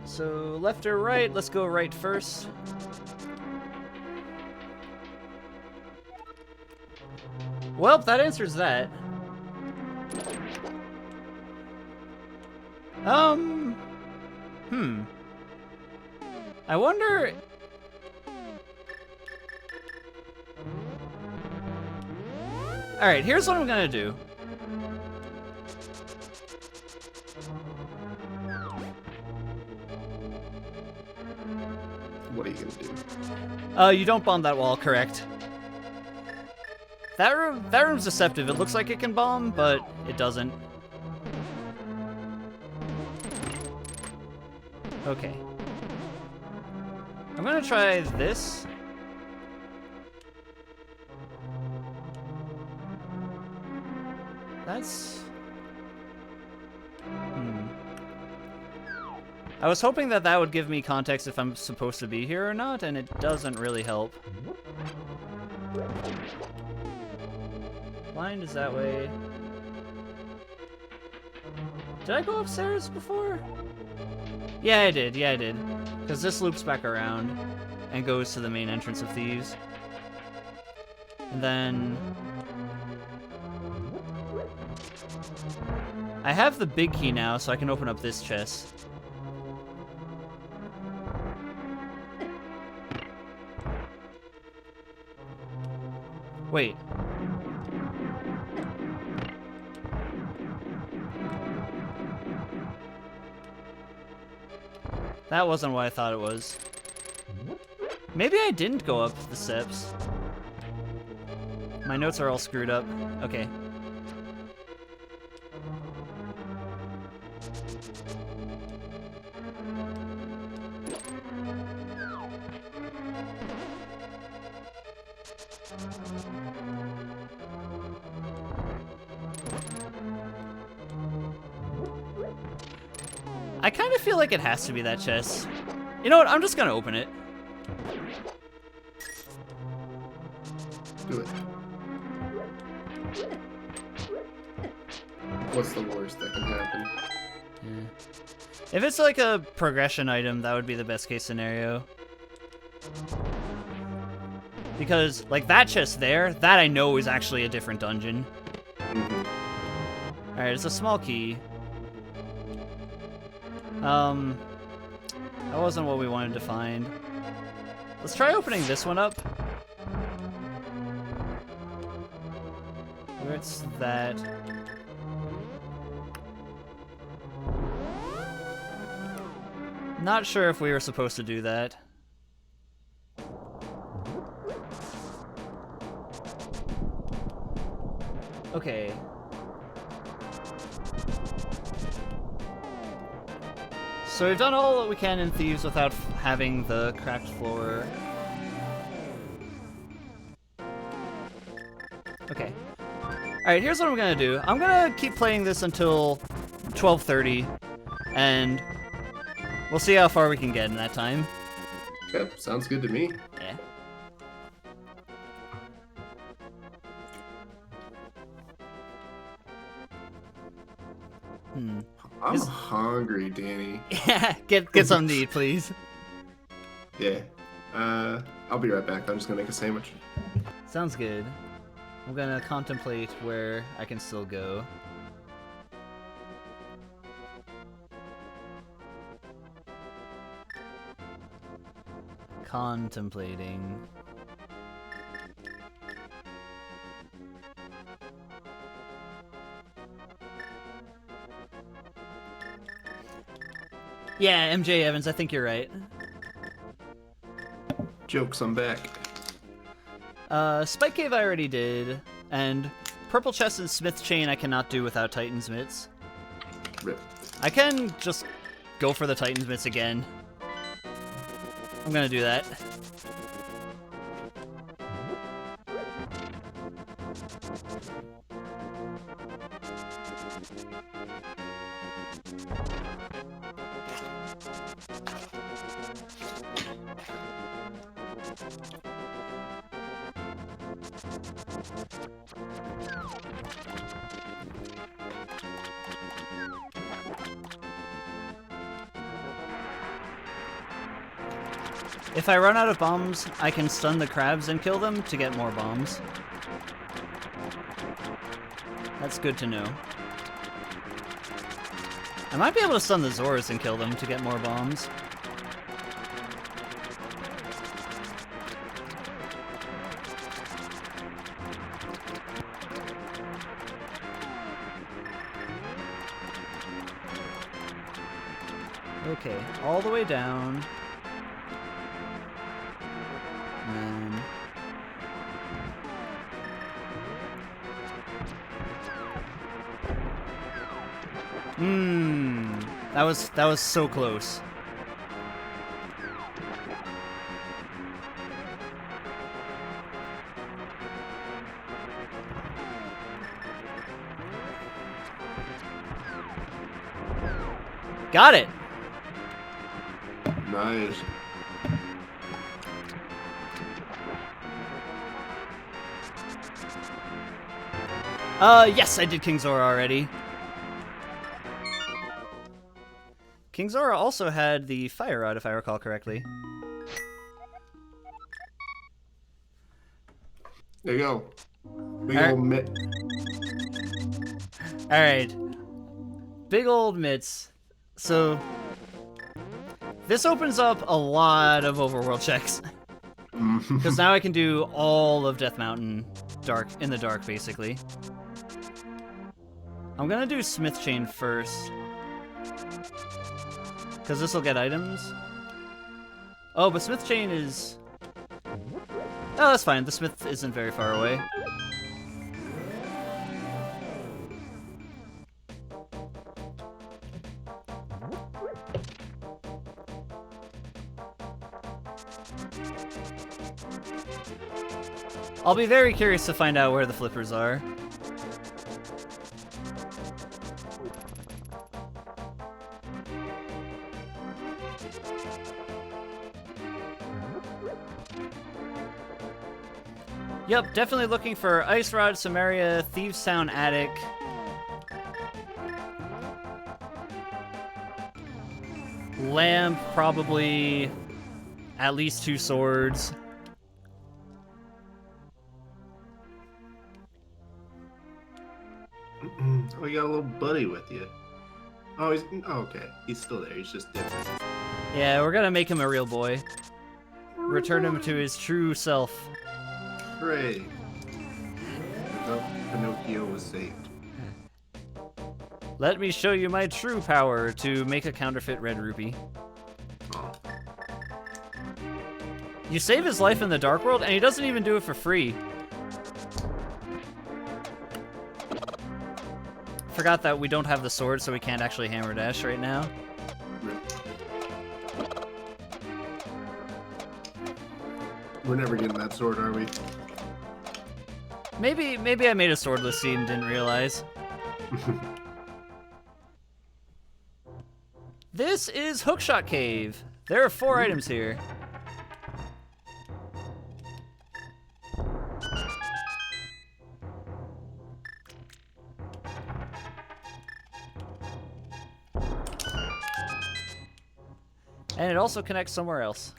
So left or right? Let's go right first. Well, that answers that. I wonder... Alright, here's what I'm gonna do. What are you gonna do? You don't bomb that wall, correct. That room's deceptive. It looks like it can bomb, but it doesn't. Okay. I'm gonna try this. That's... I was hoping that that would give me context if I'm supposed to be here or not, and it doesn't really help. Blind is that way. Did I go upstairs before? Yeah, I did. Yeah, I did. Because this loops back around and goes to the main entrance of Thieves. And then... I have the big key now, so I can open up this chest. Wait. That wasn't what I thought it was. Maybe I didn't go up the steps. My notes are all screwed up. Okay. I kind of feel like it has to be that chest. You know what? I'm just gonna open it. Do it. What's the worst that can happen? Yeah. If it's like a progression item, that would be the best case scenario. Because, like, that chest there, that I know is actually a different dungeon. Mm-hmm. Alright, it's a small key. That wasn't what we wanted to find. Let's try opening this one up. Where's that? Not sure if we were supposed to do that. Okay. So we've done all that we can in Thieves without having the cracked floor. Okay. Alright, here's what I'm gonna do. I'm gonna keep playing this until 12:30, and we'll see how far we can get in that time. Yep, sounds good to me. Yeah. I'm hungry, Danny. Yeah, get something to eat, please. Yeah. I'll be right back. I'm just gonna make a sandwich. Sounds good. I'm gonna contemplate where I can still go. Contemplating. Yeah, MJ Evans, I think you're right. Jokes, I'm back. Spike Cave I already did, and Purple Chest and Smith Chain I cannot do without Titan's Mitts. Rip. I can just go for the Titan's Mitts again. I'm gonna do that. If I run out of bombs, I can stun the crabs and kill them to get more bombs. That's good to know. I might be able to stun the Zors and kill them to get more bombs. Okay, all the way down. And that was so close. Got it. Nice. Yes, I did King Zora already. King Zora also had the fire rod, if I recall correctly. There you go. Big Alright. old mitt. Alright. Big old mitts. So, this opens up a lot of overworld checks. Because now I can do all of Death Mountain in the dark, basically. I'm gonna do Smith Chain first. Because this will get items. Oh, but Smith Chain is... Oh, that's fine. The Smith isn't very far away. I'll be very curious to find out where the flippers are. Yep, definitely looking for Ice Rod, Samaria, Thieves Town Attic. Lamp, probably at least 2 swords. Oh, you got a little buddy with you. Oh, okay. He's still there. He's just different. Yeah, we're gonna make him a real boy. Return him to his true self. Hooray! Pinocchio was saved. Let me show you my true power to make a counterfeit red rupee. Oh. You save his life in the Dark World, and he doesn't even do it for free. Forgot that we don't have the sword, so we can't actually hammer dash right now. We're never getting that sword, are we? Maybe I made a swordless seed and didn't realize. This is Hookshot Cave. There are 4 items here. And it also connects somewhere else.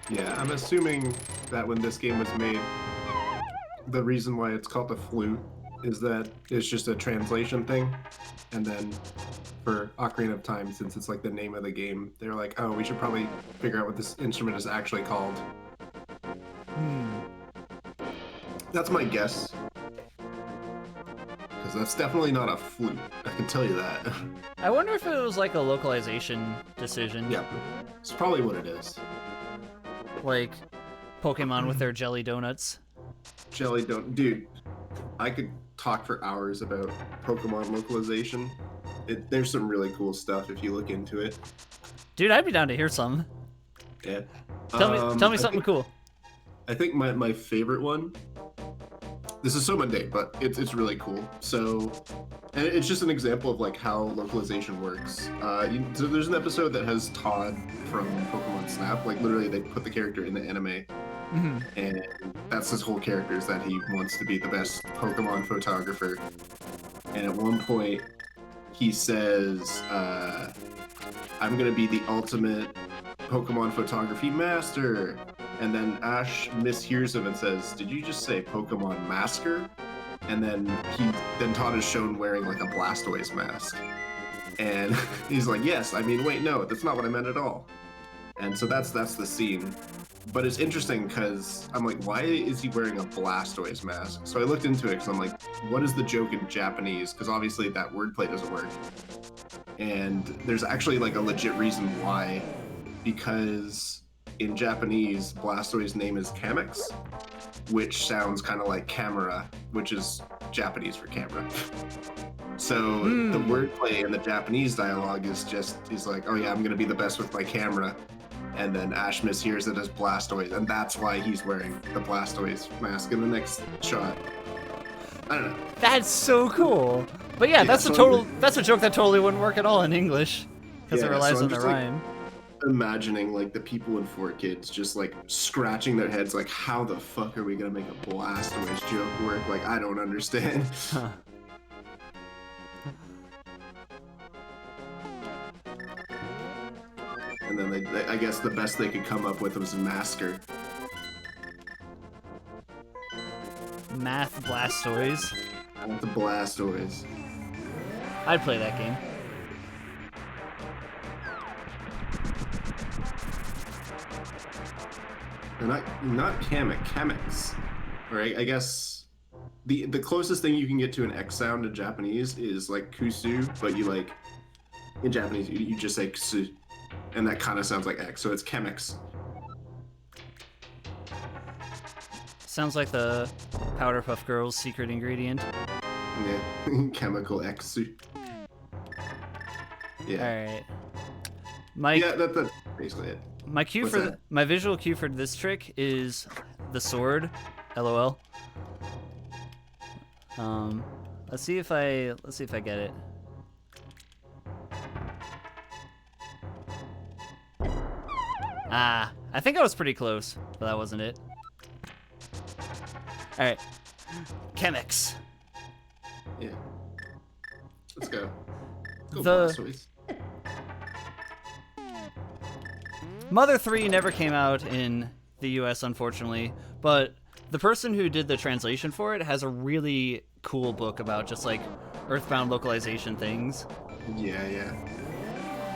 Yeah, I'm assuming that when this game was made, the reason why it's called the flute is that it's just a translation thing. And then for Ocarina of Time, since it's like the name of the game, they're like, oh, we should probably figure out what this instrument is actually called. That's my guess. Because that's definitely not a flute, I can tell you that. I wonder if it was like a localization decision. Yeah, it's probably what it is. Like Pokemon with their jelly donuts. Jelly don't, dude. I could talk for hours about Pokemon localization. There's some really cool stuff if you look into it. Dude, I'd be down to hear some. Yeah. Tell me something cool. I think my favorite one. This is so mundane, but it's really cool. So, and it's just an example of like how localization works. So there's an episode that has Todd from Pokemon Snap. Like literally, they put the character in the anime, and that's his whole character is that he wants to be the best Pokemon photographer. And at one point, he says, "I'm gonna be the ultimate Pokemon photography master." And then Ash mishears him and says, "Did you just say Pokemon Masker?" And then Todd is shown wearing like a Blastoise mask. And he's like, "Yes, I mean, wait, no, that's not what I meant at all." And so that's the scene. But it's interesting because I'm like, why is he wearing a Blastoise mask? So I looked into it because I'm like, what is the joke in Japanese? Because obviously that wordplay doesn't work. And there's actually like a legit reason why. Because in Japanese, Blastoise' name is Kamex, which sounds kind of like camera, which is Japanese for camera. So the wordplay in the Japanese dialogue is he's like, oh yeah, I'm gonna be the best with my camera. And then Ash mishears it as Blastoise, and that's why he's wearing the Blastoise mask in the next shot. I don't know. That's so cool. But yeah, that's a joke that totally wouldn't work at all in English because it relies on the rhyme. Imagining like the people in 4Kids just like scratching their heads like, how the fuck are we gonna make a Blastoise joke work? Like, I don't understand. Huh. And then I guess the best they could come up with was Masker. Math Blastoise. The Blastoise. I'd play that game. Not Kamek, Kameks. Right? I guess the closest thing you can get to an X sound in Japanese is like kusu, but you like in Japanese you just say kusu, and that kind of sounds like X, so it's Kameks. Sounds like the Powderpuff Girls' secret ingredient. Yeah, chemical X. Yeah. All right. My Yeah, that's basically it. my cue What's for that? my visual cue for this trick is the sword. LOL. Let's see if I get it. Ah, I think I was pretty close, but that wasn't it. All right. Chemex. Yeah. Let's go. Go The- Blastoise. Mother 3 never came out in the US, unfortunately, but the person who did the translation for it has a really cool book about just like Earthbound localization things. Yeah.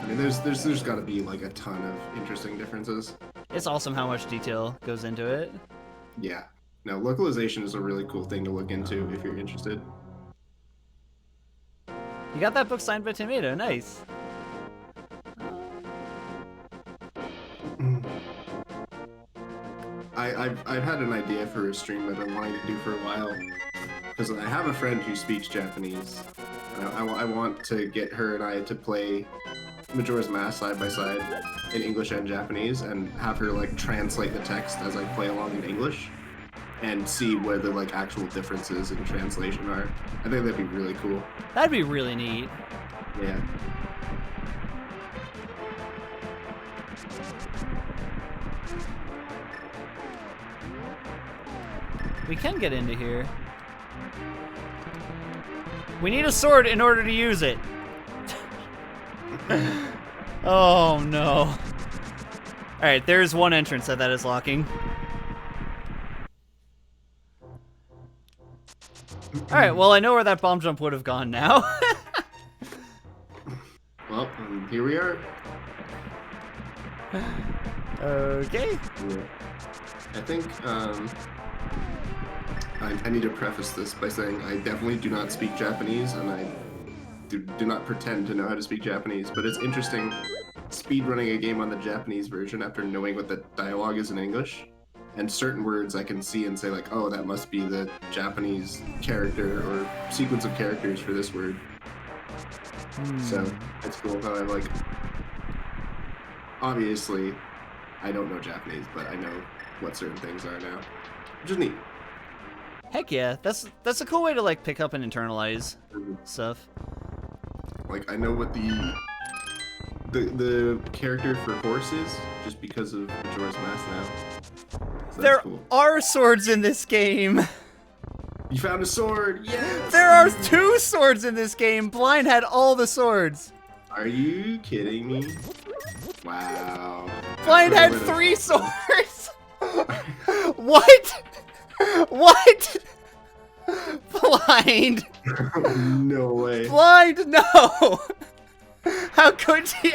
I mean, there's got to be like a ton of interesting differences. It's awesome how much detail goes into it. Yeah. No, localization is a really cool thing to look into if you're interested. You got that book signed by Tomato, nice. I've had an idea for a stream I've been wanting to do for a while, because I have a friend who speaks Japanese, and I want to get her and I to play Majora's Mask side by side in English and Japanese, and have her like translate the text as I play along in English, and see where the like actual differences in translation are. I think that'd be really cool. That'd be really neat. Yeah. We can get into here. We need a sword in order to use it. Oh no. Alright, there's one entrance that is locking. Alright, well I know where that bomb jump would have gone now. Well, here we are. Okay. Yeah. I think I need to preface this by saying I definitely do not speak Japanese, and I do not pretend to know how to speak Japanese, but it's interesting speedrunning a game on the Japanese version after knowing what the dialogue is in English. And certain words I can see and say like, oh, that must be the Japanese character or sequence of characters for this word. So it's cool how I like, obviously I don't know Japanese, but I know what certain things are now, which is neat. Heck yeah, that's a cool way to like pick up and internalize stuff. Like I know what the character for horse is just because of Majora's Mask now. So that's There cool. are swords in this game. You found a sword! Yes! There are 2 swords in this game. Blind had all the swords. Are you kidding me? Wow. Blind had That's 3 swords. What? What? Blind. No way. Blind, no. How could you?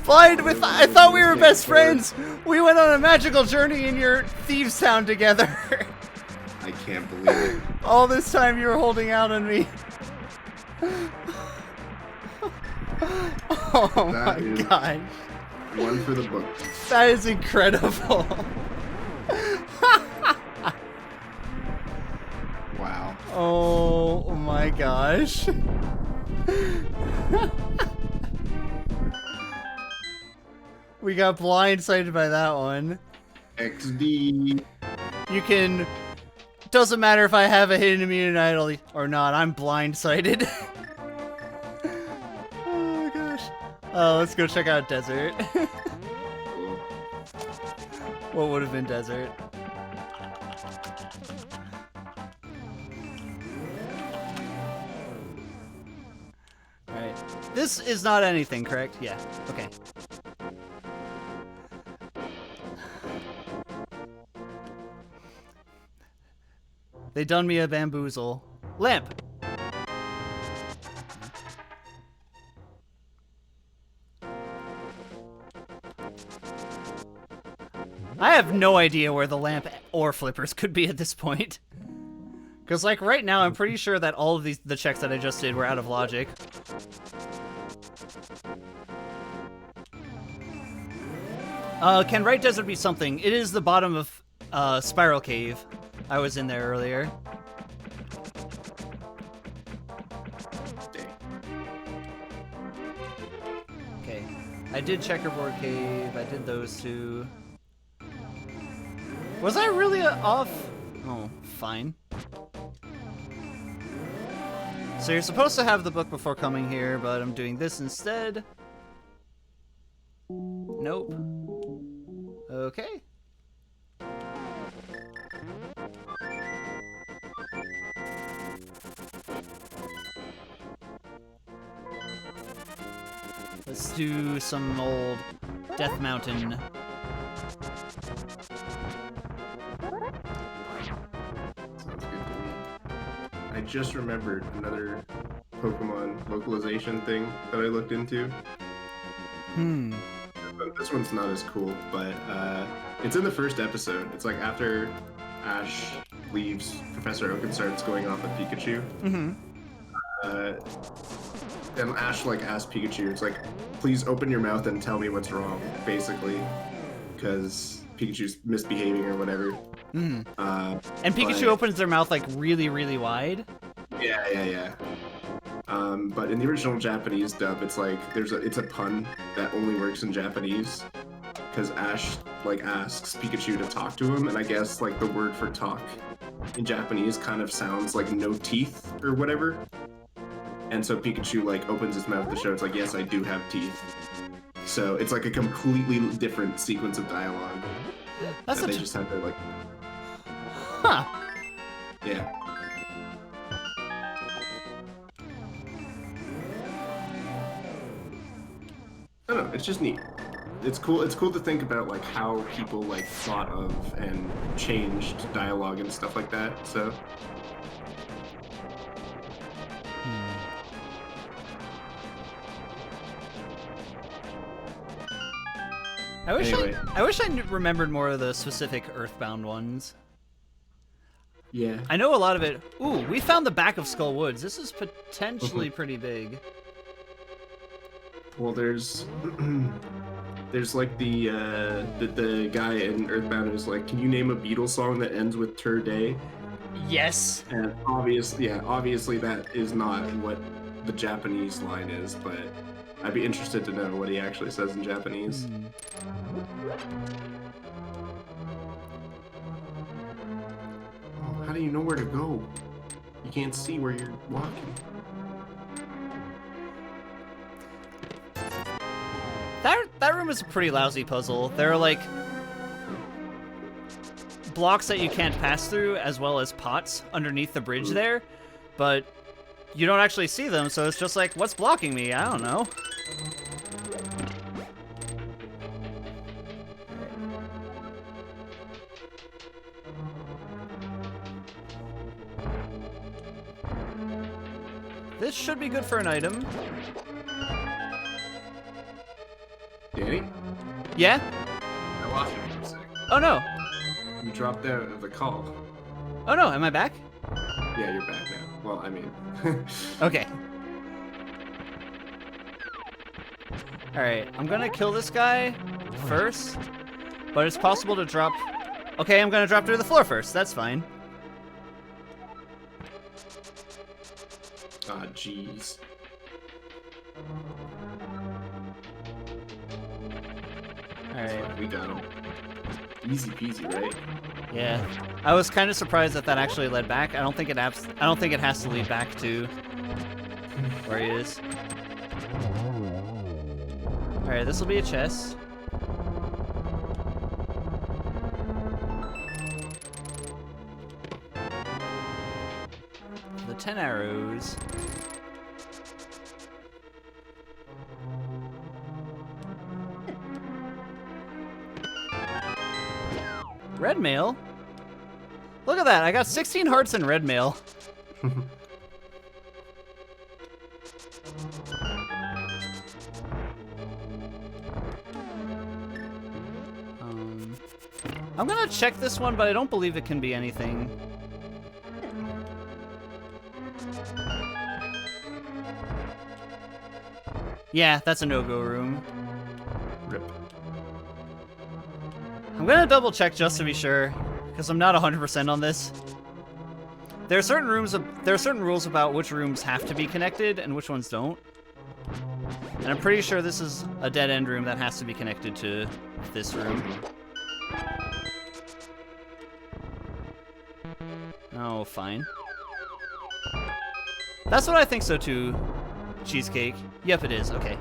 Blind, I thought we were best friends. We went on a magical journey in your thieves town together. I can't believe it. All this time you were holding out on me. Oh That my is- gosh. One for the book. That is incredible. Wow. Oh my gosh. We got blindsided by that one. XD. You can... Doesn't matter if I have a hidden immunity idol or not, I'm blindsided. Oh my gosh. Let's go check out Desert. Cool. What would have been Desert? Alright. This is not anything, correct? Yeah. Okay. They done me a bamboozle. Lamp! I have no idea where the lamp or flippers could be at this point. Because, like, right now, I'm pretty sure that all of the checks that I just did were out of logic. Can Right Desert be something? It is the bottom of Spiral Cave. I was in there earlier. Okay. I did Checkerboard Cave. I did those two. Was I really off? Oh, fine. So you're supposed to have the book before coming here, but I'm doing this instead. Nope. Okay. Let's do some old Death Mountain. Sounds good to me. I just remembered another Pokemon localization thing that I looked into. This one's not as cool, but it's in the first episode. It's like after Ash leaves, Professor Oak and starts going off with Pikachu. And Ash like asks Pikachu, it's like, please open your mouth and tell me what's wrong, basically, because Pikachu's misbehaving or whatever. And Pikachu opens their mouth like really, really wide. Yeah. But in the original Japanese dub, it's like it's a pun that only works in Japanese, because Ash like asks Pikachu to talk to him, and I guess like the word for talk in Japanese kind of sounds like no teeth or whatever. And so Pikachu like opens his mouth to show it's like, yes, I do have teeth. So it's like a completely different sequence of dialogue. That's that they just have to like. Huh. Yeah. I don't know, it's just neat. It's cool. It's cool to think about like how people like thought of and changed dialogue and stuff like that. So. I wish Anyway. I wish I remembered more of the specific Earthbound ones. Yeah. I know a lot of it. Ooh, we found the back of Skull Woods. This is potentially pretty big. Well, there's like the guy in Earthbound who's like, can you name a Beatles song that ends with "Tur Day"? Yes. And obviously that is not what the Japanese line is, but I'd be interested to know what he actually says in Japanese. Oh, how do you know where to go? You can't see where you're walking. That room is a pretty lousy puzzle. There are like blocks that you can't pass through, as well as pots underneath the bridge there, but you don't actually see them, so it's just like, what's blocking me? I don't know. This should be good for an item. Danny? Yeah? I lost you for a second. Oh no. You dropped out of the call. Oh no, am I back? Yeah, you're back now. Well, I mean. Okay. Alright, I'm gonna kill this guy first, but it's possible to drop... Okay, I'm gonna drop through the floor first, that's fine. Ah, jeez. Alright, We got him. Easy peasy, right? yeah. I was kind of surprised that actually led back. I don't think it has to lead back to where he is. Alright, this will be a chest. The 10 arrows. Red mail? Look at that, I got 16 hearts in red mail. I'm gonna check this one, but I don't believe it can be anything. Yeah, that's a no-go room. Rip. I'm gonna double check just to be sure, because I'm not 100% on this. There are certain rules about which rooms have to be connected and which ones don't. And I'm pretty sure this is a dead-end room that has to be connected to this room. Oh, fine. That's what I think so too, Cheesecake. Yep, it is. Okay.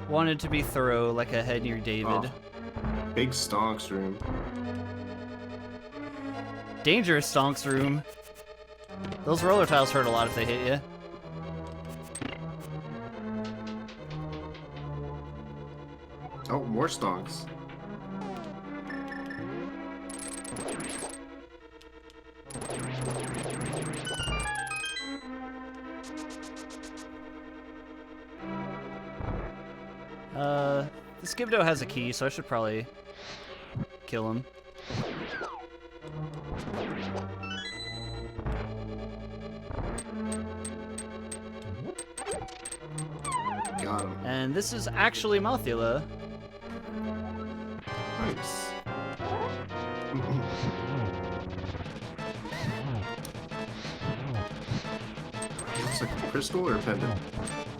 Wanted to be thorough, like a head near David. Oh, big stonks room. Dangerous stonks room. Those roller tiles hurt a lot if they hit you. Oh, more stonks. The Skibdo has a key, so I should probably kill him. Got him. And this is actually Malthula. Nice. Looks like a crystal or a pendant.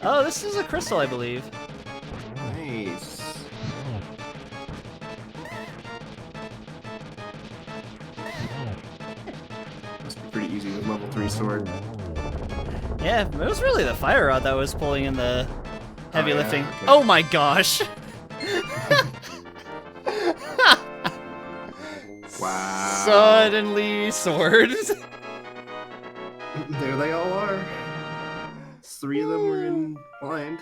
Oh, this is a crystal, I believe. Nice. Must be pretty easy with level 3 sword. Yeah, it was really the fire rod that was pulling in the heavy Oh, yeah, lifting. okay. Oh my gosh! Wow. Suddenly swords. There they all are. 3 of them were in blind.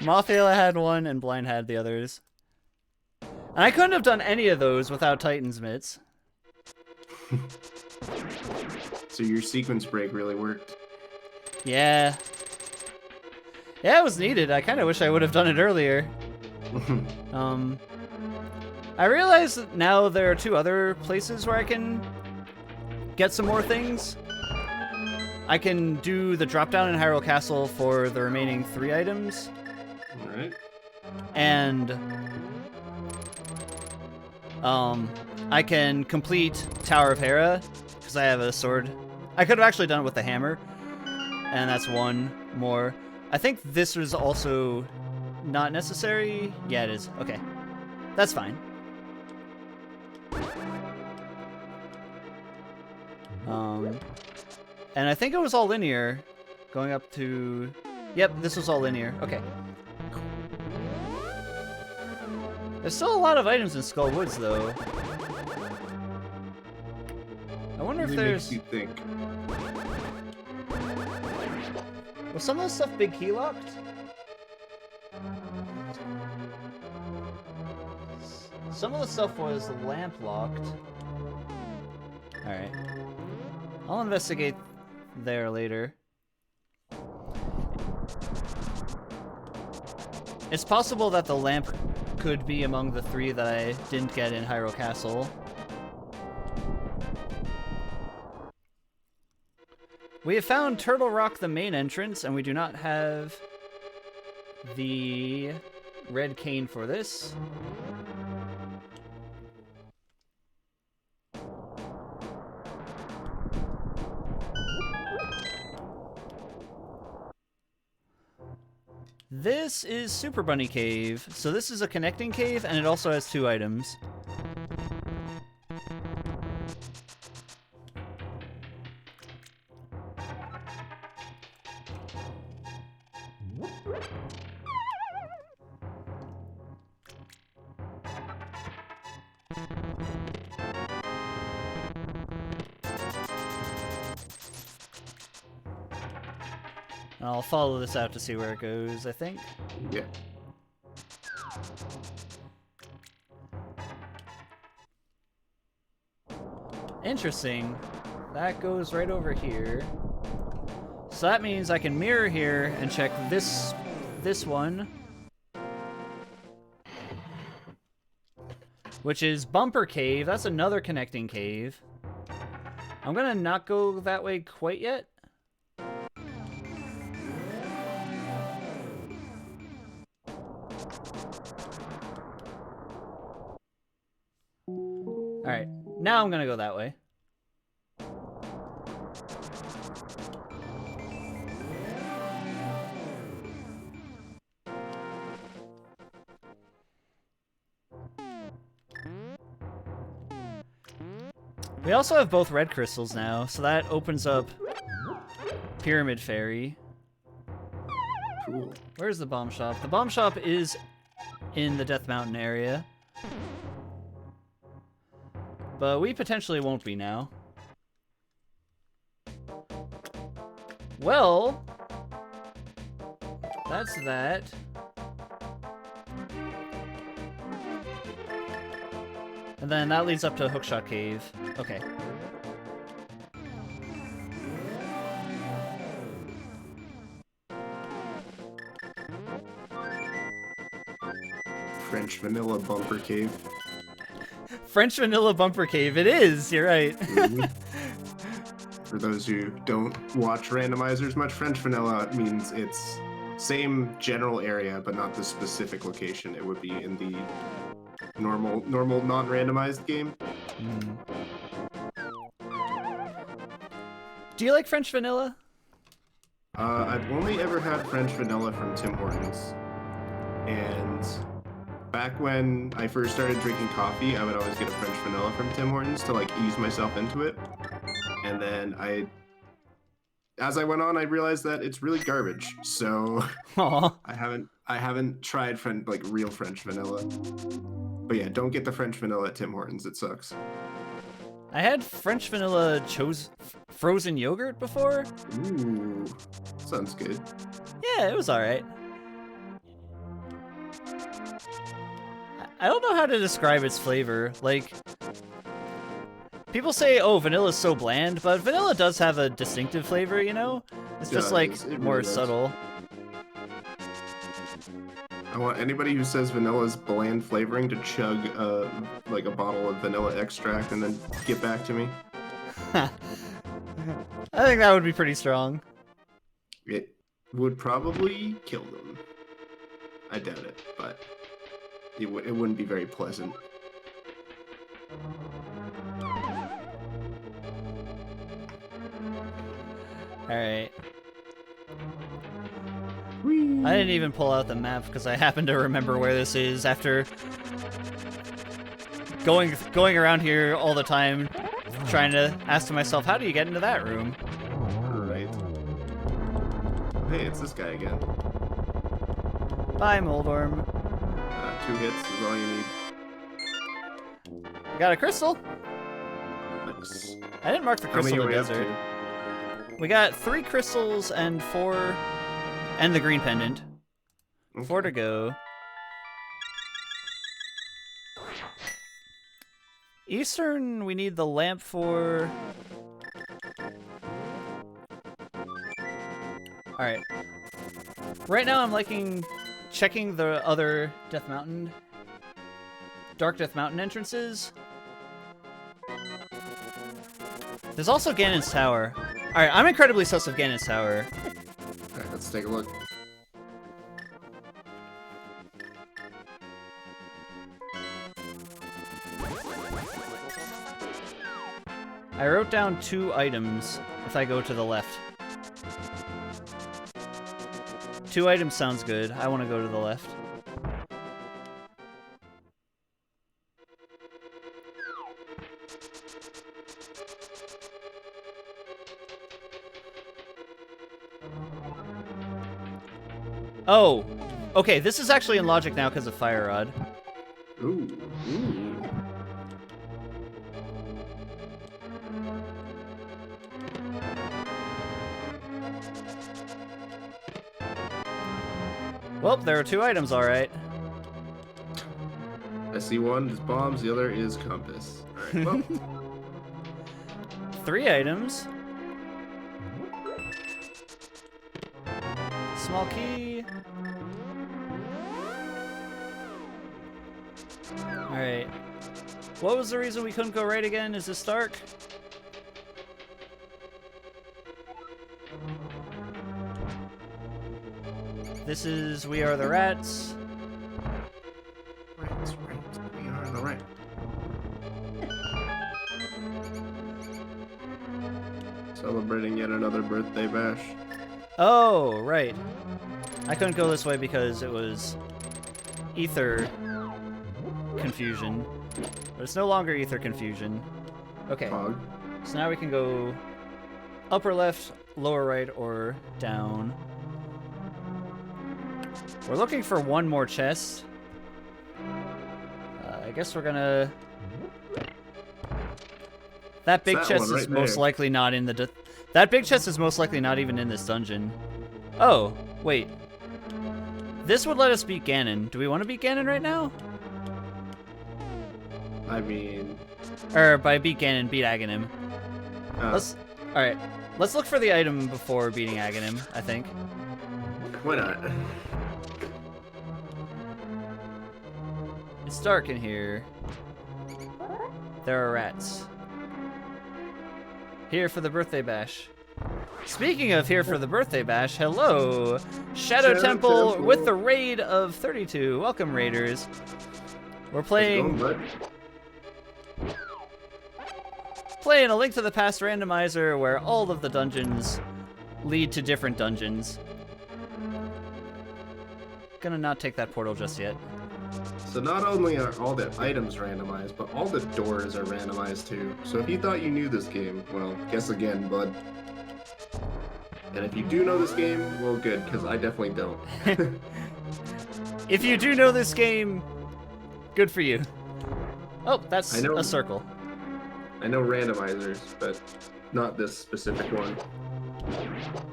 Malthula had one and Blind had the others. And I couldn't have done any of those without Titan's mitts. So your sequence break really worked. Yeah. Yeah, it was needed. I kind of wish I would have done it earlier. I realize that now there are 2 other places where I can get some more things. I can do the drop down in Hyrule Castle for the remaining 3 items. Alright. And I can complete Tower of Hera because I have a sword. I could have actually done it with the hammer, and that's 1 more. I think this was also not necessary. Yeah, it is. Okay, that's fine. And I think it was all linear, going up to. Yep, this was all linear. Okay. There's still a lot of items in Skull Woods, though. I wonder if Really there's. makes you think. Was some of this stuff big key locked? Some of the stuff was lamp locked. Alright. I'll investigate there later. It's possible that the lamp could be among the 3 that I didn't get in Hyrule Castle. We have found Turtle Rock, the main entrance, and we do not have the red cane for this. This is Super Bunny Cave. So this is a connecting cave, and it also has 2 items. I'll follow this out to see where it goes, I think. Yeah. Interesting. That goes right over here. So that means I can mirror here and check this one, which is Bumper Cave. That's another connecting cave. I'm gonna not go that way quite yet. Alright, now I'm gonna go that way. We also have both red crystals now, so that opens up Pyramid Fairy. Cool. Where's the bomb shop? The bomb shop is in the Death Mountain area. But we potentially won't be now. Well, that's that. And then that leads up to Hookshot Cave. Okay. French vanilla bumper cave. French Vanilla Bumper Cave, it is, you're right. For those who don't watch randomizers much, French vanilla means it's same general area, but not the specific location. It would be in the normal non-randomized game. Do you like French Vanilla? I've only ever had French vanilla from Tim Hortons, and back when I first started drinking coffee, I would always get a French vanilla from Tim Hortons to like ease myself into it. And then as I went on, I realized that it's really garbage. So Aw. I haven't tried real French vanilla. But yeah, don't get the French vanilla at Tim Hortons. It sucks. I had French Vanilla frozen yogurt before. Ooh, sounds good. Yeah, it was alright. I don't know how to describe its flavor. Like, people say, oh, vanilla's so bland, but vanilla does have a distinctive flavor, you know? It's just, Yeah, like, it really more does. subtle. I want anybody who says vanilla's bland flavoring to chug like a bottle of vanilla extract and then get back to me. I think that would be pretty strong. It would probably kill them. I doubt it, but it wouldn't be very pleasant. Alright. I didn't even pull out the map because I happen to remember where this is after going around here all the time, trying to ask myself, how do you get into that room? Right. Hey, it's this guy again. Bye, Moldorm. 2 hits is all you need. Got a crystal. Nice. I didn't mark the How many crystal are in we up desert. to? We got 3 crystals and 4, and the green pendant. 4 to go. Eastern, we need the lamp for. Alright. Right now I'm liking checking the other Dark Death Mountain entrances. There's also Ganon's Tower. Alright, I'm incredibly sus of Ganon's Tower. Alright, let's take a look. I wrote down 2 items if I go to the left. 2 items sounds good. I want to go to the left. Oh, okay, this is actually in logic now because of Fire Rod. Ooh. Well, there are 2 items, alright. I see one is bombs, the other is compass. Alright, well, 3 items. small key. Alright. What was the reason we couldn't go right again? Is this Stark? This is We Are the Rats. Rats, we are the right. Celebrating yet another birthday bash. Oh, right. I couldn't go this way because it was ether confusion. But it's no longer ether confusion. Okay. Fog. So now we can go upper left, lower right, or down. We're looking for one more chest. I guess we're gonna... That big That chest one is right most there. likely not in the... That big chest is most likely not even in this dungeon. Oh, wait. This would let us beat Ganon. Do we want to beat Ganon right now? I mean, Or by beat Ganon, beat Aghanim. Let's... Alright. Let's look for the item before beating Aghanim, I think. why not? It's dark in here. There are rats. Here for the birthday bash. Speaking of here for the birthday bash, hello! Shadow Shadow Temple Temple. with the raid of 32. Welcome, raiders. We're playing A Link to the Past randomizer where all of the dungeons lead to different dungeons. Gonna not take that portal just yet. So not only are all the items randomized, but all the doors are randomized too. So if you thought you knew this game, well, guess again, bud. And if you do know this game, well, good, because I definitely don't. If you do know this game, good for you. Oh, that's I know- a circle. I know randomizers, but not this specific one.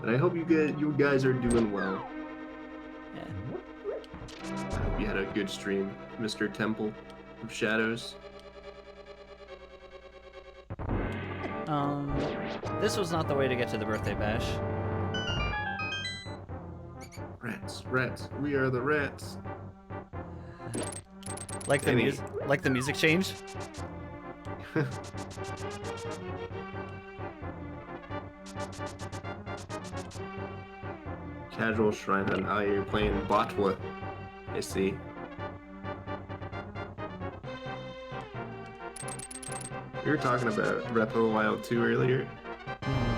And I hope you guys are doing well. Yeah. I hope you had a good stream, Mr. Temple of Shadows. This was not the way to get to the birthday bash. Rats, we are the rats. Like the Any- like the music change. Casual shrine hunt. Oh, you're playing Botwa. I see. We were talking about Breath of the Wild 2 earlier.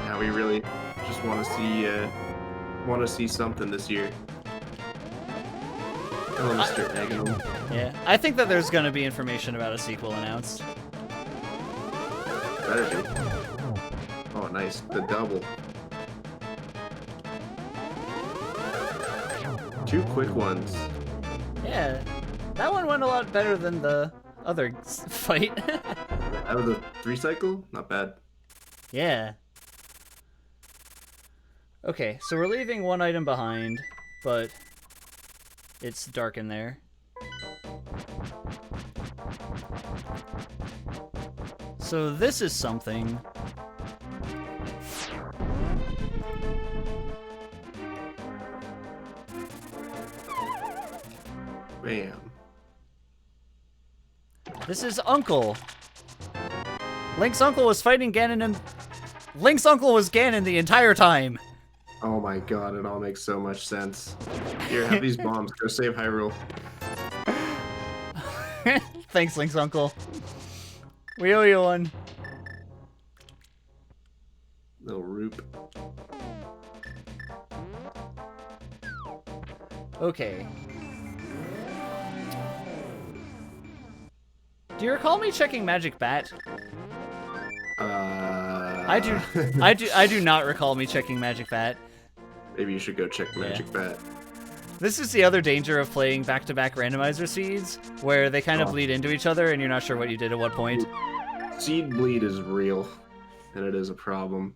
How we really just want to see something this year. Oh, Mr. Aghanim. Yeah, I think that there's gonna be information about a sequel announced. Better be. Oh, nice. The double. 2 quick ones. Yeah, that one went a lot better than the other fight. Out of the 3 cycle? Not bad. Yeah. Okay, so we're leaving one item behind, but it's dark in there. So this is something. Bam. This is Uncle. Link's uncle was fighting Ganon and... Link's uncle was Ganon the entire time. Oh my god, it all makes so much sense. Here, have these bombs. Go save Hyrule. Thanks, Link's uncle. We owe you one. Little Roop. Okay. Do you recall me checking Magic Bat? I do not recall me checking Magic Bat. Maybe you should go check Magic Bat. This is the other danger of playing back-to-back randomizer seeds, where they kind of bleed into each other and you're not sure what you did at what point. Seed bleed is real, and it is a problem.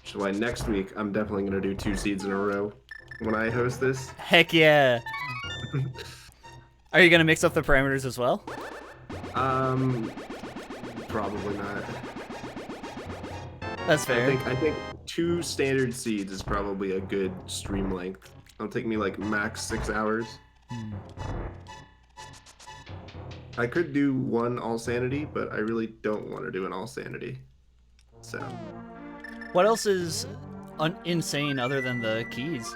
So why next week I'm definitely gonna do 2 seeds in a row when I host this. Heck yeah! Are you gonna mix up the parameters as well? Probably not. That's fair. I think 2 standard seeds is probably a good stream length It'll take me like max 6 hours. I could do one all sanity, but I really don't want to do an all sanity. So What else is insane other than the keys?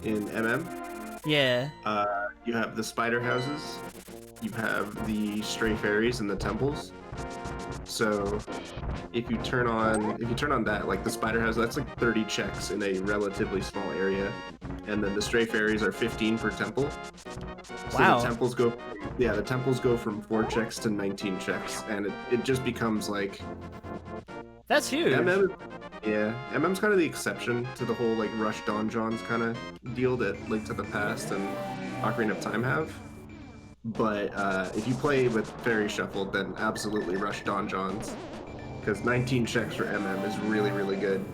in MM, Yeah. you have the spider houses, you have the stray fairies and the temples. So if you turn on that, like the spider house, that's like 30 checks in a relatively small area, and then the stray fairies are 15 per temple. So Wow. the temples go from 4 checks to 19 checks, and it just becomes like That's huge. MM's kind of the exception to the whole like rush donjons kind of deal that Link to the Past and Ocarina of Time have. But if you play with Fairy Shuffled, then absolutely rush donjons, because 19 checks for MM is really, really good.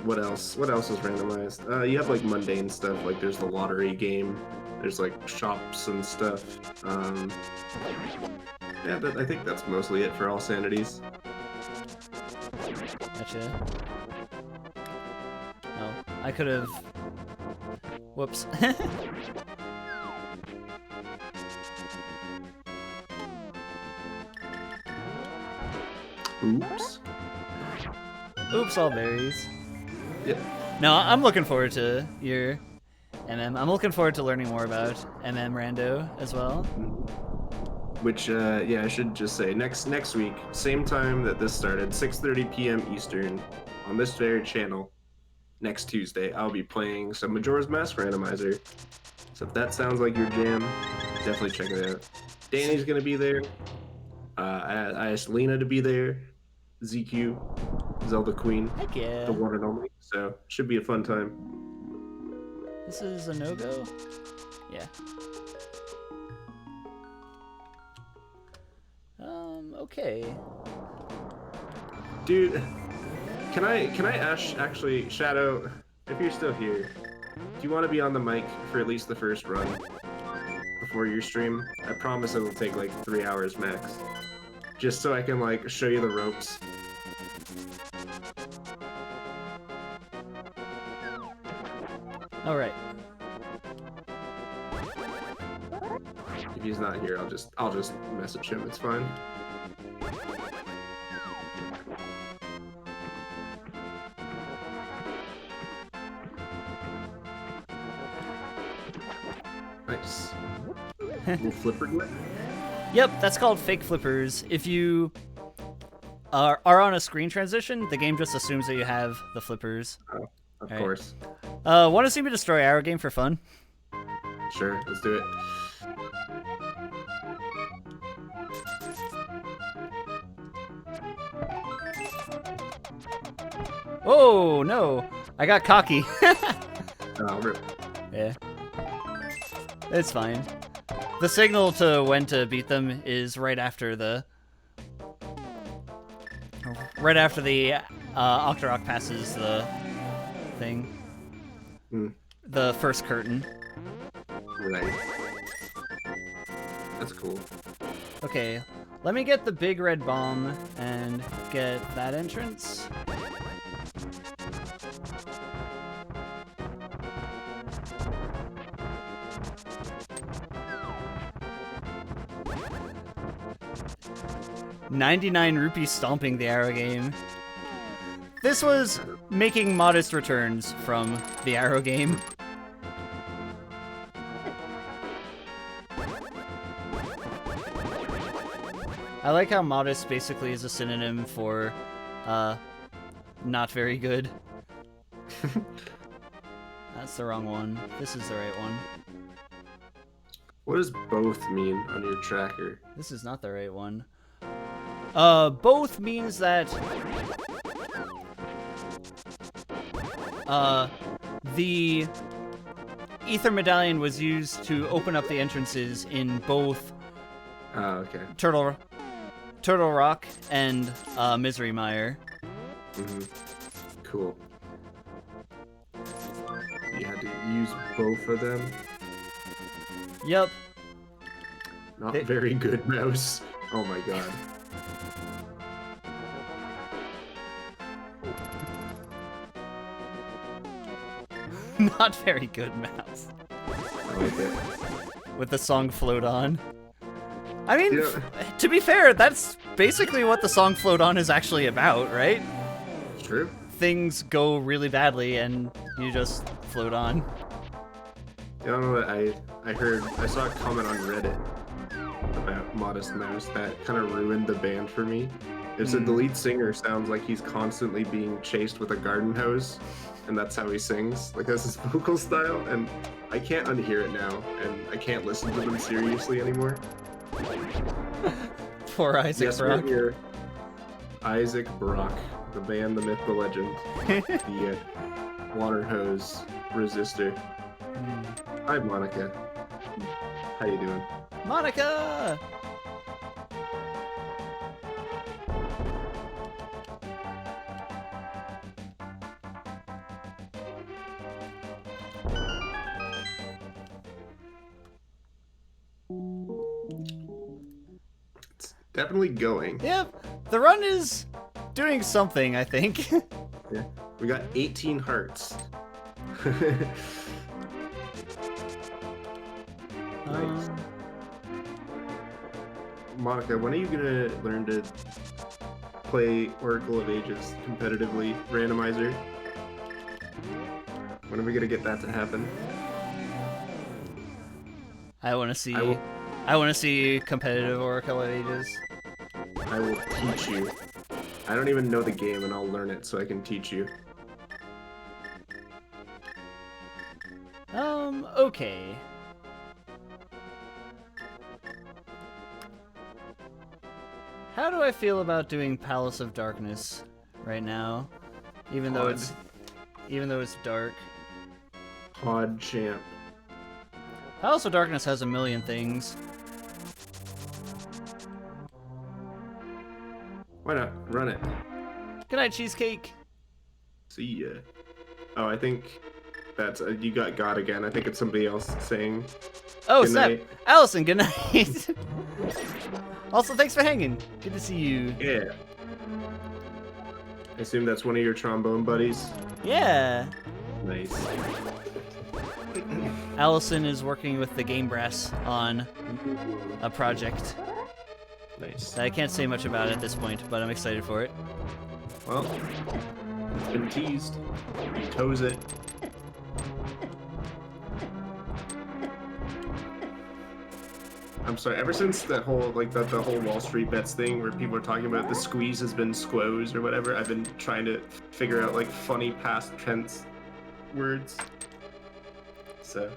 What else? What else is randomized? You have like mundane stuff, like there's the lottery game, there's like shops and stuff. Yeah, I think that's mostly it for all sanities. Gotcha. Oh, I could have. Whoops. Oops. Oops, all berries. Yeah. No, I'm looking forward to your MM. I'm looking forward to learning more about MM Rando as well. Which, yeah, I should just say, next week, same time that this started, 6:30 p.m. Eastern, on this very channel, next Tuesday, I'll be playing some Majora's Mask Randomizer. So if that sounds like your jam, definitely check it out. Danny's gonna be there. I asked Lena to be there. ZQ, Zelda Queen, Heck yeah. the one and only. So should be a fun time. This is a no-go? Yeah. Okay. Dude, can I ask, actually, Shadow, if you're still here, do you want to be on the mic for at least the first run before your stream? I promise it'll take like 3 hours max. Just so I can like show you the ropes. Alright. If he's not here, I'll just message him, it's fine. Nice. Little flipper glitch. Yep, that's called fake flippers. If you are on a screen transition, the game just assumes that you have the flippers. Oh, of Alright. course. Want to see me destroy Arrow Game for fun? Sure, let's do it. Oh, no. I got cocky. Rip. Yeah. It's fine. The signal to when to beat them is right after the Octorok passes the thing. The first curtain. Right. That's cool. Okay, let me get the big red bomb and get that entrance. $99 rupees stomping the Arrow Game. This was making modest returns from the Arrow Game. I like how modest basically is a synonym for not very good. That's the wrong one. This is the right one. What does both mean on your tracker? This is not the right one. Both means that the Ether Medallion was used to open up the entrances in both Oh, okay. Turtle Rock and Misery Mire. Cool. You had to use both of them? Yep. Not very good, mouse. Oh my god. Not very good, Mouse. I like it. With the song Float On. I mean, Yeah. to be fair, that's basically what the song Float On is actually about, right? True. Things go really badly and you just float on. You know what? I saw a comment on Reddit about Modest Mouse that kind of ruined the band for me. It said the lead singer sounds like he's constantly being chased with a garden hose, and that's how he sings. Like, that's his vocal style, and I can't unhear it now, and I can't listen to them seriously anymore. Poor Isaac Yes, Brock. we're here. Isaac Brock, the band, the myth, the legend, the water hose resistor. Hi, Monica. How you doing? Monica! It's definitely going. Yep, the run is doing something, I think. Yeah. We got 18 hearts. Nice. Monica, when are you gonna learn to play Oracle of Ages competitively, Randomizer? When are we gonna get that to happen? I want to see. I will- I want to see competitive Oracle of Ages. I will teach you. I don't even know the game, and I'll learn it so I can teach you. Okay. How do I feel about doing Palace of Darkness right now? Even though it's dark. Pod champ. Palace of Darkness has a million things. Why not? Run it. Good night, Cheesecake. See ya. Oh, I think that's you got God again. I think it's somebody else saying. Oh, Good snap. night. Allison, good night. Also, thanks for hanging. Good to see you. Yeah. I assume that's one of your trombone buddies. Yeah. Nice. Allison is working with the Game Brass on a project. Nice. I can't say much about it at this point, but I'm excited for it. Well, it's been teased. You toes it. I'm sorry. Ever since that whole the whole Wall Street bets thing, where people are talking about the squeeze has been squoze or whatever, I've been trying to figure out funny past tense words. So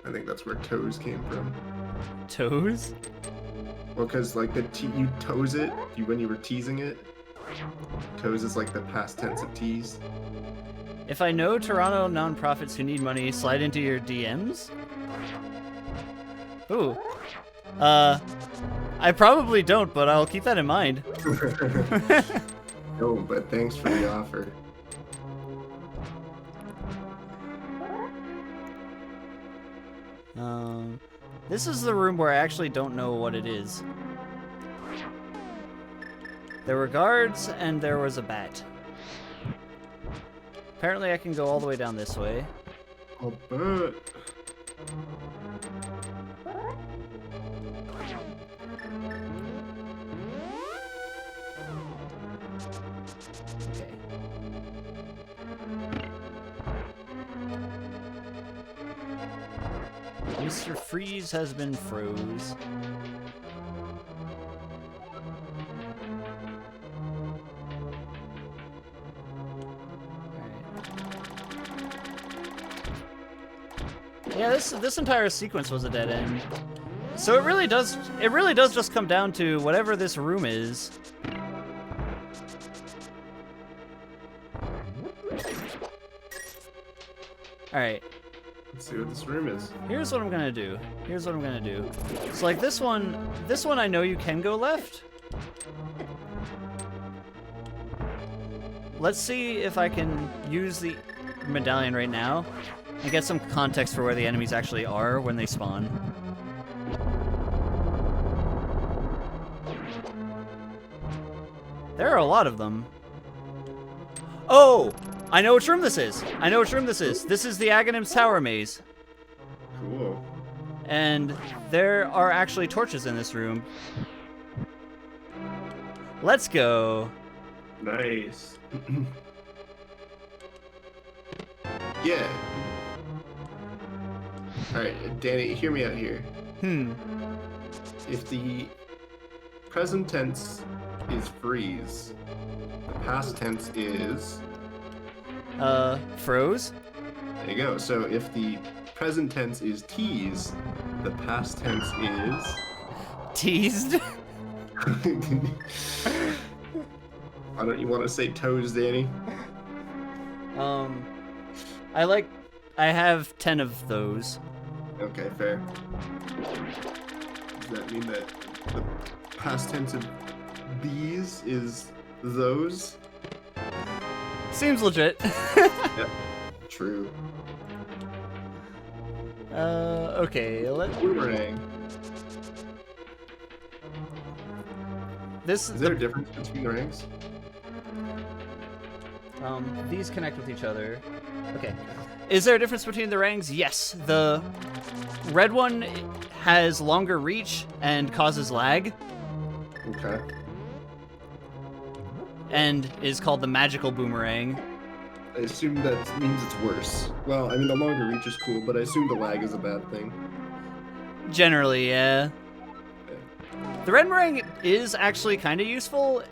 I think that's where toes came from. Toes? Well, because you toes it when you were teasing it. Toes is the past tense of tease. If I know Toronto nonprofits who need money, slide into your DMs? Ooh. I probably don't, but I'll keep that in mind. No, but thanks for the offer. This is the room where I actually don't know what it is. There were guards, and there was a bat. Apparently I can go all the way down this way. I'll bet. Okay. Mr. Freeze has been froze. Yeah, this entire sequence was a dead end. So it really does just come down to whatever this room is. All right. Let's see what this room is. Here's what I'm gonna do. So this one I know you can go left. Let's see if I can use the medallion right now and get some context for where the enemies actually are when they spawn. There are a lot of them. Oh! I know which room this is. I know which room this is. This is the Aghanim's Tower maze. Cool. And there are actually torches in this room. Let's go. Nice. Yeah. Alright, Danny, hear me out here. If the present tense is freeze, the past tense is... Froze? There you go. So if the present tense is tease, the past tense is... Teased? Why don't you want to say toes, Danny? I have 10 of those. Okay, fair. Does that mean that the past tense of these is those? Seems legit. Yep. True. Okay, Boomerang. This Is there a difference between the ranks? these connect with each other. Okay. Is there a difference between the rangs? Yes. The red one has longer reach and causes lag, Okay. and is called the magical boomerang. I assume that means it's worse. Well, I mean, the longer reach is cool, but I assume the lag is a bad thing. Generally, yeah. The red boomerang is actually kind of useful.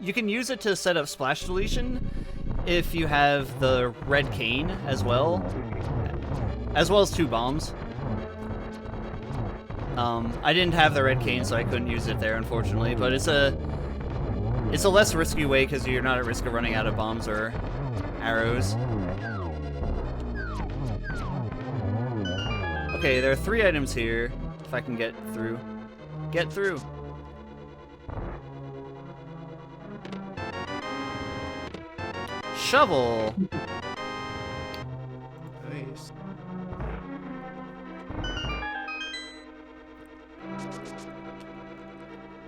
You can use it to set up splash deletion if you have the red cane as well as 2 bombs. I didn't have the red cane, so I couldn't use it there, unfortunately. But it's a less risky way because you're not at risk of running out of bombs or arrows. Okay, there are 3 items here. If I can get through. Get through. Shovel. Nice.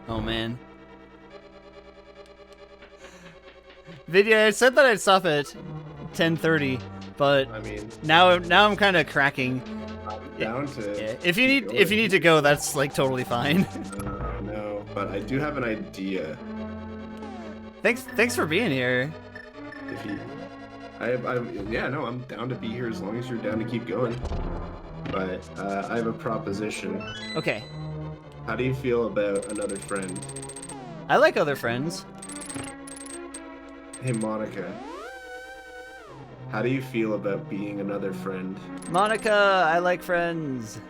Oh man. Video, I said that I'd stop at 10:30, but I mean, now I'm kind of cracking. I'm down to. Yeah. If you need to go, that's like totally fine. No, but I do have an idea. Thanks for being here. If you, yeah, no, I'm down to be here as long as you're down to keep going. But I have a proposition. Okay. How do you feel about another friend? I like other friends. Hey, Monica. How do you feel about being another friend? Monica, I like friends.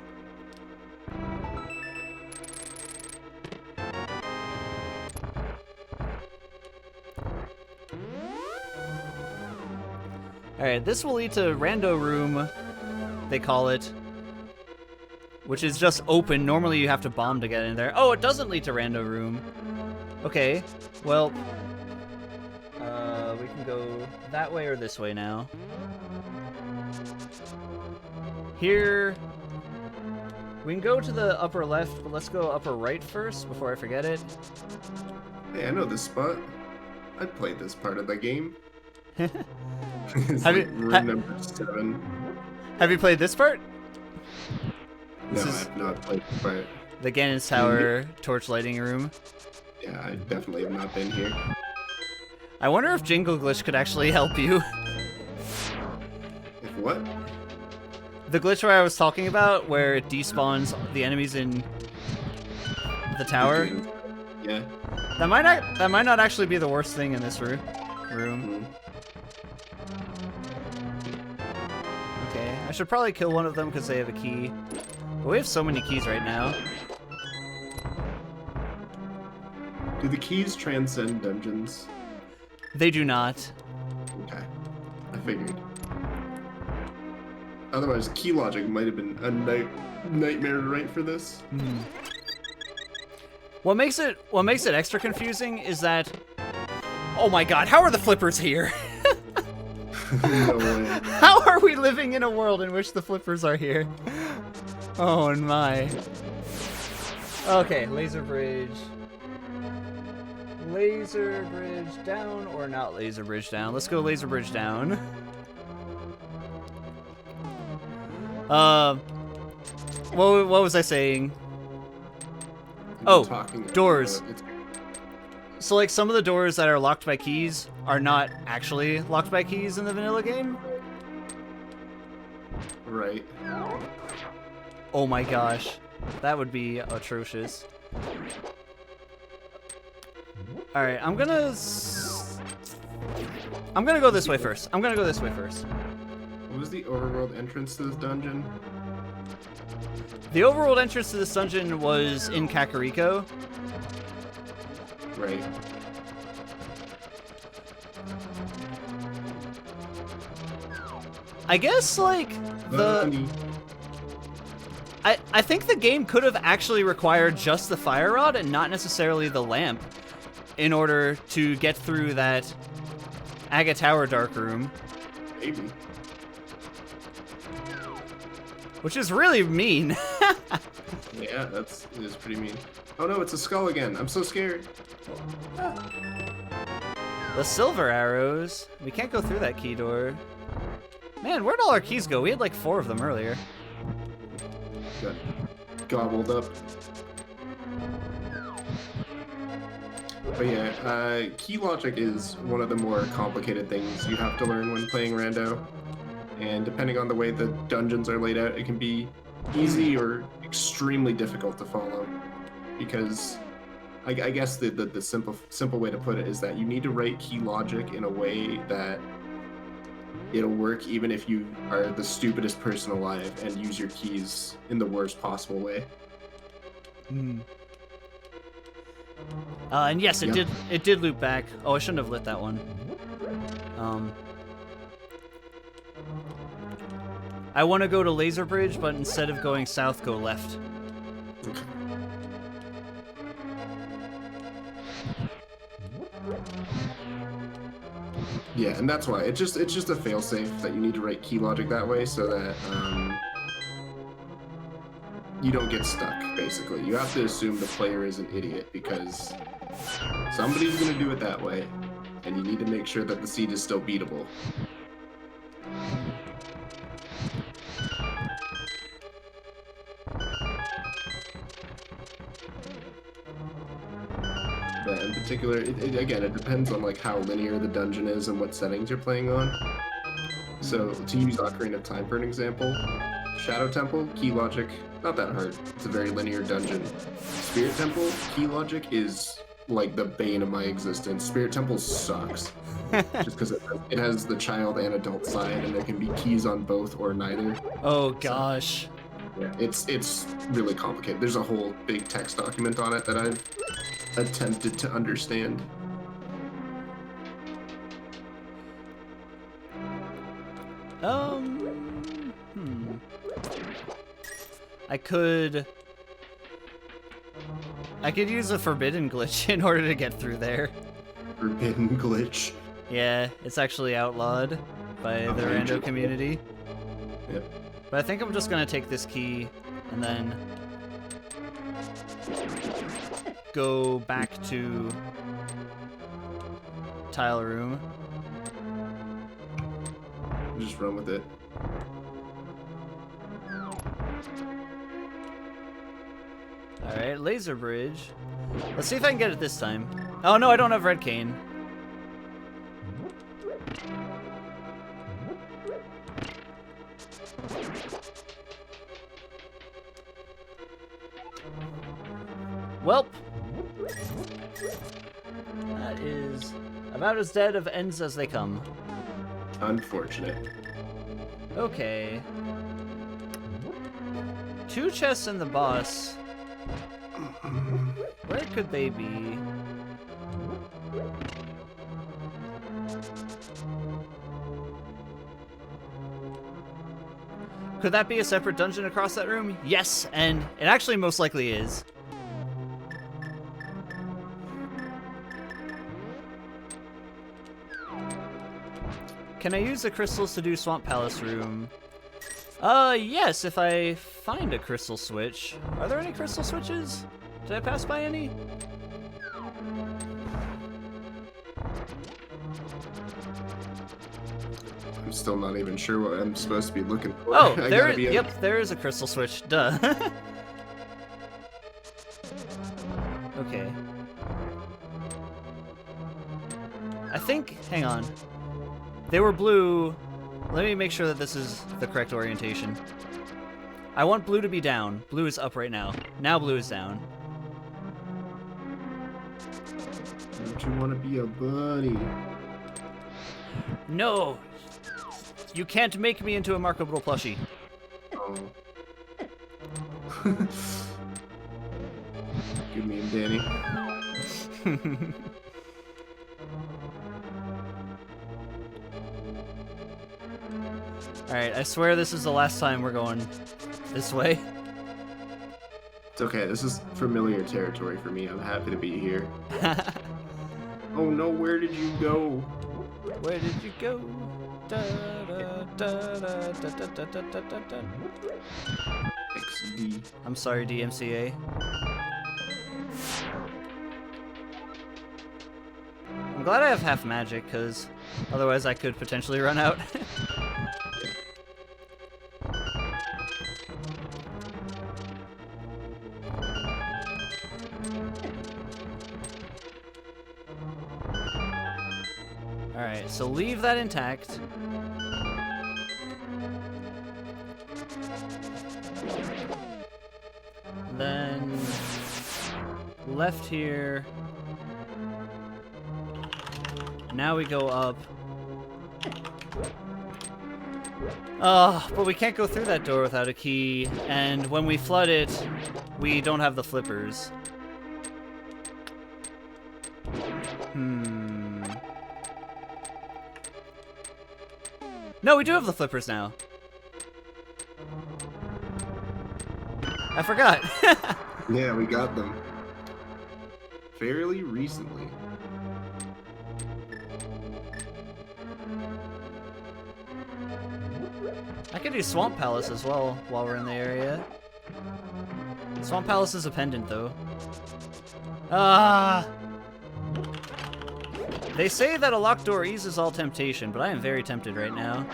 Alright, this will lead to Rando Room, they call it. Which is just open. Normally you have to bomb to get in there. Oh, it doesn't lead to Rando Room. Okay, well... we can go that way or this way now. Here... We can go to the upper left, but let's go upper right first before I forget it. Hey, I know this spot. I played this part of the game. It's Have like you- room number 7. Have you played this part? No, This I is- have not played this part. The Ganon's Tower torch lighting room. Yeah, I definitely have not been here. I wonder if Jingle Glitch could actually help you. If what? The glitch where I was talking about, where it despawns the enemies in the tower. Yeah. That might not actually be the worst thing in this room. Mhm. Okay, I should probably kill one of them because they have a key. But we have so many keys right now. Do the keys transcend dungeons? They do not. Okay. I figured. Otherwise, key logic might have been a nightmare to write for this. What makes it extra confusing is that, oh my god, how are the flippers here? No way. How are we living in a world in which the flippers are here? Oh my. Okay, laser bridge. laser bridge down or not laser bridge down? Let's go laser bridge down. What was I saying? Oh, doors. So like some of the doors that are locked by keys are not actually locked by keys in the vanilla game. Right. Oh my gosh, that would be atrocious. All right, I'm gonna go this way first. What was the overworld entrance to this dungeon? The overworld entrance to this dungeon was in Kakariko. Right. I guess like I think the game could have actually required just the fire rod and not necessarily the lamp in order to get through that Aga Tower dark room. Maybe. Which is really mean. Yeah, it is pretty mean. Oh no, it's a skull again. I'm so scared. The silver arrows. We can't go through that key door. Man, where'd all our keys go? We had like 4 of them earlier. Got gobbled up. But yeah, key logic is one of the more complicated things you have to learn when playing Rando. And depending on the way the dungeons are laid out, it can be easy or extremely difficult to follow. Because I guess the simple way to put it is that you need to write key logic in a way that it'll work even if you are the stupidest person alive and use your keys in the worst possible way. And yes, it did loop back. Oh, I shouldn't have lit that one. I want to go to Laser Bridge, but instead of going south, go left. Yeah, and that's why it's just a failsafe that you need to write key logic that way so that you don't get stuck. Basically, you have to assume the player is an idiot because somebody's going to do it that way, and you need to make sure that the seed is still beatable. But in particular, again, it depends on like how linear the dungeon is and what settings you're playing on. So to use Ocarina of Time for an example, Shadow Temple, key logic, not that hard. It's a very linear dungeon. Spirit Temple, key logic is like the bane of my existence. Spirit Temple sucks. Just because it has the child and adult side, and there can be keys on both or neither. Oh gosh. So, yeah, it's really complicated. There's a whole big text document on it that I've attempted to understand. I could use a forbidden glitch in order to get through there. Forbidden glitch? Yeah, it's actually outlawed by the Rando community. Yep. But I think I'm just gonna take this key and then go back to tile room. Just run with it. Alright, laser bridge. Let's see if I can get it this time. Oh no, I don't have red cane. Welp. That is about as dead of ends as they come. Unfortunate. Okay. 2 chests and the boss. Where could they be? Could that be a separate dungeon across that room? Yes, and it actually most likely is. Can I use the crystals to do Swamp Palace room? Yes, if I find a crystal switch. Are there any crystal switches? Did I pass by any? I'm still not even sure what I'm supposed to be looking for. Oh, I there. gotta be Yep, there is a crystal switch. Duh. Okay. I think. Hang on. They were blue. Let me make sure that this is the correct orientation. I want blue to be down. Blue is up right now. Now blue is down. Don't you want to be a bunny? No! You can't make me into a marketable plushie. Oh. Give me a Danny. Alright, I swear this is the last time we're going this way. It's okay. This is familiar territory for me. I'm happy to be here. Oh no, where did you go? Where did you go? Da, da, da, da, da, da, da, da, da, da. XD. I'm sorry, DMCA. I'm glad I have half magic, because otherwise I could potentially run out. Alright, so leave that intact. Then left here. Now we go up. But we can't go through that door without a key, and when we flood it, we don't have the flippers. No, we do have the flippers now. I forgot. Yeah, we got them. Fairly recently. I could do Swamp Palace as well while we're in the area. Swamp Palace is a pendant, though. They say that a locked door eases all temptation, but I am very tempted right now.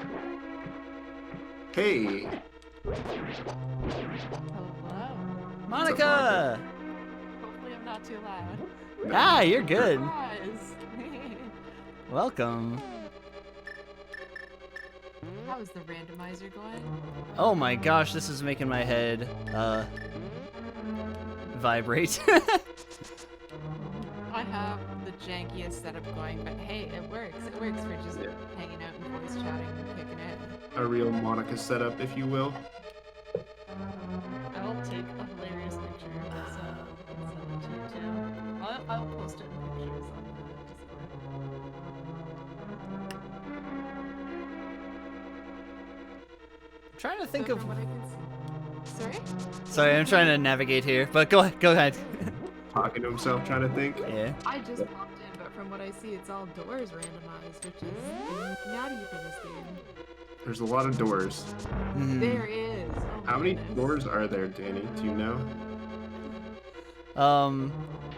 Hey, Hello. Monica! Hopefully I'm not too loud. Ah, you're good. Surprise. Welcome. How is the randomizer going? Oh my gosh, this is making my head, vibrate. I have the jankiest setup going, but hey, it works. It works for just hanging out and voice chatting and kicking it. a real Monica setup, if you will. I'll take a hilarious picture of this and send it to you too. I'll post it in pictures on the Discord. Trying to think So of. from what I can see. Sorry? Sorry, I'm trying to navigate here, but go ahead. Talking to himself, trying to think. Yeah. I just popped in, but from what I see, it's all doors randomized, which is natty for this game. There's a lot of doors. Mhm. There is. Oh my How many goodness. doors are there, Danny? Do you know?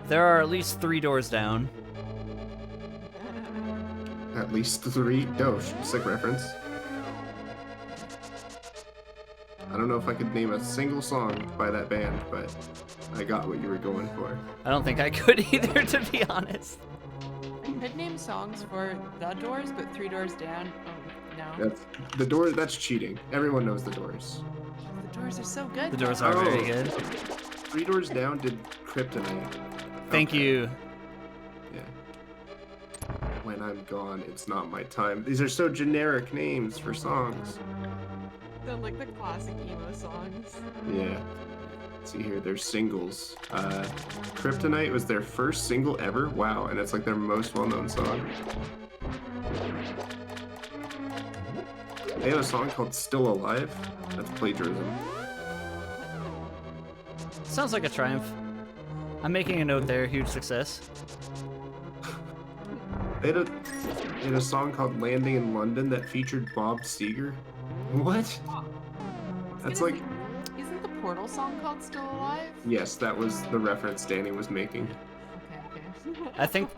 There are at least 3 doors down. At least 3? Oh, sick reference. I don't know if I could name a single song by that band, but I got what you were going for. I don't think I could either, to be honest. I could name songs for the doors, but 3 doors down. Oh no. That's the door. That's cheating. Everyone knows the doors. The doors are so good. The doors though. are very Oh. good. 3 doors down did Kryptonite. Thank Okay. you. Yeah. When I'm gone, it's not my time. These are so generic names for songs. They're like the classic emo songs. Yeah. Let's see here, their singles. Kryptonite was their first single ever. Wow, and it's like their most well-known song. They have a song called Still Alive. That's plagiarism. Sounds like a triumph. I'm making a note there. Huge success. They had a song called Landing in London that featured Bob Seger. What? That's like... Isn't the Portal song called Still Alive? Yes, that was the reference Danny was making. Okay, okay. I think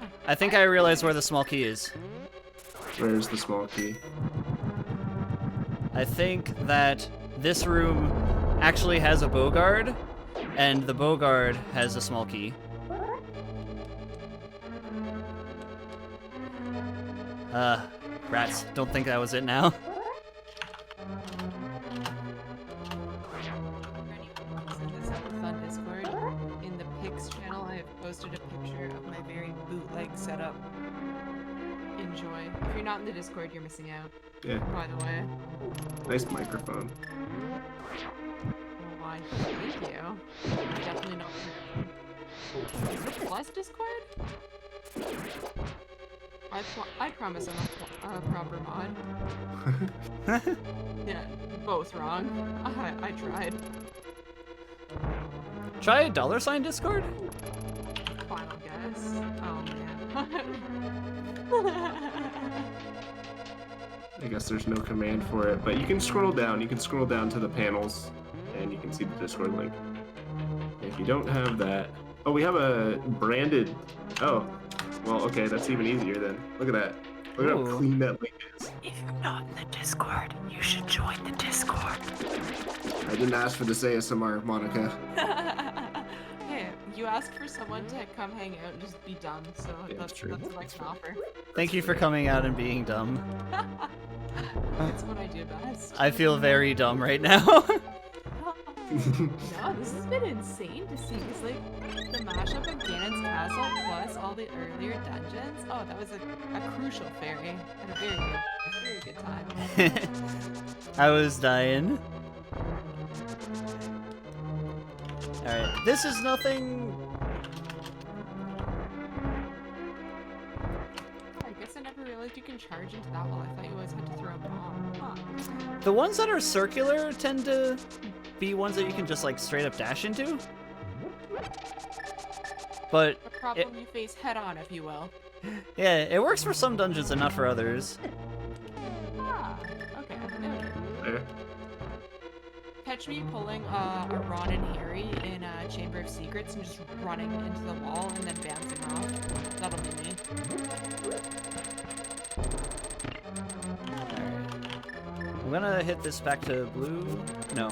I realize where the small key is. Where's the small key? I think that this room actually has a bogard, and the bogard has a small key. Rats, don't think that was it now. For anyone who sent this out with Fun Discord, in the Pics channel, I have posted a picture of my very bootleg setup. Enjoy. If you're not in the Discord, you're missing out. Yeah. By the way. Nice microphone. Why, thank you. Definitely not. Is it plus Discord? I promise I'm a proper mod. Yeah, both wrong. I tried. Try $sign Discord? Final guess. Oh man. I guess there's no command for it, but you can scroll down. You can scroll down to the panels, and you can see the Discord link. If you don't have that... Oh, we have a branded... Oh. Well, okay, that's even easier then. Look at that. Look at how Ooh. clean that link is. If you're not in the Discord, you should join the Discord. I didn't ask for this ASMR, Monica. Hey, you asked for someone to come hang out and just be dumb, so Yeah, that's true. what I That's can true. offer. Thank you for coming out and being dumb. That's what I do best. I feel very dumb right now. No, this has been insane to see. It's like the mashup of Ganon's castle plus all the earlier dungeons. Oh, that was a crucial fairy and a very good time. I was dying. Alright, this is nothing. I guess I never realized you can charge into that wall. I thought you always had to throw a bomb. Huh. The ones that are circular tend to be ones that you can just like straight up dash into. But A problem you face head on, if you will. yeah, it works for some dungeons and not for others. Ah, okay. Noted. There. Catch me pulling a Ron and Harry in a Chamber of Secrets and just running into the wall and then bouncing off. That'll be me. I'm gonna hit this back to blue. No.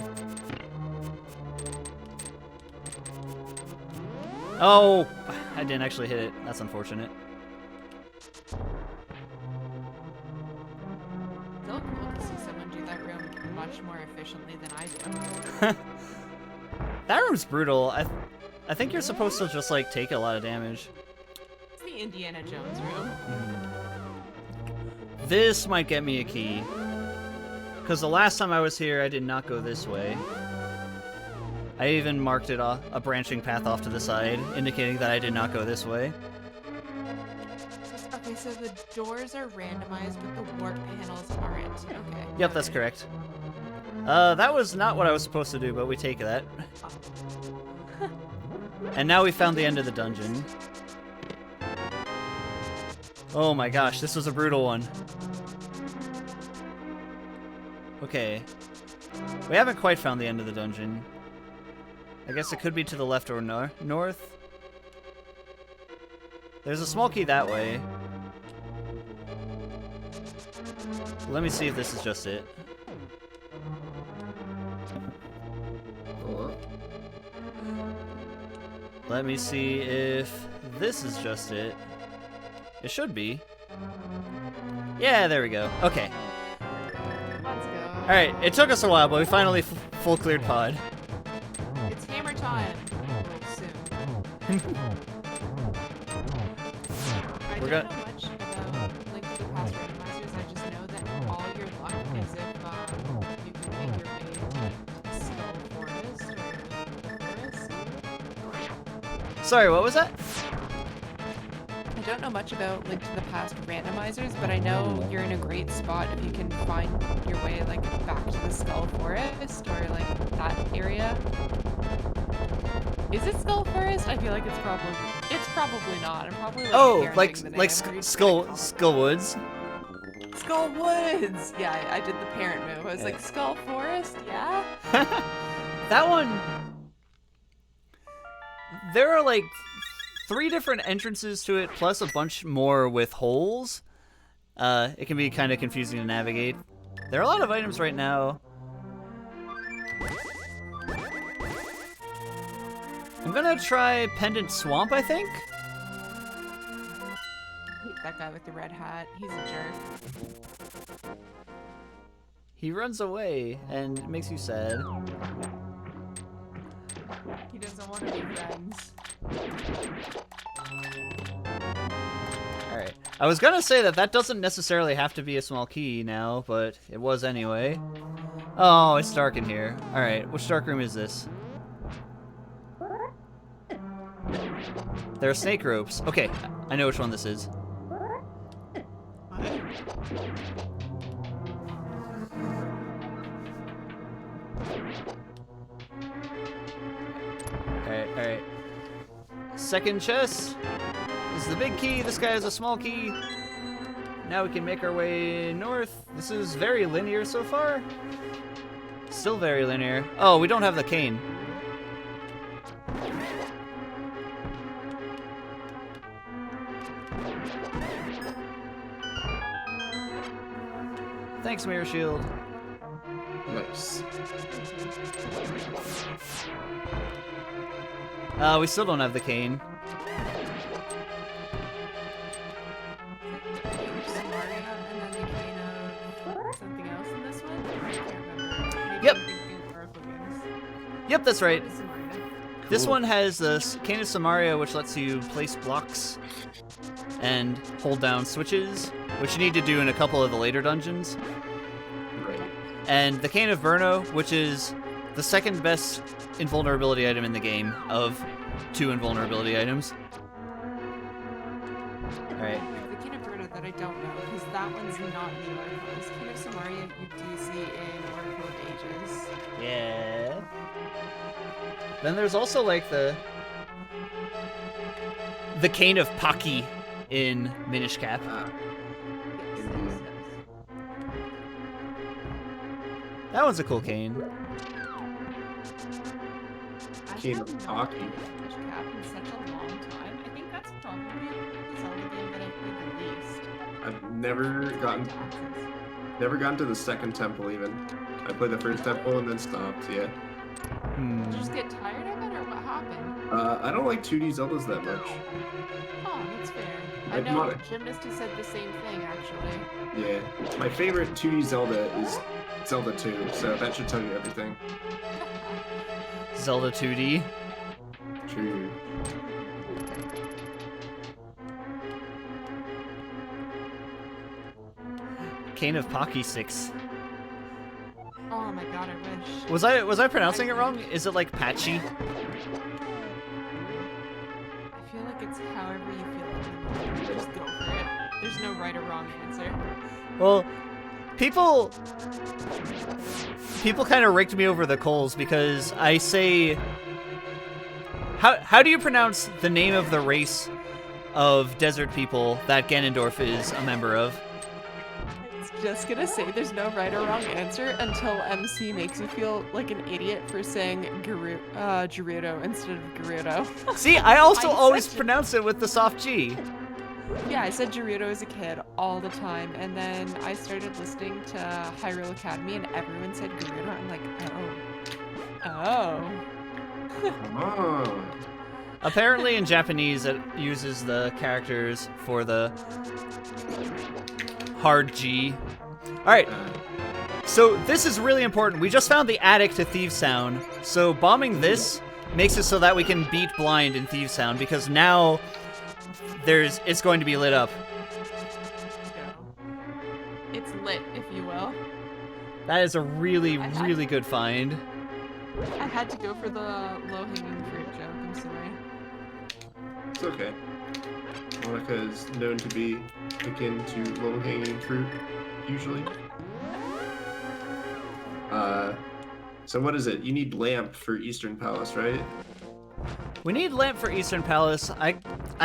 Oh, I didn't actually hit it. That's unfortunate. Still cool to see someone do that room much more efficiently than I do. That room's brutal. I think you're supposed to just like take a lot of damage. It's the Indiana Jones room. This might get me a key. Because the last time I was here, I did not go this way. I even marked it a branching path off to the side, indicating that I did not go this way. Okay, so the doors are randomized, but the warp panels aren't. Okay. Yep, that's correct. That was not what I was supposed to do, but we take that. And now we found the end of the dungeon. Oh my gosh, this was a brutal one. Okay. We haven't quite found the end of the dungeon. I guess it could be to the left or north. There's a small key that way. Let me see if this is just it. Let me see if this is just it. It should be. Yeah, there we go. Okay. Let's go. Alright, it took us a while, but we finally full cleared pod. It's hammer time. Soon. I We're don't gonna- know much about Link to the Past randomizers. I just know that all your luck is if you can make your way to Skull Forest or the forest. Sorry, what was that? I don't know much about Link to the Past randomizers, but I know you're in a great spot if you can find your way like back to the Skull Forest or like that area. Is it Skull Forest? I feel like it's probably not. I'm probably like Oh, parenting like the name. like I'm already Skullwoods. Skull Woods. Yeah, I did the parent move. I was like Skull Forest. Yeah. That one. There are like 3 different entrances to it, plus a bunch more with holes. It can be kind of confusing to navigate. There are a lot of items right now. I'm gonna try Pendant Swamp, I think. That guy with the red hat, he's a jerk. He runs away and it makes you sad. He doesn't want to be friends. Alright. I was gonna say that doesn't necessarily have to be a small key now, but it was anyway. Oh, it's dark in here. Alright, which dark room is this? There are snake ropes. Okay, I know which one this is. Alright. Second chest is the big key. This guy has a small key. Now we can make our way north. This is very linear so far. Still very linear. Oh, we don't have the cane. Thanks, Mirror Shield. Nice. We still don't have the cane. Something else in this one? I can't remember. Maybe Yep. I'm thinking Oracle games. Yep, that's right. Samaria. This one has the Cane of Samaria, which lets you place blocks and hold down switches, which you need to do in a couple of the later dungeons. Right. And the Cane of Verno, which is the second best invulnerability item in the game of 2 invulnerability items. Alright. The King of Verna that I don't know, because that one's not in the Oracles. King of Samaria you do see in Oracle of Ages. Yeah. Then there's also like the Cane of Paki in Minish Cap. Yes, Indeed. yes. That one's a cool cane. Actually, King I've of not Taki. played Minish Cap in such a long time. I think that's probably the Zelda game that I've played the least. I've never gotten to the second temple even. I played the first temple and then stopped. Yeah. Did you just get tired of it, or what happened? I don't like 2D Zeldas that much. Oh, that's fair. I I'd know want it. Gymnast has said the same thing, actually. Yeah. My favorite 2D Zelda is Zelda 2, so that should tell you everything. Zelda 2D. True. Cane of Paki 6. Oh my god, I wish. Was I pronouncing it wrong? Is it like Patchy? I feel like it's however you feel. Just go for it. There's no right or wrong answer. Well, people kind of raked me over the coals because I say, how do you pronounce the name of the race of desert people that Ganondorf is a member of? I was just gonna say there's no right or wrong answer until MC makes you feel like an idiot for saying Gerudo instead of Gerudo. See, I also I always said- pronounce it with the soft G. Yeah, I said Gerudo as a kid all the time, and then I started listening to Hyrule Academy, and everyone said Gerudo. I'm like, oh. Oh. Apparently in Japanese it uses the characters for the hard G. Alright, so this is really important. We just found the attic to Thieves Town, so bombing this makes it so that we can beat blind in Thieves Town, because now it's going to be lit up. It's lit, if you will. That is a really, really good find. I had to go for the low-hanging fruit joke, I'm sorry. It's okay. Monica is known to be akin to low-hanging fruit, usually. So what is it? You need lamp for Eastern Palace, right? We need lamp for Eastern Palace. I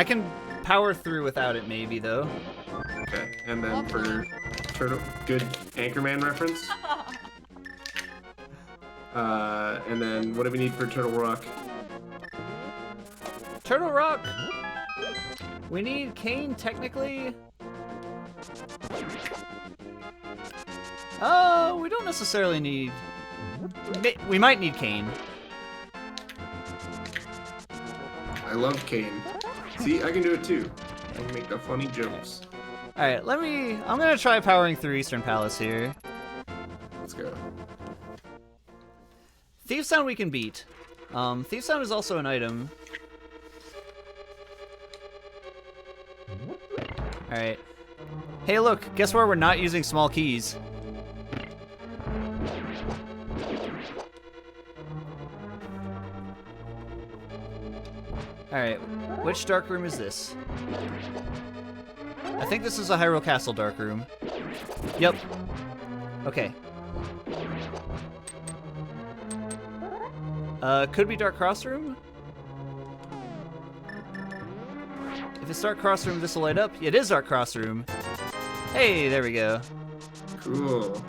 can power through without it maybe, though. Okay. And then for Turtle, good Anchorman reference. And then what do we need for Turtle Rock? Turtle Rock. We need Kane, technically. Oh, we don't necessarily need... We might need Kane. I love Kane. See, I can do it too. I can make the funny jokes. Alright, I'm gonna try powering through Eastern Palace here. Let's go. Thief Sound we can beat. Thief Sound is also an item. Alright. Hey look, guess where we're not using small keys? Alright, which dark room is this? I think this is a Hyrule Castle dark room. Yep. Okay. Could be Dark Cross Room? If it's Dark Cross Room, this will light up. It is Dark Cross Room. Hey, there we go. Cool.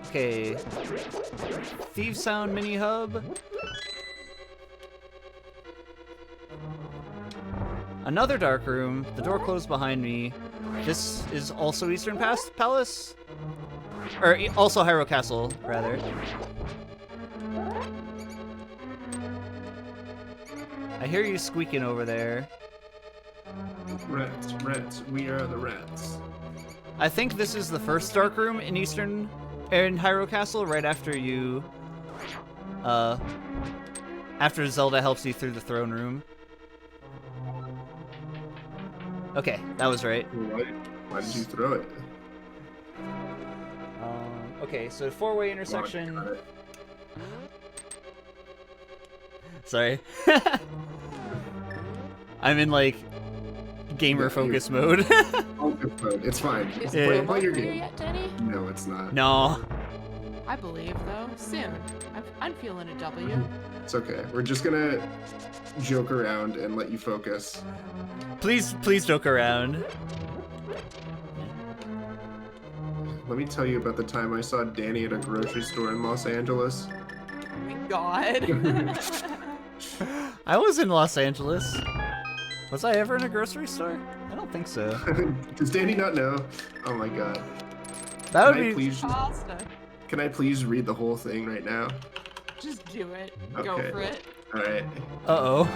Okay. Thief Sound Mini Hub. Another dark room. The door closed behind me. This is also Eastern Palace? Or also Hyrule Castle, rather. I hear you squeaking over there. Rats, we are the rats. I think this is the first dark room in Hyrule Castle, right after you, after Zelda helps you through the throne room. Okay, that was right. Why did you throw it? Okay, so four-way intersection. Sorry. I'm in, like, gamer focus mode. Focus mode. It's fine. Is Yeah. it Play your here game. yet, Danny? No, it's not. No. I believe, though. Soon. I'm feeling a W. It's okay. We're just gonna joke around and let you focus. Please joke around. Let me tell you about the time I saw Danny at a grocery store in Los Angeles. Oh my god. I was in Los Angeles. Was I ever in a grocery store? I don't think so. Does Danny not know? Oh my god. That would Can I be... please, Pasta. can I please read the whole thing right now? Just do it. Go Okay. for it. Alright. Uh-oh.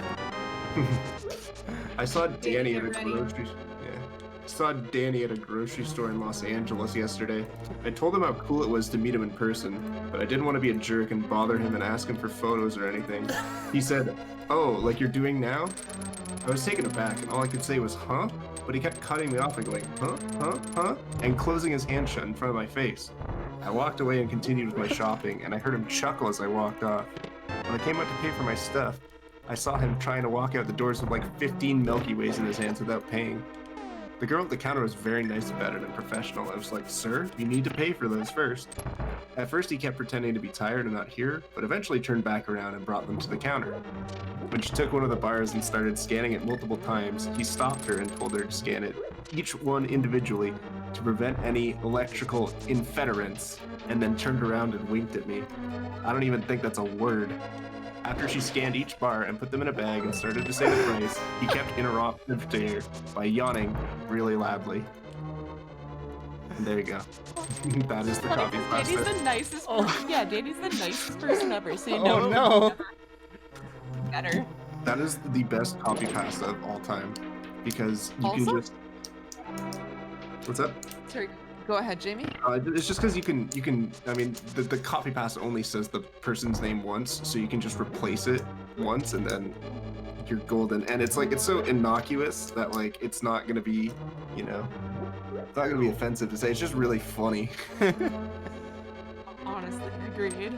I saw Danny at a get ready. grocery saw Danny at a grocery store in Los Angeles yesterday. I told him how cool it was to meet him in person, but I didn't want to be a jerk and bother him and ask him for photos or anything. He said, "Oh, like you're doing now?" I was taken aback, and all I could say was, "Huh?" But he kept cutting me off and going, huh, and closing his hand shut in front of my face. I walked away and continued with my shopping, and I heard him chuckle as I walked off. When I came out to pay for my stuff, I saw him trying to walk out the doors with like 15 Milky Ways in his hands without paying. The girl at the counter was very nice about it and professional. I was like, "Sir, you need to pay for those first." At first he kept pretending to be tired and not here, but eventually turned back around and brought them to the counter. When she took one of the bars and started scanning it multiple times, he stopped her and told her to scan it, each one individually, to prevent any electrical interference, and then turned around and winked at me. I don't even think that's a word. After she scanned each bar and put them in a bag and started to say the price, he kept interrupting her by yawning really loudly. And there you go. That is the copy Danny's pasta. the nicest Oh. person. Yeah, Danny's the nicest person ever. So you Oh, know no. better. That is the best copy pasta of all time, because you Also? can just. What's up? Sorry, go ahead, Jamie. It's just because you can. I mean, the copy pasta only says the person's name once, so you can just replace it once, and then you're golden. And it's like it's so innocuous that like it's not gonna be, you know, it's not gonna be offensive to say. It's just really funny. Honestly, agreed.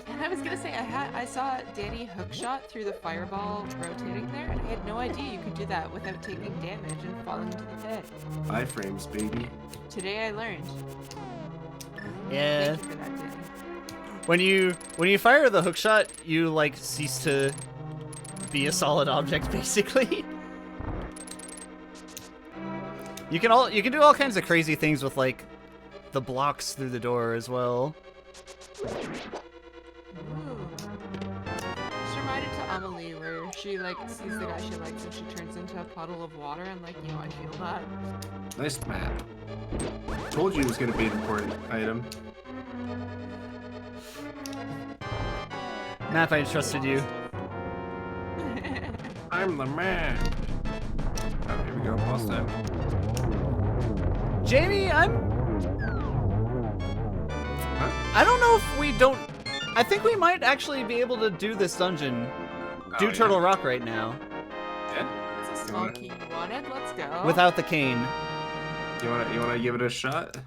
And I was gonna say I saw Danny hookshot through the fireball rotating there, and I had no idea you could do that without taking damage and falling into the pit. 5 frames, baby. Today I learned. Yeah. Thank you for that, Danny. When you fire the hook shot, you like cease to be a solid object, basically. You can do all kinds of crazy things with like the blocks through the door as well. Ooh. Just reminded to Amelie where she like sees the guy she likes and she turns into a puddle of water and like, you know, I feel that. Nice map. Told you it was gonna be an important item. Map, I trusted you. I'm the man. Oh, here we go. Boss time. Jamie, I don't know if we don't. I think we might actually be able to do this dungeon. Oh, Do yeah. Turtle Rock right now Yeah. It's a small key you wanted. Let's go. without the cane. You wanna give it a shot?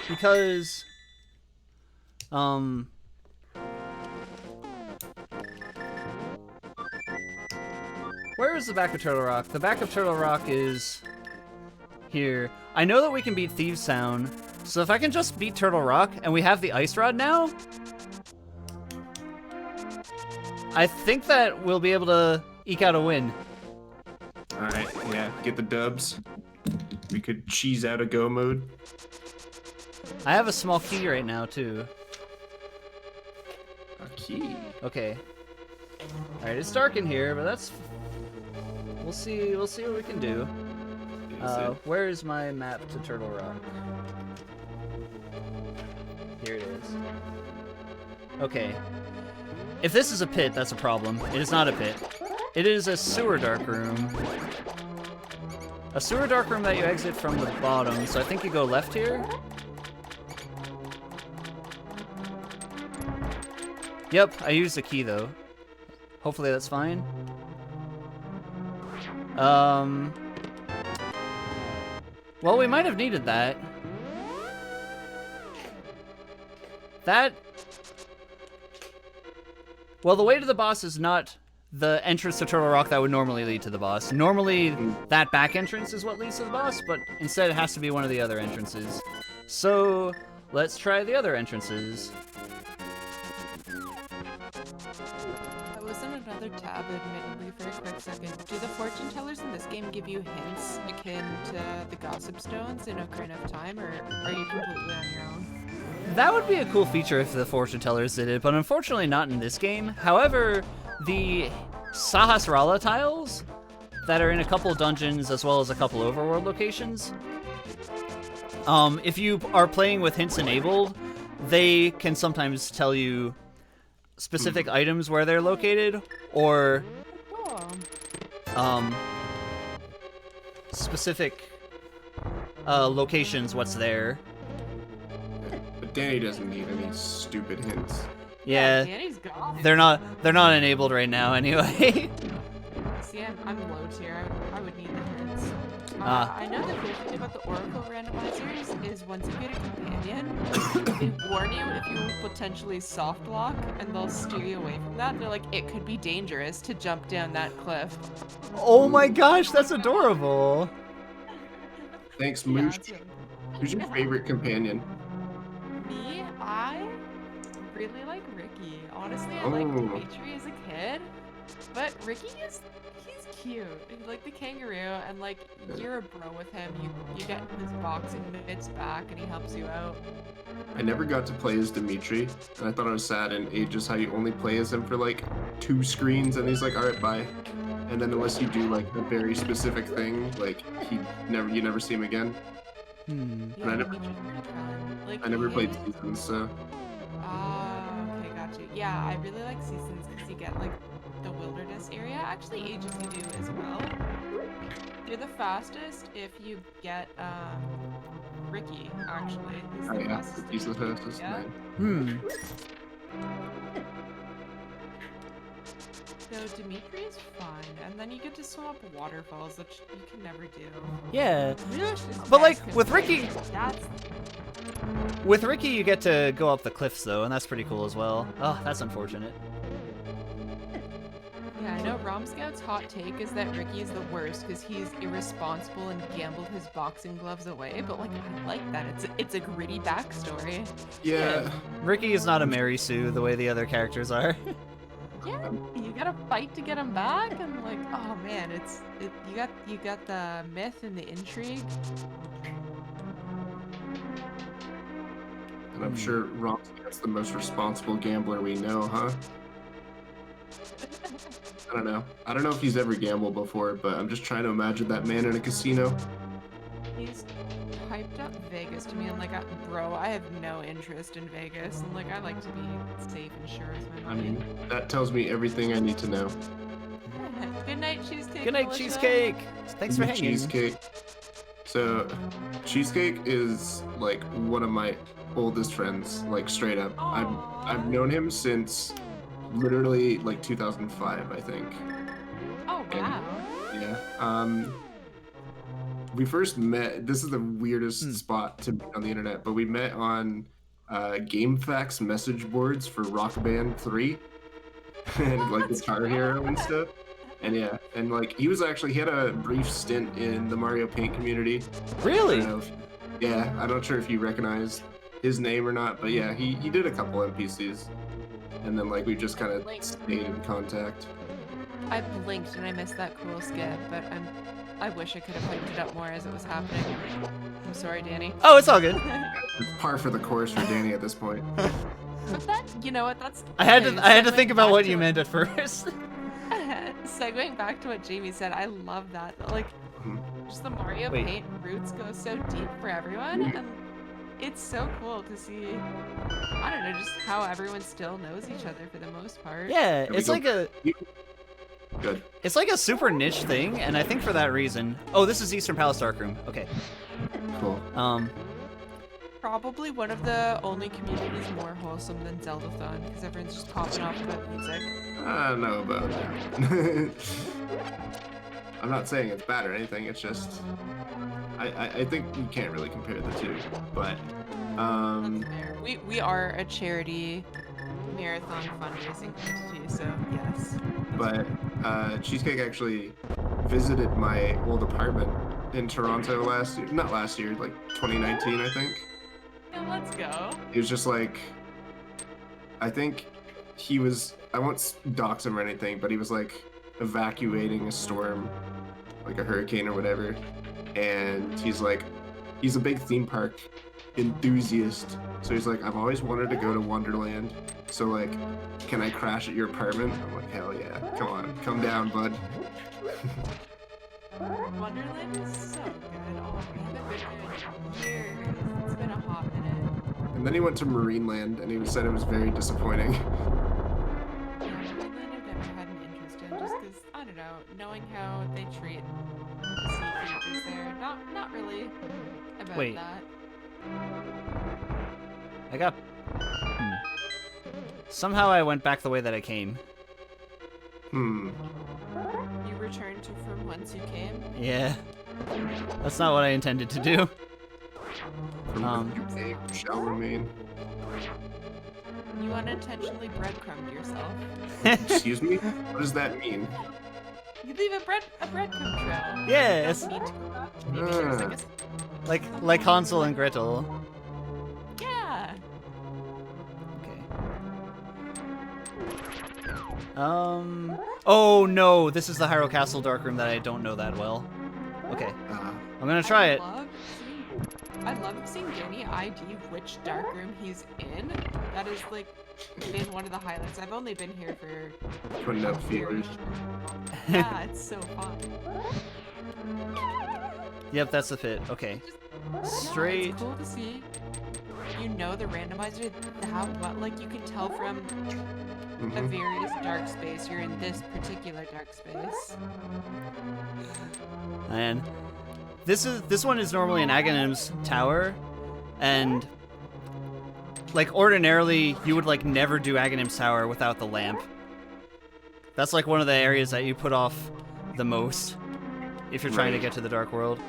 Because where is the back of Turtle Rock? The back of Turtle Rock is here. I know that we can beat Thieves Sound, so if I can just beat Turtle Rock and we have the Ice Rod now, I think that we'll be able to eke out a win. Alright, yeah, get the dubs. We could cheese out a go mode. I have a small key right now too. A key. Okay. Alright, it's dark in here, but that's we'll see what we can do. Where is my map to Turtle Rock? Here it is. Okay. If this is a pit, that's a problem. It is not a pit. It is a sewer dark room. A sewer dark room that you exit from the bottom, so I think you go left here. Yep, I used the key though. Hopefully that's fine. Well, we might have needed that. Well, the way to the boss is not the entrance to Turtle Rock that would normally lead to the boss. Normally, that back entrance is what leads to the boss, but instead it has to be one of the other entrances. So, let's try the other entrances. I was in another tab, admittedly, for a quick second. Do the fortune tellers in this game give you hints akin to the gossip stones in Ocarina of Time, or are you completely on your own? That would be a cool feature if the fortune tellers did it, but unfortunately not in this game. However, the Sahasrara tiles that are in a couple dungeons as well as a couple overworld locations, if you are playing with hints enabled, they can sometimes tell you specific items where they're located, or specific locations what's there. But Danny doesn't need any stupid hints. Yeah, Danny's gone. they're not enabled right now anyway. See, I'm low tier. I would need the hints. Ah. I know the cool thing about the Oracle randomizers is once you get a companion, they warn you if you will potentially soft lock, and they'll steer you away from that. They're like, it could be dangerous to jump down that cliff. Oh my gosh, that's adorable. Thanks, Yeah, Moosh. it's Who's your favorite companion? Me, I really like Ricky. Honestly, I liked Oh. Dimitri as a kid, but Ricky he's cute. He's like the kangaroo, and like you're a bro with him. You get in his boxing mitts back, and he helps you out. I never got to play as Dimitri, and I thought it was sad in ages how you only play as him for like 2 screens, and he's like, alright, bye. And then unless you do like a very specific thing, like you never see him again. Yeah, I never- Dimitri's pretty fun. Like, I never he played is- Seasons, so Okay, got you. Yeah, I really like Seasons because you get like the wilderness area. Actually, Ages you do as well. You're the fastest if you get Ricky. Actually, he's oh the yeah, fastest. he's the fastest. Yeah. Man. So Dimitri is fun, and then you get to swim up waterfalls, which you can never do. Yeah, It's but best like with Ricky, That's with Ricky you get to go up the cliffs though, and that's pretty cool as well. Oh, that's unfortunate. yeah. I know Romscout's hot take is that Ricky is the worst because he's irresponsible and gambled his boxing gloves away. But like, I like that. It's a gritty backstory. Yeah. Ricky is not a Mary Sue the way the other characters are. Yeah, you gotta fight to get him back, and like, oh man, you got the myth and the intrigue. And I'm sure Ron's the most responsible gambler we know, huh? I don't know. I don't know if he's ever gambled before, but I'm just trying to imagine that man in a casino. He's hyped up Vegas to me, and like, bro, I have no interest in Vegas, and like, I like to be safe and sure with my I money. mean, that tells me everything I need to know. Good night, cheesecake. Good night, Melissa. Cheesecake. Thanks for hanging. Cheesecake. So, Cheesecake is like one of my oldest friends, like straight up. Aw. I've known him since literally like 2005, I think. Oh wow. Yeah. We first met. This is the weirdest spot to meet on the internet, but we met on GameFAQs message boards for Rock Band 3 and like Guitar Hero and stuff. And yeah, and like he had a brief stint in the Mario Paint community. Really? I'm not sure if you recognize his name or not, but yeah, he did a couple NPCs, and then like we just kind of stayed in contact. I blinked and I missed that cool skit, but I wish I could have hyped it up more as it was happening. I'm sorry, Danny. Oh, it's all good. It's par for the course for Danny at this point. But that, you know what? That's. I had okay, to think segueing about back what to you meant at first. Segueing back to what Jamie said, I love that. Like, just the Mario Wait. Paint roots go so deep for everyone, and it's so cool to see. I don't know, just how everyone still knows each other for the most part. Yeah, we it's go? like a Good. it's like a super niche thing, and I think for that reason. Oh, this is Eastern Palace Darkroom. Okay. Cool. Probably one of the only communities more wholesome than Zeldathon, because everyone's just popping off about music. I don't know about that. I'm not saying it's bad or anything. It's just I think you can't really compare the two. But That's fair. We are a charity marathon fundraising entity, so yes. but Cheesecake actually visited my old apartment in Toronto last year. Not last year, like 2019, I think. Yeah, let's go. He was just like, I think he was, I won't dox him or anything, but he was like evacuating a storm, like a hurricane or whatever. And he's like, he's a big theme park enthusiast. So he's like, I've always wanted to go to Wonderland. So like, can I crash at your apartment? I'm like, hell yeah. Come on, come down, bud. Wonderland is so good. Oh, I haven't been there in years. It's been a hot minute. And then he went to Marineland and he said it was very disappointing. Yeah, Wonderland I've never had an interest in, just because, I don't know, knowing how they treat the sea creatures there, not really about Wait. that. I got. Somehow I went back the way that I came. You returned to from whence you came? Yeah. That's not what I intended to do. From the UK shall remain. You unintentionally breadcrumbed yourself. Excuse me? What does that mean? You leave a breadcrumb trail. Yeah, You it's don't need to go back. Maybe there's like a like Hansel and Gretel. yeah. Okay. Oh no, this is the Hyrule Castle Darkroom that I don't know that well. Okay, I'm gonna try it. I love seeing Danny ID which darkroom he's in. That is like been one of the highlights. I've only been here for Putting up feelers. yeah, it's so fun. Yep, that's the fit. Okay. Yeah, Straight. it's cool to see. You know the randomizer, how what like you can tell from a various dark space. You're in this particular dark space. And this one is normally an Aghanim's tower, and like ordinarily you would like never do Aghanim's tower without the lamp. That's like one of the areas that you put off the most if you're trying to get to the Dark World.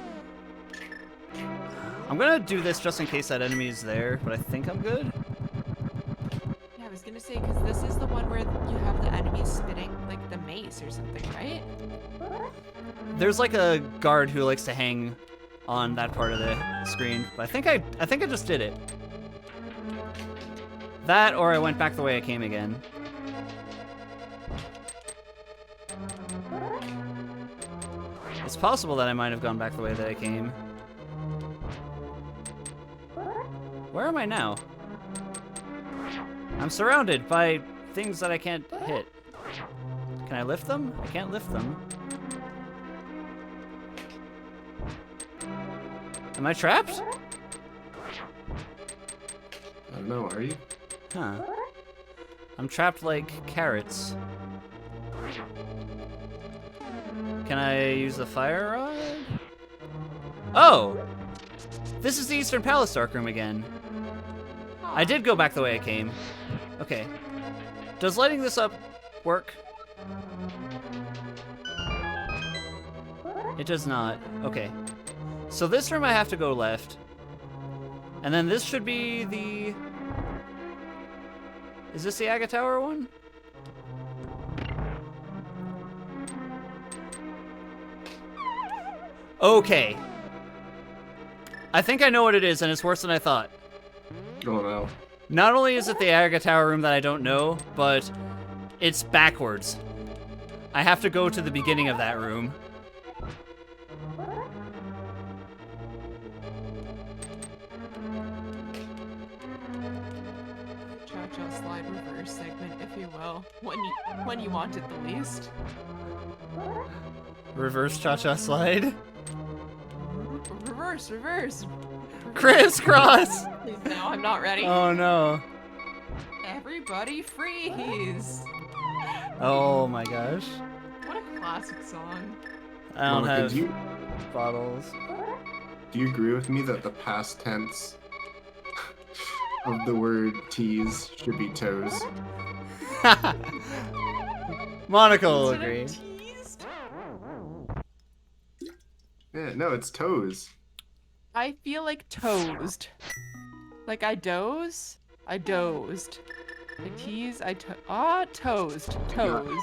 I'm gonna do this just in case that enemy is there, but I think I'm good. Yeah, I was gonna say because this is the one where you have the enemy spitting like the mace or something, right? There's like a guard who likes to hang on that part of the screen, but I think I just did it. That, or I went back the way I came again. It's possible that I might have gone back the way that I came. Where am I now? I'm surrounded by things that I can't hit. Can I lift them? I can't lift them. Am I trapped? I don't know, are you? Huh. I'm trapped like carrots. Can I use the fire rod? Oh! This is the Eastern Palace Dark Room again. I did go back the way I came. Okay. Does lighting this up work? It does not. Okay. So this room I have to go left. And then this should be the... Is this the Aga Tower one? Okay. I think I know what it is, and it's worse than I thought. Oh no. Not only is it the Aga Tower room that I don't know, but it's backwards. I have to go to the beginning of that room. Cha-cha slide reverse segment, if you will. When you want it the least. Reverse cha-cha slide. Reverse. Crisscross! Please, no, I'm not ready. Oh no. Everybody freeze! Oh my gosh. What a classic song. I don't Monica, have do you bottles. agree with me that the past tense of the word tease should be toes? Monica will Instead of agree. teased? Yeah, no, it's toes. I feel like toased. Like I doze? I dozed. I tease, toased. Toes.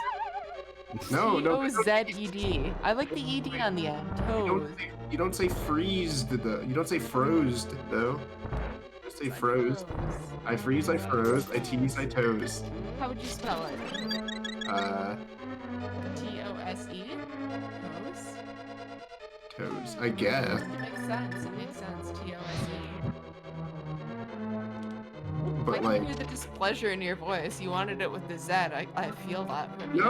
No, T-O-Z-E-D. I like the E-D on the end. Toes. You don't say freezed though. You don't say frozed though. You say froze. I freeze, I froze. I tease, I toes. How would you spell it? T-O-S-E? Toes? Toes. I guess. It makes sense. T-O-S-E. But I like, can hear the displeasure in your voice. You wanted it with the Z. I feel that from you.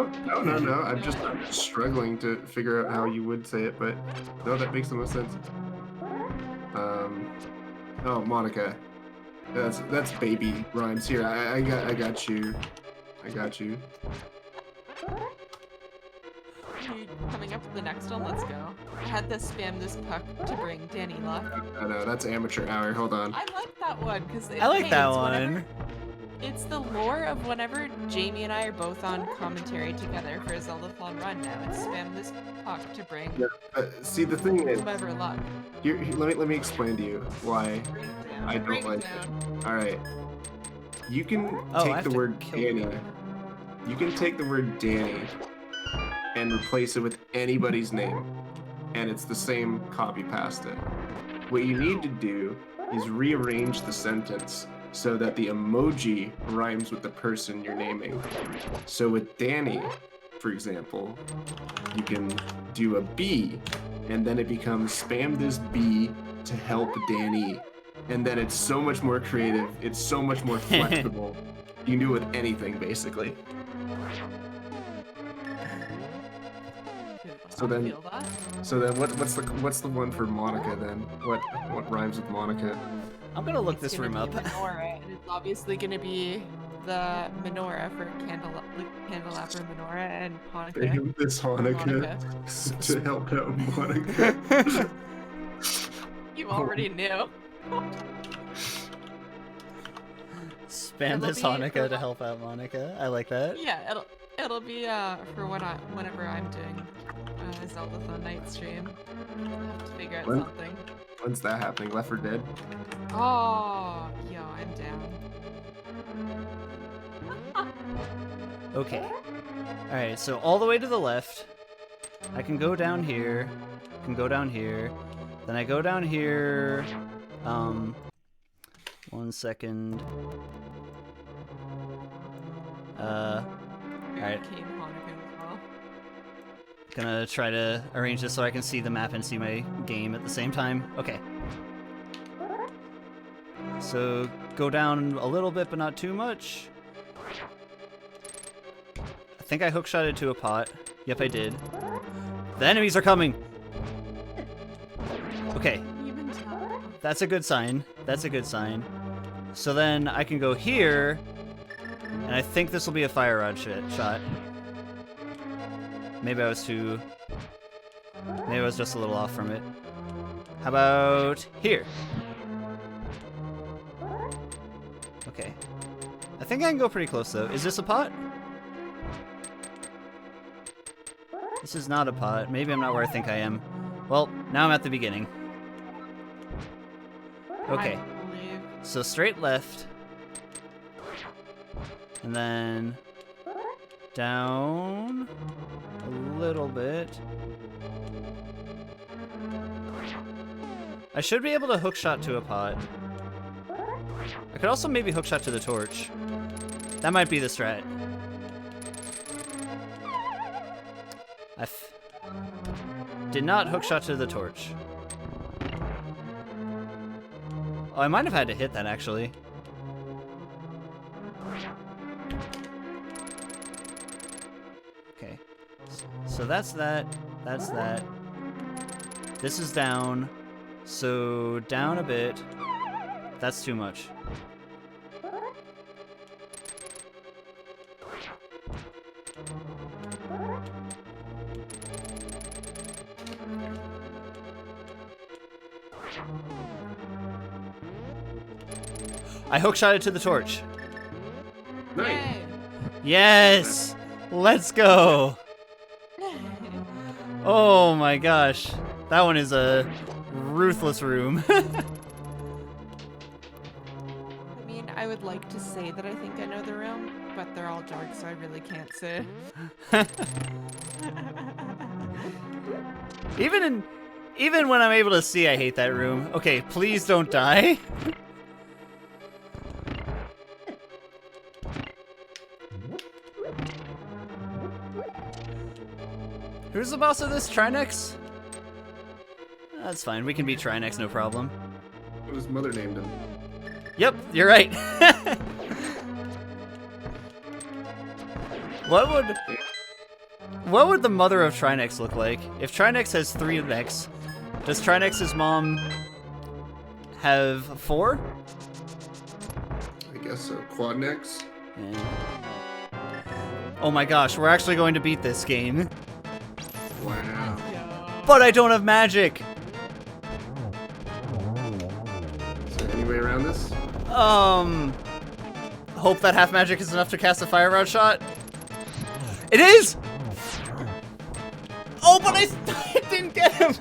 no. I'm just struggling to figure out how you would say it, but no, that makes the most sense. Oh, Monica. That's baby rhymes. Here, I got you. I got you. Coming up to the next one, let's go. I had to spam this puck to bring Danny luck. No, that's amateur hour. Hold on. I like that one because I like that one. It's the lore of whenever Jamie and I are both on commentary together for a Zeldathon run now. It's spam this puck to bring See, the thing is, whoever luck. here, let me explain to you why I don't Break like down. it. All right, you can Oh, I take have the to word kill Danny. you. You can take the word Danny and replace it with anybody's name, and it's the same copy pasta. What you need to do is rearrange the sentence so that the emoji rhymes with the person you're naming. So with Danny, for example, you can do a B, and then it becomes spam this B to help Danny. And then it's so much more creative, it's so much more flexible. You can do it with anything, basically. So I then- feel that. So then, what's the one for Monica then? What rhymes with Monica? I'm gonna look It's this gonna room be up. a menorah, and it's obviously gonna be the menorah for candelabra menorah and Hanukkah. Spam this Hanukkah to help out Monica. You already knew. Spam It'll this be Hanukkah for to what- help out Monica. I like that. Yeah, it'll be for whenever I'm doing Zeldathon night stream. I'll have to figure out When? something. When's that happening? Left 4 Dead? Oh, yo, I'm down. Okay. Alright, so all the way to the left. I can go down here. Can go down here. Then I go down here. 1 second. Alright. Arcane Hanukkah as well. Gonna try to arrange this so I can see the map and see my game at the same time. Okay. So, go down a little bit, but not too much. I think I hookshotted to a pot. Yep, I did. The enemies are coming! Okay, Even tell. that's a good sign. That's a good sign. So then I can go here, and I think this will be a fire rod shot. Maybe I was too... Maybe I was just a little off from it. How about here? Okay. I think I can go pretty close, though. Is this a pot? This is not a pot. Maybe I'm not where I think I am. Well, now I'm at the beginning. Okay. I believe. So straight left. And then down a little bit. I should be able to hookshot to a pot. I could also maybe hookshot to the torch. That might be the strat. Did not hookshot to the torch. Oh, I might have had to hit that actually. Okay. So that's that. That's that. This is down. So down a bit. That's too much. I hookshotted to the torch. Nice. Yay. Yes! Let's go! Oh my gosh. That one is a ruthless room. I mean, I would like to say that I think I know the room, but they're all dark, so I really can't say. Even when I'm able to see, I hate that room. Okay, please don't die. Who's the boss of this? Trinex? That's fine. We can beat Trinex, no problem. What his mother named him? Yep, you're right. What would the mother of Trinex look like? If Trinex has 3 necks, does Trinex's mom have 4? I guess so. Quad necks. Yeah. Oh my gosh, we're actually going to beat this game. Wow. But I don't have magic! Is there any way around this? Hope that half magic is enough to cast a fire rod shot. It is! Oh, but I didn't get him!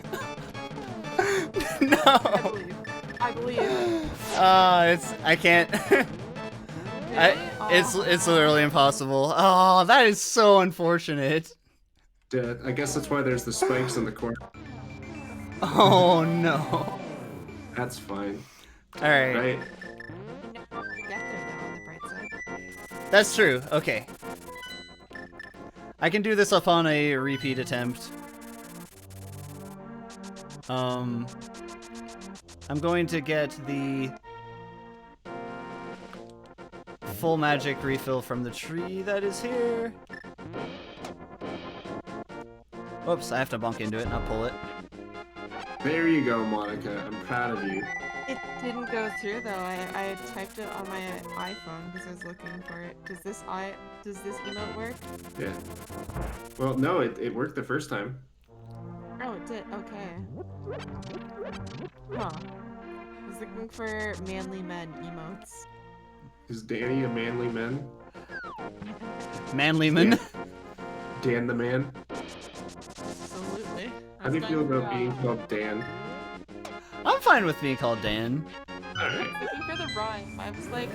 No! I believe. I can't. It's literally impossible. Oh, that is so unfortunate. I guess that's why there's the spikes in the corner. Oh no. That's fine. Alright. Right? You never get there though, on the bright side. That's true. Okay. I can do this upon a repeat attempt. I'm going to get the full magic refill from the tree that is here. Whoops, I have to bonk into it, not pull it. There you go, Monica. I'm proud of you. It didn't go through though. I typed it on my iPhone because I was looking for it. Does this emote work? Yeah. Well, no, it worked the first time. Oh, it did. Okay. Huh. I was looking for manly men emotes. Is Danny a manly man? Manlyman. Yeah. Dan the man? Absolutely. How do you feel about being called Dan? I'm fine with being called Dan. Alright. Looking for the rhyme. I was like,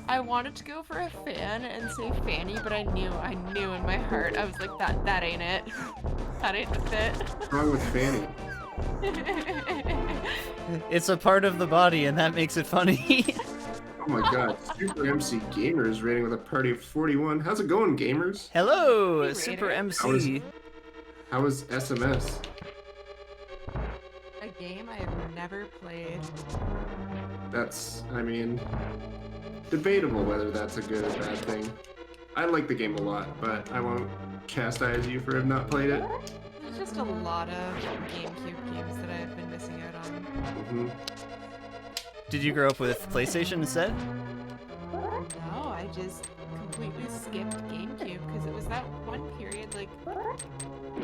I wanted to go for a fan and say Fanny, but I knew in my heart, I was like, that ain't it. That ain't the fit. What's wrong with Fanny? It's a part of the body, and that makes it funny. Oh my god, Super MC Gamers rating with a party of 41. How's it going, gamers? Hello, Hey, Super Raider. MC. How was SMS? A game I have never played. That's, I mean, debatable whether that's a good or bad thing. I like the game a lot, but I won't chastise you for have not played it. There's just a lot of GameCube games that I've been missing out on. Hmm. Did you grow up with PlayStation instead? No, I just completely skipped GameCube because it was that one period, like,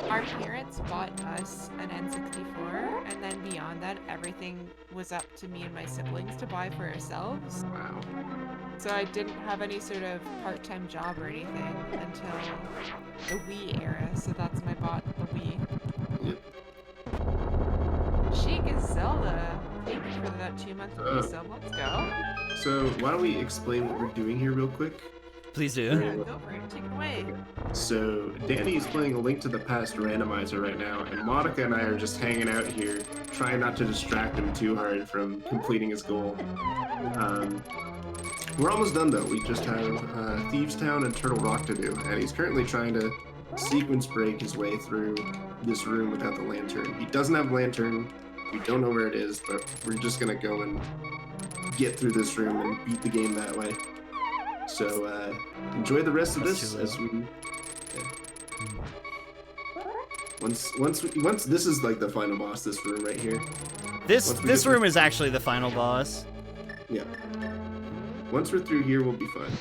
our parents bought us an N64, and then beyond that, everything was up to me and my siblings to buy for ourselves. Wow. So I didn't have any sort of part-time job or anything until the Wii era, so that's when I bought the Wii. Yep. Chic is Zelda. Thank you for that 2-month Wii sub. Let's go. So why don't we explain what we're doing here real quick? Please do. Yeah, go for it. Take it away. So Danny is playing A Link to the Past Randomizer right now, and Monica and I are just hanging out here, trying not to distract him too hard from completing his goal. We're almost done though. We just have Thieves Town and Turtle Rock to do, and he's currently trying to sequence break his way through this room without the lantern. He doesn't have a lantern. We don't know where it is, but we're just gonna go and get through this room and beat the game that way. So enjoy the rest of this as we. Yeah. Once this is like the final boss. This room right here. This room is actually the final boss. Yeah. Once we're through here, we'll be fine.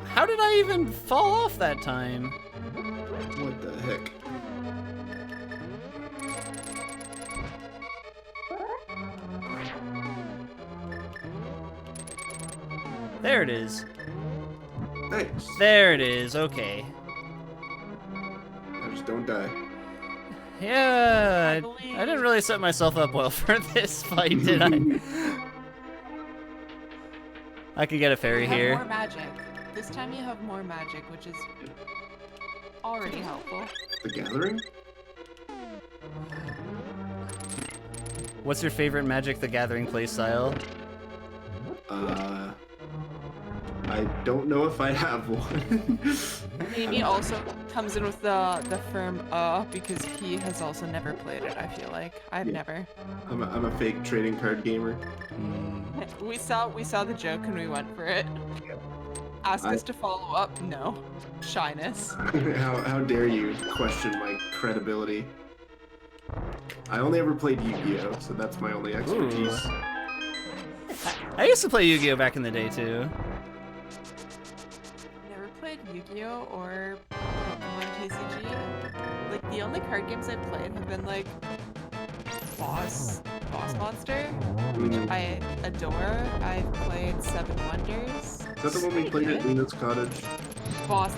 How did I even fall off that time? What the heck? There it is. Thanks. There it is. Okay. I just don't die. Yeah, I didn't really set myself up well for this fight, did I? I could get a fairy You have here. more magic. This time you have more magic, which is already helpful. The Gathering? What's your favorite Magic the Gathering playstyle? I don't know if I have one. Amy also comes in with the firm because he has also never played it, I feel like. I've never. I'm a fake trading card gamer. We saw the joke and we went for it. Ask us to follow up? No. Shyness. How dare you question my credibility? I only ever played Yu-Gi-Oh, so that's my only expertise. I used to play Yu-Gi-Oh back in the day too. Never played Yu-Gi-Oh or Pokemon TCG. Like the only card games I've played have been like Boss Monster, which I adore. I've played Seven Wonders. Is that the one we played at Luna's Cottage? Boss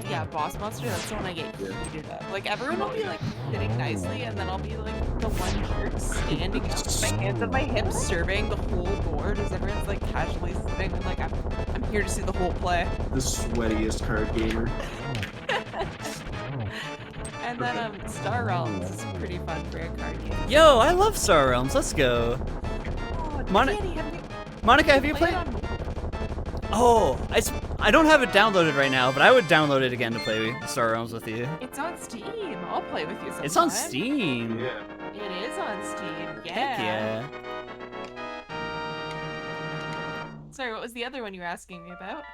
Monster, that's the one I get heated up. Like, everyone will be, like, sitting nicely, and then I'll be, like, the one jerk standing up with my hands on my hips, surveying the whole board as everyone's, like, casually sitting, and, like, I'm here to see the whole play. The sweatiest card gamer. And then, Star Realms is pretty fun for a card game. Yo, I love Star Realms. Let's go. Oh, Moni- Danny, Monica, have you played played? on... Oh, I don't have it downloaded right now, but I would download it again to play Star Realms with you. It's on Steam. I'll play with you sometime. It's on Steam. Yeah. It is on Steam. Yeah. Heck yeah. Sorry, what was the other one you were asking me about?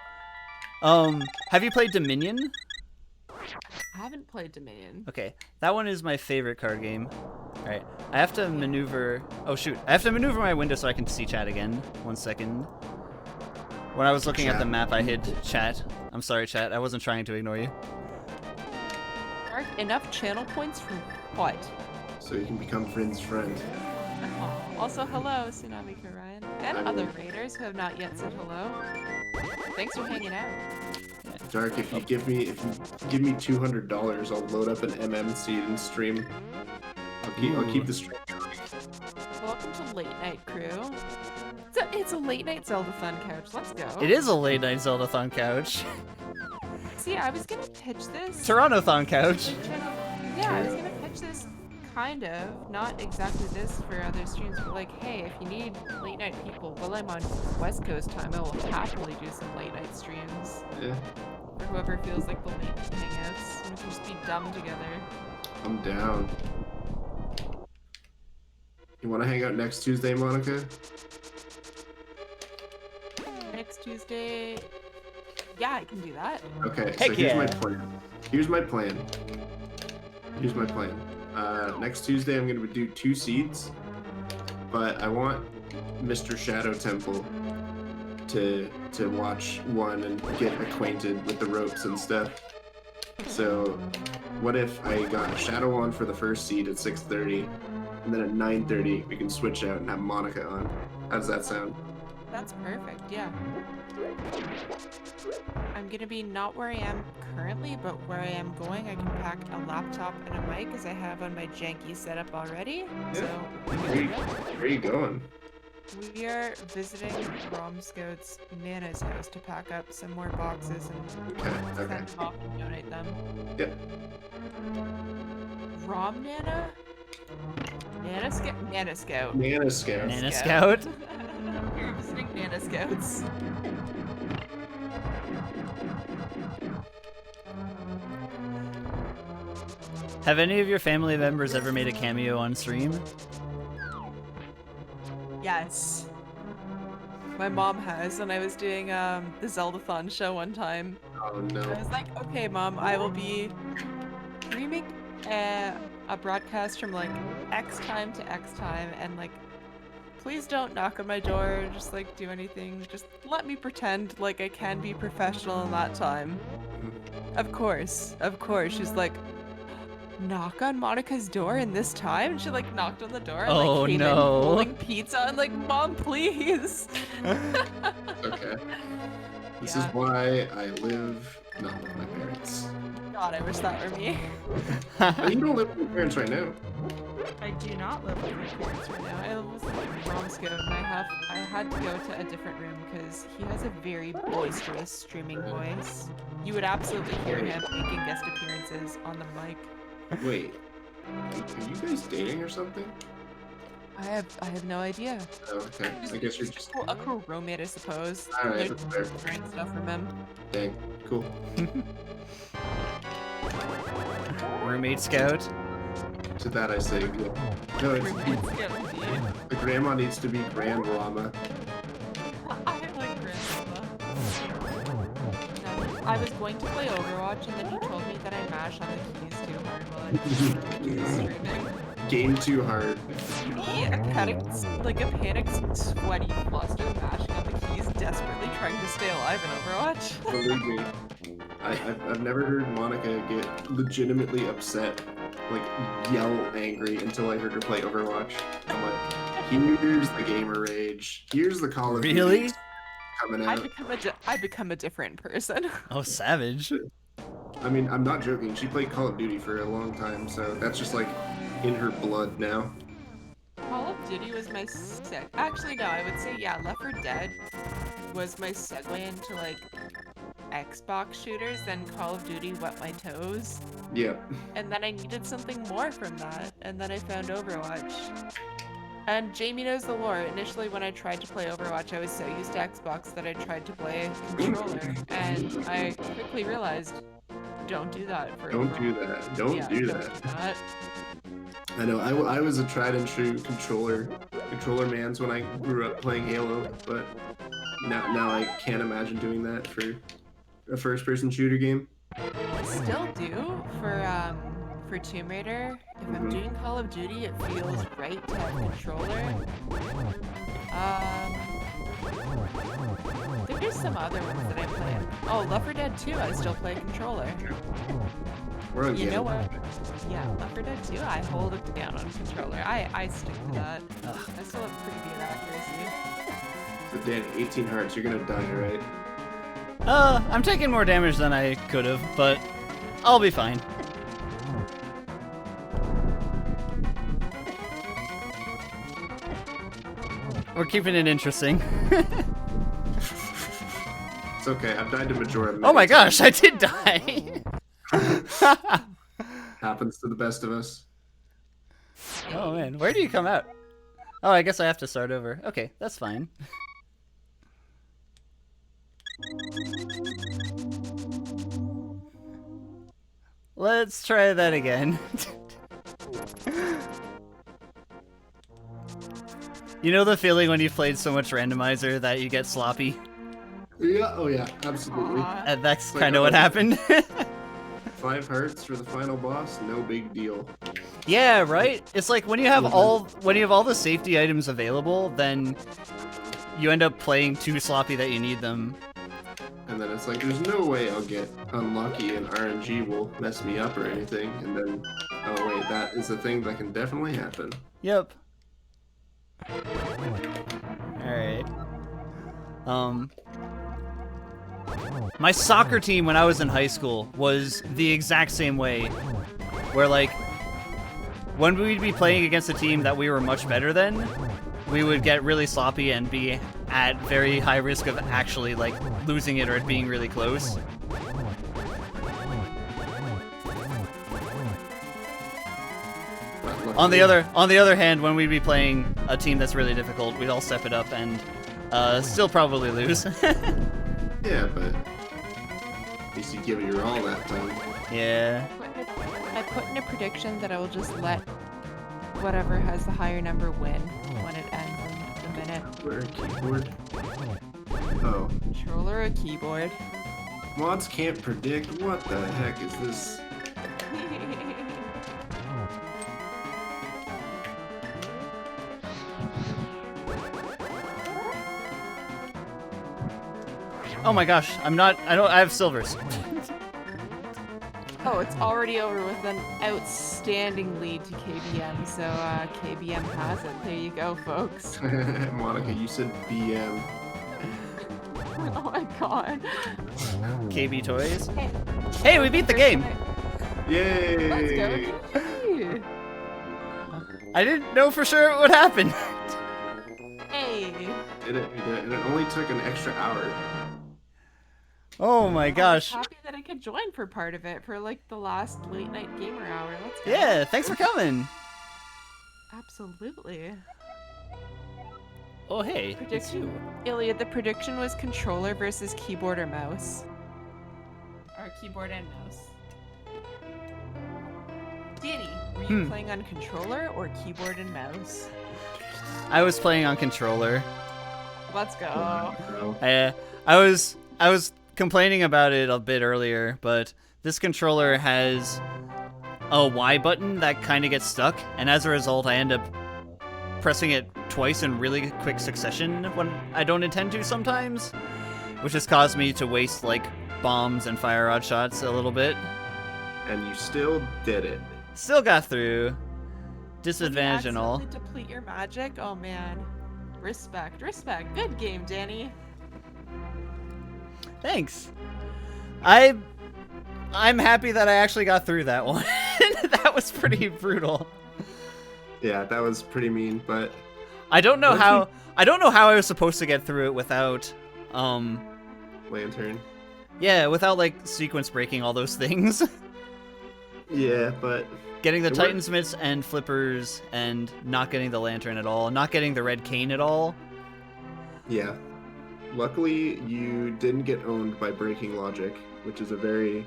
Have you played Dominion? I haven't played Dominion. Okay, that one is my favorite card game. All right, I have to maneuver. Oh shoot, I have to maneuver my window so I can see chat again. 1 second. When I was looking at the map, I hid chat. I'm sorry, chat. I wasn't trying to ignore you. Mark, enough channel points for what? So you can become Friend's friend. Also, hello, Tsunami Ryan, and other raiders who have not yet said hello. Thanks for hanging out. Dark, if you give me $200, I'll load up an MM seed and stream. I'll keep the stream. Welcome to Late Night Crew. It's a late night Zelda-thon couch. Let's go. It is a late night Zelda-thon couch. See, I was gonna pitch this. Toronto-thon couch. Yeah, I was gonna pitch this kind of, not exactly this for other streams, but like, hey, if you need late night people, while I'm on West Coast time, I will happily do some late night streams. Yeah. For whoever feels like the late night hangouts. We can just be dumb together. I'm down. You want to hang out next Tuesday, Monica? next Tuesday. Yeah, I can do that. Okay, Heck so here's my yeah. plan. Here's my plan. Here's my plan. Next Tuesday, I'm going to do 2 seeds, but I want Mr. Shadow Temple to watch one and get acquainted with the ropes and stuff. So, what if I got Shadow on for the first seed at 6:30, and then at 9:30 we can switch out and have Monica on? How does that sound? That's perfect, yeah. I'm gonna be not where I am currently, but where I am going. I can pack a laptop and a mic as I have on my janky setup already. So Where are you going? we are visiting Rom Scout's Nana's house to pack up some more boxes and Okay. send them off and donate them. Yep. Rom Nana? Nana Scout? Nana Scout. Nana Scout. Nana Scout? We're visiting Nana Scouts. Have any of your family members ever made a cameo on stream? Yes. My mom has, and I was doing the Zeldathon show one time. Oh I no. was like, okay, Mom, I will be streaming a broadcast from like X time to X time, and like, please don't knock on my door, just like do anything. Just let me pretend like I can be professional in that time. Of course, of course. She's like, knock on Monica's door in this time? And she like knocked on the door and Oh, like came no. in holding pizza and like, Mom, please. Okay. This Yeah. is why I live not with my parents. God, I wish that were me. But you don't live with your parents right now. I do not live with my parents right now. I live with Mom's Scout, and I had to go to a different room because he has a very boisterous streaming voice. You would absolutely hear him making guest appearances on the mic. Wait. Are you guys dating or something? I have no idea. Oh, okay. I guess you're just. A cool roommate, I suppose. Alright, Learned that's fair. learned stuff from him. Dang. Cool. Roommate Scout? To that I say, yeah. No, Roommate Scout, indeed. the grandma needs to be Grand Llama. I like Grandma. No, I was going to play Overwatch, and then he told me that I mash on the keys too hard while I was streaming. Game too hard. Me, a panicked, sweaty fluster, mashing on the keys, desperately trying to stay alive in Overwatch. Believe me. I've never heard Monica get legitimately upset, like yell angry until I heard her play Overwatch. I'm like, here's the gamer rage. Here's the Call of Duty Really? coming I out. become a different person. Oh, savage. I mean, I'm not joking. She played Call of Duty for a long time, so that's just like in her blood now. Call of Duty was my actually no, I would say yeah, Left 4 Dead was my segue into like Xbox shooters, then Call of Duty wet my toes. Yeah. And then I needed something more from that, and then I found Overwatch. And Jamie knows the lore. Initially, when I tried to play Overwatch, I was so used to Xbox that I tried to play controller, and I quickly realized, don't do that. Don't do that. Don't do that. I know. I was a tried and true controller mans when I grew up playing Halo, but now I can't imagine doing that for a first-person shooter game. I still do for Tomb Raider. If I'm doing Call of Duty, it feels right to have a controller. There's some other ones that I play. Oh, Left 4 Dead 2, I still play controller. We're on You know game. what? Yeah, Left 4 Dead 2, I hold it down on controller. I stick to that. I still have pretty good accuracy. So Dan, 18 hearts, you're gonna die, right? I'm taking more damage than I could have, but I'll be fine. We're keeping it interesting. It's okay. I've died to Majora. Oh my gosh, I did die! Happens to the best of us. Oh man, where do you come out? Oh, I guess I have to start over. Okay, that's fine. Let's try that again. You know the feeling when you've played so much Randomizer that you get sloppy? Yeah, oh yeah, absolutely. Aw. And that's Like, kind of what happened. 5 hearts for the final boss, no big deal. Yeah, right? It's like when you have all the safety items available, then you end up playing too sloppy that you need them. And then it's like, there's no way I'll get unlucky and RNG will mess me up or anything. And then, oh wait, that is a thing that can definitely happen. Yep. Alright. My soccer team when I was in high school was the exact same way. Where, like, when we'd be playing against a team that we were much better than, we would get really sloppy and be at very high risk of actually, like, losing it or it being really close. But On the luckily- other hand, when we'd be playing a team that's really difficult, we'd all step it up and still probably lose. Yeah, but at least you give it your all that time. Yeah. I put in a prediction that I will just let whatever has the higher number win when it ends in the minute. Where a keyboard? Oh. Controller or keyboard? Mods can't predict. What the heck is this? Oh my gosh, I have silvers. Oh, it's already over with an outstanding lead to KBM, so KBM has it. There you go, folks. Monica, you said BM. Oh my god. KB Toys. Hey, Hey, we beat the game! Yay! let's go. Yay. I didn't know for sure what would happen. Hey. And it only took an extra hour. Oh my gosh. I'm happy that I could join for part of it for like the last late night gamer hour. Let's go. Yeah, thanks for coming. Absolutely. Oh hey, it's you. Ilya, the prediction was controller versus keyboard or mouse. Or keyboard and mouse. Danny, were you playing on controller or keyboard and mouse? I was playing on controller. Let's go. So, I was complaining about it a bit earlier, but this controller has a Y button that kind of gets stuck, and as a result, I end up pressing it twice in really quick succession when I don't intend to sometimes, which has caused me to waste like bombs and fire rod shots a little bit. and you still did it. Still got through. When Disadvantage you and all. accidentally deplete your magic. Oh man. Respect, respect. Good game, Danny. Thanks. I'm happy that I actually got through that one. That was pretty brutal. Yeah, that was pretty mean, but I don't know Once how I was supposed to get through it without lantern. yeah, without like sequence breaking all those things. Yeah, but Getting the It worked. Titans mitts and flippers and not getting the lantern at all, not getting the red cane at all. yeah. Luckily, you didn't get owned by breaking logic, which is a very,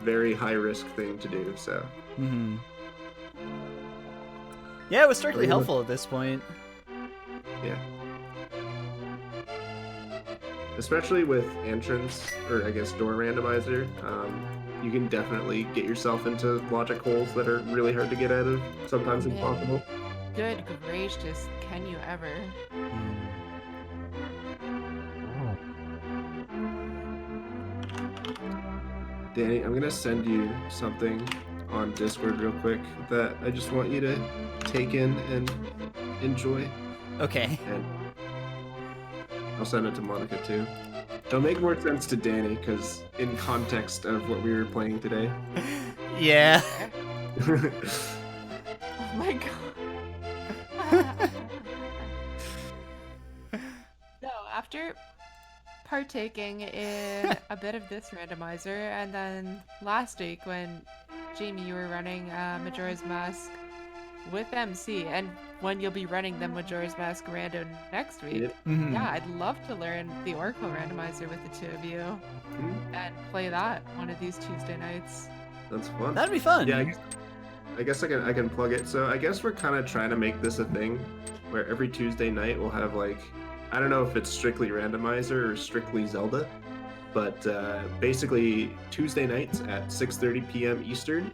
very high risk thing to do. So Yeah, it was strictly Really? helpful at this point. yeah. Especially with entrance, or I guess door randomizer, you can definitely get yourself into logic holes that are really hard to get out of, sometimes Yeah. impossible. Good gracious, can you ever? Danny, I'm gonna send you something on Discord real quick that I just want you to take in and enjoy. Okay. And I'll send it to Monica too. It'll make more sense to Danny because in context of what we were playing today. Yeah. Oh my god. So after partaking in a bit of this randomizer, and then last week when Jamie, you were running Majora's Mask with MC, and when you'll be running the Majora's Mask rando next week. Yep. Mhm. Yeah, I'd love to learn the Oracle randomizer with the two of you Mhm. and play that one of these Tuesday nights. That's fun. That'd be fun. Yeah, I guess I can plug it. So I guess we're kind of trying to make this a thing where every Tuesday night we'll have like I don't know if it's strictly Randomizer or strictly Zelda, but basically Tuesday nights at 6:30 p.m. Eastern,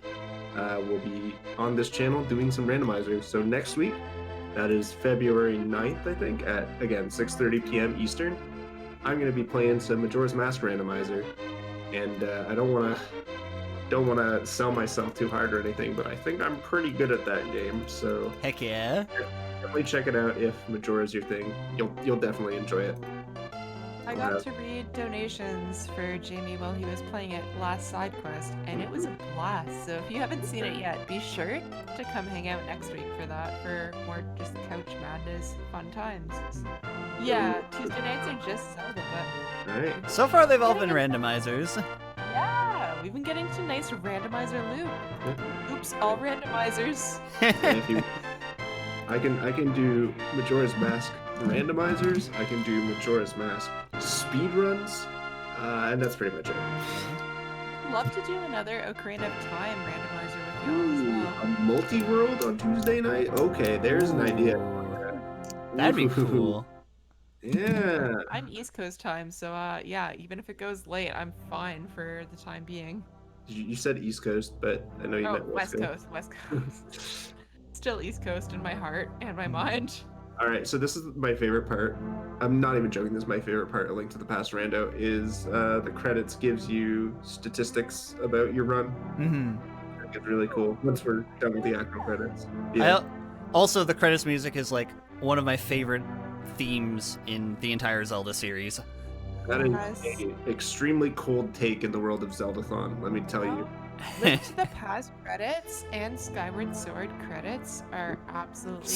we'll be on this channel doing some randomizers. So next week, that is February 9th, I think, at again 6:30 p.m. Eastern, I'm going to be playing some Majora's Mask Randomizer, and I don't want to sell myself too hard or anything, but I think I'm pretty good at that game. So Heck yeah. definitely check it out if Majora's your thing. You'll definitely enjoy it. I got to read donations for Jamie while he was playing it last side quest, and it was a blast. So if you haven't seen it yet, be sure to come hang out next week for that, for more just couch madness, fun times. Yeah, Tuesday nights are just Zelda, but All right. So far, they've all been randomizers. yeah, we've been getting to nice randomizer loot. Oops, all randomizers. And if you, I can do Majora's Mask randomizers. I can do Majora's Mask speedruns, and that's pretty much it. Love to do another Ocarina of Time randomizer with you all as A well. multi-world on Tuesday night? Okay, there's an idea. That'd be Ooh. cool. Yeah. I'm East Coast time, so yeah, even if it goes late, I'm fine for the time being. You said East Coast, but I know you Oh, meant West Coast, West Coast. Still East Coast in my heart and my mind. All right, so this is my favorite part. I'm not even joking. This is my favorite part. A Link to the Past rando is the credits gives you statistics about your run. Mm-hmm. It's really cool. Once we're done with the actual credits. Also, the credits music is like one of my favorite themes in the entire Zelda series. That is Yes. an extremely cold take in the world of Zeldathon, let me tell you. Link to the Past credits and Skyward Sword credits are absolutely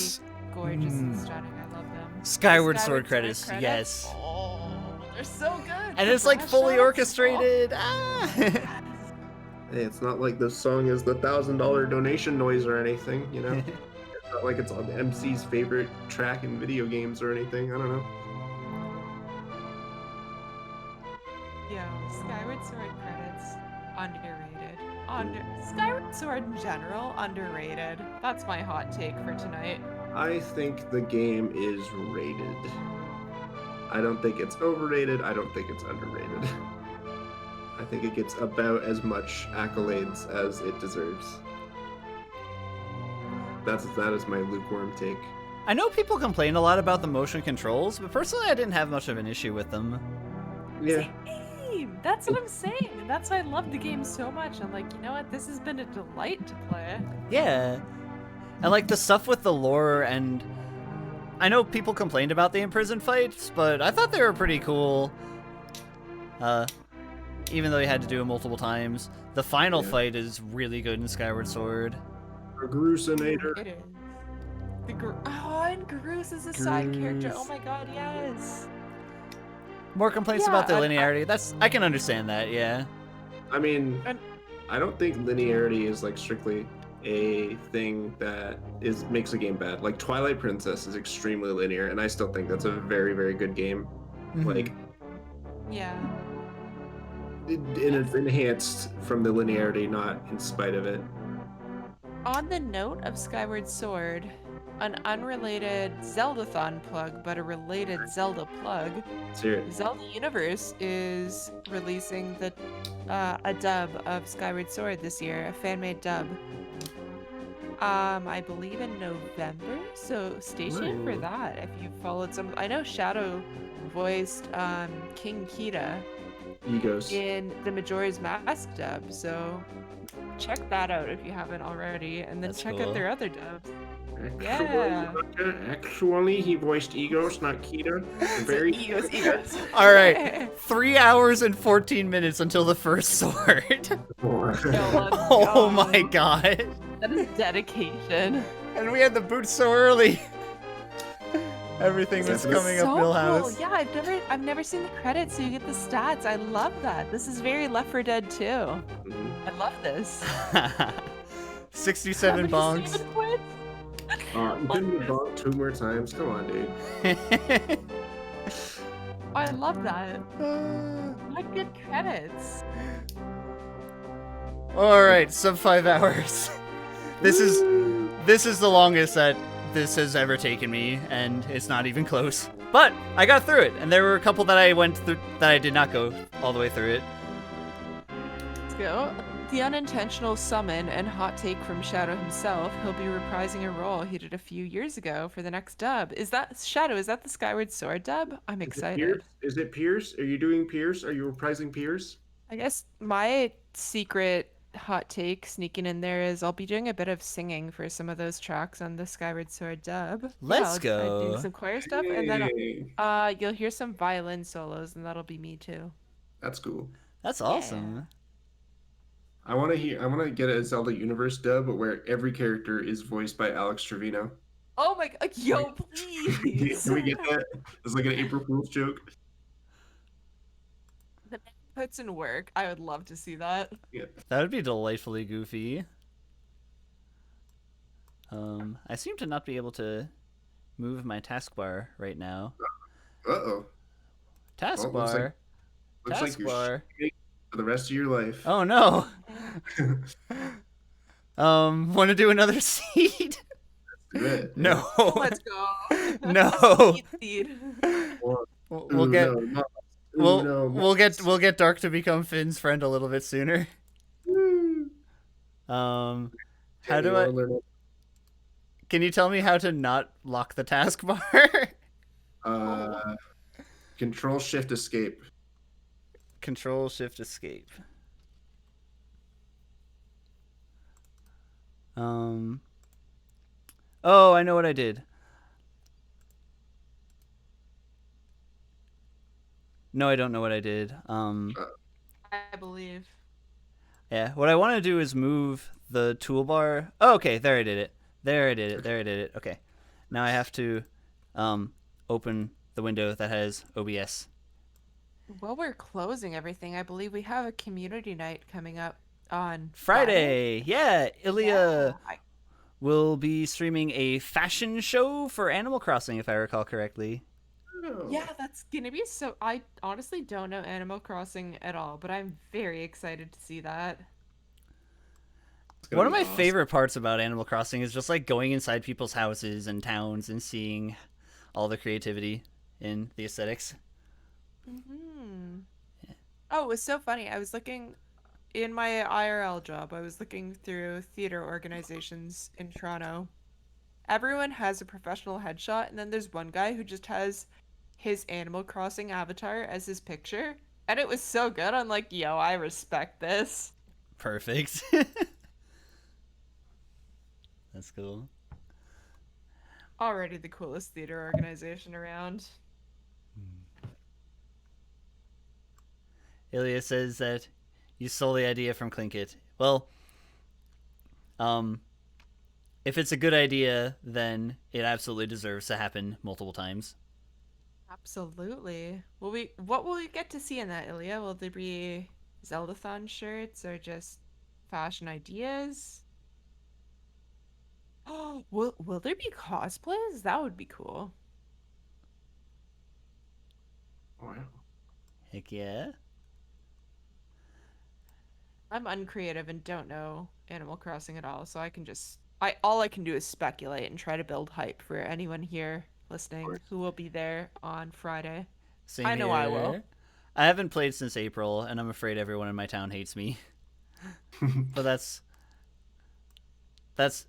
gorgeous and stunning. I love them. Skyward Sword credits, yes. Oh, they're so good. And The it's like flash fully shots, orchestrated. Ah. oh, yes. Hey, it's not like this song is the $1,000 donation noise or anything, you know? It's not like it's on MC's favorite track in video games or anything. I don't know. Yeah, Skyward Sword credits, underrated. Skyward Sword in general, underrated. That's my hot take for tonight. I think the game is rated. I don't think it's overrated. I don't think it's underrated. I think it gets about as much accolades as it deserves. That is my lukewarm take. I know people complain a lot about the motion controls, but personally I didn't have much of an issue with them. Yeah. Same. That's what I'm saying. And that's why I love the game so much. I'm like, you know what? This has been a delight to play. Yeah. And like the stuff with the lore, and I know people complained about the imprisoned fights, but I thought they were pretty cool. Even though you had to do it multiple times. The final fight is really good in Skyward Sword. Grusinator. It is. And Garus is a side character. Oh my god, yes. More complaints Yeah, about the and linearity. I can understand that, yeah. I mean, And- I don't think linearity is like strictly a thing that makes a game bad. Like Twilight Princess is extremely linear, and I still think that's a very, very good game. Mhm. Like, Yeah. and it's enhanced from the linearity, not in spite of it. On the note of Skyward Sword, an unrelated Zeldathon plug, but a related Zelda plug, Serious. Zelda Universe is releasing a dub of Skyward Sword this year, a fan-made dub. I believe in November, so stay tuned for Ooh. that. If you followed I know Shadow voiced King Kida Egos. in the Majora's Mask dub, so check that out if you haven't already, and then That's check cool. out their other dubs. Actually, he voiced Egos, not Kita. Very Egos. All right, 3 hours and 14 minutes until the first sword. Oh my god. That is dedication. And we had the boots so early. Everything was That's coming So up cool. Millhouse. Yeah, I've never seen the credits, so you get the stats. I love that. This is very Left 4 Dead 2. Mhm. I love this. 67 How many bongs. Steven points? You couldn't have bonk 2 more times? Come on, dude. I love that. What good credits. All right, sub 5 hours. This is the longest that this has ever taken me, and it's not even close. But I got through it, and there were a couple that I went through that I did not go all the way through it. Let's go. The unintentional summon and hot take from Shadow himself. He'll be reprising a role he did a few years ago for the next dub. Is that Shadow? Is that the Skyward Sword dub? I'm excited. Is it Pierce? Are you doing Pierce? Are you reprising Pierce? I guess my secret hot take sneaking in there is I'll be doing a bit of singing for some of those tracks on the Skyward Sword dub. Let's I'll go. do some choir stuff, and then Hey, you'll hear some violin solos, and that'll be me too. that's cool. That's awesome. I want to get a Zelda Universe dub where every character is voiced by Alex Trevino. Oh my god, yo, please! Can we get that? It's like an April Fool's joke. The man puts in work. I would love to see that. Yeah. That would be delightfully goofy. I seem to not be able to move my taskbar right now. Uh-oh. Taskbar. Looks like you're Taskbar. streaming for the rest of your life. Oh no. Want to do another seed? Do it. No. Let's go. No. Seed. We'll Ooh, get no, not- ooh, we'll no, we'll get Dark to become Finn's friend a little bit sooner. Woo. How Hey, do you I? wanna learn Can you tell me how to not lock the taskbar? Control Shift Escape. Control Shift Escape. Oh, I know what I did. No, I don't know what I did. I believe. Yeah, what I want to do is move the toolbar. Oh, okay, there I did it. There I did it. There I did it. Okay. Now I have to open the window that has OBS. While we're closing everything, I believe we have a community night coming up on Friday. Yeah, Ilya Yeah, will be streaming a fashion show for Animal Crossing, if I recall correctly. Oh. yeah, that's gonna be so. I honestly don't know Animal Crossing at all, but I'm very excited to see that. It's gonna One of be my awesome. favorite parts about Animal Crossing is just like going inside people's houses and towns and seeing all the creativity in the aesthetics. Hmm. Oh, it was so funny. I was looking in my IRL job. I was looking through theater organizations in Toronto. Everyone has a professional headshot, and then there's one guy who just has his Animal Crossing avatar as his picture. And it was so good. I'm like, yo, I respect this. Perfect. That's cool. Already the coolest theater organization around. Ilya says that you stole the idea from Clinkit. Well, if it's a good idea, then it absolutely deserves to happen multiple times. Absolutely. What will we get to see in that, Ilya? Will there be Zeldathon shirts or just fashion ideas? Oh, will there be cosplays? That would be cool. Wow. Heck yeah. I'm uncreative and don't know Animal Crossing at all, so all I can do is speculate and try to build hype for anyone here listening who will be there on Friday. Same I know I here. will. I haven't played since April, and I'm afraid everyone in my town hates me. But that's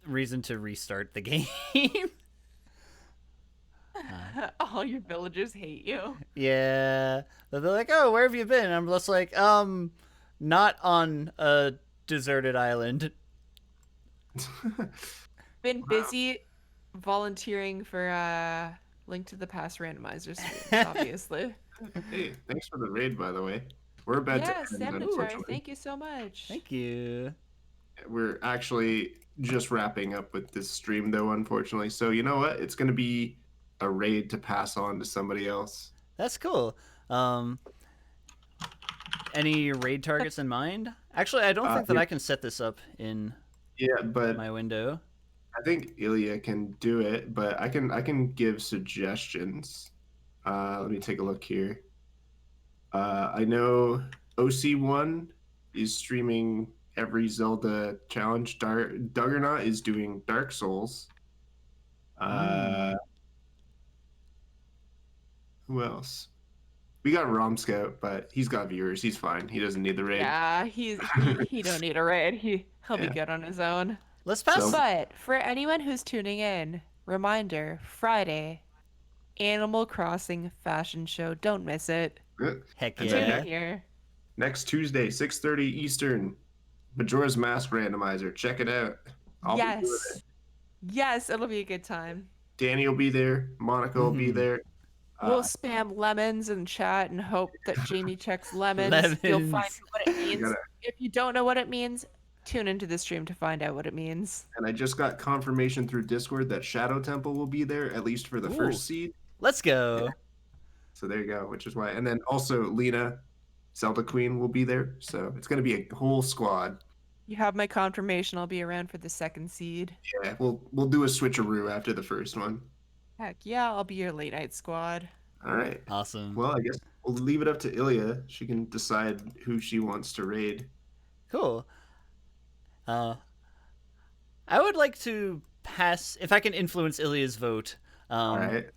reason to restart the game. All your villagers hate you. Yeah. They're like, oh, where have you been? I'm just like, not on a deserted island. Been busy volunteering for Link to the Past Randomizer streams, obviously. Hey, thanks for the raid, by the way. We're about Yeah, to end, Saboteur, unfortunately. thank you so much. Thank you. We're actually just wrapping up with this stream, though, unfortunately. So you know what? It's going to be a raid to pass on to somebody else. That's cool. Any raid targets in mind? Actually, I don't think that yeah. I can set this up in Yeah, but my window. I think Ilya can do it, but I can give suggestions. Let me take a look here. I know OC1 is streaming every Zelda challenge. Duggernaut is doing Dark Souls. Who else? We got Rom Scout, but he's got viewers. He's fine. He doesn't need the raid. Yeah, he don't need a raid. He'll be Yeah. good on his own. Let's pass. So- But for anyone who's tuning in, reminder, Friday, Animal Crossing fashion show. Don't miss it. Heck And Tune yeah. in here. Next Tuesday, 6:30 Eastern, Majora's Mask Randomizer. Check it out. I'll be doing it. Yes. Yes, it'll be a good time. Danny will be there. Monica will be Mhm. there. We'll spam lemons in chat and hope that Jamie checks lemons. You'll find Lemons. what it means. gotta- If you don't know what it means, tune into the stream to find out what it means. And I just got confirmation through Discord that Shadow Temple will be there, at least for the Ooh. first seed. Let's go. Yeah. So there you go, which is why. And then also Lena, Zelda Queen will be there. So it's going to be a whole squad. You have my confirmation. I'll be around for the second seed. Yeah, we'll do a switcheroo after the first one. Heck yeah, I'll be your late night squad. All right. Awesome. Well, I guess we'll leave it up to Ilya. She can decide who she wants to raid. Cool. I would like to pass, if I can influence Ilya's vote. All right.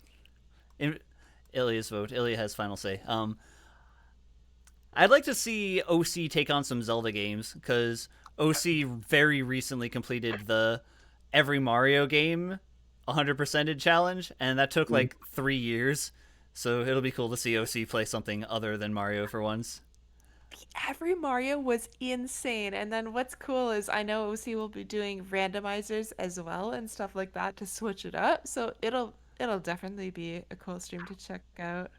Ilya's vote. Ilya has final say. I'd like to see OC take on some Zelda games, because OC very recently completed the every Mario game 100%ed challenge, and that took like 3 years. So it'll be cool to see OC play something other than Mario for once. Every Mario was insane. And then what's cool is I know OC will be doing randomizers as well and stuff like that to switch it up. So it'll definitely be a cool stream to check out.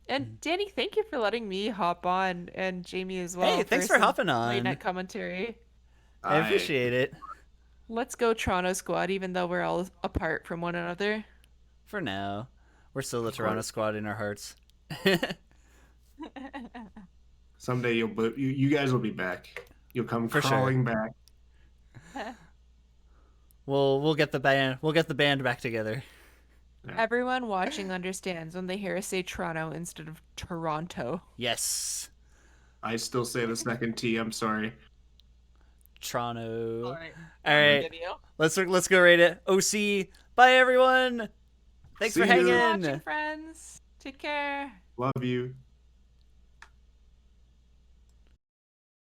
And Danny, thank you for letting me hop on, and Jamie as well. Hey, thanks for some hopping late on. night commentary. I appreciate it. Let's go Toronto squad, even though we're all apart from one another. For now. We're still the Of Toronto course. squad in our hearts. Someday you guys will be back. You'll come For sure. crawling back. We'll get the band back together. Everyone watching understands when they hear us say Toronto instead of Toronto. Yes. I still say the second T. I'm sorry. Toronto. right. All right. Video. Let's go rate it. OC. Bye everyone. Thanks for See you. hanging. Watching, friends. Take care. Love you.